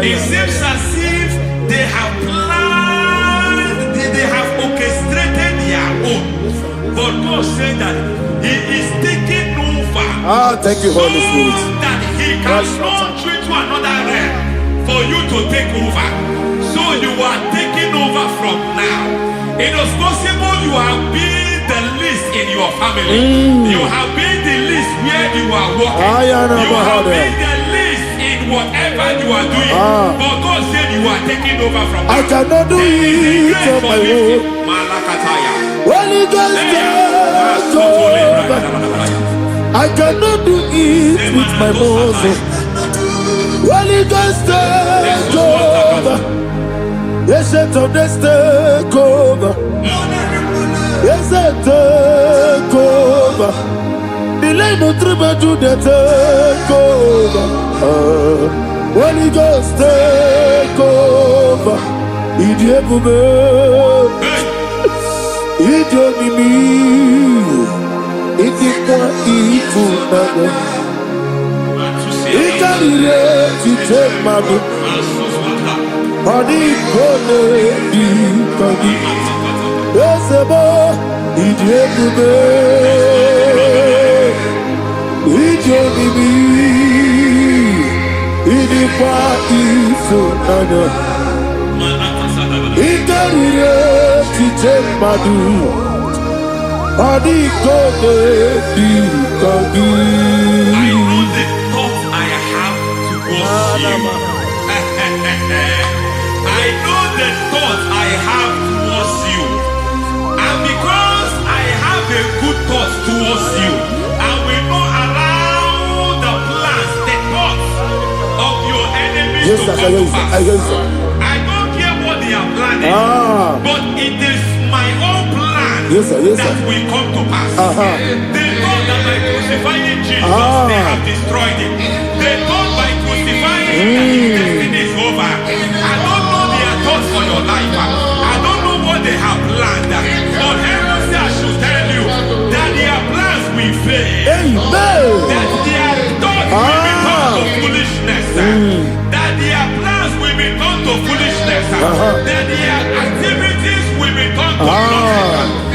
It seems as if they have planned, they have orchestrated their own. But God said that He is taking over.
Thank you, Holy Spirit.
So that He can launch you to another realm for you to take over. So you are taking over from now. It is possible you have been the least in your family. You have been the least where you are working. You have been the least in whatever you are doing. But God said you are taking over from now.
I cannot do it on my own. Holy Ghost, take over. I cannot do it with my muscle. Holy Ghost, take over.
ancient of this take over. Yes, I take over. The line of tribe to the take over. Holy Ghost take over. Idiebube, Idiomimi, Idikwa Ifunana, Ikarire Titemadu, Adikone Dikagi, Esebo, Idiebube, Idiomimi, Idikwa Ifunana. Ikarire Titemadu, Adikone Dikagi.
I know the thoughts I have towards you. I know the thoughts I have towards you. And because I have a good thought towards you, I will not allow the plans, the thoughts of your enemies to come to pass. I don't care what they are planning, but it is my own plan that will come to pass. They thought that by crucifying Jesus, they have destroyed him. They thought by crucifying him that his destiny is over. I don't know their thoughts for your life. I don't know what they have planned. But heaven says I should tell you that their plans will fail. That their thoughts will become to foolishness. That their plans will become to foolishness. That their activities will become to nonsense.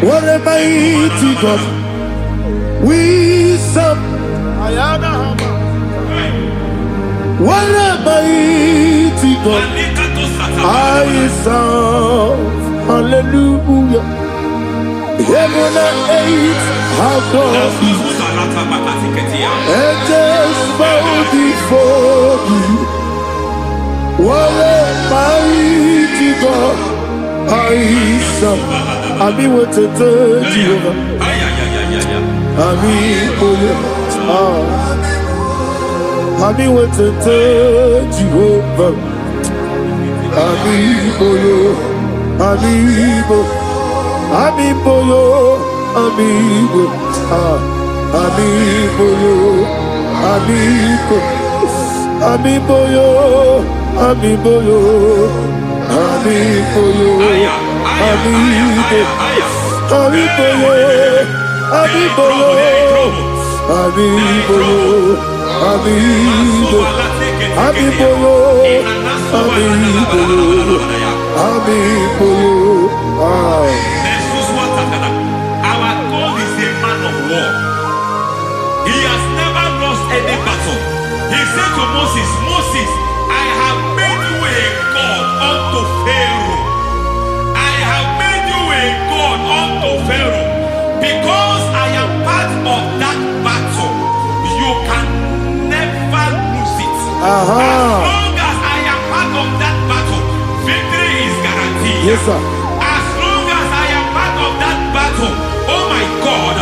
What a mighty God we serve. What a mighty God I serve. Hallelujah. Heaven and earth have done it. Angels bow before you. What a mighty God I serve. Ami wetete Jehovah. Ami oye. Ami wetete Jehovah. Ami oye. Ami oye. Amiboyo, amigo, amiboyo, amigo, amiboyo, amiboyo, amiboyo, amigo, amiboyo, amiboyo, amiboyo, amigo, amiboyo, amiboyo, amiboyo.
Our God is a man of war. He has never lost any battle. He said to Moses, Moses, I have made you a God unto Pharaoh. I have made you a God unto Pharaoh. Because I am part of that battle, you can never lose it. As long as I am part of that battle, victory is guaranteed.
Yes, sir.
Oh my God,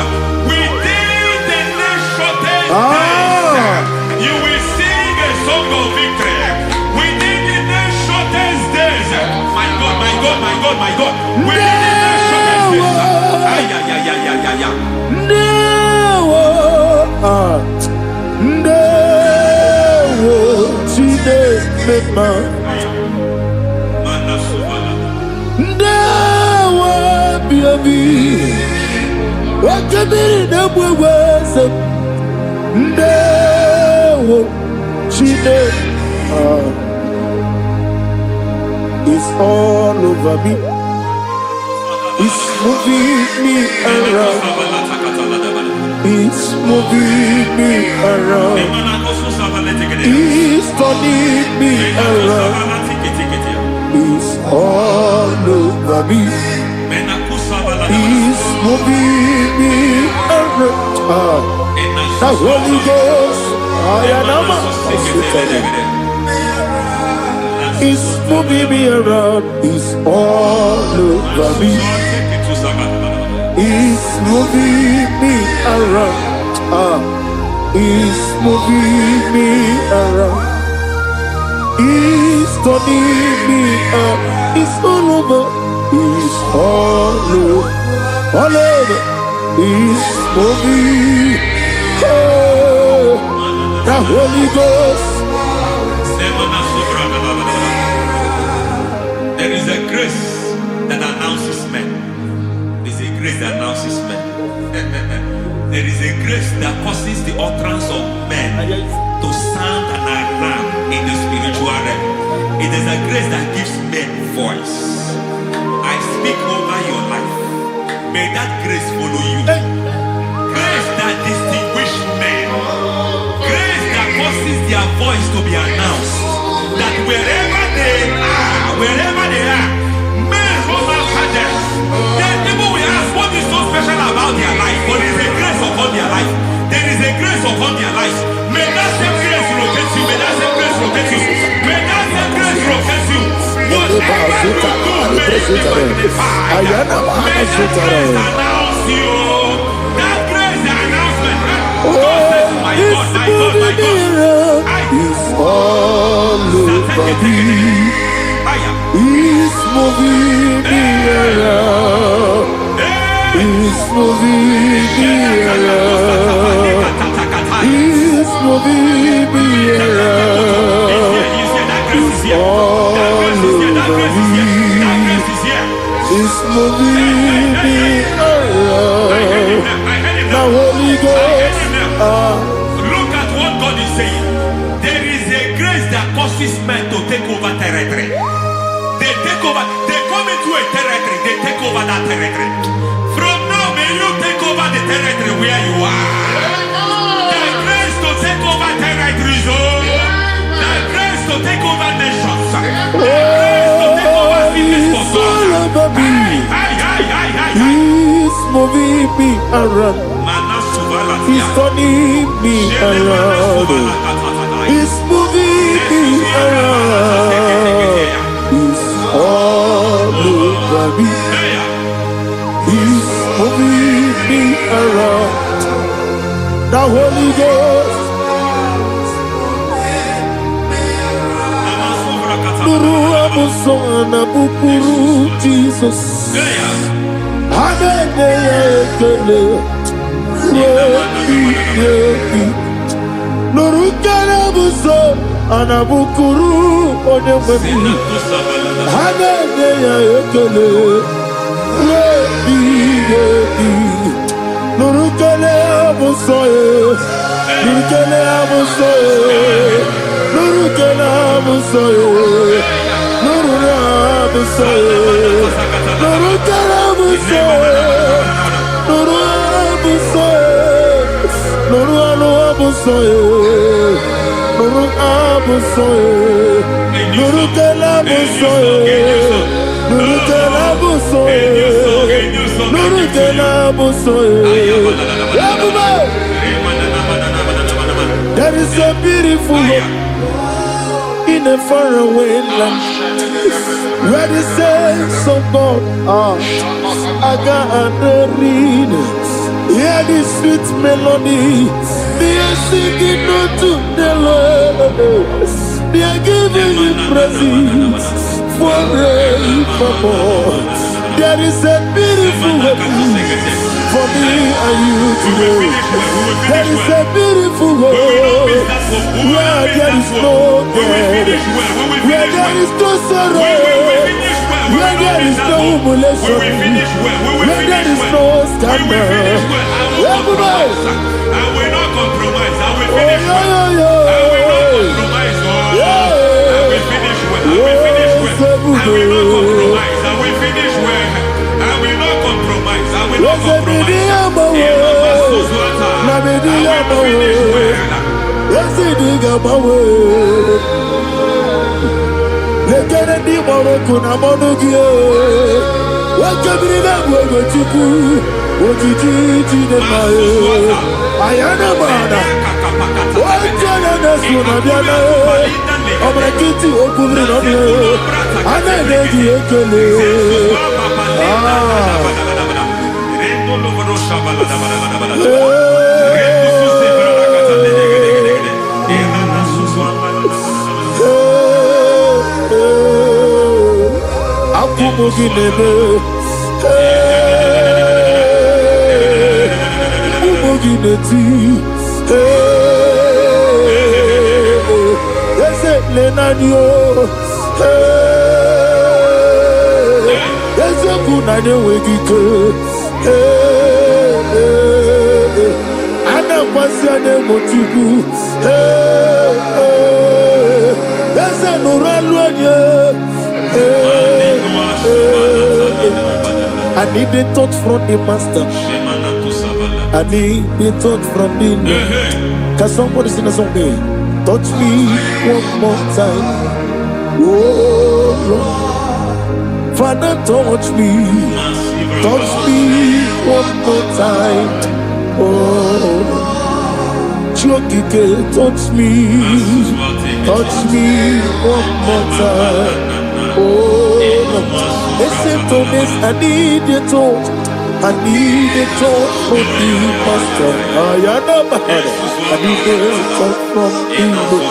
within the next shortest days, you will sing a song of victory. Within the next shortest days, my God, my God, my God, my God, within the next shortest
Wakabiri na bweweza Ndewo Chide It's all over me. It's moving me around. It's moving me around. It's turning me around. It's all over me. It's moving me around. The Holy Ghost, I am a He's moving me around. He's all over me. He's moving me around. He's moving me around. He's turning me up. He's all over. He's all over. All over. He's moving. Oh, the Holy Ghost.
There is a grace that announces men. There's a grace that announces men. There is a grace that causes the utterance of men to sound an alarm in the spiritual realm. It is a grace that gives men voice. I speak over your life. May that grace follow you. Grace that distinguishes men. Grace that causes their voice to be announced. That wherever they are, men from after them. Then people will ask what is so special about their life. But there is a grace upon their life. There is a grace upon their life. May that same grace locate you. May that same grace locate you. May that same grace locate you. Whatever you do, may it be magnified. May that grace announce you. That grace, the announcement. God says, my God, my God, my God.
He's all over me. He's moving me around. He's moving me around. He's moving me around. He's all over me. He's moving me around. The Holy Ghost.
Look at what God is saying. There is a grace that causes men to take over territory. They take over. They come into a territory. They take over that territory. From now, may you take over the territory where you are. The grace to take over territories. The grace to take over nations. The grace to take over cities for God.
He's moving me around. He's turning me around. He's moving me around. He's all over me. He's moving me around. The Holy Ghost. Nuru amusona bukuru Jesus. Hanene Nurukana buso anabukuru onemani Hanene ya ekele Nurukana buso Nurukana buso Nurukana buso Nurukana buso Nurukana buso Nuru abusoye, nuru abusoye, nuru kelabusoye, nuru kelabusoye, nuru kelabusoye. There is a beautiful hope in a faraway land where the saints of God are gathering. Hear the sweet melody. They are singing unto the Lord. They are giving you praise forevermore. There is a beautiful hope for me and you today. There is a beautiful hope where there is no death, where there is no sorrow, where there is no humiliation, where there is no scandal. Everybody,
I will not compromise. I will finish well. I will not compromise. I will finish well. I will finish well. I will not compromise. I will finish well. I will not compromise. I will not compromise.
I Omakiti okubri nomi. Ananegi ekele. Akumugi nebe. Akumugi neti. Ese lenanyo. Ese kunane wegike. Ana kwasiane motugu. Ese nuralwanye. I need a touch from the master. I need a touch from the Lord. Can somebody sing a song here? Touch me one more time. Oh Lord. Father, touch me. Touch me one more time. Oh, Chokike, touch me. Touch me one more time. Oh, listen to this. I need a touch. I need a touch from the master. I need a touch from the Lord.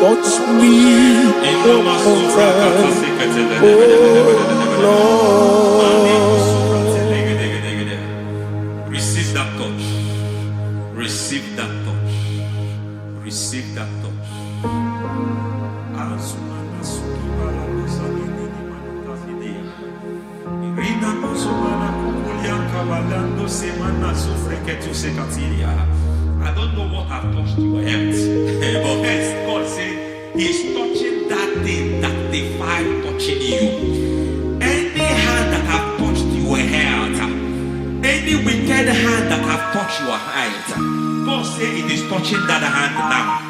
Touch me one more time. Oh, Lord.
Receive that touch. Receive that touch. Receive that touch. I don't know what I've touched your health, but hence God said He's touching that thing that defied touching you. Any hand that have touched your health, any wicked hand that have touched your health, God said it is touching that hand now.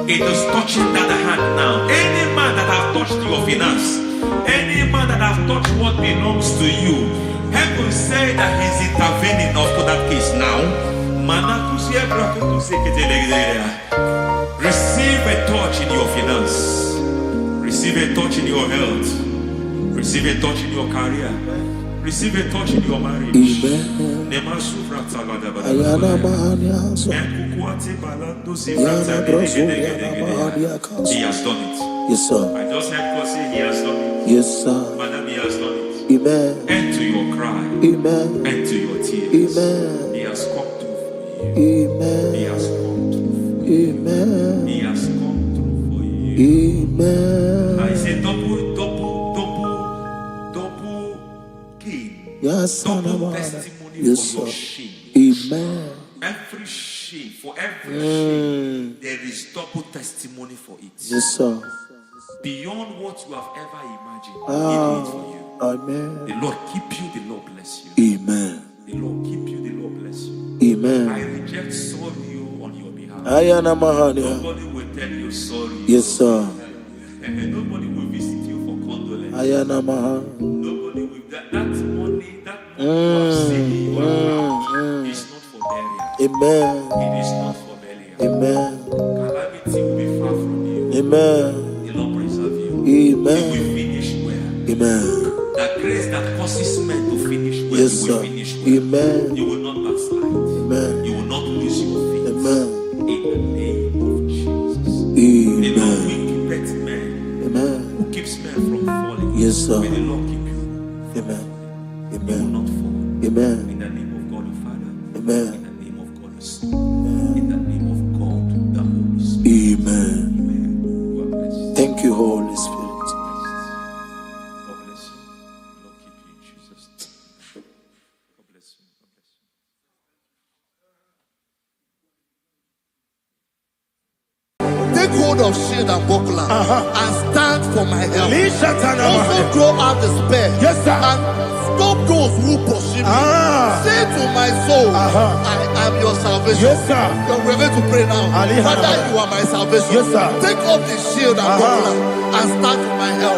It is touching that hand now. Any man that have touched your finance, any man that have touched what belongs to you, heaven say that He's intervening up to that case now. Receive a touch in your finance. Receive a touch in your health. Receive a touch in your career. Receive a touch in your marriage. He has done it.
Yes, sir.
I just heard God say He has done it.
Yes, sir.
Madam, He has done it.
Amen.
End to your cry.
Amen.
End to your tears.
Amen.
He has come through for you.
Amen.
He has come through for you.
Amen.
He has come through for you.
Amen.
I say double gain.
Yes,
Double testimony
yes,
for your
sir.
shame.
Amen.
Every shame, for every shame, there is double testimony for it.
Yes, sir.
Beyond what you have ever imagined, He did it for you.
Amen.
The Lord keep you, the Lord bless you.
Amen.
The Lord keep you, the Lord bless you.
Amen.
I reject sorry on your behalf.
Ayana Mahania.
Nobody will tell you sorry.
Yes, sir.
And nobody will visit you for condolence.
Ayana Mahania.
Nobody will that money you have saved in your account is not for burial.
Amen.
It is not for burial.
Amen.
Calamity will be far from you.
Amen.
The Lord preserve you.
Amen.
You will finish well.
Amen.
That grace that causes men to finish well,
Yes,
you will
sir.
finish well.
Amen.
You will not backslide.
Amen.
You will not lose your faith.
Amen.
In the name of Jesus. The Lord
Amen.
will keep men.
Amen.
Who keeps men from falling?
Yes, sir.
May the Lord keep you.
Amen.
You will
Amen.
not fall.
Amen.
In the name of God the Father.
Amen.
In the name of God the Son. In the name of God the Holy Spirit.
Amen.
Amen. God bless you.
Thank you, Holy Spirit.
God bless you. The Lord keep you in Jesus' name. God bless you. God bless you.
Take hold of shield and buckler and stand for my help.
Lishatana
Also
Mahania.
throw out the spear
Yes, sir.
and stop those who pursue me. Say to my soul, I am your salvation.
Yes, sir.
We're going to pray now. Father, you are my salvation.
Yes, sir.
Take off the shield and buckler and start with my help.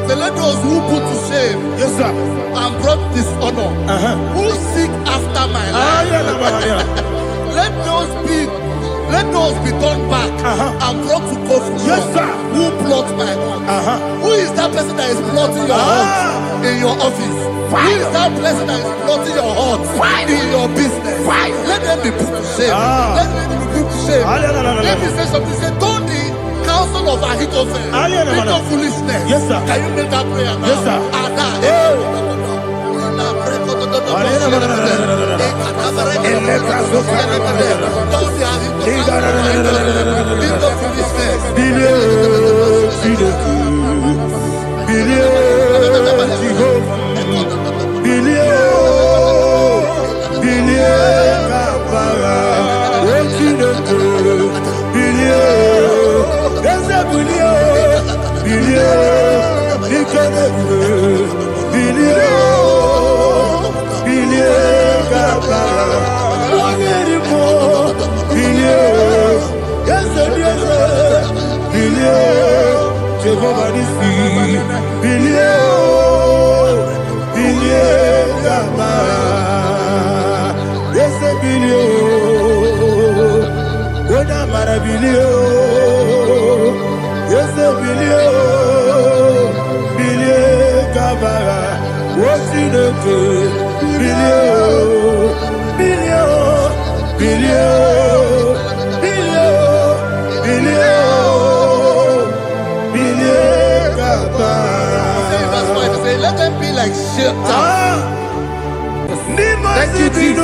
So let those who put to shame,
Yes, sir.
and brought dishonor, who seek after my life, let those be turned back and brought to confusion.
Yes, sir.
Who plot my heart? Who is that person that is plotting your heart in your office? Who is that person that is plotting your heart in your business? Let them be put to shame. Let them be put to shame. Let me say something. Say, don't the counsel of Ahithophel into foolishness.
Yes, sir.
Can you make that prayer now?
Yes, sir.
Let them be like shelter.
Thank you, Jesus.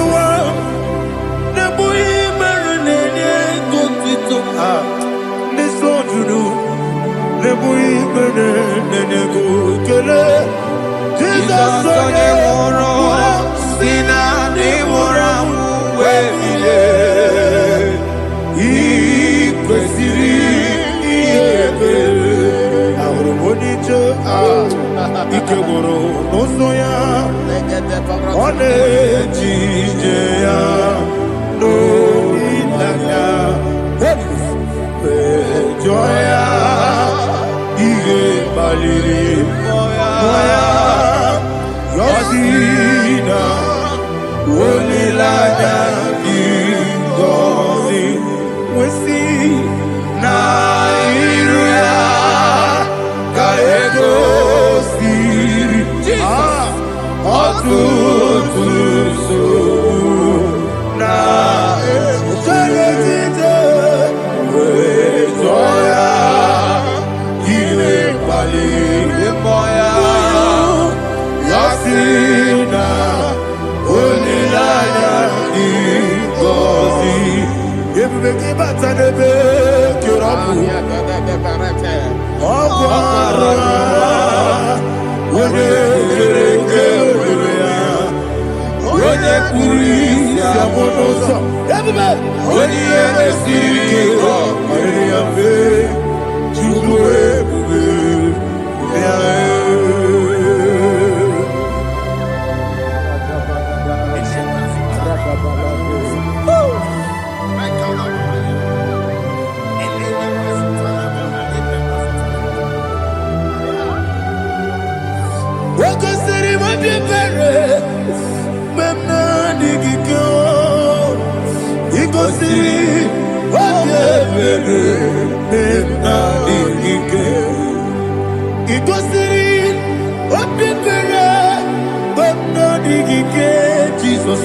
Jesus.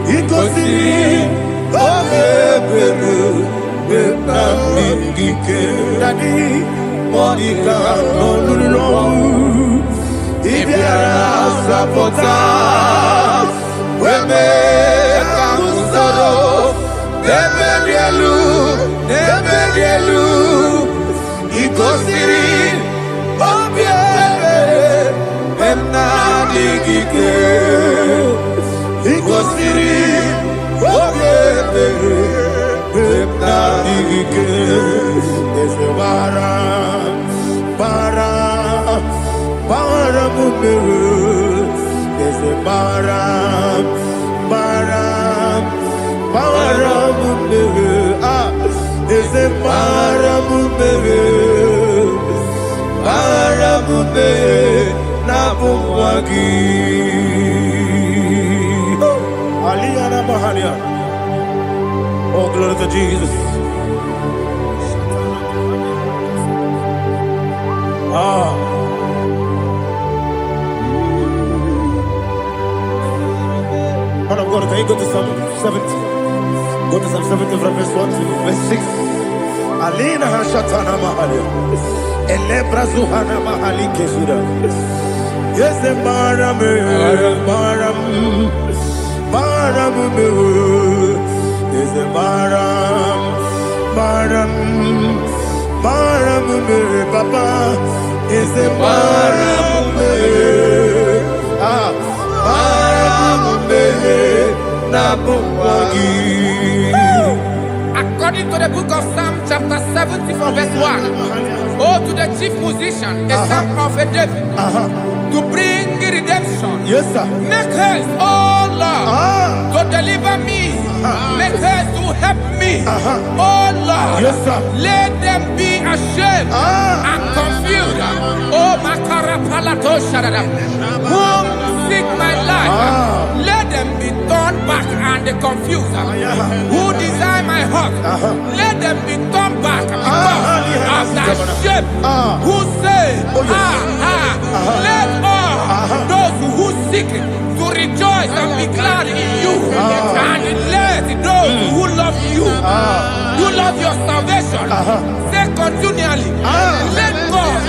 Ikosiri obeberu benamingike dadi monika nolulu ibiara sapota weme kamusoro nebedielu ikosiri obeberu benamingike ikosiri obeberu benamingike ezebara para mumeru ezebara para mumeru ezebara mumeru para mumeru na bumwagi Aliyana Mahalia. Oh, glory to Jesus. Man of God, can you go to Psalm 70? Go to Psalm 70 from verse 1 to verse 6. Alina Hashatana Mahalia. Elebra Zuhana Mahali Kesura. Yes, the Baram. Is a Baram, Papa, is a Baram, Nabuwagi.
According to the book of Psalm chapter 70 from verse 1, oh, to the chief musician, a son of a David, to bring redemption.
Yes, sir.
Make haste, oh Lord, to deliver me. Make haste to help me. Oh Lord,
Yes, sir.
let them be ashamed and confused. Oh, Makara Palato Shadada, whom seek my life, let them be turned back and confused. Who desire my heart, let them be turned back because of that shape. Who say, let all those who seek to rejoice and be glad in you, and let those who love you, you love your salvation, say continually, let God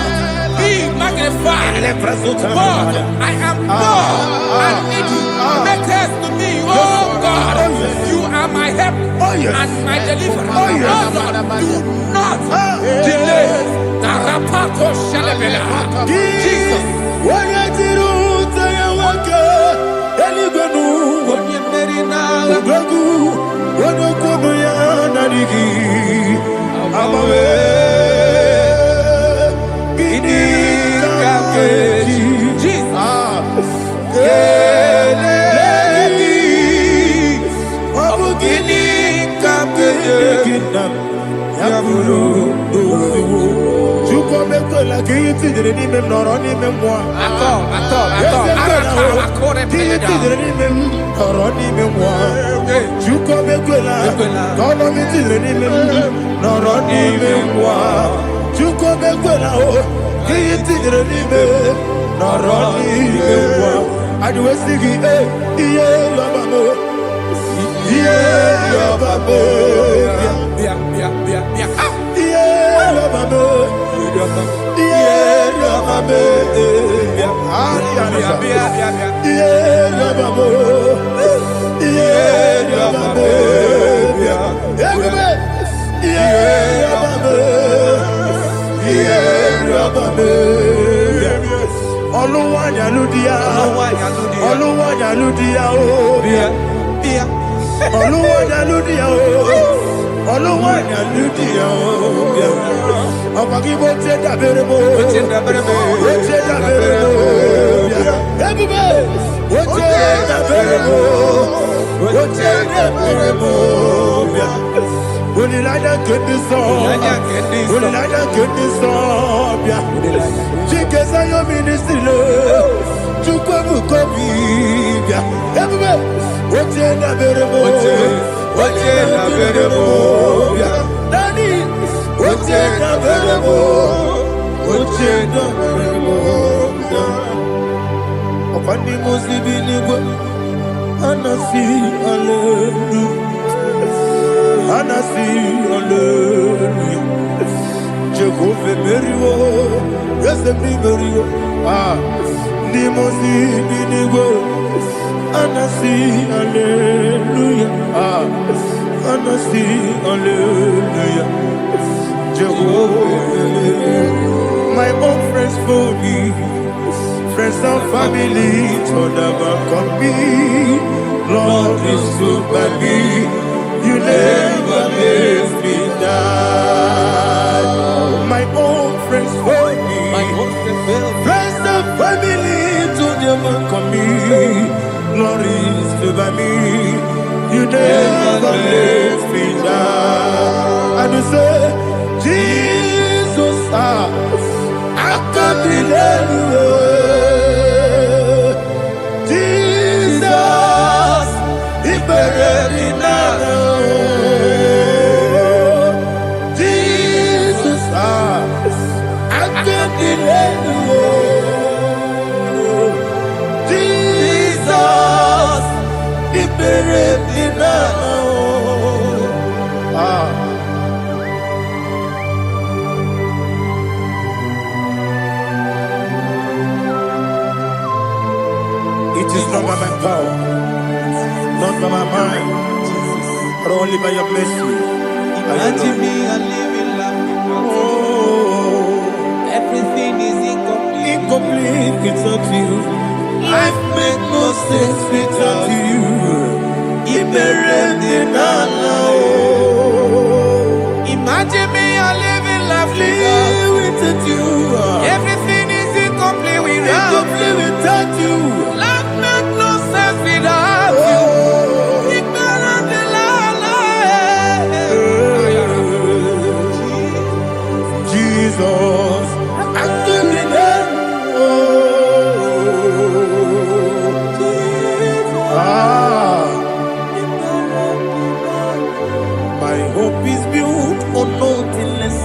be magnified. God, I am poor and needy. Make haste to me, oh God. You are my help and my deliverer. Oh Lord, do not delay. Tarapato Shalabela. Jesus.
Anasi, hallelujah. Anasi, hallelujah. Jehovah Merio, yes, the Merio. Nimosi, Ninigo. Anasi, hallelujah. Anasi, hallelujah. Jehovah, my own friends for me, friends and family, told them come me. Lord is good by me, you never leave me die. My own friends for me, friends and family, told them come me. Lord is good by me, you never leave me die. And you say, Jesus, I can't believe you. Jesus, He buried me now. Jesus, I can't believe you. Jesus, He buried me now. It is not by my power, not by my mind, but only by your mercy.
Imagine me, I live in life.
Oh,
Everything is incomplete.
incomplete without you. Life makes no sense without you.
Imagine me, I live in life
Without you.
Everything is incomplete without
Incomplete without you.
Life makes no sense without you.
Jesus, I give you my hope is built on nothing less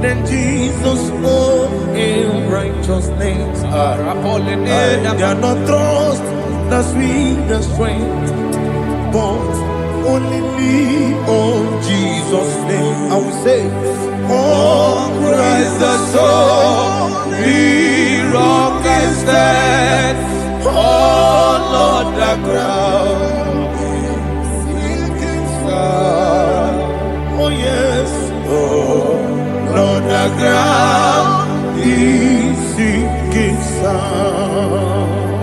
than Jesus' own in righteousness. I cannot trust the sweetest strength, but only lean on Jesus' name. I will say, oh, Christ the only rock is dead. Oh, Lord, the ground is sinking sand. Oh, yes, oh, Lord, the ground is sinking sand.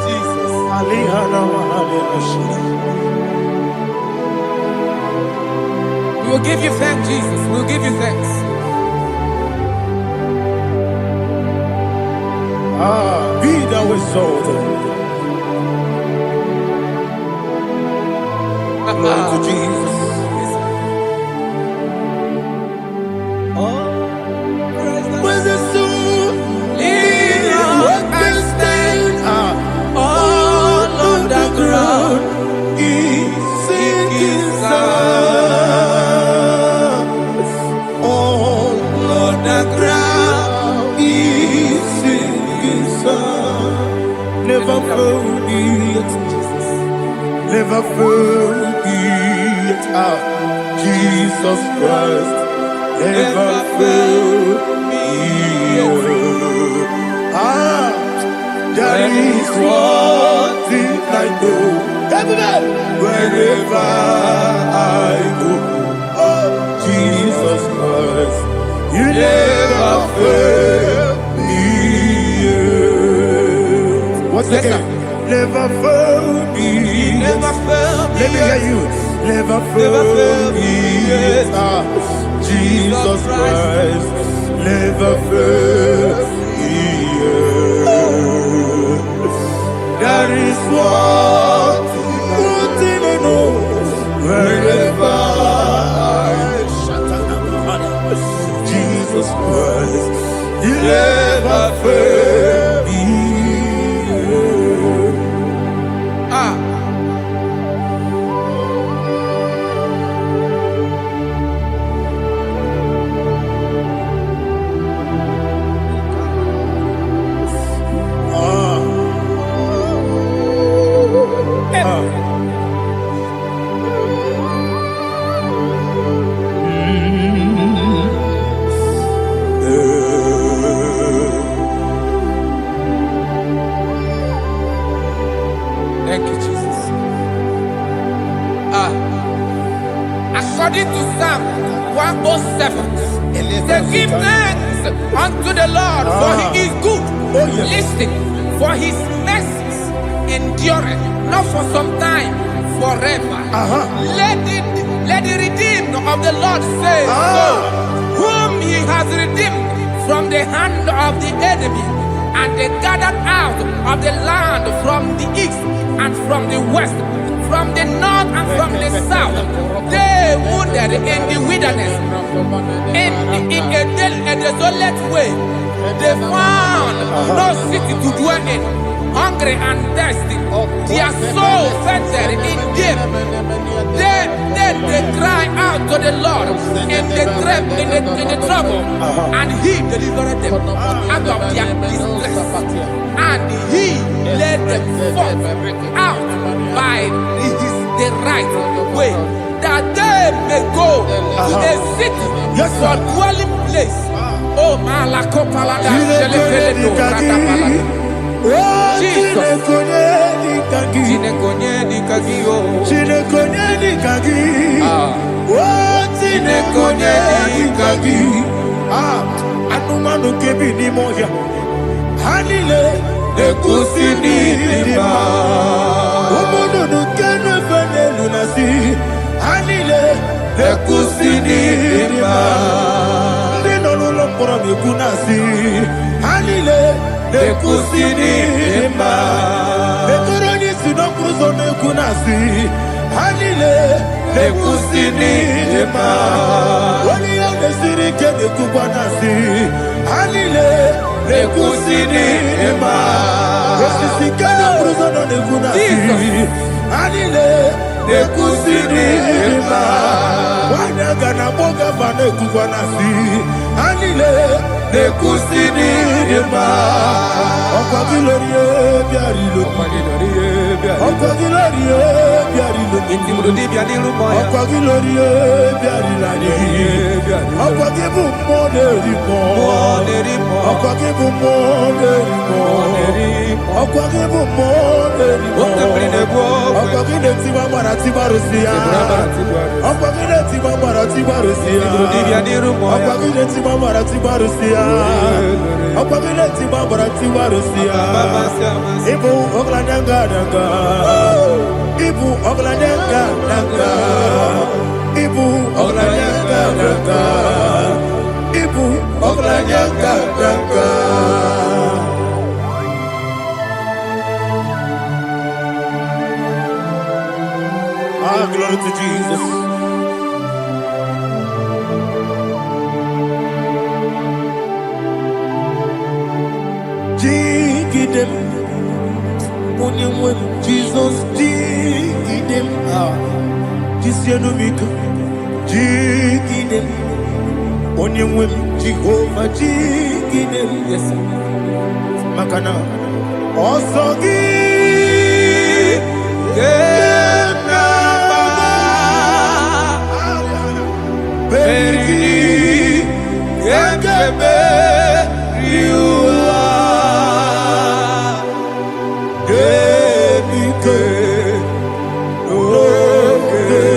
Jesus,
We will give you thanks, Jesus. We will give you thanks.
Be thou exalted. Glory to Jesus. When the soul what can stand all on the ground is sinking sand. All on the ground is sinking sand. Never forget, never forget Jesus Christ. Never fail me. There is one thing I know. Wherever I go, oh, Jesus Christ, you never fail me. What's the name? Never fail me.
Never fail me.
Let me hear you. Never fail me. Jesus Christ never fails me. There is one thing I know. Wherever I Jesus Christ, He never fails me.
They give thanks unto the Lord, for he is good. Listen, for his mercies endureth, not for some time, forever. Let the redeemed of the Lord say so, whom he has redeemed from the hand of the enemy, and they gathered out of the land from the east and from the west, from the north and from the south. They wandered in the wilderness, in a desolate way. They found no city to dwell in, hungry and thirsty. Their soul fainted in them. Then they cry out to the Lord in the trouble, and he delivered them out of their distress. And he led them forth out by the right way, that they may go to a city for dwelling place. Oh, Malakopalada, Jesus.
Anumanu kebi ni moya Hanile Ekusini lima Umudu nukenu fene lunasi Hanile Ekusini lima Ndino lulokura mikunasi Hanile Ekusini lima Ekoroni sinokruzo mekunasi Hanile Ekusini lima Wani ya nesiri kene kubwanasi Hanile Ekusini lima Esisi kene kruzo no nekunasi Hanile Ekusini lima Wani agana boga vane kubwanasi Hanile Ekusini lima Okwa gilorie biarilo Okwa gilorie biarilo Okwa gilorie biarilani Okwa gibu moderimo Okwa gibu moderimo Okwa gibu moderimo Okwa gileti mamarati barusia Okwa gileti mamarati barusia Okwa gileti mamarati barusia Okwa gileti mamarati barusia Ibu ogladanga danga Ibu ogladanga danga Ibu ogladanga danga Ibu ogladanga danga Ah, glory to Jesus. Jigidem, Onyemwe, Jesus, Jigidem, Jisianomika, Jigidem, Onyemwe, Jehovah, Jigidem, yes, Makana, Osogi, Peri, Yakebe, Riua, Gebike, Ogedile,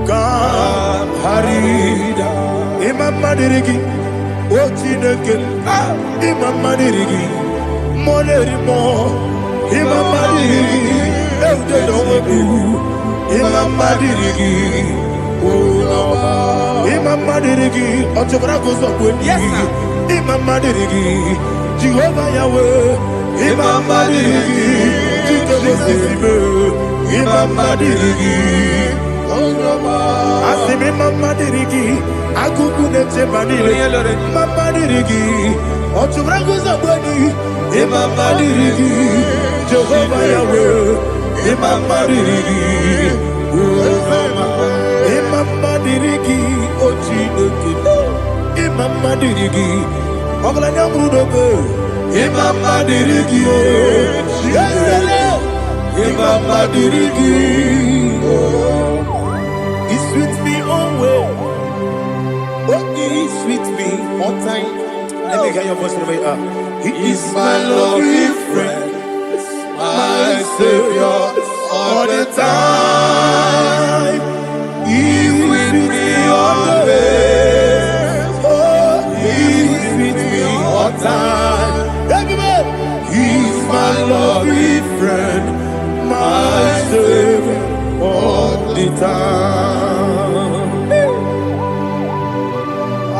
Kam Harida, Imam Madirigi, Ochineke, Imam Madirigi, Molerimo, Imam Madirigi, Eudedowebu, Imam Madirigi, Imam Madirigi, Ochobrago Zokweni, yes, Imam Madirigi, Jehovah Yahweh, Imam Madirigi, Imam Madirigi, Asim Imam Madirigi, Akukune Chebanile, Imam Madirigi, Ochobrago Zokweni, Imam Madirigi, Jehovah Yahweh, Imam Madirigi, Imam Madirigi, Ochineke, Imam Madirigi, Oglanya Brudobe, Imam Madirigi, Imam Madirigi, He's with me always. Oh, He's with me all time. Let me hear your voice wherever you are. He is my loving friend, my Savior, all the time. He's with me all the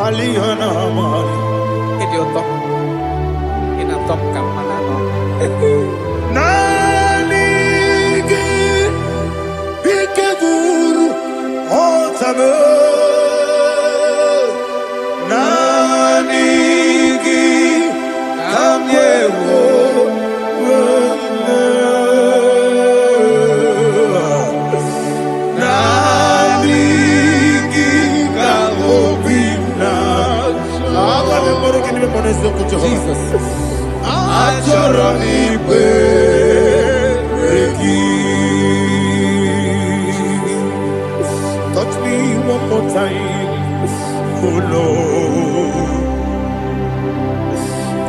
Alihana Mari.
Idioto. Inatom kamanano.
Nanigi Ikeburu Otame. Nanigi Kamyewo.
Jesus.
Touch me one more time, oh Lord.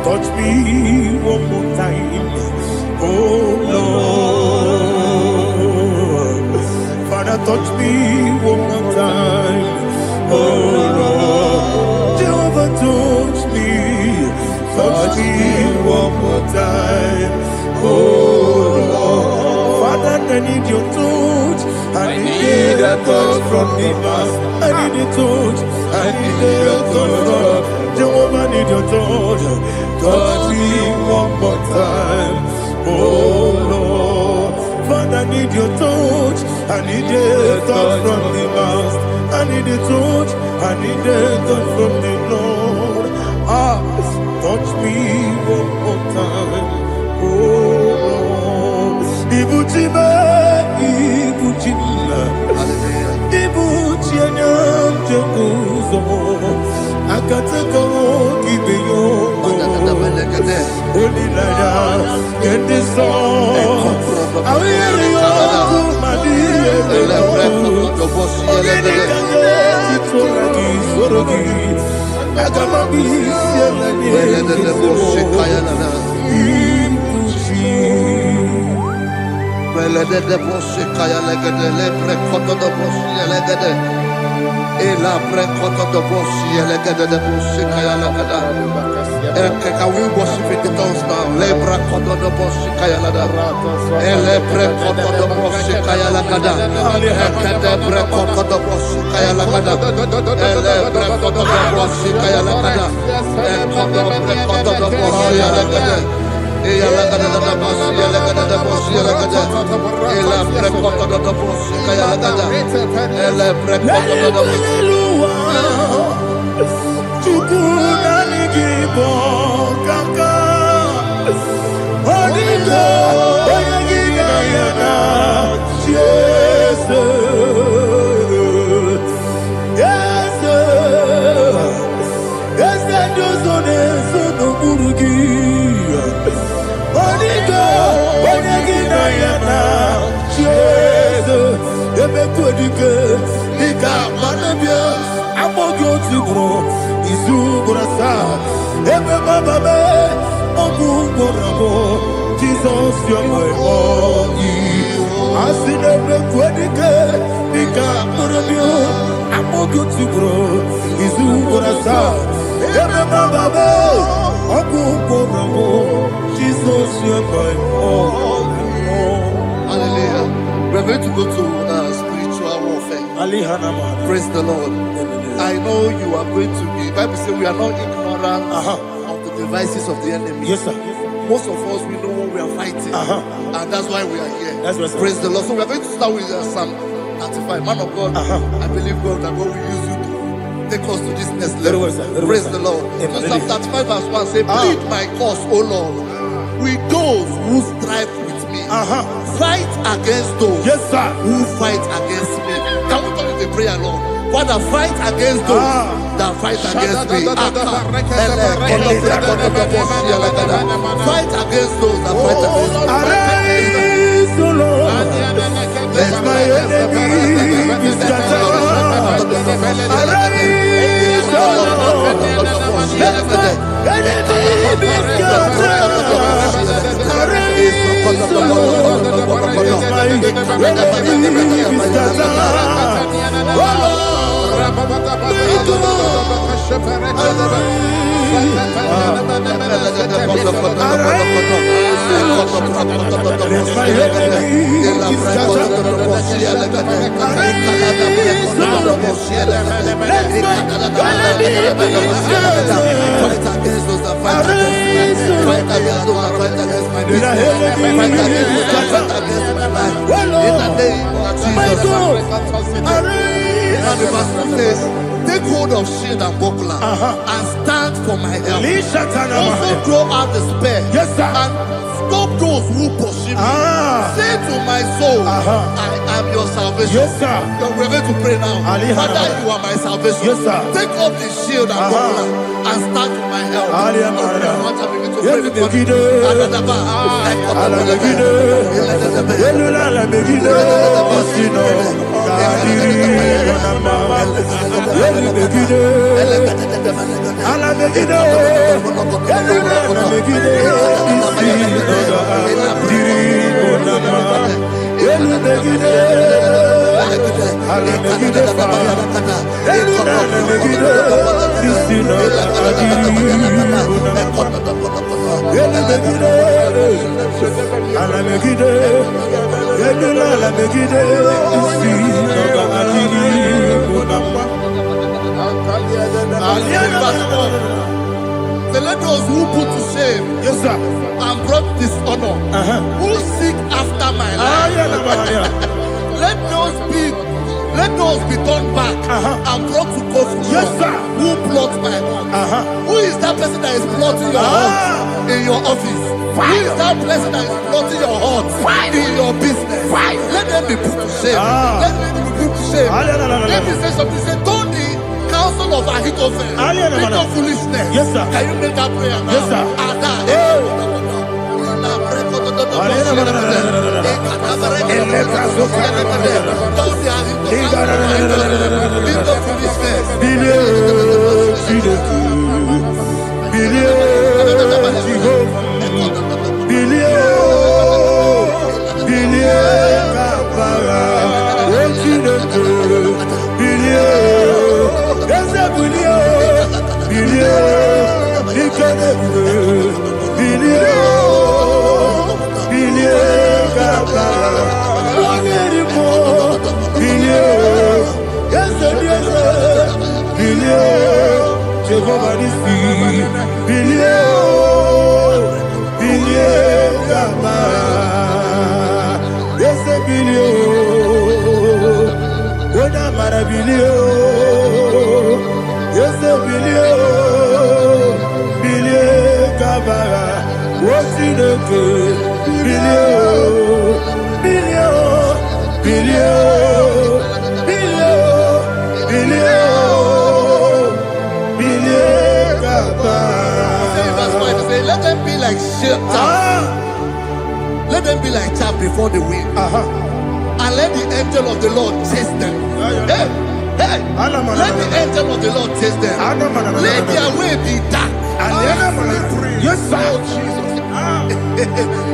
Touch me one more time, oh Lord. Father, touch me one more time, oh Lord. Jehovah, touch me. Touch me one more time, oh Lord. Father, I need your touch. I need a touch from the Master. I need a touch. I need a touch from Jehovah. I need your touch. Touch me one more time, oh Lord. Father, I need your touch. I need a touch from the Master. I need a touch. I need a touch from the Lord. Touch me one more time, oh Lord. Ibuchima, Ibuchianyam Jebuzo, Akataka Kibeyo, Olilaya, get this song. I hear you, Madia,
Can we worship in the tongues now? Lebra koto do boshi kaya lada. Elebre koto do boshi kaya lada. Elebre koto do boshi kaya lada. Elebre koto do boshi kaya lada. Elebre koto do boshi lada. Eya lada da boshi lada da boshi lada. Elebre koto do boshi kaya lada. Elebre koto do boshi.
Chukunani gibo kaka Onigo Oyagina yana Jesus Yes Josone Sono Burugi Onigo Oyagina yana Jesus Ebe Kodike Nika Manabia Amogyo Tibro Izubrasa, Ebe Bababe, Ogunborabo, Jesus, you're my only. I see the Quedike, Nika Murabio, Amogu Tibro, Izubrasa, Ebe Bababe, Ogunborabo, Jesus, you're my only.
Hallelujah. We're going to go to spiritual warfare. Praise the Lord. I know you are going to be. Bible says we are not ignorant of the devices of the enemy.
Yes, sir.
Most of us, we know what we are fighting, and that's why we are here.
That's right, sir.
Praise the Lord. So we are going to start with Psalm 35. Man of God, I believe God that God will use you to take us to this next level.
Very well, sir.
Praise the Lord. So Psalm 35 verse 1 says, plead my cause, O Lord, with those who strive with me. Fight against those who fight against me. Can we turn to the prayer, Lord? Father, fight against those that fight against me. Fight against those that fight against me.
Arise, O Lord. Let my enemy be scattered. Arise, O Lord. Let my enemy be scattered. Arise, O Lord. Let my enemy be scattered.
those that fight against me. Fight against those that fight against my business. Fight against those that fight against my life. In the name of Jesus. Now the verse says, take hold of shield and buckler and stand for my help. Also throw out despair and stop those who pursue me. Say to my soul, I am your salvation. We're going to pray now. Father, you are my salvation. Take up the shield and buckler and stand for my help. So let those who put to shame and brought dishonor, who seek after my life, let those be turned back and brought to confusion. Who plot my home? Who is that person that is plotting your home in your office? Who is that person that is plotting your heart in your business? Let them be put to shame. Let them be put to shame. Let me say something. Say, don't the counsel of Ahithophel think of foolishness. Can you make that prayer now?
Yes, sir. Let them be like let them be like chaff before the wind, and let the angel of the Lord chase them. Let the angel of the Lord chase them. Let their way be dark. Yes, sir.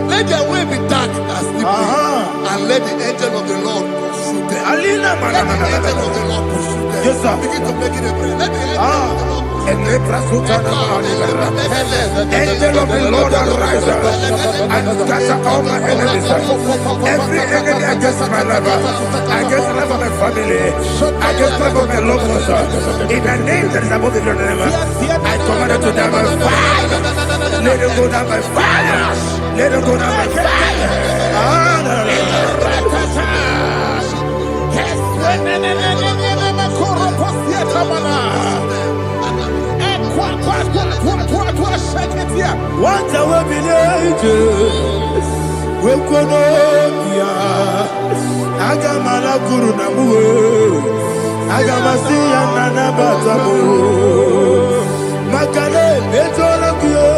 Let their way be dark as the wind, and let the angel of the Lord pursue them. Let the angel of the Lord pursue them. Yes, sir. Begin to make it a prayer. Let the angel of the Lord. Angel of the Lord arise and scatter all my enemies. Every enemy against my life, against the life of my family, against the life of my loved ones. In the name that is above the name, I command it to them by fire. Let it go down by fire. Let it go down by
What I will be ages, we could not Agamala Guru Namu, Agamasi and Nanabatamu, Makale, Betolakio,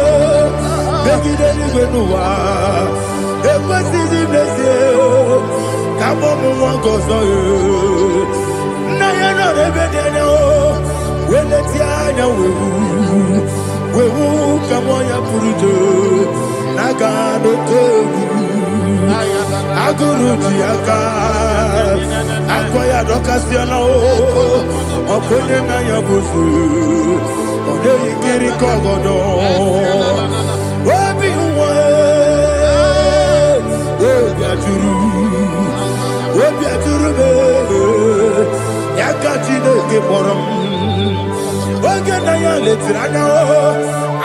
Begidani Benua, Equasi Blessio, Kabomu Gozo, Nayana Rebedeno, when the Tiana will come on your Purujo, Nagano Togu, Aguru Tiaka, Akoya Docasiano, Okonena Yabusu, Ode Kiri Kogodo, Wabi Wabiaturu, Yaga Chineke kpọrọ m oge na ya letiri anya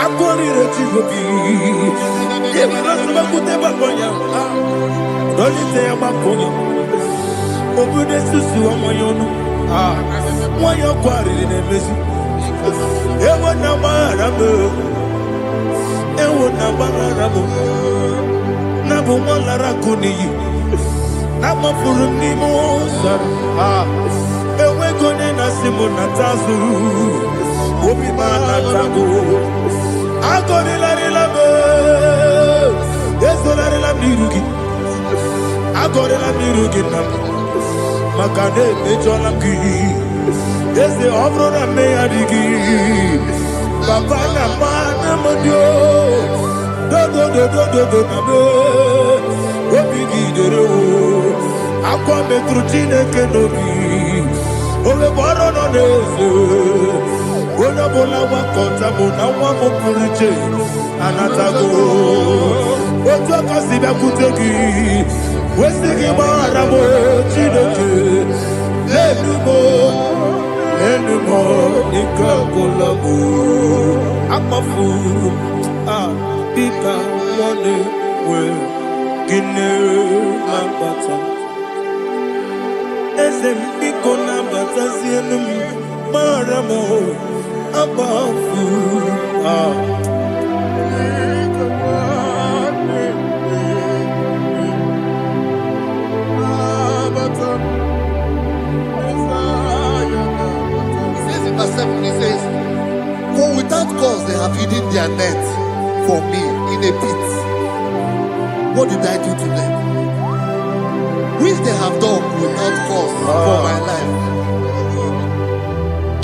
akụrịrị Chigobi ịmara sọgbakute gbakọ ya dọlite ya gbakọ ya obodo susu ọmọnya ọnụ nwanyị ọkụ arịrị na-emezi ewo na gbaghara m na bụ nwa lara akụ n'iyi na mafuru m n'ime ụzọ enweghị onye na-asị m nata azụ obi m anatago agọrịlarịla m ezonarịla m n'iru gị agọrịla m n'iru gị nna m maka na emejọla m gị eze ọ bụrụ na mmehie adịghị papa na mma na mmadụ dodododododo na m obi gị dere akwa metụrụ Chineke n'obi oge gbọrọ nọ n'eze onye ọbụla gbakọta bụ na nwa m pụrụ iche anatago otu aka si bịakwute gị wesị gị gbaghara m Chineke enumo ike agụla m akpafuru dịka nwanne nwere gịnị na-abata eze m biko na-abatazienu m mara m akpafuru
He says, for without cause they have hidden their net for me in a pit. What did I do to them? Which they have done without cause for my life.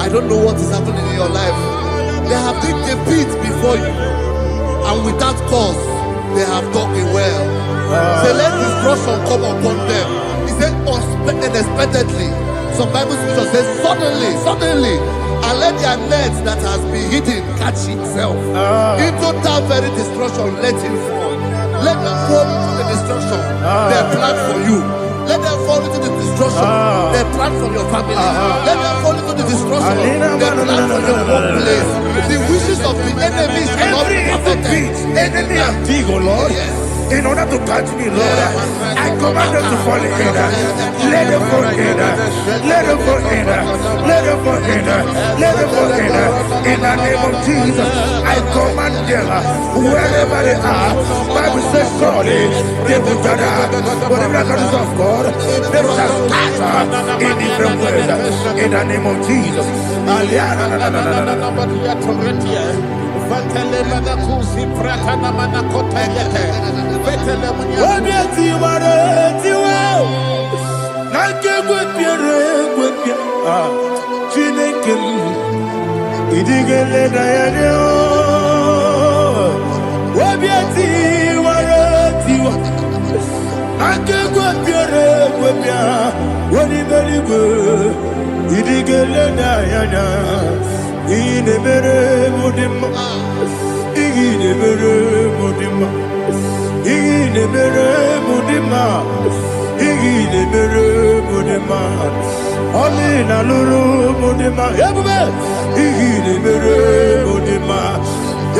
I don't know what is happening in your life. They have digged a pit before you, and without cause they have dug a well. Say, let destruction come upon them. He said, unexpectedly. Some Bible scripture says, suddenly, and let their net that has been hidden catch itself. Into that very destruction, let it fall. Let them fall into the destruction they plan for you. Let them fall into the destruction they plan for your family. Let them fall into the destruction they plan for your workplace. The wishes of the enemy shall not be perfected.
Enemy of thee, O Lord. In order to catch me, Lord, I command them to fall in. Let them fall in. Let them fall in. Let them fall in. Let them fall in. In the name of Jesus, I command them wherever they are. Bible says, surely they will gather. But the miracles of God, they shall scatter in different ways. In the name of Jesus. Amina lulu mudima ebube igile mere mudima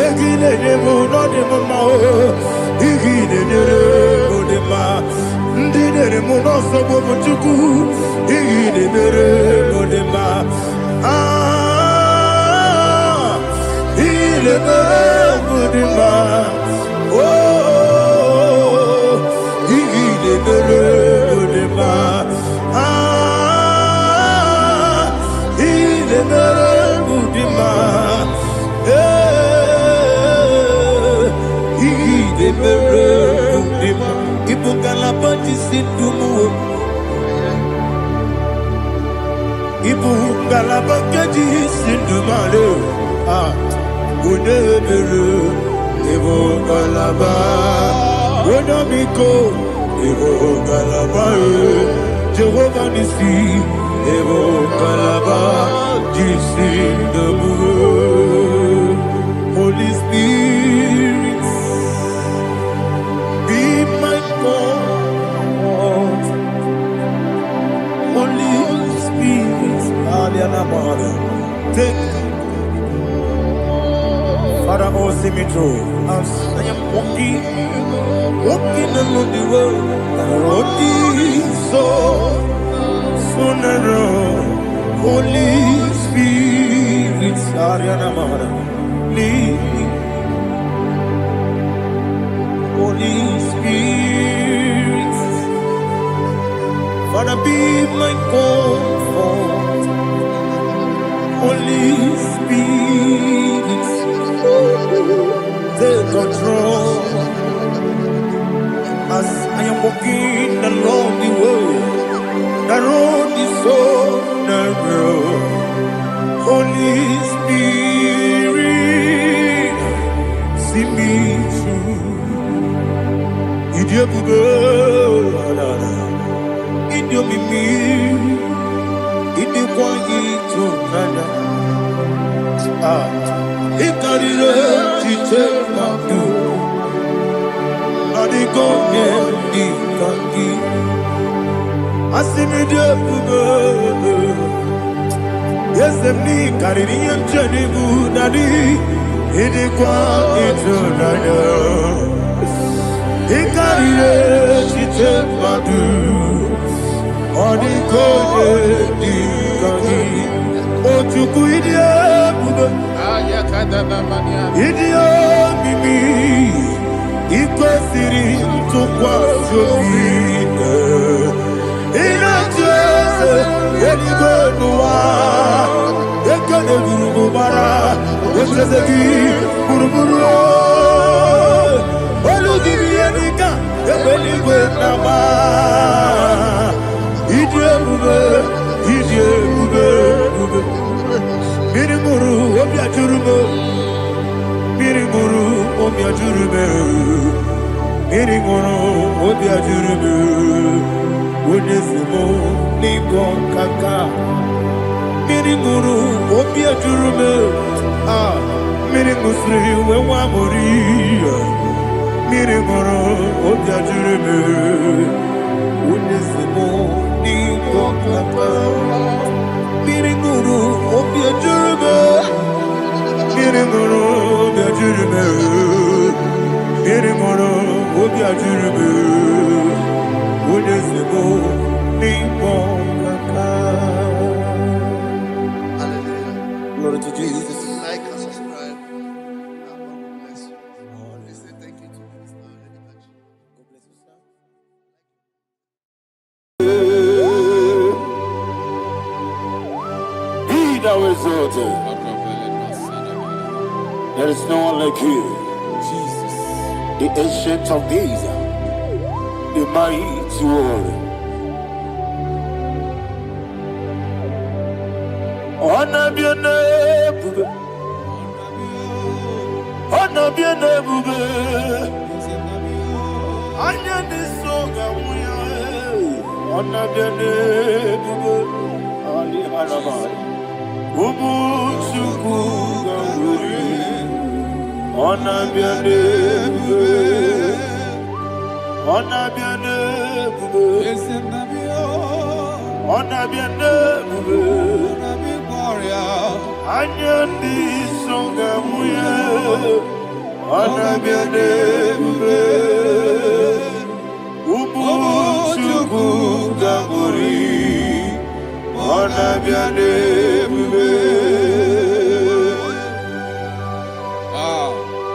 egile nemo no dima igile nere mudima ndine mo no sobo mutuku igile mere mudima igile mere mudima oh igile mere mudima Ibu galabati sindumu, Ibu galabati sindumale, Udebere, Ibu galaba, Udamiko, Ibu galaba, Jehovah Nisi, Ibu galaba, Jisindumu, Holy Spirit. Holy Spirit,
Father, oh, see me through. As I am walking along the road, the road is so narrow. Holy Spirit, Ariana Mara, lead me. Holy Spirit, Father, be my comfort. Holy Spirit, take control. As I am walking along the road is so narrow. Holy Spirit, see me through. Idiobube, Idiomimi, Idiokwa Itonada. Ikarire Chiche Madu, Adigonye Ikangi. Asimidobube, yes, me Karirian Jenibu Nadi, Idiokwa Itonada. Ikarire Chiche Madu, Adigonye Ikangi. Otuku Idiobube, Idiomimi, Ikwesiri Tukwa Jovine, Inajese, Eligwenua, Ekane Gurubara, Echezegi, Guruburu, Olugibi Enika, Ebeligwenama, Idiobube, Mirimuru, Obia Jurume, Mirimuru, Obia Jurume, Mirimuru, Obia Jurume, Unesimo, Nico Kaka, Mirimuru, Obia Jurume, Mirimusri, Wamuri, Mirimuru, Obia Jurume, Unesimo, Nico Kaka. Miringuru, Obia Jurube, Miringuru, Obia Jurube, Miringuru, Obia Jurube, Udesimo, Nipo Kaka. Hallelujah. Glory to Jesus.
Like and subscribe. God bless you. Please say thank you to Mr. Lady Touch. God bless you, sir.
Be thou exalted. There is no one like you.
Jesus.
The ancient of days, the mighty warrior. Honor be your name, honor be your name, honor this song, honor be your name, Ali Harabai, Ubu Chuku Ganguri, honor be your name, honor be your name, honor be your name. Anyandi songa muye, anabiane bube, ubu chuku ganguri, anabiane bube.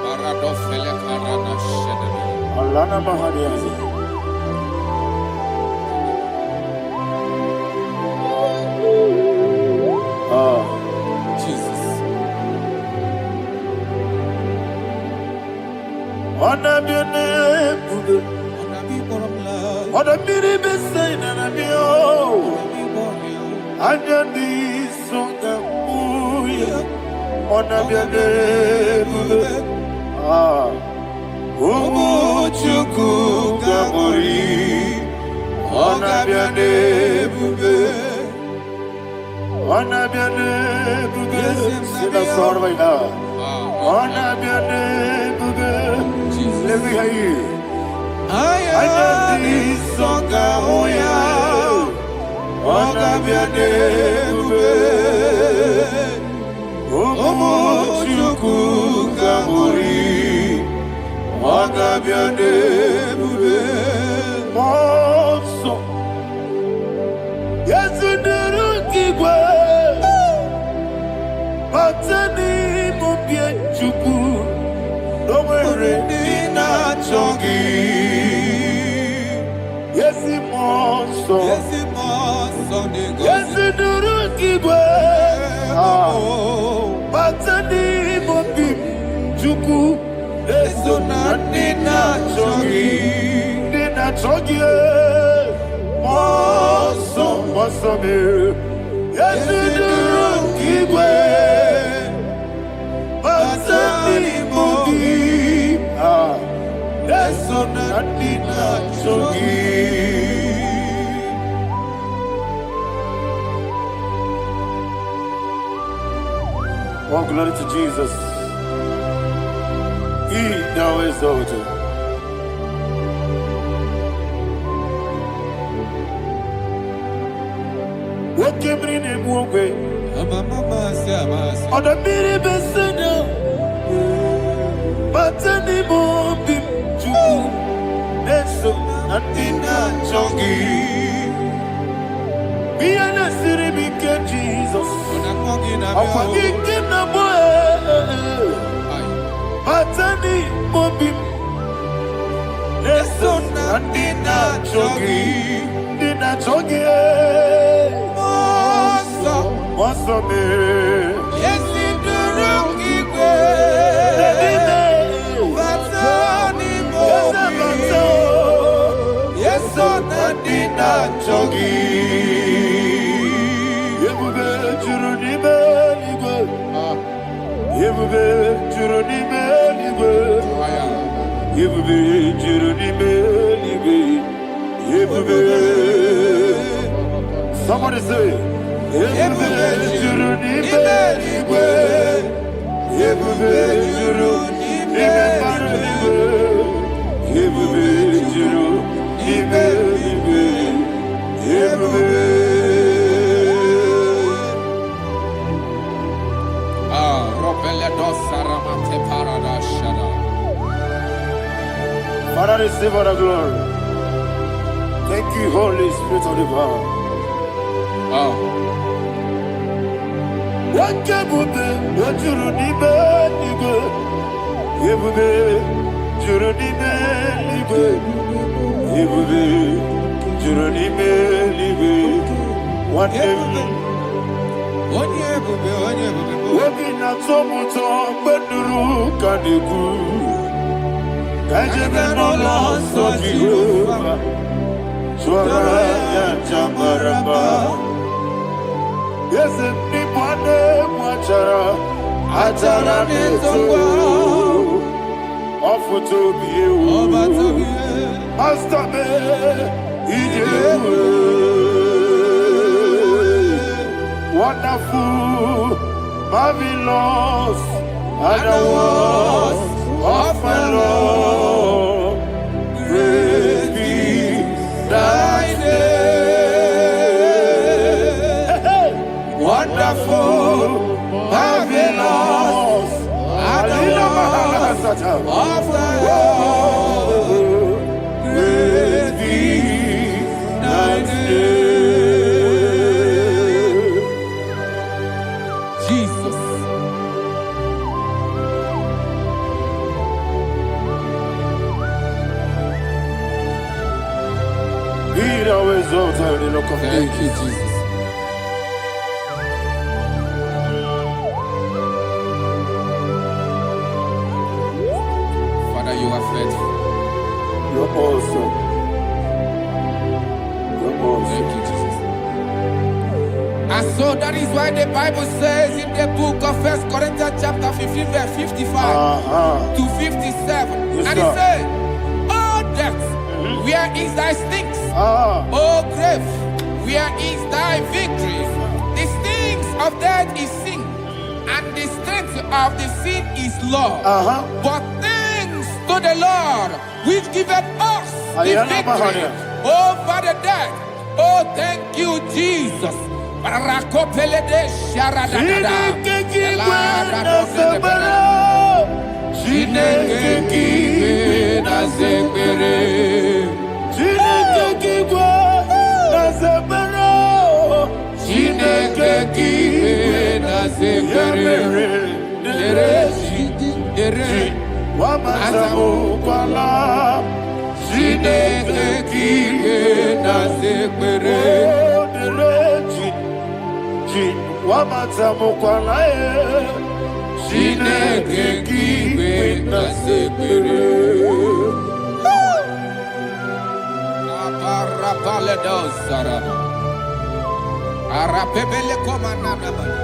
Paradofele karana shedebe.
Alana mahadiazi.
Jesus.
Anabiane bube, anabiri besaina nabio, anyandi songa muye, anabiane bube. Ubu chuku ganguri, anabiane bube. Anabiane bube, sila sorvaina. Anabiane bube, let me hear you. Anyandi songa oya, anabiane bube. Ubu chuku ganguri. muri agabiane bube moso yezunduru kigwe patani mubie chuku nomere nina chongi yesi moso yezunduru kigwe patani mubie chuku eso na nina chongi moso me yezunduru kigwe patani mubie eso na nina chongi. All glory to Jesus. He now exalted. What came in him one way? On the mini beside, but anymore be true. That's so nothing not chongi. Be an city became Jesus. I'm forgetting the boy. Patani mobi, eso nandina chogi, moso me, yesi duruki kwe, patani mobi, eso nandina chogi, yebube juruni beligwe. Yebube juruni beligwe. Yebube juruni beligwe. Yebube. Somebody say. Yebube juruni beligwe. Yebube juruni beligwe. Yebube juruni beligwe. Yebube. Father, receive all the glory. Thank you, Holy Spirit of the power. What can you do? What you do? Yebube, juruni beligwe. Yebube, juruni beligwe. What Wabina tomuto beduru kaniku Kajebe no loso Jehovah Chwara ya chamaraba Yese nipane mwachara Achara nezowa Ofuto biyewu Master me Ijewu Wonderful, marvelous, and the words of my Lord. Great be thy name. Wonderful, marvelous, and the words of my Lord. Great be thy name. Thank you, Jesus. Father, you are faithful. You're awesome. You're awesome. Thank you, Jesus. And so that is why the Bible says in the book of 1 Corinthians chapter 15, verse 55 to 57. Yes, and it says, "Oh death, where is thy stings? Oh grave, where is thy victory? The stings of death is sin, and the strength of the sin is law. But thanks to the Lord, which giveth us the victory over the death. Oh, thank you, Jesus.
Chineke kibe na sekpere.
Chineke kibe na sekpere.
Chineke kibe na sekpere. Dere
Wamazamu kwala.
Chineke kibe na sekpere.
Wamazamu kwala.
Chineke kibe na sekpere. Aparapale dosara. Arapebele komanana bana.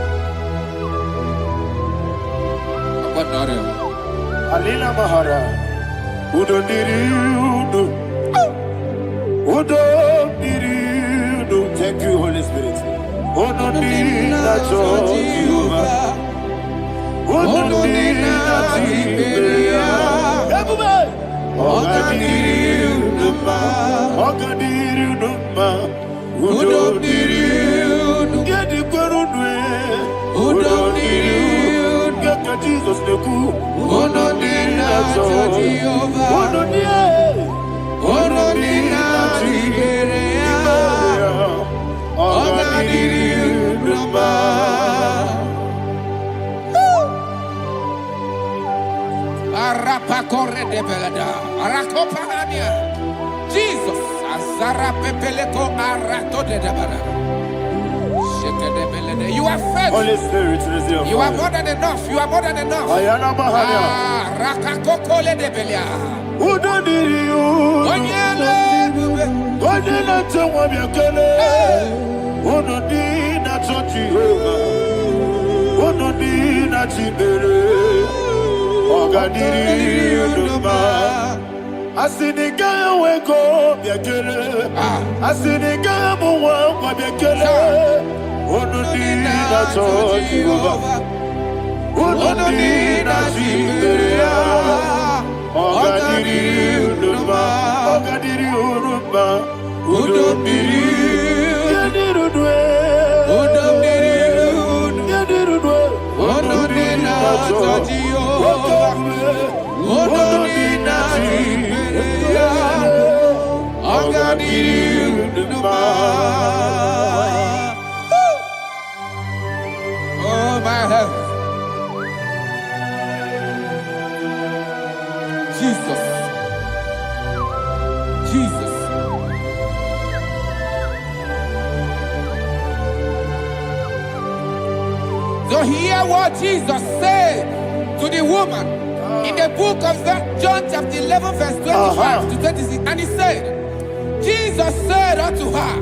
Abadare.
Alina Mahara. Udo diriudo. Udo diriudo. Thank you, Holy Spirit. Udo diriudo. Udo Jesus the good.
Jesus, Azara Pepeleko Arato de Dabara. You are faithful.
Holy Spirit,
You are more than enough. You are more than enough.
Ayana Mahania.
Rakakokole de Belia.
Udo diriu.
Onyele.
Onyele tewa miakele. Udo dina Jehovah. Udo dina Chibere. Ogadiri Uduma. Asinika weko miakele. Asinika muwa miakele. Unudina Jehovah, Unudina Jiberia, Ogadiri Uduma, Ogadiri Uduma, Udumiri, Yadirudwe, Udumiri, Yadirudwe, Unudina Jehovah, Unudina Jiberia, Ogadiri Uduma.
My health. Jesus. Jesus. So hear what Jesus said to the woman in the book of John chapter 11 verse 25 to 26. And he said, Jesus said unto her,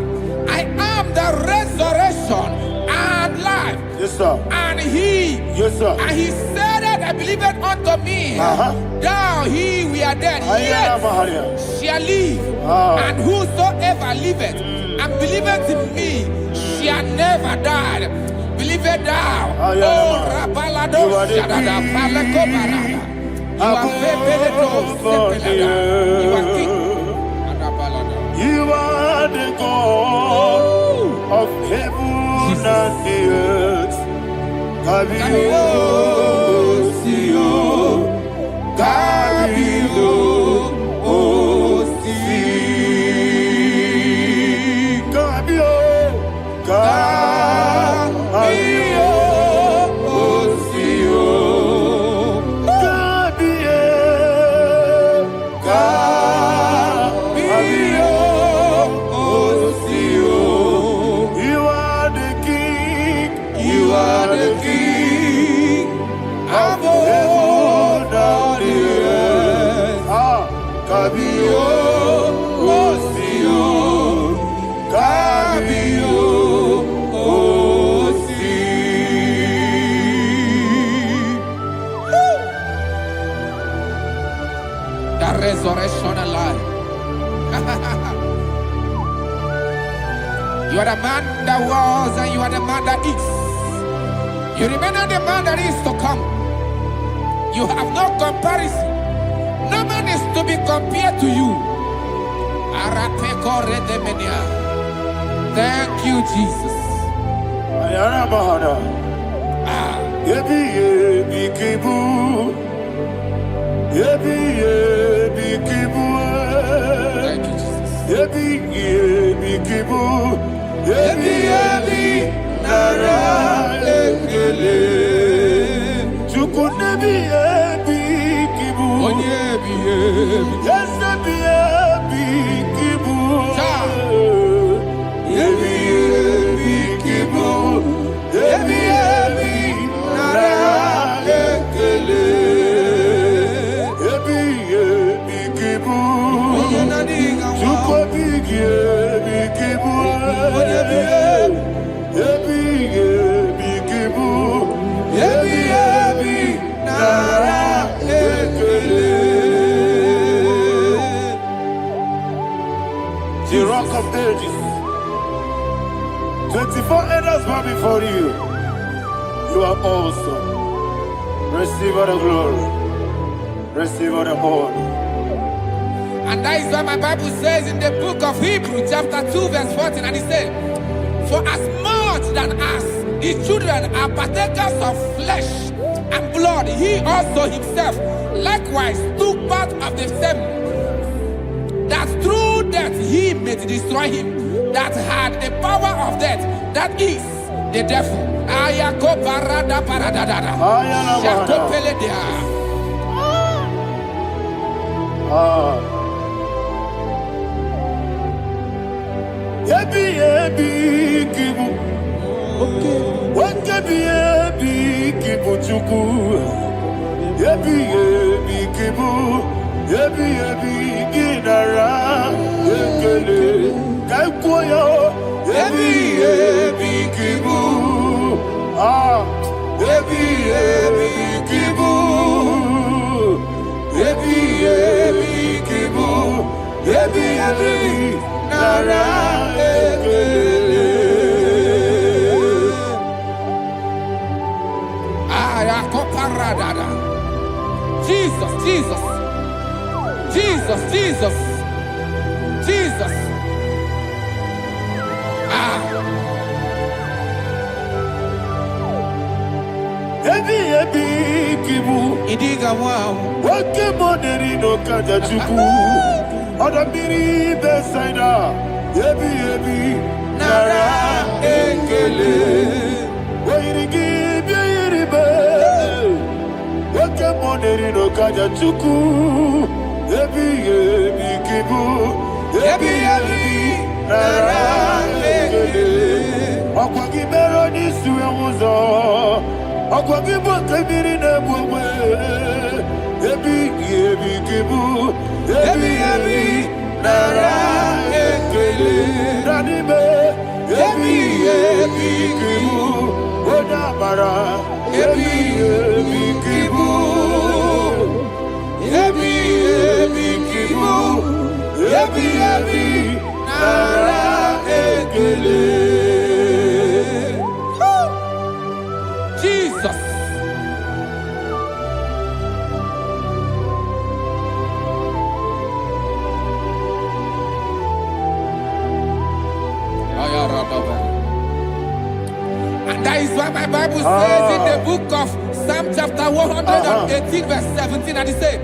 I am the resurrection and life.
Yes, sir.
And he,
yes, sir.
And he said that I believed unto me, thou he we are dead, yet shall live, and whosoever liveth and believeth in me shall never die. Believeth thou, oh Rabalado Shadada Paleko Barada. You are you are king.
You are the God of heaven and the earth. Kabio, Sio, Kabio, Osi, Kabio, Kabio, Osio, Kabio, Kabio, Osio. You are the king. You are the king of heaven and the earth. Kabio, Osio, Kabio, Osi.
The resurrection alive. You are the man that was and you are the man that is. You remain the man that is to come. You have no comparison. No man is to be compared to you. Thank you, Jesus.
Ayana Mahana. Yebi yebi kibu. Unebi ebi kibu.
Onyebi.
Yes, ebi kibu. Ebi kibu. Ebi nara ekele. Ebi kibu. Chukwu ebi kibu. Ebi kibu. Ebi nara ekele. The rock of ages. 24 elders bow before you. You are awesome. Receive all the glory. Receive all the honor.
And that is why my Bible says in the book of Hebrews chapter 2 verse 14, and it says, for as much than us, the children are partakers of flesh and blood, he also himself likewise took part of the same, that through death he may destroy him that had the power of death, that is the devil. Ayako parada paradadada. Shakopeledea.
Ebi kibu. Ebi kibu chuku. Ebi kibu. Ebi ginara ekele. Kaikoyo. Ebi kibu. Ebi kibu. Ebi kibu. Ebi nara ekele.
Ayakoparadada. Jesus, Jesus, Jesus, Jesus, Jesus.
Ebi kibu.
Idiga wow.
Wake moneri no kaja chuku. Odamiri besaida. Ebi nara ekele. Wairigi biiribe. Wake moneri no kaja chuku. Ebi kibu. Ebi nara ekele. Okwagi bero ni suwe muzo. Okwagi bokebiri ne bwe. Ebi kibu. Ebi nara ekele. Nanime. Ebi kibu. Odabara. Ebi kibu. Ebi kibu. Ebi nara ekele.
Jesus. And that is why my Bible says in the book of Psalm chapter 118 verse 17, and it says,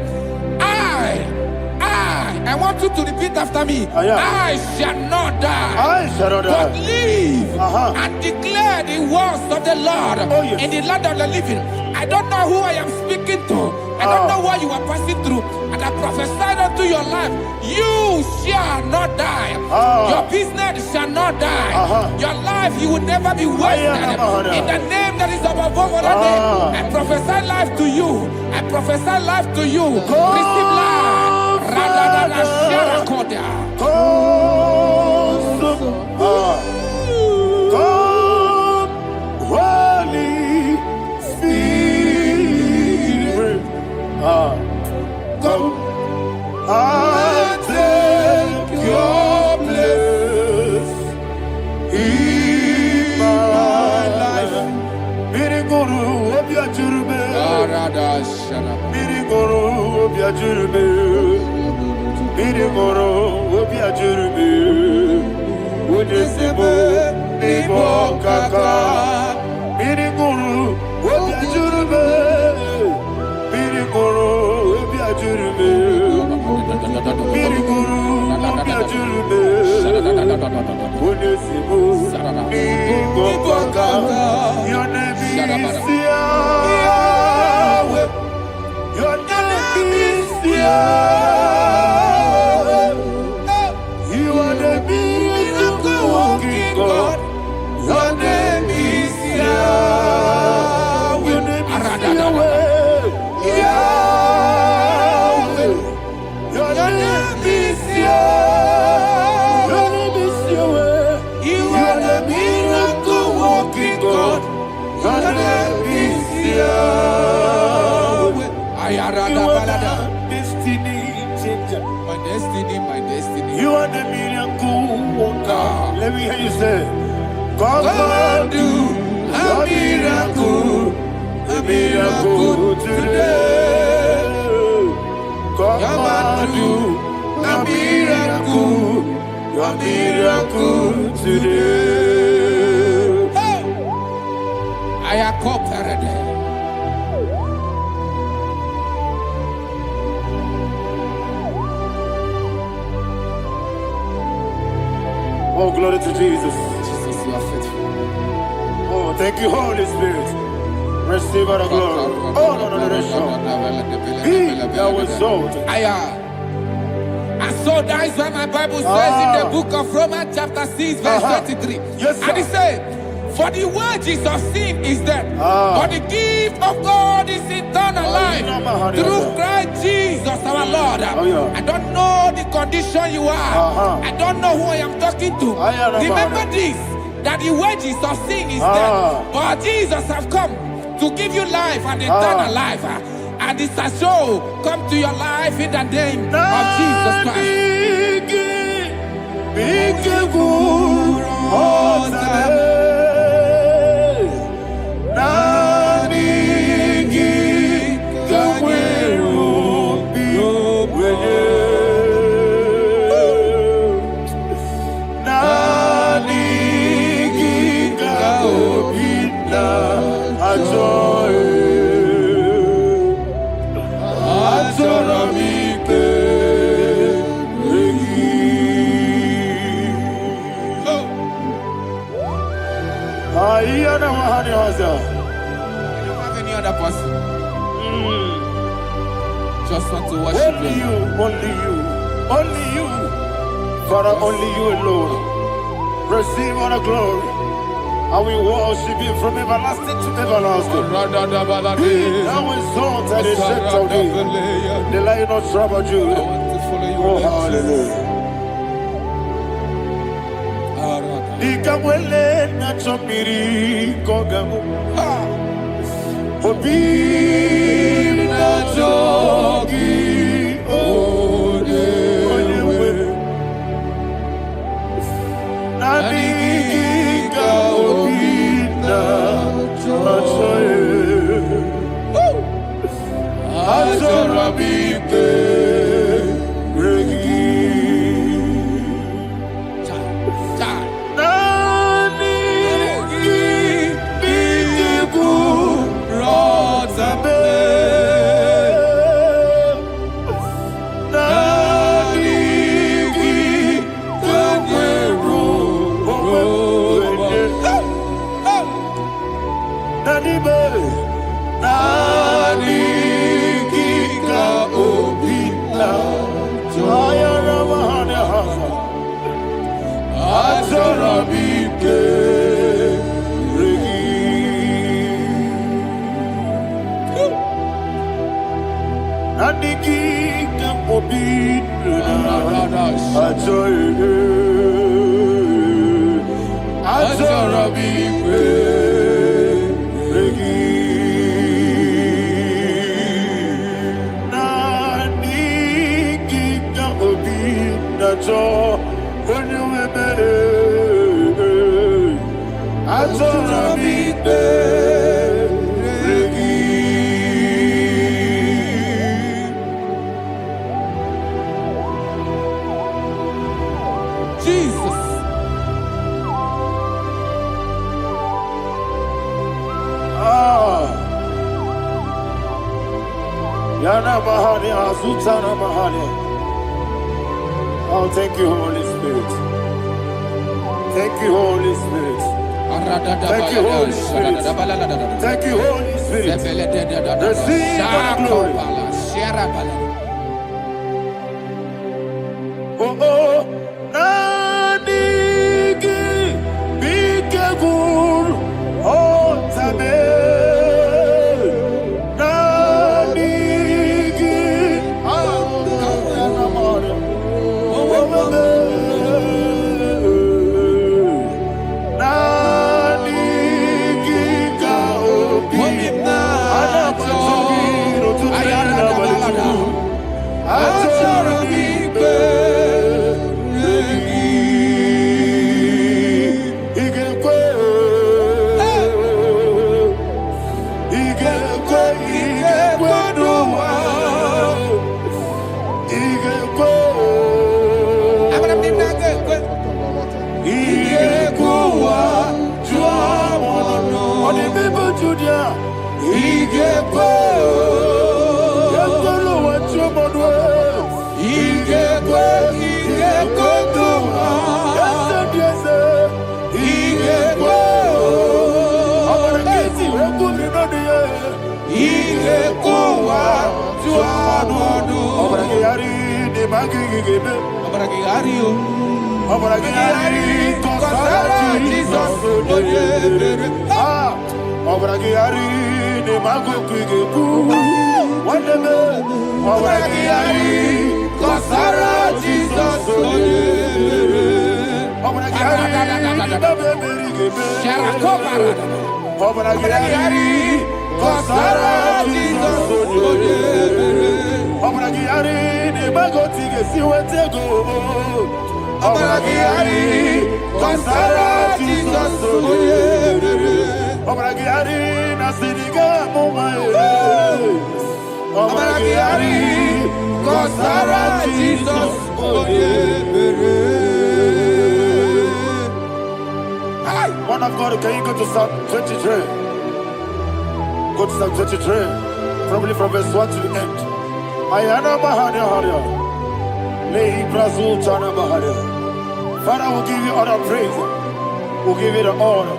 I want you to repeat after me. I shall not die, but live and declare the words of the Lord in the land of the living. I don't know who I am speaking to. I don't know what you are passing through. And I prophesy unto your life, you shall not die. Your business shall not die. Your life, you will never be wasted. In the name that is above all other name, I prophesy life to you. I prophesy life to you. Receive life. Radadada Sharakoda.
Come, Holy Spirit. Come and take your place in my life. Miriguru obiajurube. Miriguru obiajurube. Miriguru obiajurube. Udesibo nibo kaka. Miriguru obiajurube. Miriguru obiajurube. Miriguru obiajurube. Udesibo nibo kaka. Your name is Yahweh.
Arada
You are
balada.
the destiny changer.
My destiny, my destiny.
You are the miracle worker. Let me hear you say,
God
God
do a miracle
today. God do a miracle today.
I am cooperated.
Oh, glory to Jesus.
Jesus, you are faithful.
Oh, thank you, Holy Spirit. Receive all the glory. Oh, no, Be thou exalted.
And so that is why my Bible says in the book of Romans chapter 6 verse 23.
Yes, sir.
And it says, for the wages of sin is death, but the gift of God is eternal life through Christ Jesus our Lord. I don't know the condition you are. I don't know who I am talking to. Remember this, that the wages of sin is death, but Jesus have come to give you life and eternal life. And this shall show come to your life in the name of Jesus Christ.
You don't
have any other person. Just want to worship
only you, only you, Father, only you alone. Receive all the glory. I will worship you from everlasting to everlasting. Be thou exalted and set of thee, the Lion of tribe of Judah. Oh, hallelujah. Nikamwele na chomiri kogamu. Obi na jogi odewe. Naniga obi na joye. Azorabike regi. Oh, thank you, Holy Spirit. Thank you, Holy Spirit. Thank you, Holy Spirit. Thank you, Holy Spirit. Receive the glory. Oh, oh, Nanigi, Bikagur, oh, Tabe. magigebe.
Obragiario.
Obragiari,
Kosara Jesus. Oyebere.
Obragiari, ne magogigebu. Wandeme. Obragiari,
Kosara Jesus. Oyebere.
Obragiari, babeberigebe.
Sharakobara.
Obragiari,
Kosara Jesus. Oyebere.
Obragiari, ne magotige siwetego.
Obragiari, Kosara Jesus. Oyebere.
Obragiari, nasiriga mumae.
Obragiari, Kosara Jesus. Oyebere.
One of God, can you go to Psalm 23? Go to Psalm 23, probably from verse 1 to the end. Ayana Maharia Haria. Lehi Brazil Chana Maharia. Father, we'll give you all the praise. We'll give you the honor.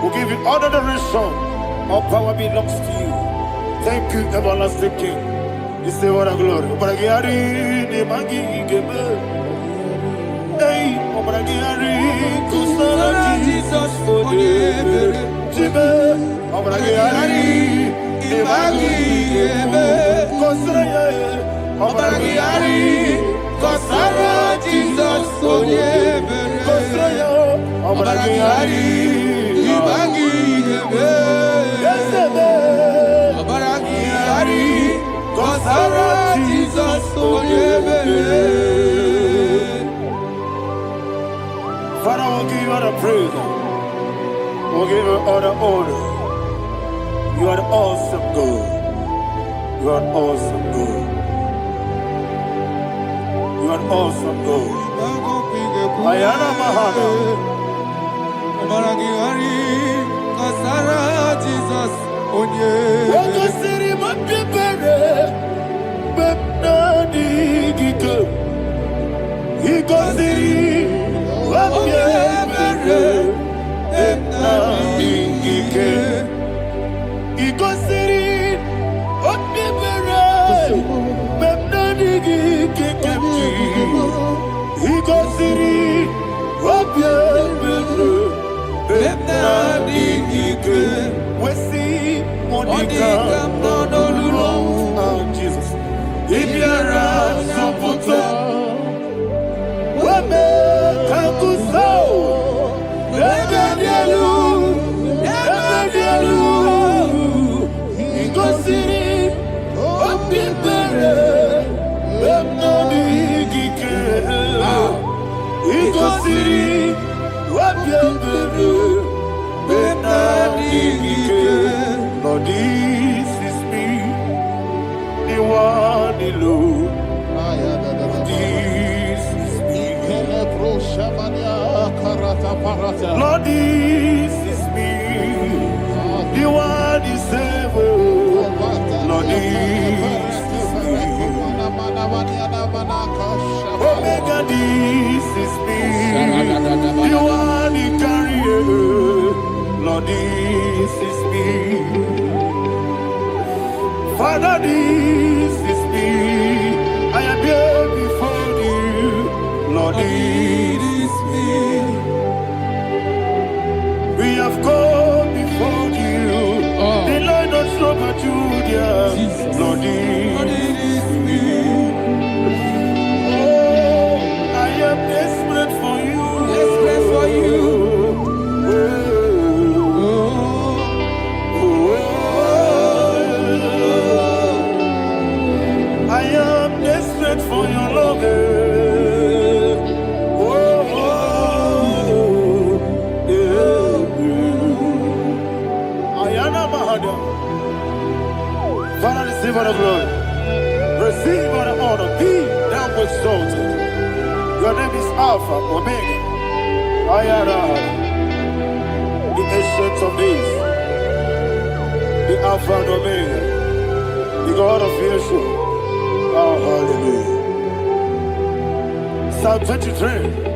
We'll give you all the adoration. All power belongs to you. Thank you, everlasting King. You say what a glory. Obragiari, ne magi gebe. Hey, Obragiari, Kosara
Jesus. Oyebere.
Jibe, Obragiari, ne magi gebe. Kosara,
Obragiari, Kosara Jesus. Oyebere.
Kosara,
Obragiari, Ibagiyebe.
Yesebe,
Obragiari, Kosara Jesus. Oyebere.
Father, we'll give you all the praise. We'll give you all the honor. You are the awesome God. You are an awesome God. You are an awesome God. Ayana Mahana.
Obragiari, Kosara Jesus. Oyebere.
Wako siri mapipere. Bepnadi gike. Iko siri mapipere. Bepnadi gike. Iko siri mapipere. Bepnadi gike. Iko siri mapipere. Bepnadi gike. We see Monica. Oh, Jesus. Ibiara Sopoto. Wame Kakuso. Ebedielu. Ebedielu. Igosiri. Opipere. Bemnodi Gike. Igosiri. Opipere. Bemnodi Gike. Lord, this is me. The one alone. This is me. Lord, this is me. The one is ever. Lord, this is me. Omega, this is me. The one in carrier. Lord, this is me. Father, this is me. I am here before you. Lord, this is me. We have come before you. The Lord not so much Judah. Lord, this is me. Oh, I am desperate for you.
Desperate for you.
I am desperate for your love. Ayana Mahada. Father, receive all the glory. Receive all the honor. Be thou exalted. Your name is Alpha, Omega. Ayana. The ancient of days. The Alpha and Omega. The God of Yeshua. Oh, hallelujah. Psalm 23.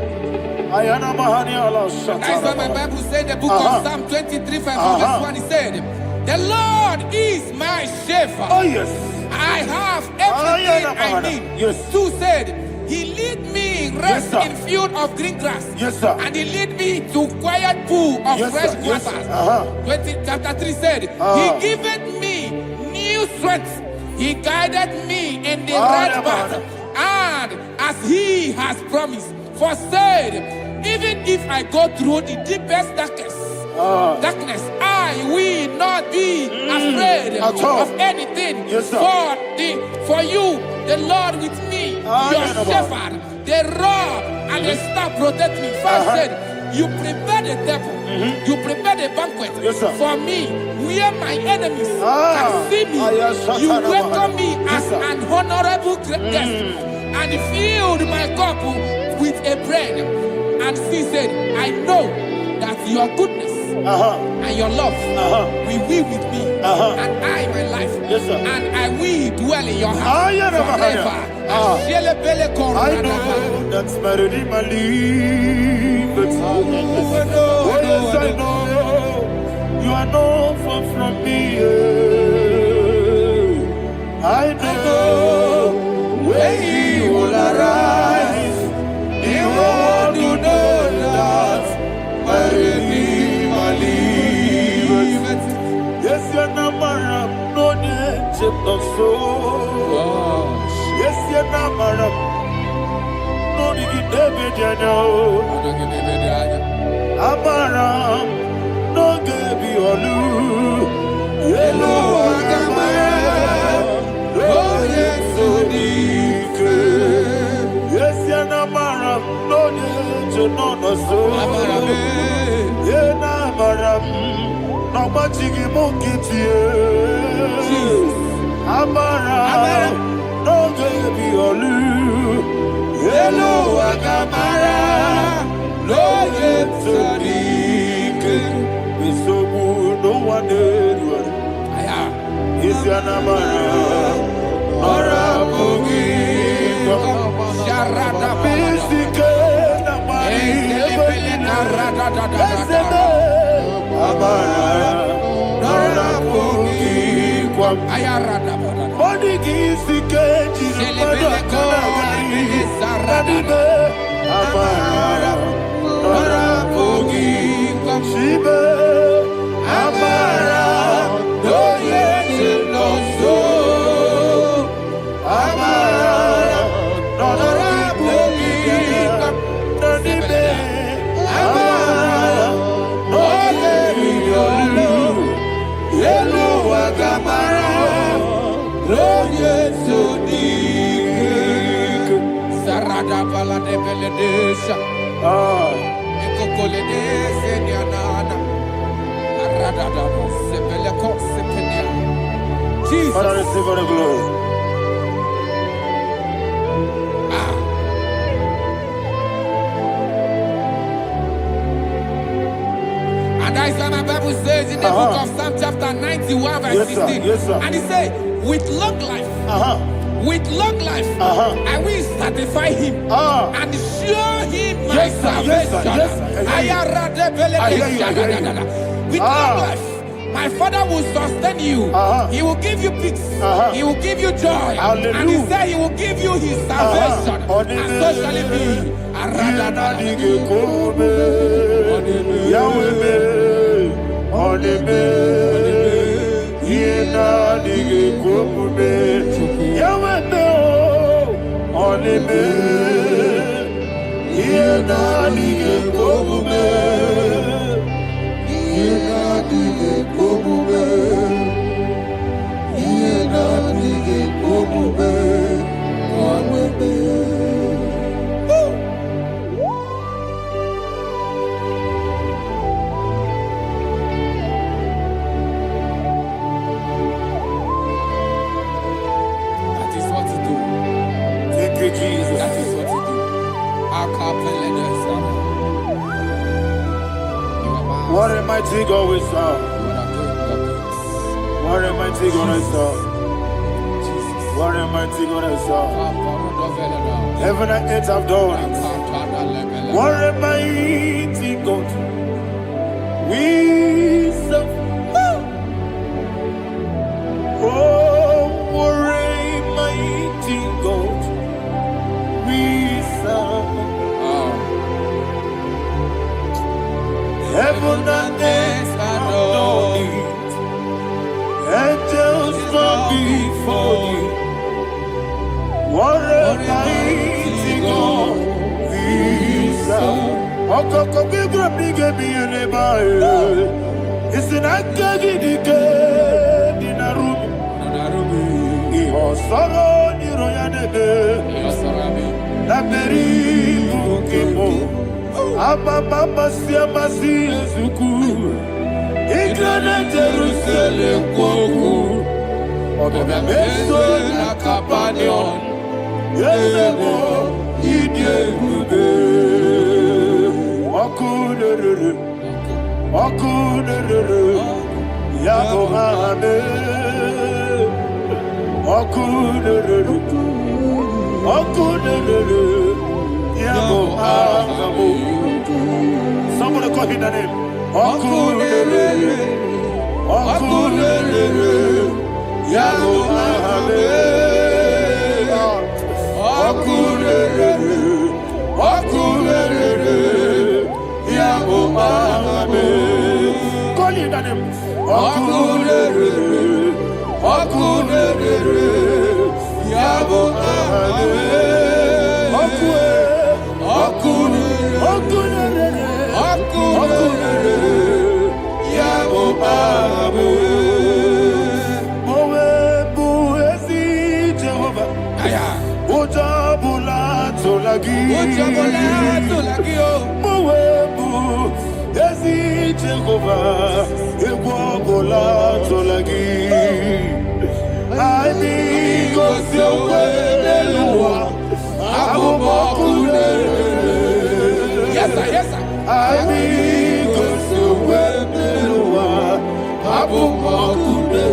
Ayana Mahani Allah Shata.
That's what my Bible said, the book of Psalm 23, verse 1. It said, the Lord is my shepherd.
Oh, yes.
I I have everything I need.
Yes.
2 said, He lead me rest
sir.
in field of green grass.
Yes, sir.
And He lead me to quiet pool of
Yes,
fresh
sir. Yes,
waters.
sir.
20, chapter 3 said, He giveth me new strength. He guided me in the right path. And as He has promised, for said, even if I go through the deepest darkness, I will not be afraid of anything.
Yes, sir.
For you, the Lord with me, your shepherd, the rod and the staff protect me. First said, you prepare the table, you prepare the banquet
Yes, sir.
for me, where my enemies can see me. You welcome me as an honorable guest, and filled my cup with a bread. And she said, I know that your goodness and your love will be with me, and I, my life,
Yes, sir.
and I will dwell in your house forever.
I know that's my Redeemer lives. Oh, yes, I know you are not far from me. I know when He will arise, the world will know that my Redeemer lives. Yes, you're not married, no need to so. Yes, you're not married, no need to be Amaram, no gebi olu, yelo agamara, no yesodike. Yes, you're not married, no need to know no so. Yena maram, no machigi mokiti. Amaram, no gebi olu, yelo agamara. No yesodike. Bisobu no one did. Is your namara, ora bugi. Bisike namari. Amara, ora bugi. Body gisike jisike. Amara, ora bugi. Shibe, Amara, no yesuloso. Amara, ora bugi. Nanibe, Amara, no yeyolu. Yelu agamara, no yesudik.
Sarada bala de beledesha. Ekokolede nyanana. Arada sebeleko sepenia. Jesus.
Father, receive all the glory.
And that is why my Bible says in the book of Psalm chapter 91 verse
Yes, sir.
16.
Yes, sir.
And it says, with long life, with long life, I will satisfy him and show him my
Yes, sir. Yes, sir.
salvation.
Yes, sir. I hear you.
With long life, my Father will sustain you. He will give you peace. He will give you joy.
Hallelujah.
And He said He will give you His salvation. And so shall it be. That is what to do.
Thank you, Jesus.
That is what to do.
What a mighty God we serve. What a mighty God I serve. What a mighty God I serve. Heaven and earth have done it. What a mighty God we serve. Oh, what a before you. What a mighty God we serve. Okoko bigro bige biene bae. Isina kagi dike dinarubi. Iho soro ni royanede. Laberi bukimo. Ababa siamasi ezuku. Igrana Jerusalem kwoku. Odobe meso na kapanion. Yesebo idie Okunere, Yabo Hame, Okunere, Yabo Hame. Somebody call him the name. Okunere, Yabo Hame, Okunere, Yabo Hame. Call him the name. Okunere, Yabo Hame. Yabo Hame. Mowe buezi Jehovah. Ojabula tolagi. Mowe buezi Jehovah. Egwabola tolagi. Aini gosewe leluwa. Abubakune.
Yes, sir.
Aini gosewe leluwa. Abubakune.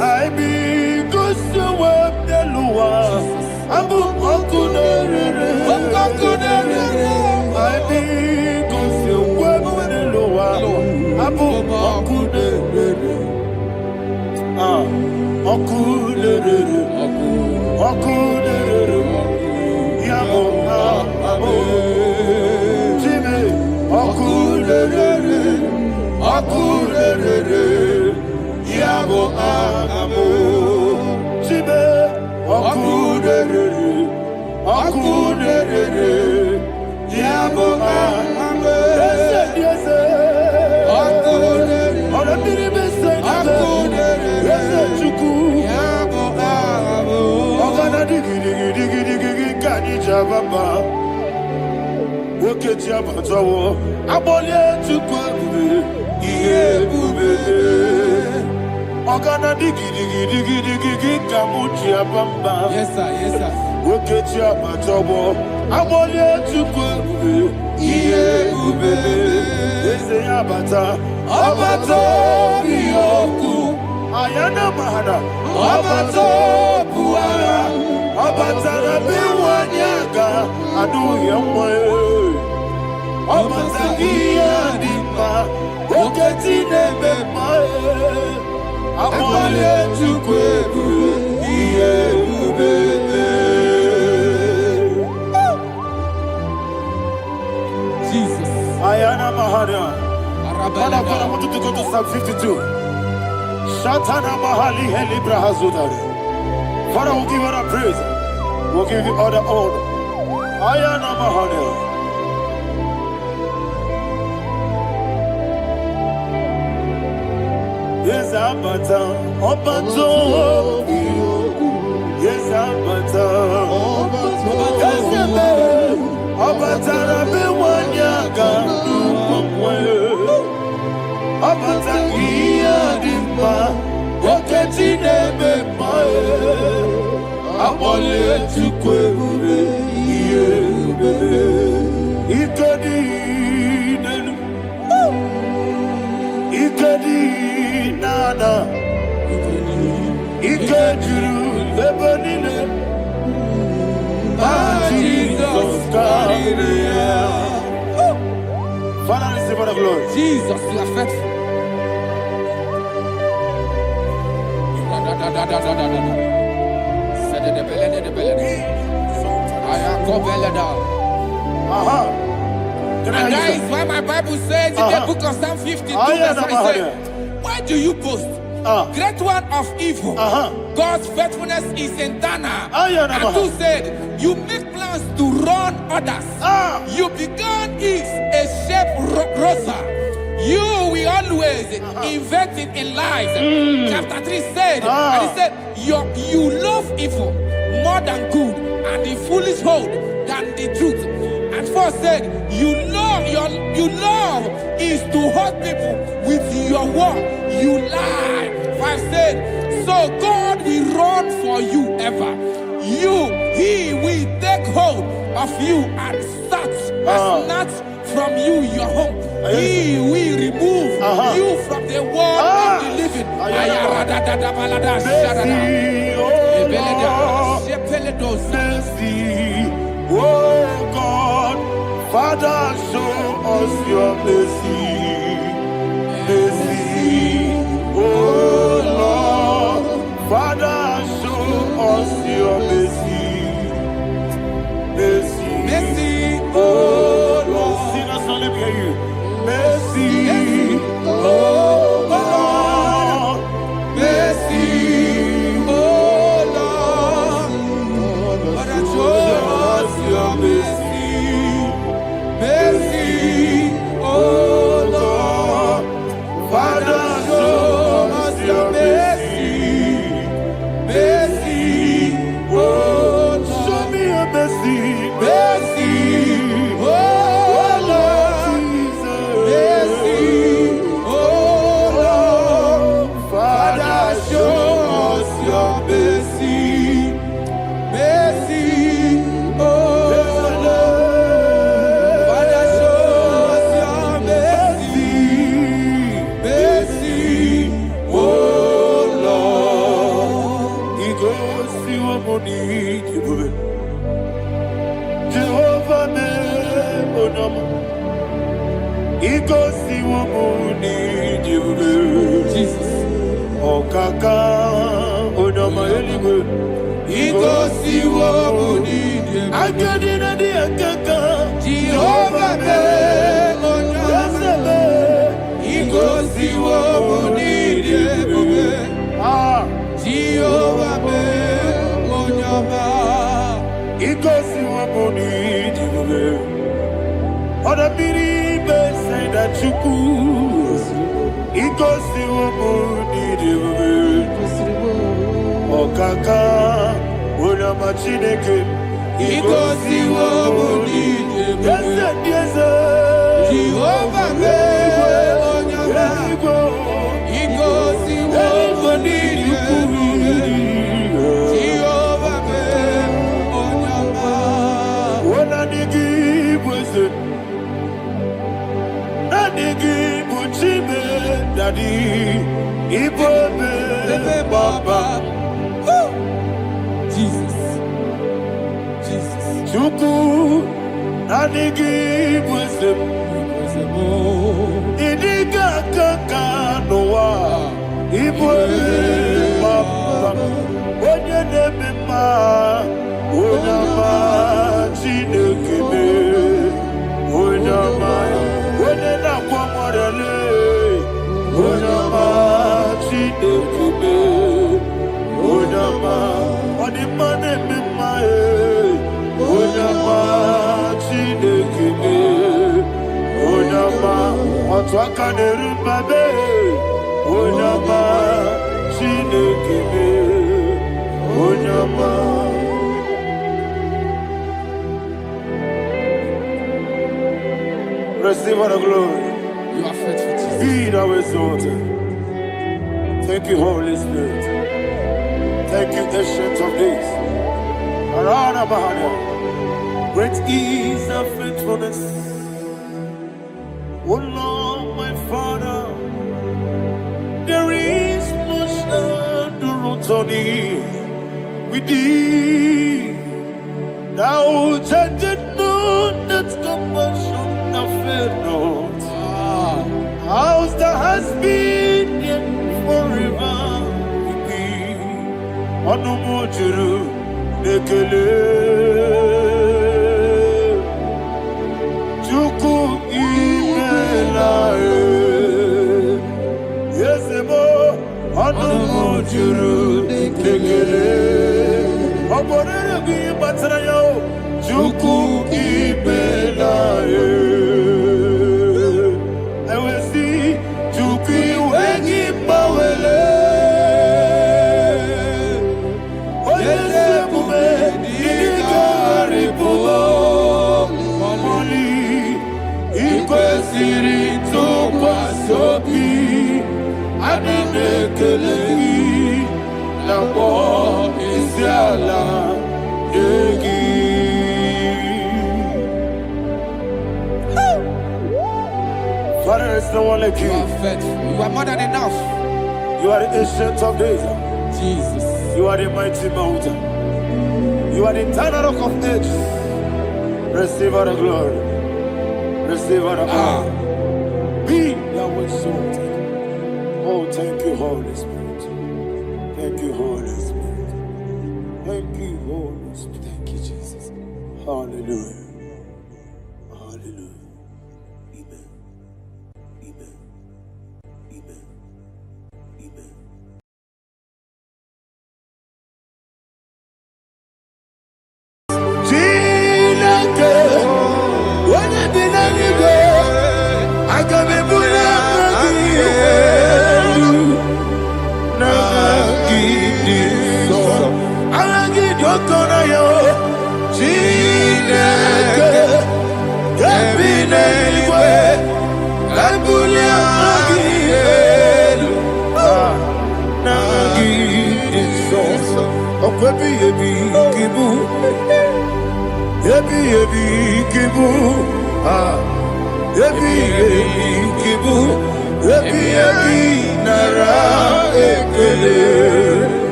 Aini gosewe leluwa. Abubakune. Aini gosewe leluwa. Abubakune. Okunere, Yabo Hame, Jimmy, Okunere, Yabo Hame, Jimmy, Okunere, Yabo Hame, yes, Baba, Woke Jabatawo, Abolia to Kwabu, Yebube, Ogana Digi, Kamutia Bamba.
Yes, sir.
Woke Jabatawo, Abolia to Kwabu, Yebube, Abata, Yoku, Ayana Mahana, Abato, Puara. Abatara biwanyaga adu yamwe Abatagia dimba Oketi nebe mae Amwale tukwebu Iye ubebe
Jesus.
Ayana Mahana. Father, I want you to go to Psalm 52. Shatana Mahali Heli Brahazudari. Father, we'll give you all the praise. We'll give you all the honor. Ayana Mahana. Yes, Abata. Obato. Yes, Abata. Yes, Abata. Rabiwanyaga. Abata. Iyadimba. Oketi nebe mae. Abole tukwebube. Iyebebe. Ikadi nenu. Ikadi nana. Ikadiru lebanine. Jesus God. Father, receive all the glory.
Jesus, you are faithful. And that is why my Bible says in the book of Psalm 52, verse 5, why do you boast? great one of evil. God's faithfulness is eternal. And two said, you make plans to run others. You began is a shape rosa. You will always invent it in lies. Chapter 3 said, and he said, you love evil more than good, and the foolish hold than the truth. And 4 said, you love is to hurt people with your word. You lie. 5 said, so God will run for you ever. He will take hold of you and snatch from you your home. He will remove you from the world of the living.
Oh God, Father, show us your mercy. Mercy, oh Lord, Father, show us your mercy. Mercy,
Mercy,
oh Lord, sing us only hear you. Mercy, oh Lord,
mercy, oh Lord, Father, show us your mercy. Mercy, oh Lord, Father, show us your mercy. Mercy, oh Lord,
show me your mercy.
mercy, oh Lord, mercy, oh Lord, Father, show us your mercy. Mercy, oh Lord, Father, show us your mercy. Mercy, oh Lord.
He goes to your money, Jehovah me onama. He goes to your money,
Jesus.
Okaka onama eligwe.
He goes to your money,
Akadina di akaka.
Jehovah me onama. He goes to your money, Jehovah me onama.
He goes to your money, Oda biri be say that you could. He goes to your money, Okaka onama chineke.
He goes to your money,
Yes,
Jehovah me onama. He goes to your money, Jehovah me onama.
Daddy, Ibobe, Baba,
Jesus, Jesus.
Chuku, Nanigi, Wisdom, Idiga Kaka, Noa, Ibobe, Baba, Oye Nebima, Onama, Chinekebe, Onama, Onena Kwamorele. Onama, Chinekebe, Onama, Onimane Mimae, Onama, Chinekebe, Onama, Otwakane Rumbabe, Onama, Chinekebe, Onama. Receive all the glory.
You are faithful, Jesus.
Be thou exalted. Thank you, Holy Spirit. Thank you, Ancient of Days. Arana Bahana. Great is thy faithfulness. O Lord, my Father, there is much endurance on thee. With thee, thou changest not that compassion of faith not. How's the has been yet forever with thee? Onumujuru nekele Chuku imela Yesemo juru dikekele. Oborere gi batara yo, juku ibela ye. Ewesi juku wegi bawele. Oyese bume digari bugo moli. Ikwesiri tukwa sobi. Adine kelegi na bo isiala yegi. Father, there's no one like you.
You are faithful. You are more than enough.
You are the ancient of days.
Jesus.
You are the mighty mountain. You are the eternal rock of ages. Receive all the glory. Receive all the power. Be thou exalted. Oh, thank you, Holy Spirit. Thank you, Holy Spirit. Thank you, Holy Spirit.
Thank you, Jesus.
Hallelujah. Hallelujah. Amen. Amen. Amen. Amen.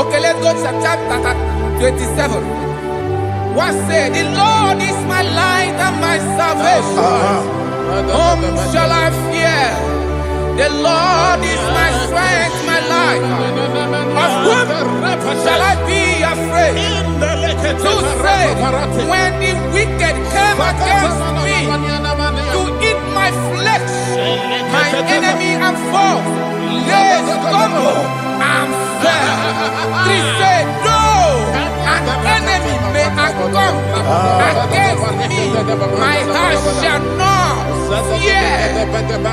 Okay, let's go to chapter 27. What said? The Lord is my light and my salvation. Whom shall I fear? The Lord is my strength, my life. Of whom shall I be afraid? To say, when the wicked came against me to eat my flesh, my enemy and foe, they stumble and fell. They say, no, an enemy may have come against me, my heart shall not fear.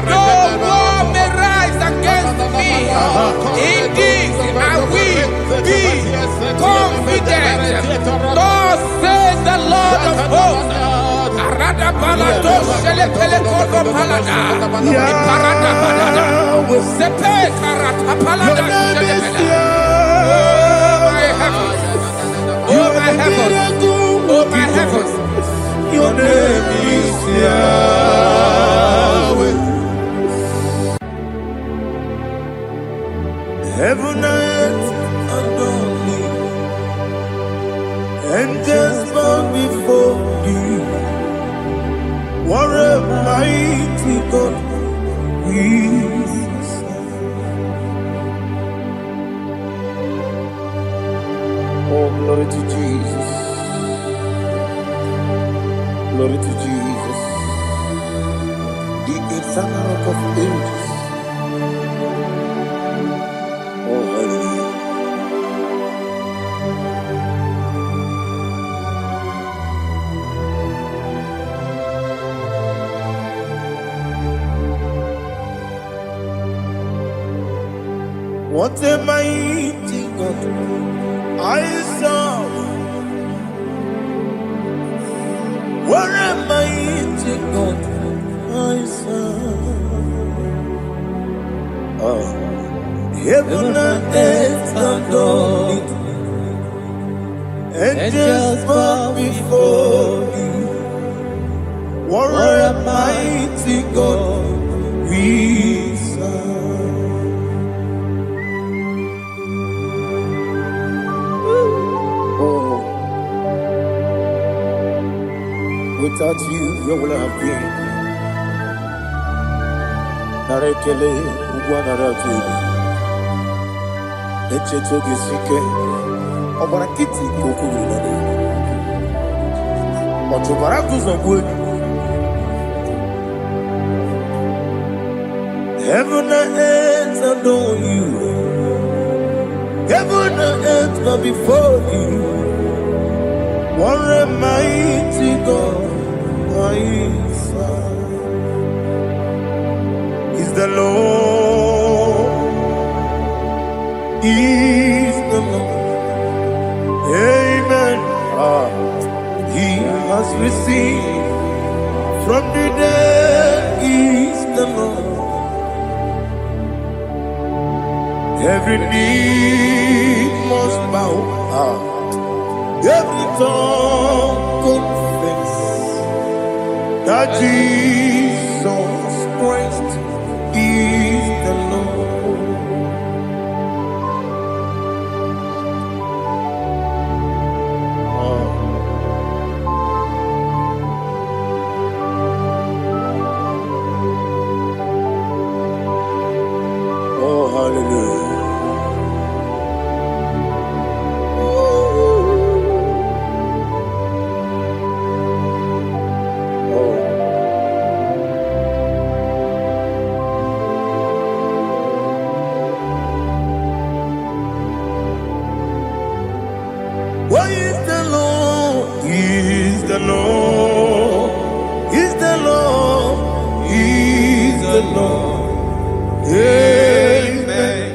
No war may rise against me. Indeed, I will be confident. Thus says the Lord of hosts. Arada balado shele pele kodo palada. Iparada balada. Sepe karata palada shele pele. Oh my heavens. Oh my heavens. Oh my heavens.
Your name is Yahweh. Heaven and earth adore me, angels bow before you. What a mighty
Oh, glory to Jesus. Glory to Jesus. The eternal rock of ages. Oh, hallelujah. What a mighty God I serve. What a mighty God I serve. Oh. Heaven and earth adore it, and just bow before you. What a mighty God we serve. Oh, without you, where would I have been? Narekele, Uguanarati. Echetoge sike, obara kiti kokuru nade. Otobara kuzongwe. Heaven and earth adore you. Heaven and earth bow before you. What a mighty God I serve. Is the Lord. Is the Lord. Amen. He has received from the dead. Is the Lord. Every knee must bow. Every tongue confess that Jesus Christ is the Lord. Oh, hallelujah. Why is the Lord? He is the Lord. He's the Lord. He's the Lord. Amen.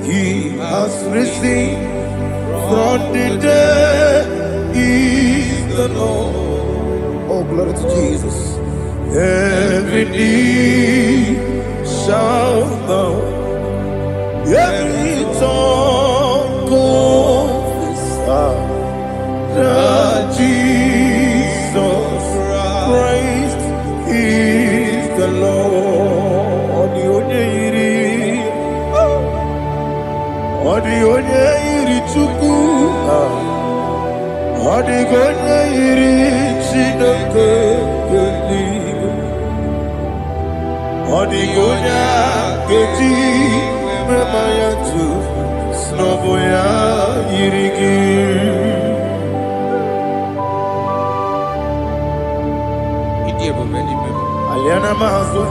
He has risen from the dead. He's the Lord. Oh, glory to Jesus. Every knee shall bow. Every tongue confess that Jesus Christ is the Lord. Odi iri chuku, odi iri chineke keligo, odi keji memaya tu snoboya irigi. Aliana mazo.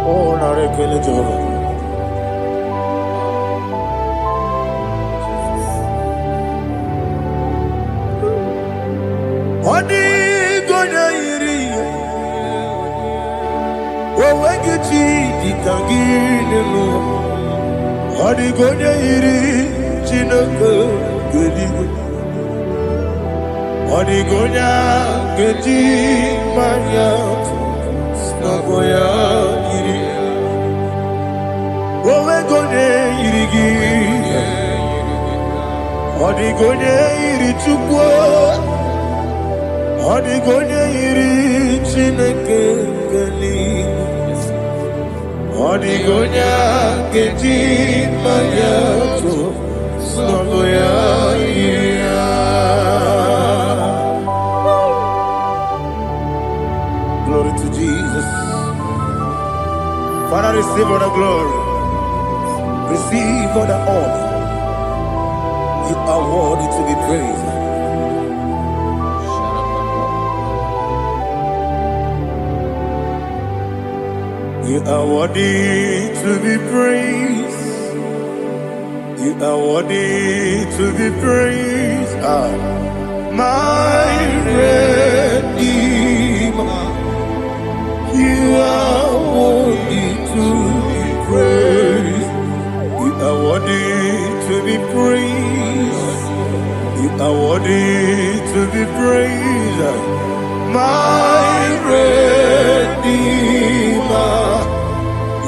Oh, narekele Jehovah. Odi gonya iri, wawegiti ditangile mo. Odi gonya iri, chineke geligo. Odi gonya geti manya, snagoya iri. Wawegonya irigi, odi gonya iri chukwo. Odi gonya iri chineke geligo. Odi gonya geti manya, snagoya iri.
Jesus. Father, receive all the glory. Receive all the honor. You are worthy to be praised. You are worthy to be praised. You are worthy to be praised. My Redeemer. You are worthy to be praised. You are worthy to be praised. You are worthy to be praised. My Redeemer.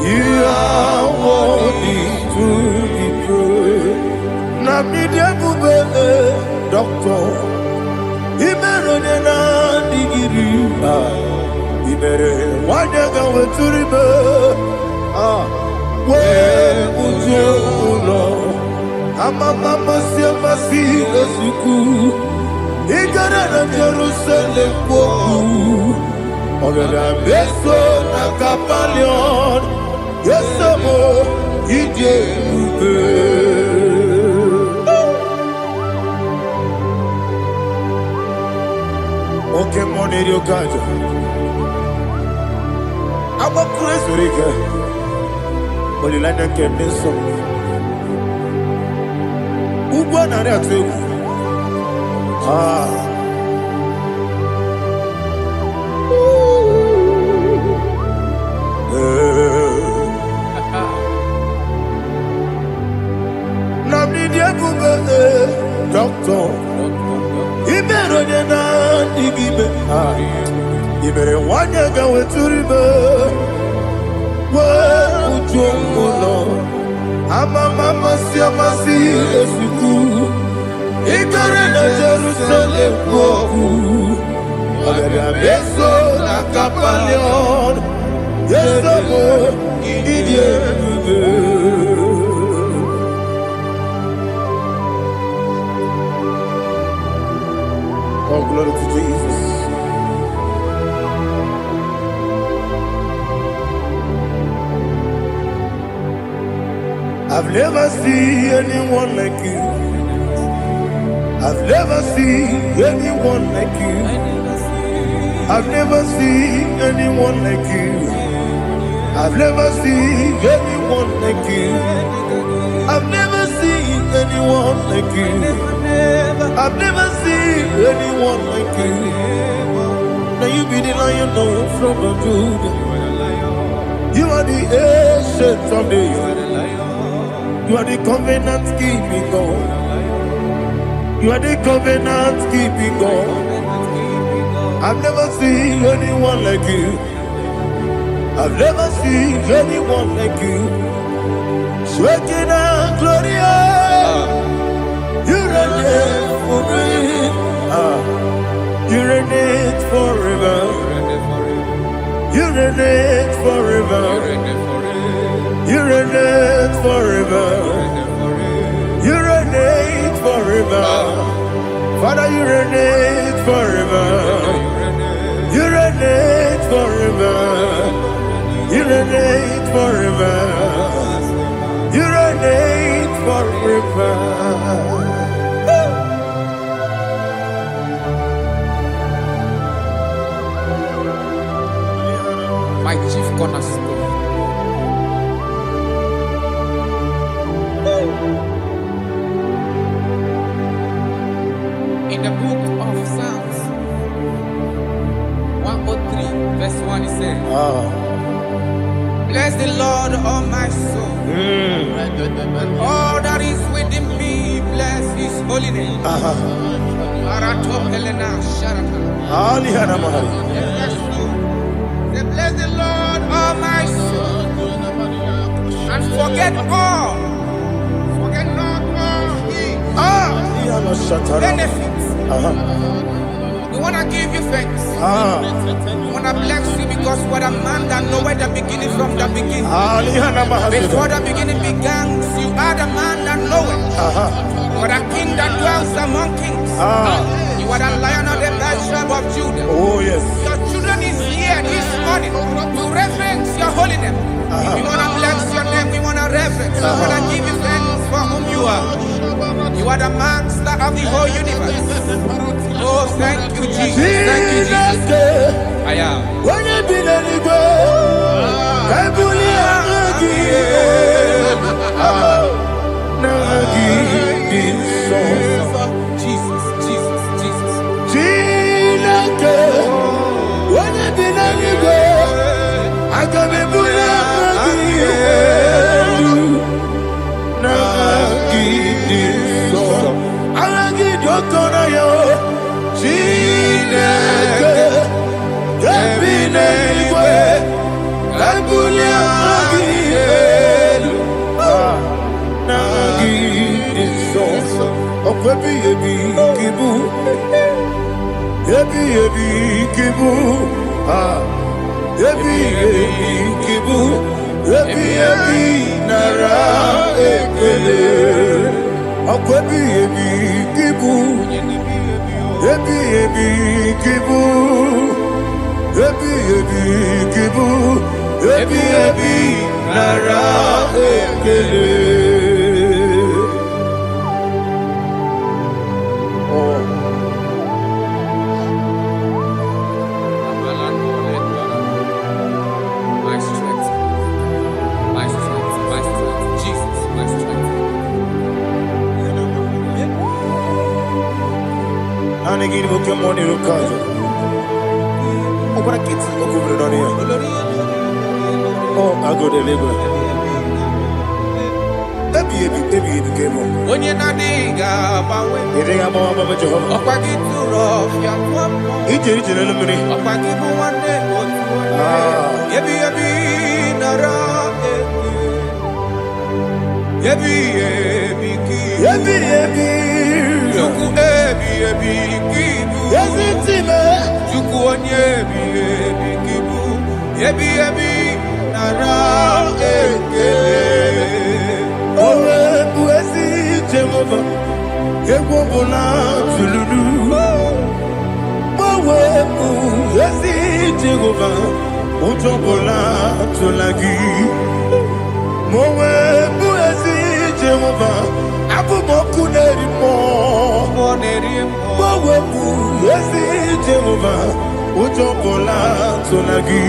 You are worthy to be praised. Nabidia Bubele, Doctor. Imeronena digiri. Ibere wanyaga weturibe. We ujulo. Mama siama si esuku. Igara na Jerusalem woku. Ogada beso na kapalion. Yesamo ije ube. Okay, money yo kaja. Aba kures rika. Olilanya kemeso. Ugwa na reatu. Doctor, Ibero na digibe. Ibere wanyaga weturibe. We ujongulo. Mama siama si esuku. Igara na Jerusalem woku. Ogada beso na kapalion. Yesamo idie ube. Oh, glory to Jesus. I've never seen anyone like you. I've never seen anyone like you. I've never seen anyone like you. I've never seen anyone like you. I've never seen anyone like you. I've never seen anyone like you. Now you be the Lion from the Judah. You are the ancient of days. You are the covenant keeping God. You are the covenant keeping God. I've never seen anyone like you. I've never seen anyone like you. Shekinah Gloria. You reign for me. You reign forever. You reign forever. You reign forever. You reign forever. Father, you reign forever. You reign forever. You reign forever. You reign forever.
My chief cornerstone. In the book of Psalms 103 verse 1 it says, bless the Lord, all my soul, and all that is within me, bless his holy name. Bless the Lord, all my soul, and forget not all his benefits. We want to give you thanks. We want to bless you because what a man that knoweth the beginning from the beginning. Before the beginning began, you are the man that knoweth. For the king that dwells among kings. You are the Lion of the tribe of Judah.
Oh yes.
Your children is here this morning. holy name. We want to bless your name. We want to reverence. We want to give you thanks for whom you are. You are the master of the whole universe. Oh, thank you, Jesus. Thank you, Jesus. I am. Jesus, Jesus, Jesus. My strength, my strength, my strength, Jesus, my strength. Onye na-adịghị agbanwe, ọkwa gị tụrụ ọfịa tụọ mmụọ, ọkwa gị bụ nwanne otu onye, ebi ebi nara ebi ebi gị, Chukwu ebi ebi gị bụ, Chukwu onye ebi ebi gị bụ, ebi ebi nara ekele.
Jehovah, Ewobola Tululu, Mawebu, Yesi Jehovah, Utobola Tulagi, Mawebu, Yesi Jehovah, Abumoku Nerimo, Mawebu, Yesi Jehovah, Utobola Tulagi,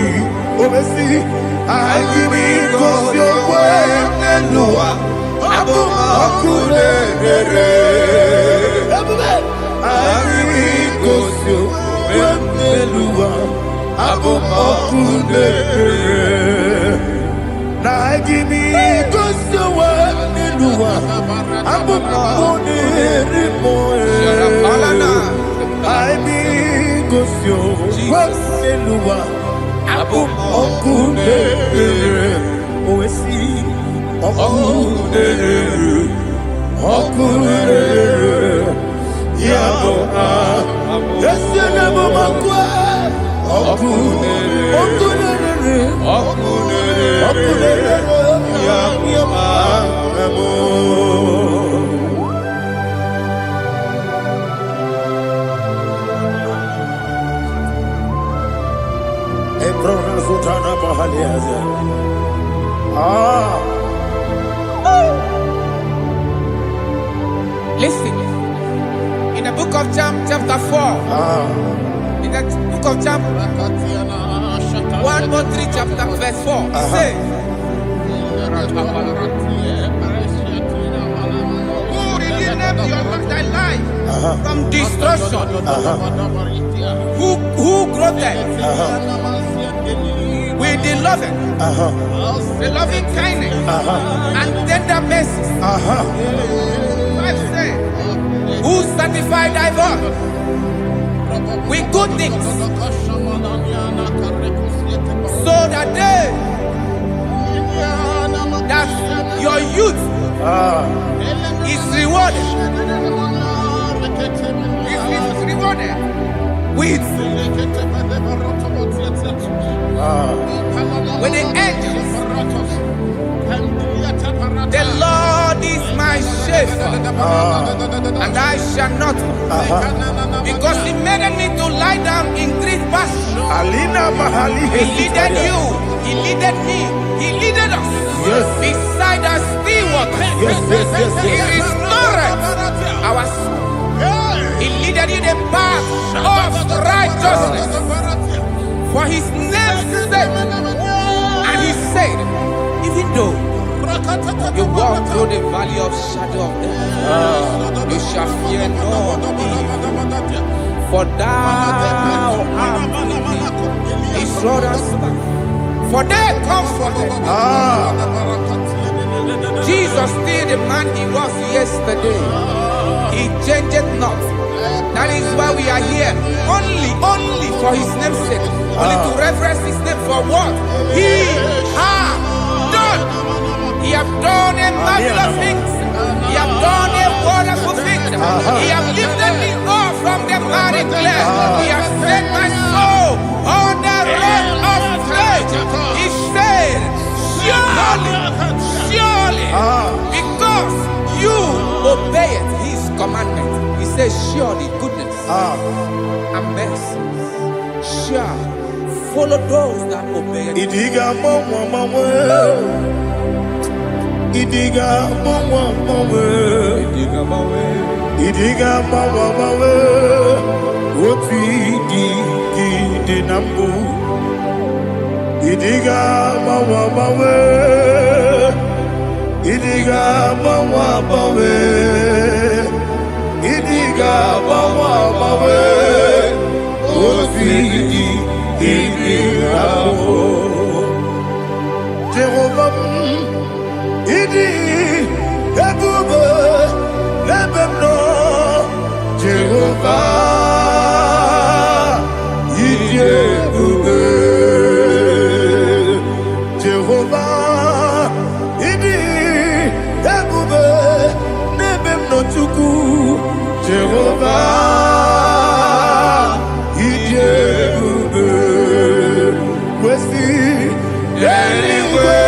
Obesi, I give you cause your way and Noah.
Listen, in the book of John chapter 4, in the book of John 1:3 chapter verse 4, it says, who redeemed thy life from destruction, who groweth with the loving kindness and tender mercies, who sanctify thy voice with good things, so that your youth is rewarded. Is rewarded with the angels. The Lord is my shepherd, and I shall not want, because He made me to lie down in green pastures. He leadeth you He leaded me. He leaded us.
Yes.
Beside us still waters. He restored our soul. He leaded in the path of righteousness for his name's sake. And he said, even though you walk through the valley of shadow of death, you shall fear no evil, for thou art with me. His rod and staff, for they comforted. Jesus still the man he was yesterday. He changed not. That is why we are here. Only for his name's sake. Only to reverence his name for what he has done. He has done a marvelous things. He has done a wonderful thing. He has lifted me up from the miry clay. He has set my soul on the road of faith. He said, surely, because you obeyed his commandment. He says, surely goodness and mercy shall follow those that obey it.
Idiga mama, Idiga mama, Idiga mama, what we did nambu. Idiga mama, Idiga mama, Idiga mama, what we did nambu. Jehovah, Idi, Ebube, Lebemno, Jehovah, Idi, Ebube, Jehovah, Idi, Ebube, Lebemno Chuku, Jehovah, Idi, Ebube, Westi, anyway.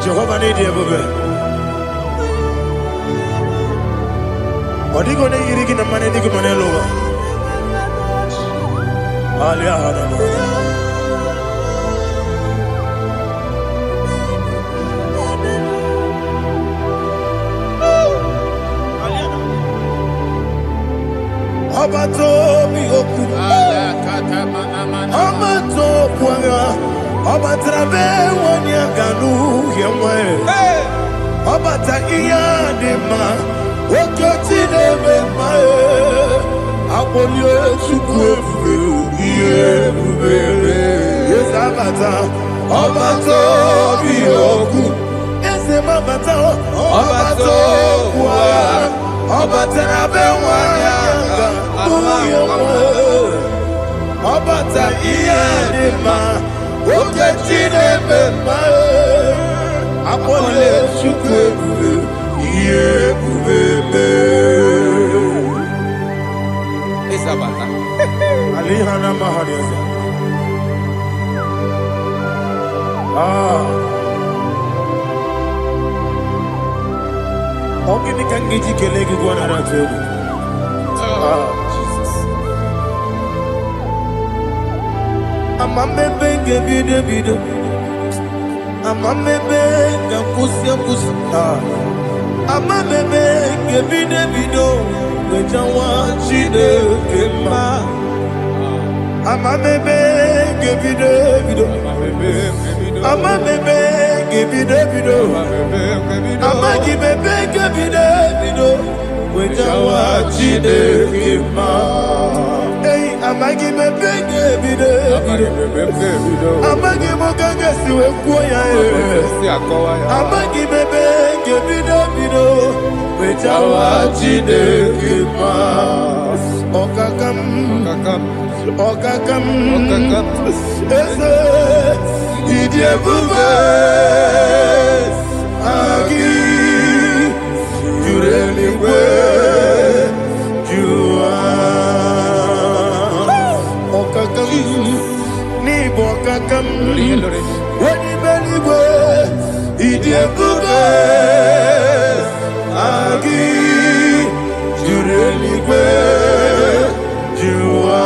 Jehovah need you, baby. What are you going to eat in the money? You can money lower. Abato mi oku, Abato kwanga, Abatrabe wanya ganu yemwe, Abata iya dema, Okoti deme mae, Abolio chukwefu iye bubele, Yes Abata, Abato mi oku, Ese mabata, Abato kwa, Abatrabe wanya Obata iyadema okechine bema apole chukwebu iyebubebe
Isabata
alihana mahariza Ogini kangiji kelegi gwana ratwebu Amamebe ngebido Amamebe ngakusi Amamebe ngebido Wejawa chide kema Amamebe ngebido Amamebe ngebido Amagibebe ngebido Wejawa chide kema Amagi mebenge bide Amagi moganga siwe kuya Amagi mebenge bide Wejawa chide kima
Okakam, Okakam, Eze, Idiebube, Agi, Jureligwe, Jua, Okakam, Nibo Okakam, Wenibeligwe, Idiebube, Agi, Jureligwe, Jua,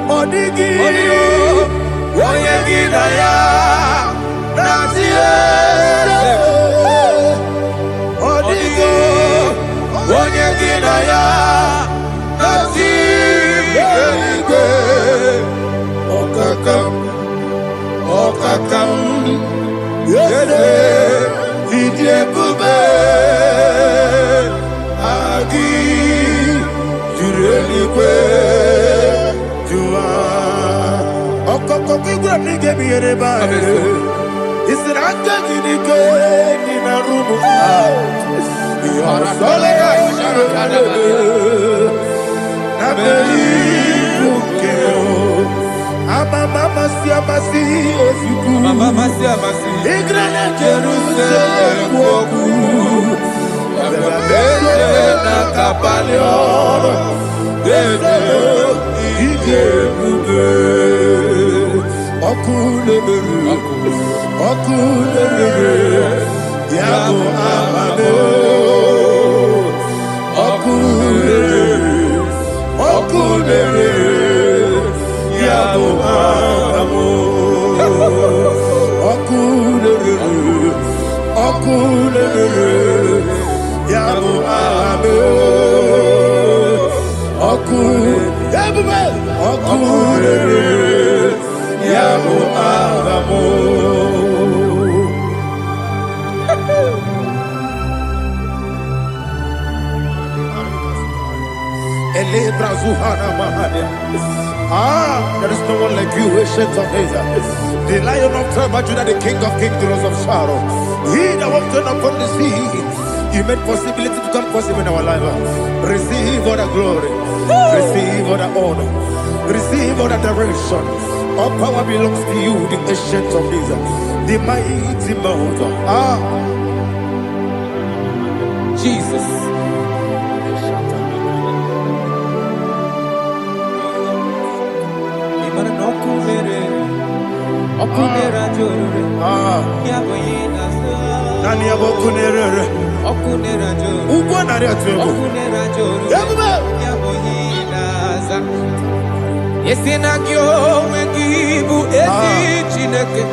Odigi, Oyegi Daya, Nazie, Odigi, Oyegi Daya, Nazie, Okakam, Okakam, Yede, Idiebube, Agi, Jureligwe, Jua. Okokokigwa nige miereba. Isiranga jinike nina rumu. Yosolega sharakadaba. Nabeli bukeo. Mama siamasi ofiku. Mama siamasi. Igrele Jerusalem woku. Bele na kapalion. Bele Igebube. Okulebere. Okulebere. Yabo amado. Okulebere. Okulebere. Yabo amado. Okulebere. Okulebere. Yabo amado. Okulebere. Yabo amado. There is no one like you, ancient of days. The Lion of tribe of Judah, the King of kings, the Rose of Sharon. He that walked upon the sea, you made possibility to come possible in our life. Receive all the glory, receive all the honor, receive all the direction. All power belongs to you, the ancient of days, the mighty mountain.
Jesus.
Nani abokunere. Ugwo nari atwego. Yabuba.
Yesinagyo wengibu ezi chineke.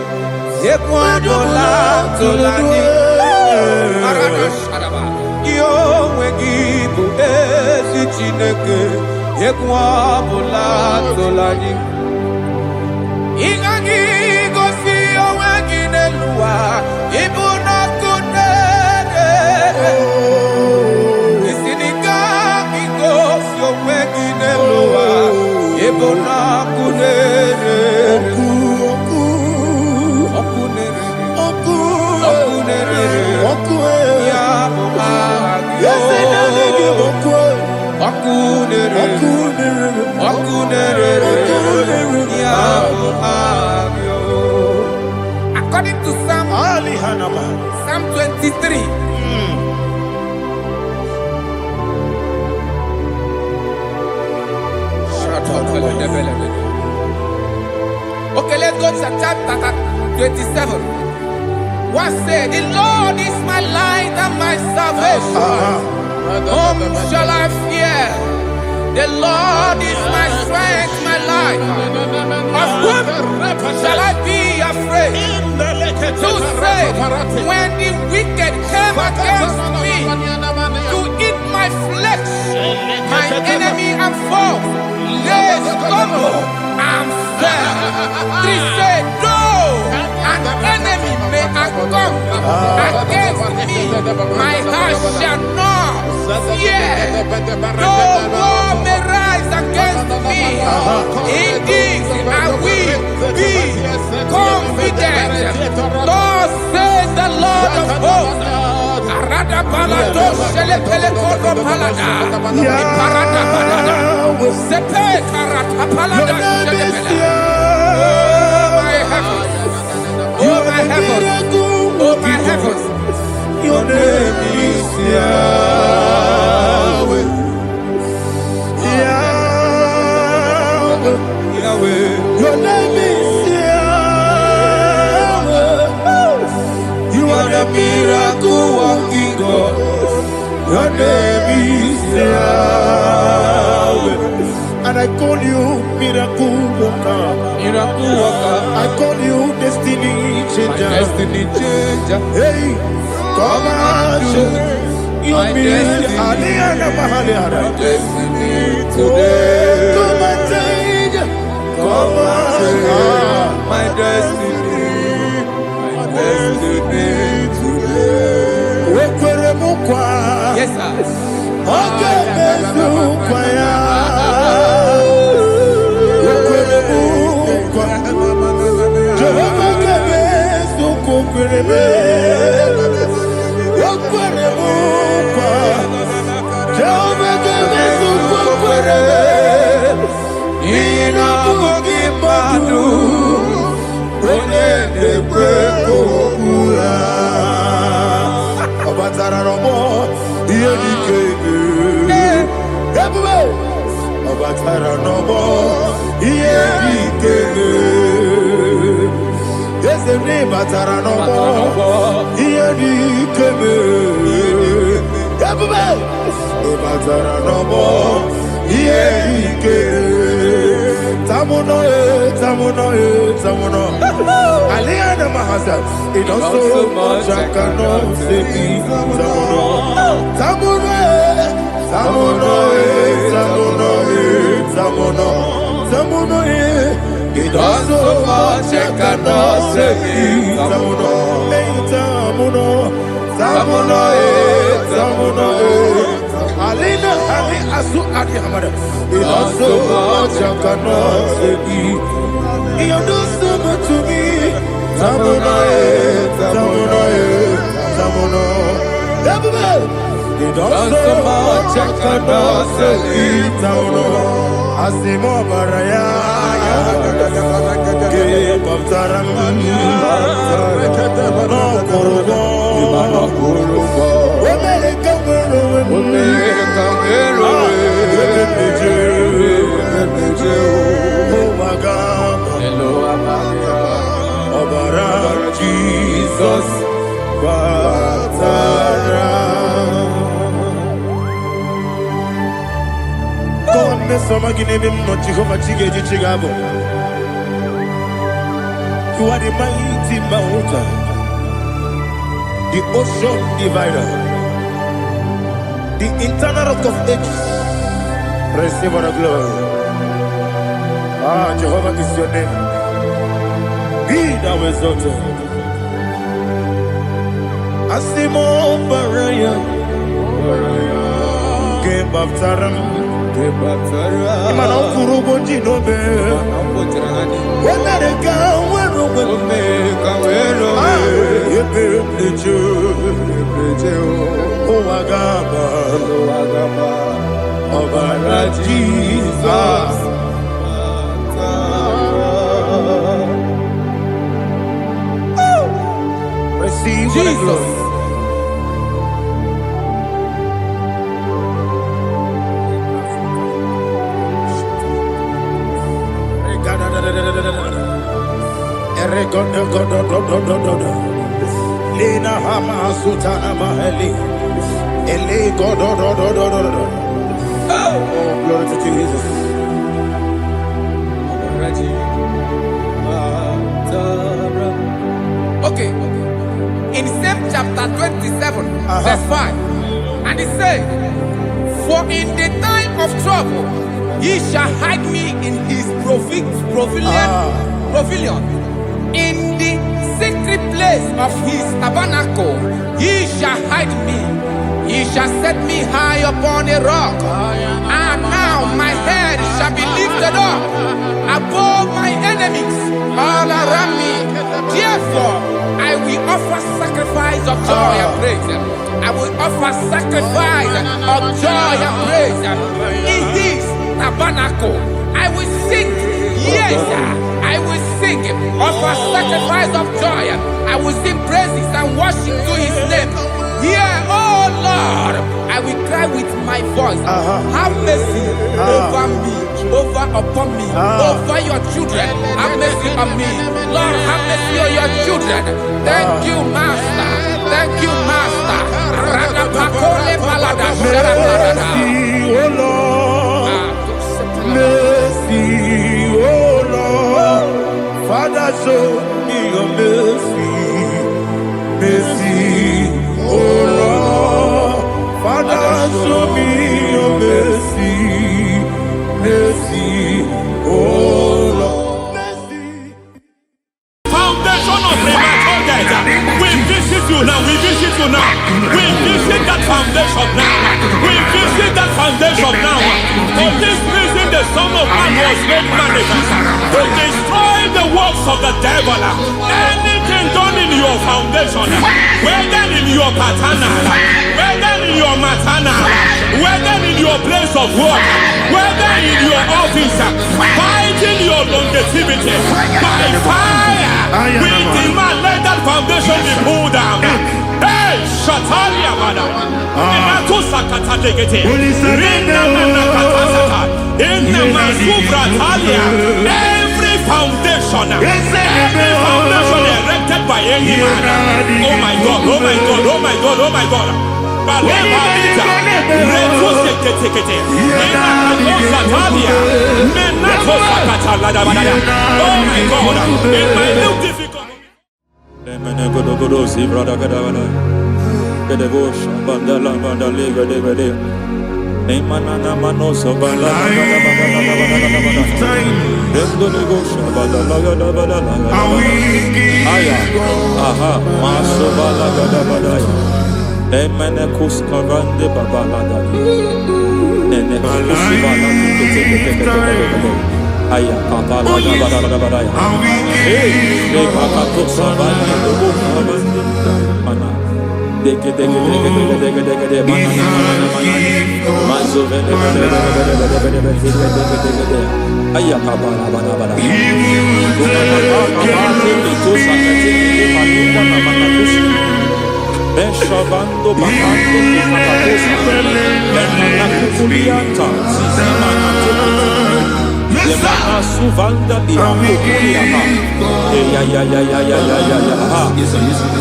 Yekwadola tolani. Aradosharaba. Yo wengibu ezi chineke. Yekwadola tolani. Ingagi gosi owegine luwa ibuna kunere. Isiniga gosi owegine luwa ibuna kunere. Okunere. Yabo agyo. Okunere. According to Psalm 23. Okay, let's go to chapter 27. What said? The Lord is my light and my salvation. Whom shall I fear? The Lord is my strength, my life. Of whom shall I be afraid? To say, when the wicked came against me to eat my flesh, my enemy and foe, they stumble and fell. They said, though an enemy may come against me, my heart shall not fear. Though war may rise against me, in this I will be confident. Thus says the Lord of hosts. Iparada balado shele pele kodo palada. Iparada balada. Sepe karata palada shele pele. Oh my heavens. Oh my heavens. Oh my heavens.
Your name is Yahweh. Yahweh. Yahweh. Your name is Yahweh. You are the miracle working God. Your name is Yahweh. And I call you miracle worker.
Miracle worker.
I call you destiny changer.
Destiny changer.
Hey, come on, you mean Aliana Mahaliana.
Destiny
today. Come and change. Come on,
my destiny. My destiny today. Yes, sir.
Okay, Aliana Mahasa, it also much I cannot say me. Tamuno, it also much I cannot say me. Tamuno, Alina, Ali Asu Adi Hamada, it also much I cannot say me. You do so much to me. Tamuno. It also much I cannot say me. Tamuno. Asimo Baraya. Give up Taramani. No Kurugo. Jesus, God, Miss Somaginebim, not Jehovah Chigagi Chigabo. You are the mighty mountain, the ocean divider, the internal rock of ages. Receive our glory. Ah, Jehovah is your name. Be thou exalted. Asimo Baraya, Game of Taram, Imano Kurubo Jinobe, when I go, when oh, Agaba, Jesus. Receive Jesus. Lena Hama Sutana Maheli. Ele God. Oh, glory to Jesus.
Okay. In same chapter 27, verse 5, and it says, for in the time of trouble, he shall hide me in his pavilion. In the secret place of his tabernacle, he shall hide me. He shall set me high upon a rock, and now my head shall be lifted up above my enemies all around me. Therefore, I will offer sacrifice of joy and praise. I will offer sacrifice of joy and praise. In this tabernacle, I will sing. Yes, I will sing. Offer sacrifice of joy. I will sing praises and worship to His name. Here, oh Lord, I will cry with my voice. Have mercy over me, upon me, over your children. Have mercy on me. Lord, have mercy on your children. Thank you, Master. Thank you, Master. Ragapakole balada sharatarada.
Oh Lord, mercy, oh Lord, Father, show me your mercy, mercy, oh Lord, Father, show me your mercy, mercy, oh Lord, mercy.
Foundation of premature death. We visit you now. We visit you now. We visit that foundation now. We visit that foundation now. For this reason, the Son of Man was made manifest to destroy the works of the devil. Anything done in your foundation, whether in your paternal, whether in your maternal, whether in your place of work, whether in your office, fighting your longevity by fire. We demand let that foundation be pulled down. Hey, Shatalia Bada. Inatu Sakata Legete. Rinna Nakatasata. Inna Masufra Talia. Every foundation erected by any man. Oh my God, oh my God, oh my God, oh my God. Baleta, Retu Sekete, Inna Satalia. Menato Sakata Ladabada. Oh my God, in my new difficult.
Lemenegodogodosi brada gadavana. Gedevosha bandala bandali gedevede. Emanana manoso bandala gadavana. Rendonegosha bandala gadavana. Aya, aha, maso bala gadavana. Emenekus kavande babala gadi. Enekus bala kete. Aya kapala gadavana. Hey, they kakato sabani dobo sabani mana. Deke mana mazo vede aya kapala bana. Itu sakati palinda mana kusi. Beshabando bakando kakato sabani. Enana kulianta sisi mana. Yemana suvanda biakulia ha. Ya ha.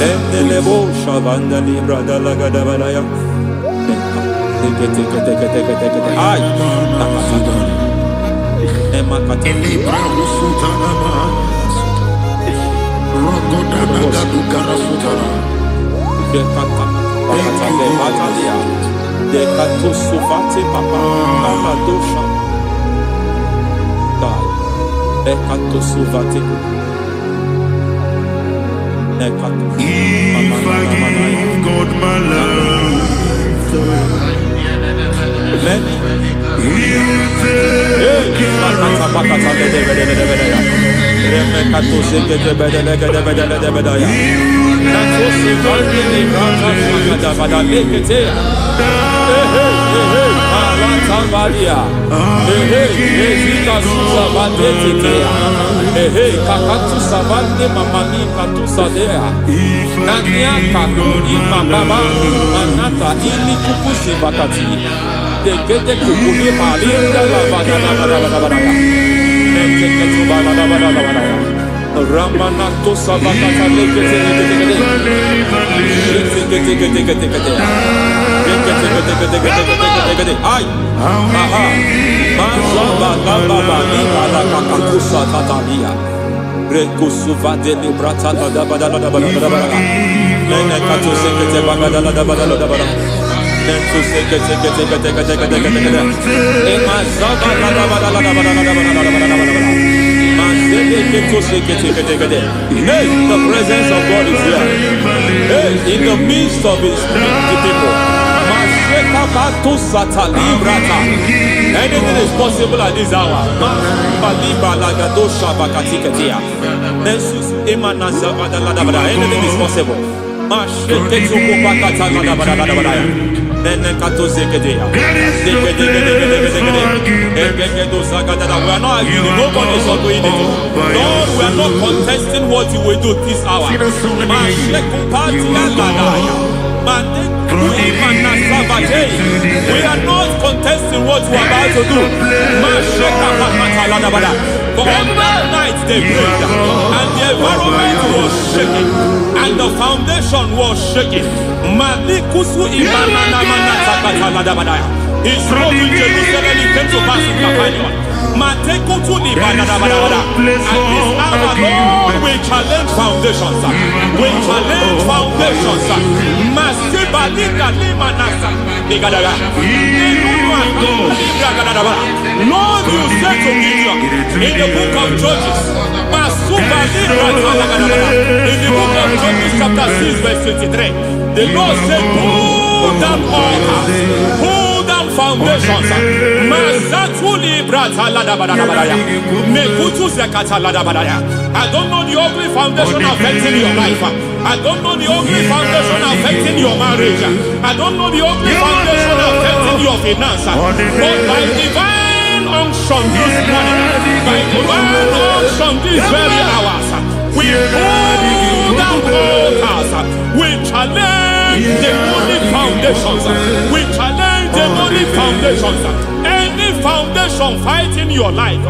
Endelebo shavanda libra dalaga dabalaya. Teke. Ay. Nakasata. Emakata.
Libra usutana ma. Rogoda nagadu karasutana.
Dekata. Bakata batalia. Dekato suvate papa. Amadosha. Ekato suvate. Ekato.
If I give God my love,
Many.
He'll take care
Ramanato Savakata Ay, aha, Mazaba Gababa, Nibala Kakakusa Tatalia, Rekusuva de Librata, Nenekato Sekete Bagadala, Nentu Sekete, Emazaba. Hey, the presence of God is here. Hey, in the midst of His people.
Anything is possible at this hour. Anything is possible. We are not arguing. Nobody is doing it. Lord, we are not contesting what you will do this hour. We are not contesting what you are about to do. For all night they prayed, and the environment was shaking, and the foundation was shaking. He spoke in Jerusalem, he came to pass in Capernaum. At this hour, Lord, we challenge foundations. We challenge foundations. Lord, you said to Gideon in the book of Judges, in the book of Judges chapter 6 verse 23, the Lord said, pull down altars, pull down foundations. I don't know the ugly foundation affecting your life. I don't know the ugly foundation affecting your marriage. I don't know the ugly foundation affecting your finance. But by divine unction this morning, by divine unction these very hours, we pull down altars. We challenge demonic foundations. We challenge demonic foundations. Any foundation fighting your life,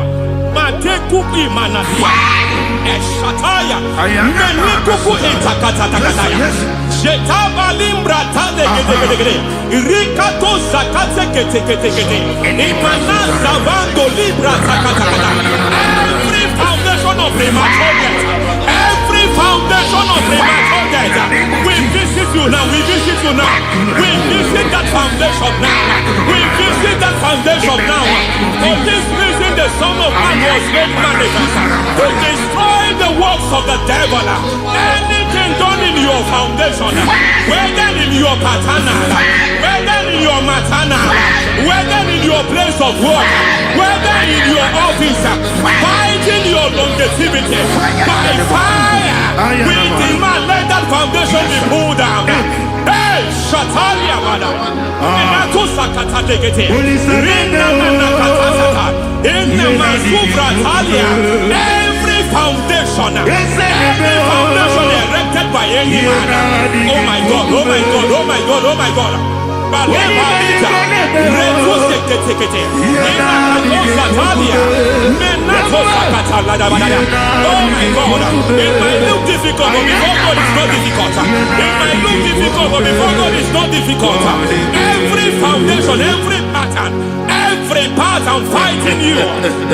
Matekuki Manatia, Eshataya, Menikuku Itakataya, Jetabalimbrata de Rikato Zakate, Imanaza Vando Libra Zakata. Every foundation of premature death, every foundation of premature death, we visit you now, we visit you now, we visit that foundation now, we visit that foundation now. For this reason, the Son of Man was made manifest to destroy the works of the devil. Anything done in your foundation, whether in your paternal, whether in your maternal, whether in your place of work, whether in your office, fighting your longevity by fire, we demand let that foundation be pulled down. Hey, Shatalia, madam. Every foundation erected by any man. Oh my God, oh my God, oh my God, oh my God. Oh my God, it might look difficult, but before God it's not difficult. It might look difficult, but before God it's not difficult. Every foundation, every pattern fighting you,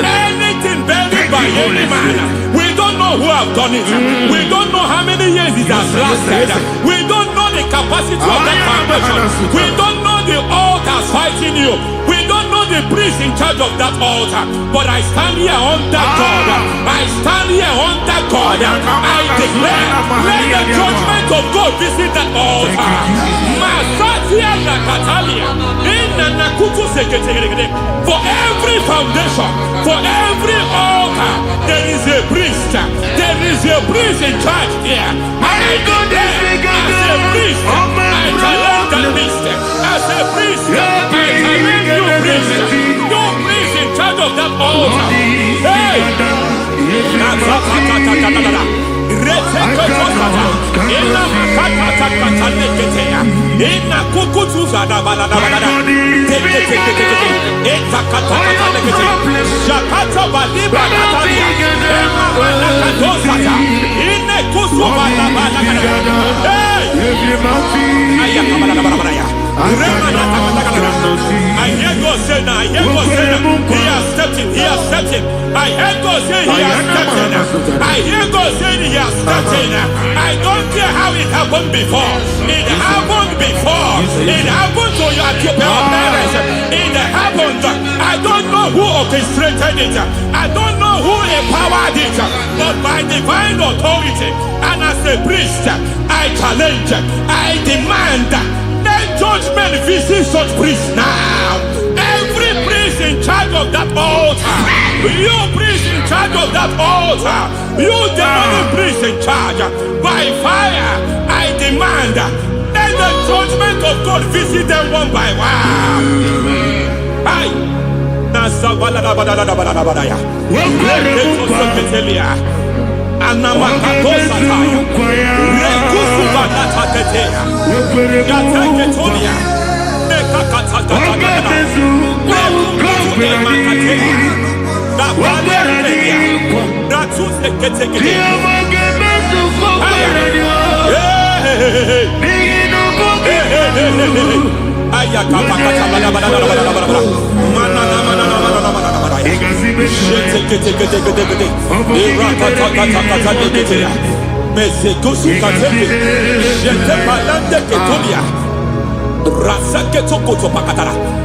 anything buried by any man, we don't know who have done it. We don't know how many years it has lasted. We don't know the capacity of that foundation. We don't know the altars fighting you. We don't know the priest in charge of that altar. But I stand here under God. I stand here under God. I declare, let the judgment of God visit that altar. For every foundation, for every altar, there is a priest. There is a priest in charge here. I declare, as a priest, I challenge that priest. As a priest, I challenge you priest. You priest in charge of that altar. Hey! I hear God say now, I hear God say now, he has stepped in, he has stepped in. I hear God say he has stepped in. I hear God say he has stepped in. I don't care how it happened before. It happened before. It happened to your parents. It happened. I don't know who orchestrated it. I don't know who empowered it. But by divine authority and as a priest, I challenge, I demand, let judgment and visit such priests now. Every priest in charge of that altar, you priest in charge of that altar, you demonic priest in charge, by fire I demand, let the judgment of God visit them one by one. Aye.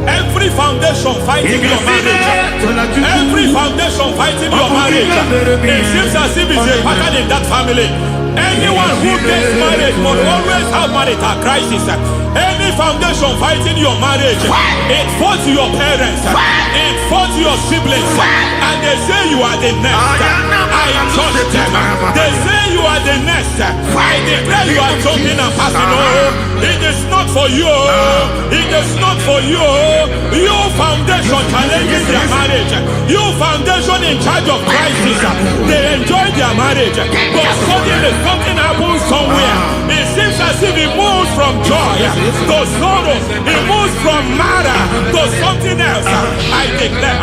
Every foundation fighting your marriage, every foundation fighting your marriage, it seems as if it's a pattern in that family. Anyone who gets married must always have marital crisis. Any foundation fighting your marriage, it fought your parents, it fought your siblings, and they say you are the next. I judge them. They say you are the next. I declare you are jumping and passing. Oh, it is not for you. It is not for you. You foundation challenges their marriage. You foundation in charge of crisis. They enjoy their marriage, but suddenly something happens somewhere. It seems as if it moves from joy to sorrow. It moves from matter to something else. I declare,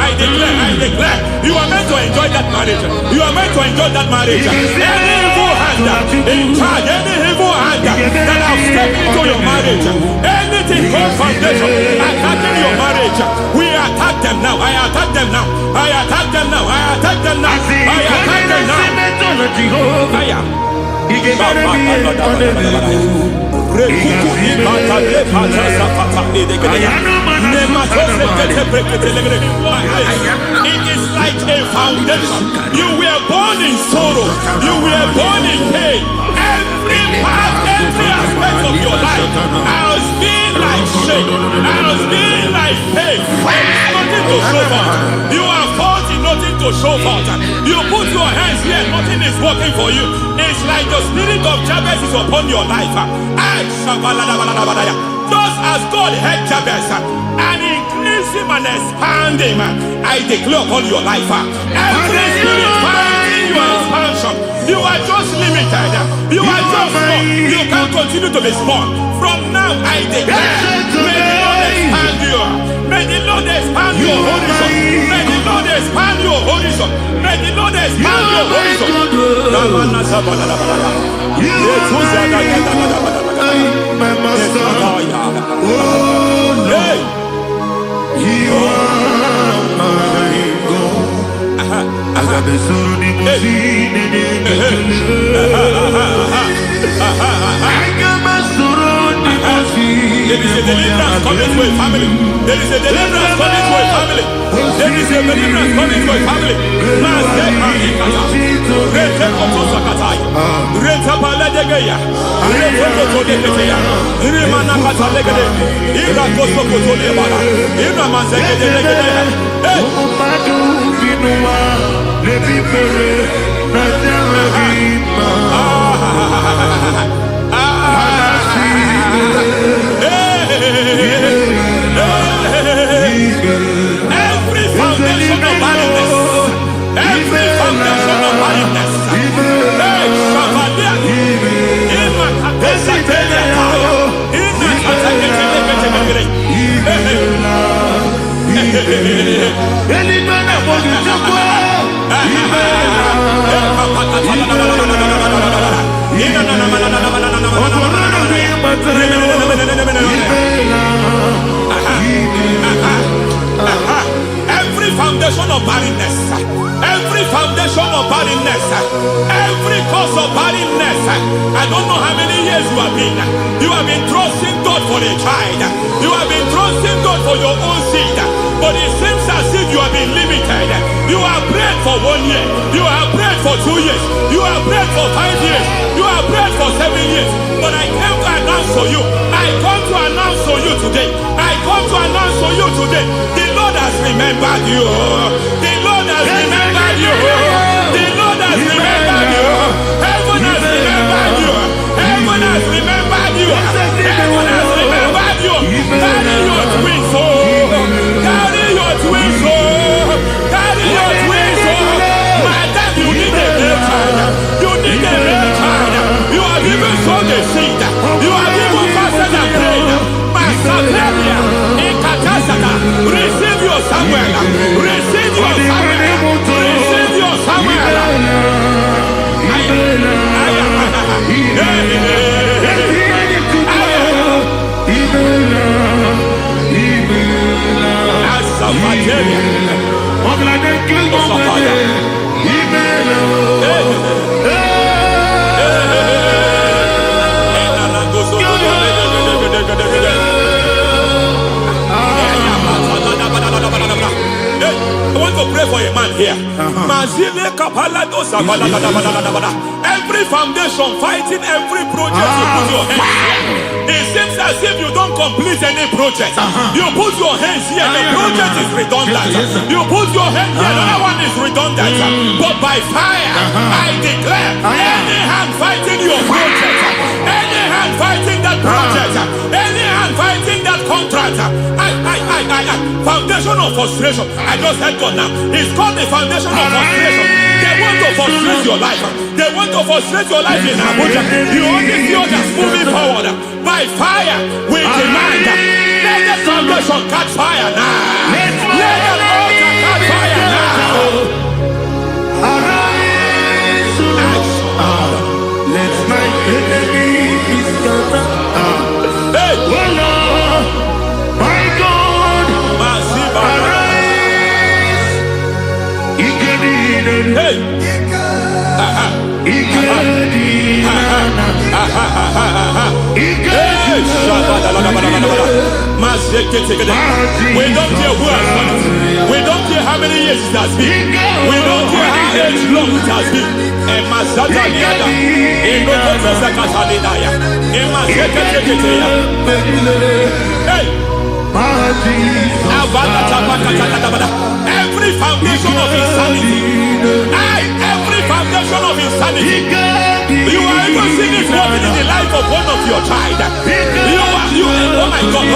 you are meant to enjoy that marriage. You are meant to enjoy that marriage. Any evil hand in charge, any evil hand that have stepped into your marriage, anything called foundation attacking your marriage, we attack them now. I attack them now. I attack them now. I attack them now. I attack them now. It is like a foundation. You were born in sorrow. You were born in pain. Every part, every aspect of your life has been like shame. Has been like pain. Nothing to show for. You are faulty, nothing to show for. You put your hands here, nothing is working for you. It's like the spirit of Jabez is upon your life. Just as God had Jabez and increase him and expand him, I declare upon your life. Every spirit fighting your expansion, you are just limited. You are just small. You can't continue to be small. From now, I declare, may the Lord expand you. May the Lord expand your horizon. May the Lord expand your horizon. May the Lord expand your horizon.
My master, oh Lord, you are my God. I got the soul in the
There is a deliverance coming to a family. There is a deliverance coming to a family. There is a deliverance coming to a family. Every foundation of barrenness, every foundation of barrenness, every foundation of barrenness, every foundation of barrenness, every cause of barrenness. I don't know how many years you have been trusting God for a child. You have been trusting God for your own seed, but it seems as if you have been limited. You have prayed for 1 year, you have prayed for 2 years, you have prayed for 5 years, you have prayed for 7 years. But I came to announce to you, I come to announce to you today. I come to announce to you today. The Lord has remembered you. The Lord has remembered you. The Lord has remembered you. Heaven has remembered you. Heaven has remembered you. Heaven has remembered you. Carry your twins, oh. Carry your twins, oh. Carry your twins, oh. Madam, you need a real child. You need a real child. You have even sown the seed. You have even fasted and prayed. Masapelia, Ekatasata, receive your Samuel. Receive your Samuel. Receive your Samuel. I want to pray for a man here. Every foundation fighting every project you put your hands here. It seems as if you don't complete any project. You put your hands here, the project is redundant. You put your hand here, another one is redundant. But by fire, I declare, any hand fighting your project, any hand fighting that project, any hand fighting that contract, foundation of frustration. I just heard God now. It's called the foundation of frustration. They want to frustrate your life. They want to frustrate your life in Abuja. You only see others moving forward. By fire, we demand. Let the foundation catch fire now. Let the altar catch fire now.
Arise, let my enemies scatter.
Hey,
Oh Lord, my God, arise.
hey. We don't care who has done it. We don't care how many years it has been. We don't care how age long it has been. Every foundation of insanity. Every foundation of insanity. You are even seeing it working in the life of one of your child. Oh my God.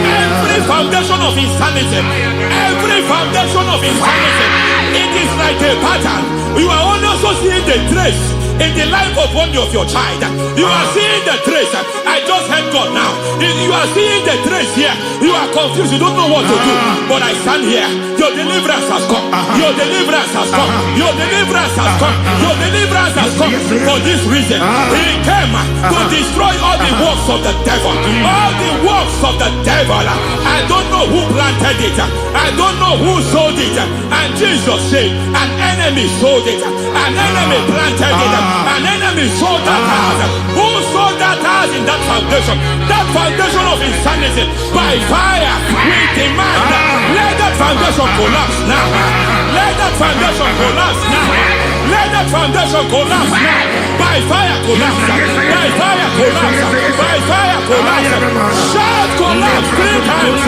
Every foundation of insanity. Every foundation of insanity. It is like a pattern. You are only also seeing the trace in the life of one of your child. You are seeing the trace. I just heard God now. You are seeing the trace here. You are confused. You don't know what to do. But I stand here. Your deliverance has come. Your deliverance has come. Your deliverance has come. Your deliverance has come. For this reason, He came to destroy all the works of the devil. All the works of the devil. I don't know who planted it. I don't know who sold it. And Jesus said, an enemy sold it. An enemy planted it. An enemy sold that house. Who sold that house in that foundation? That foundation of insanity. By fire, we demand. Let that foundation collapse now. Let that foundation collapse now. Let that foundation collapse now. By fire collapse. By fire collapse. By fire collapse. Shout collapse 3 times.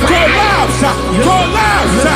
Collapse. Collapse.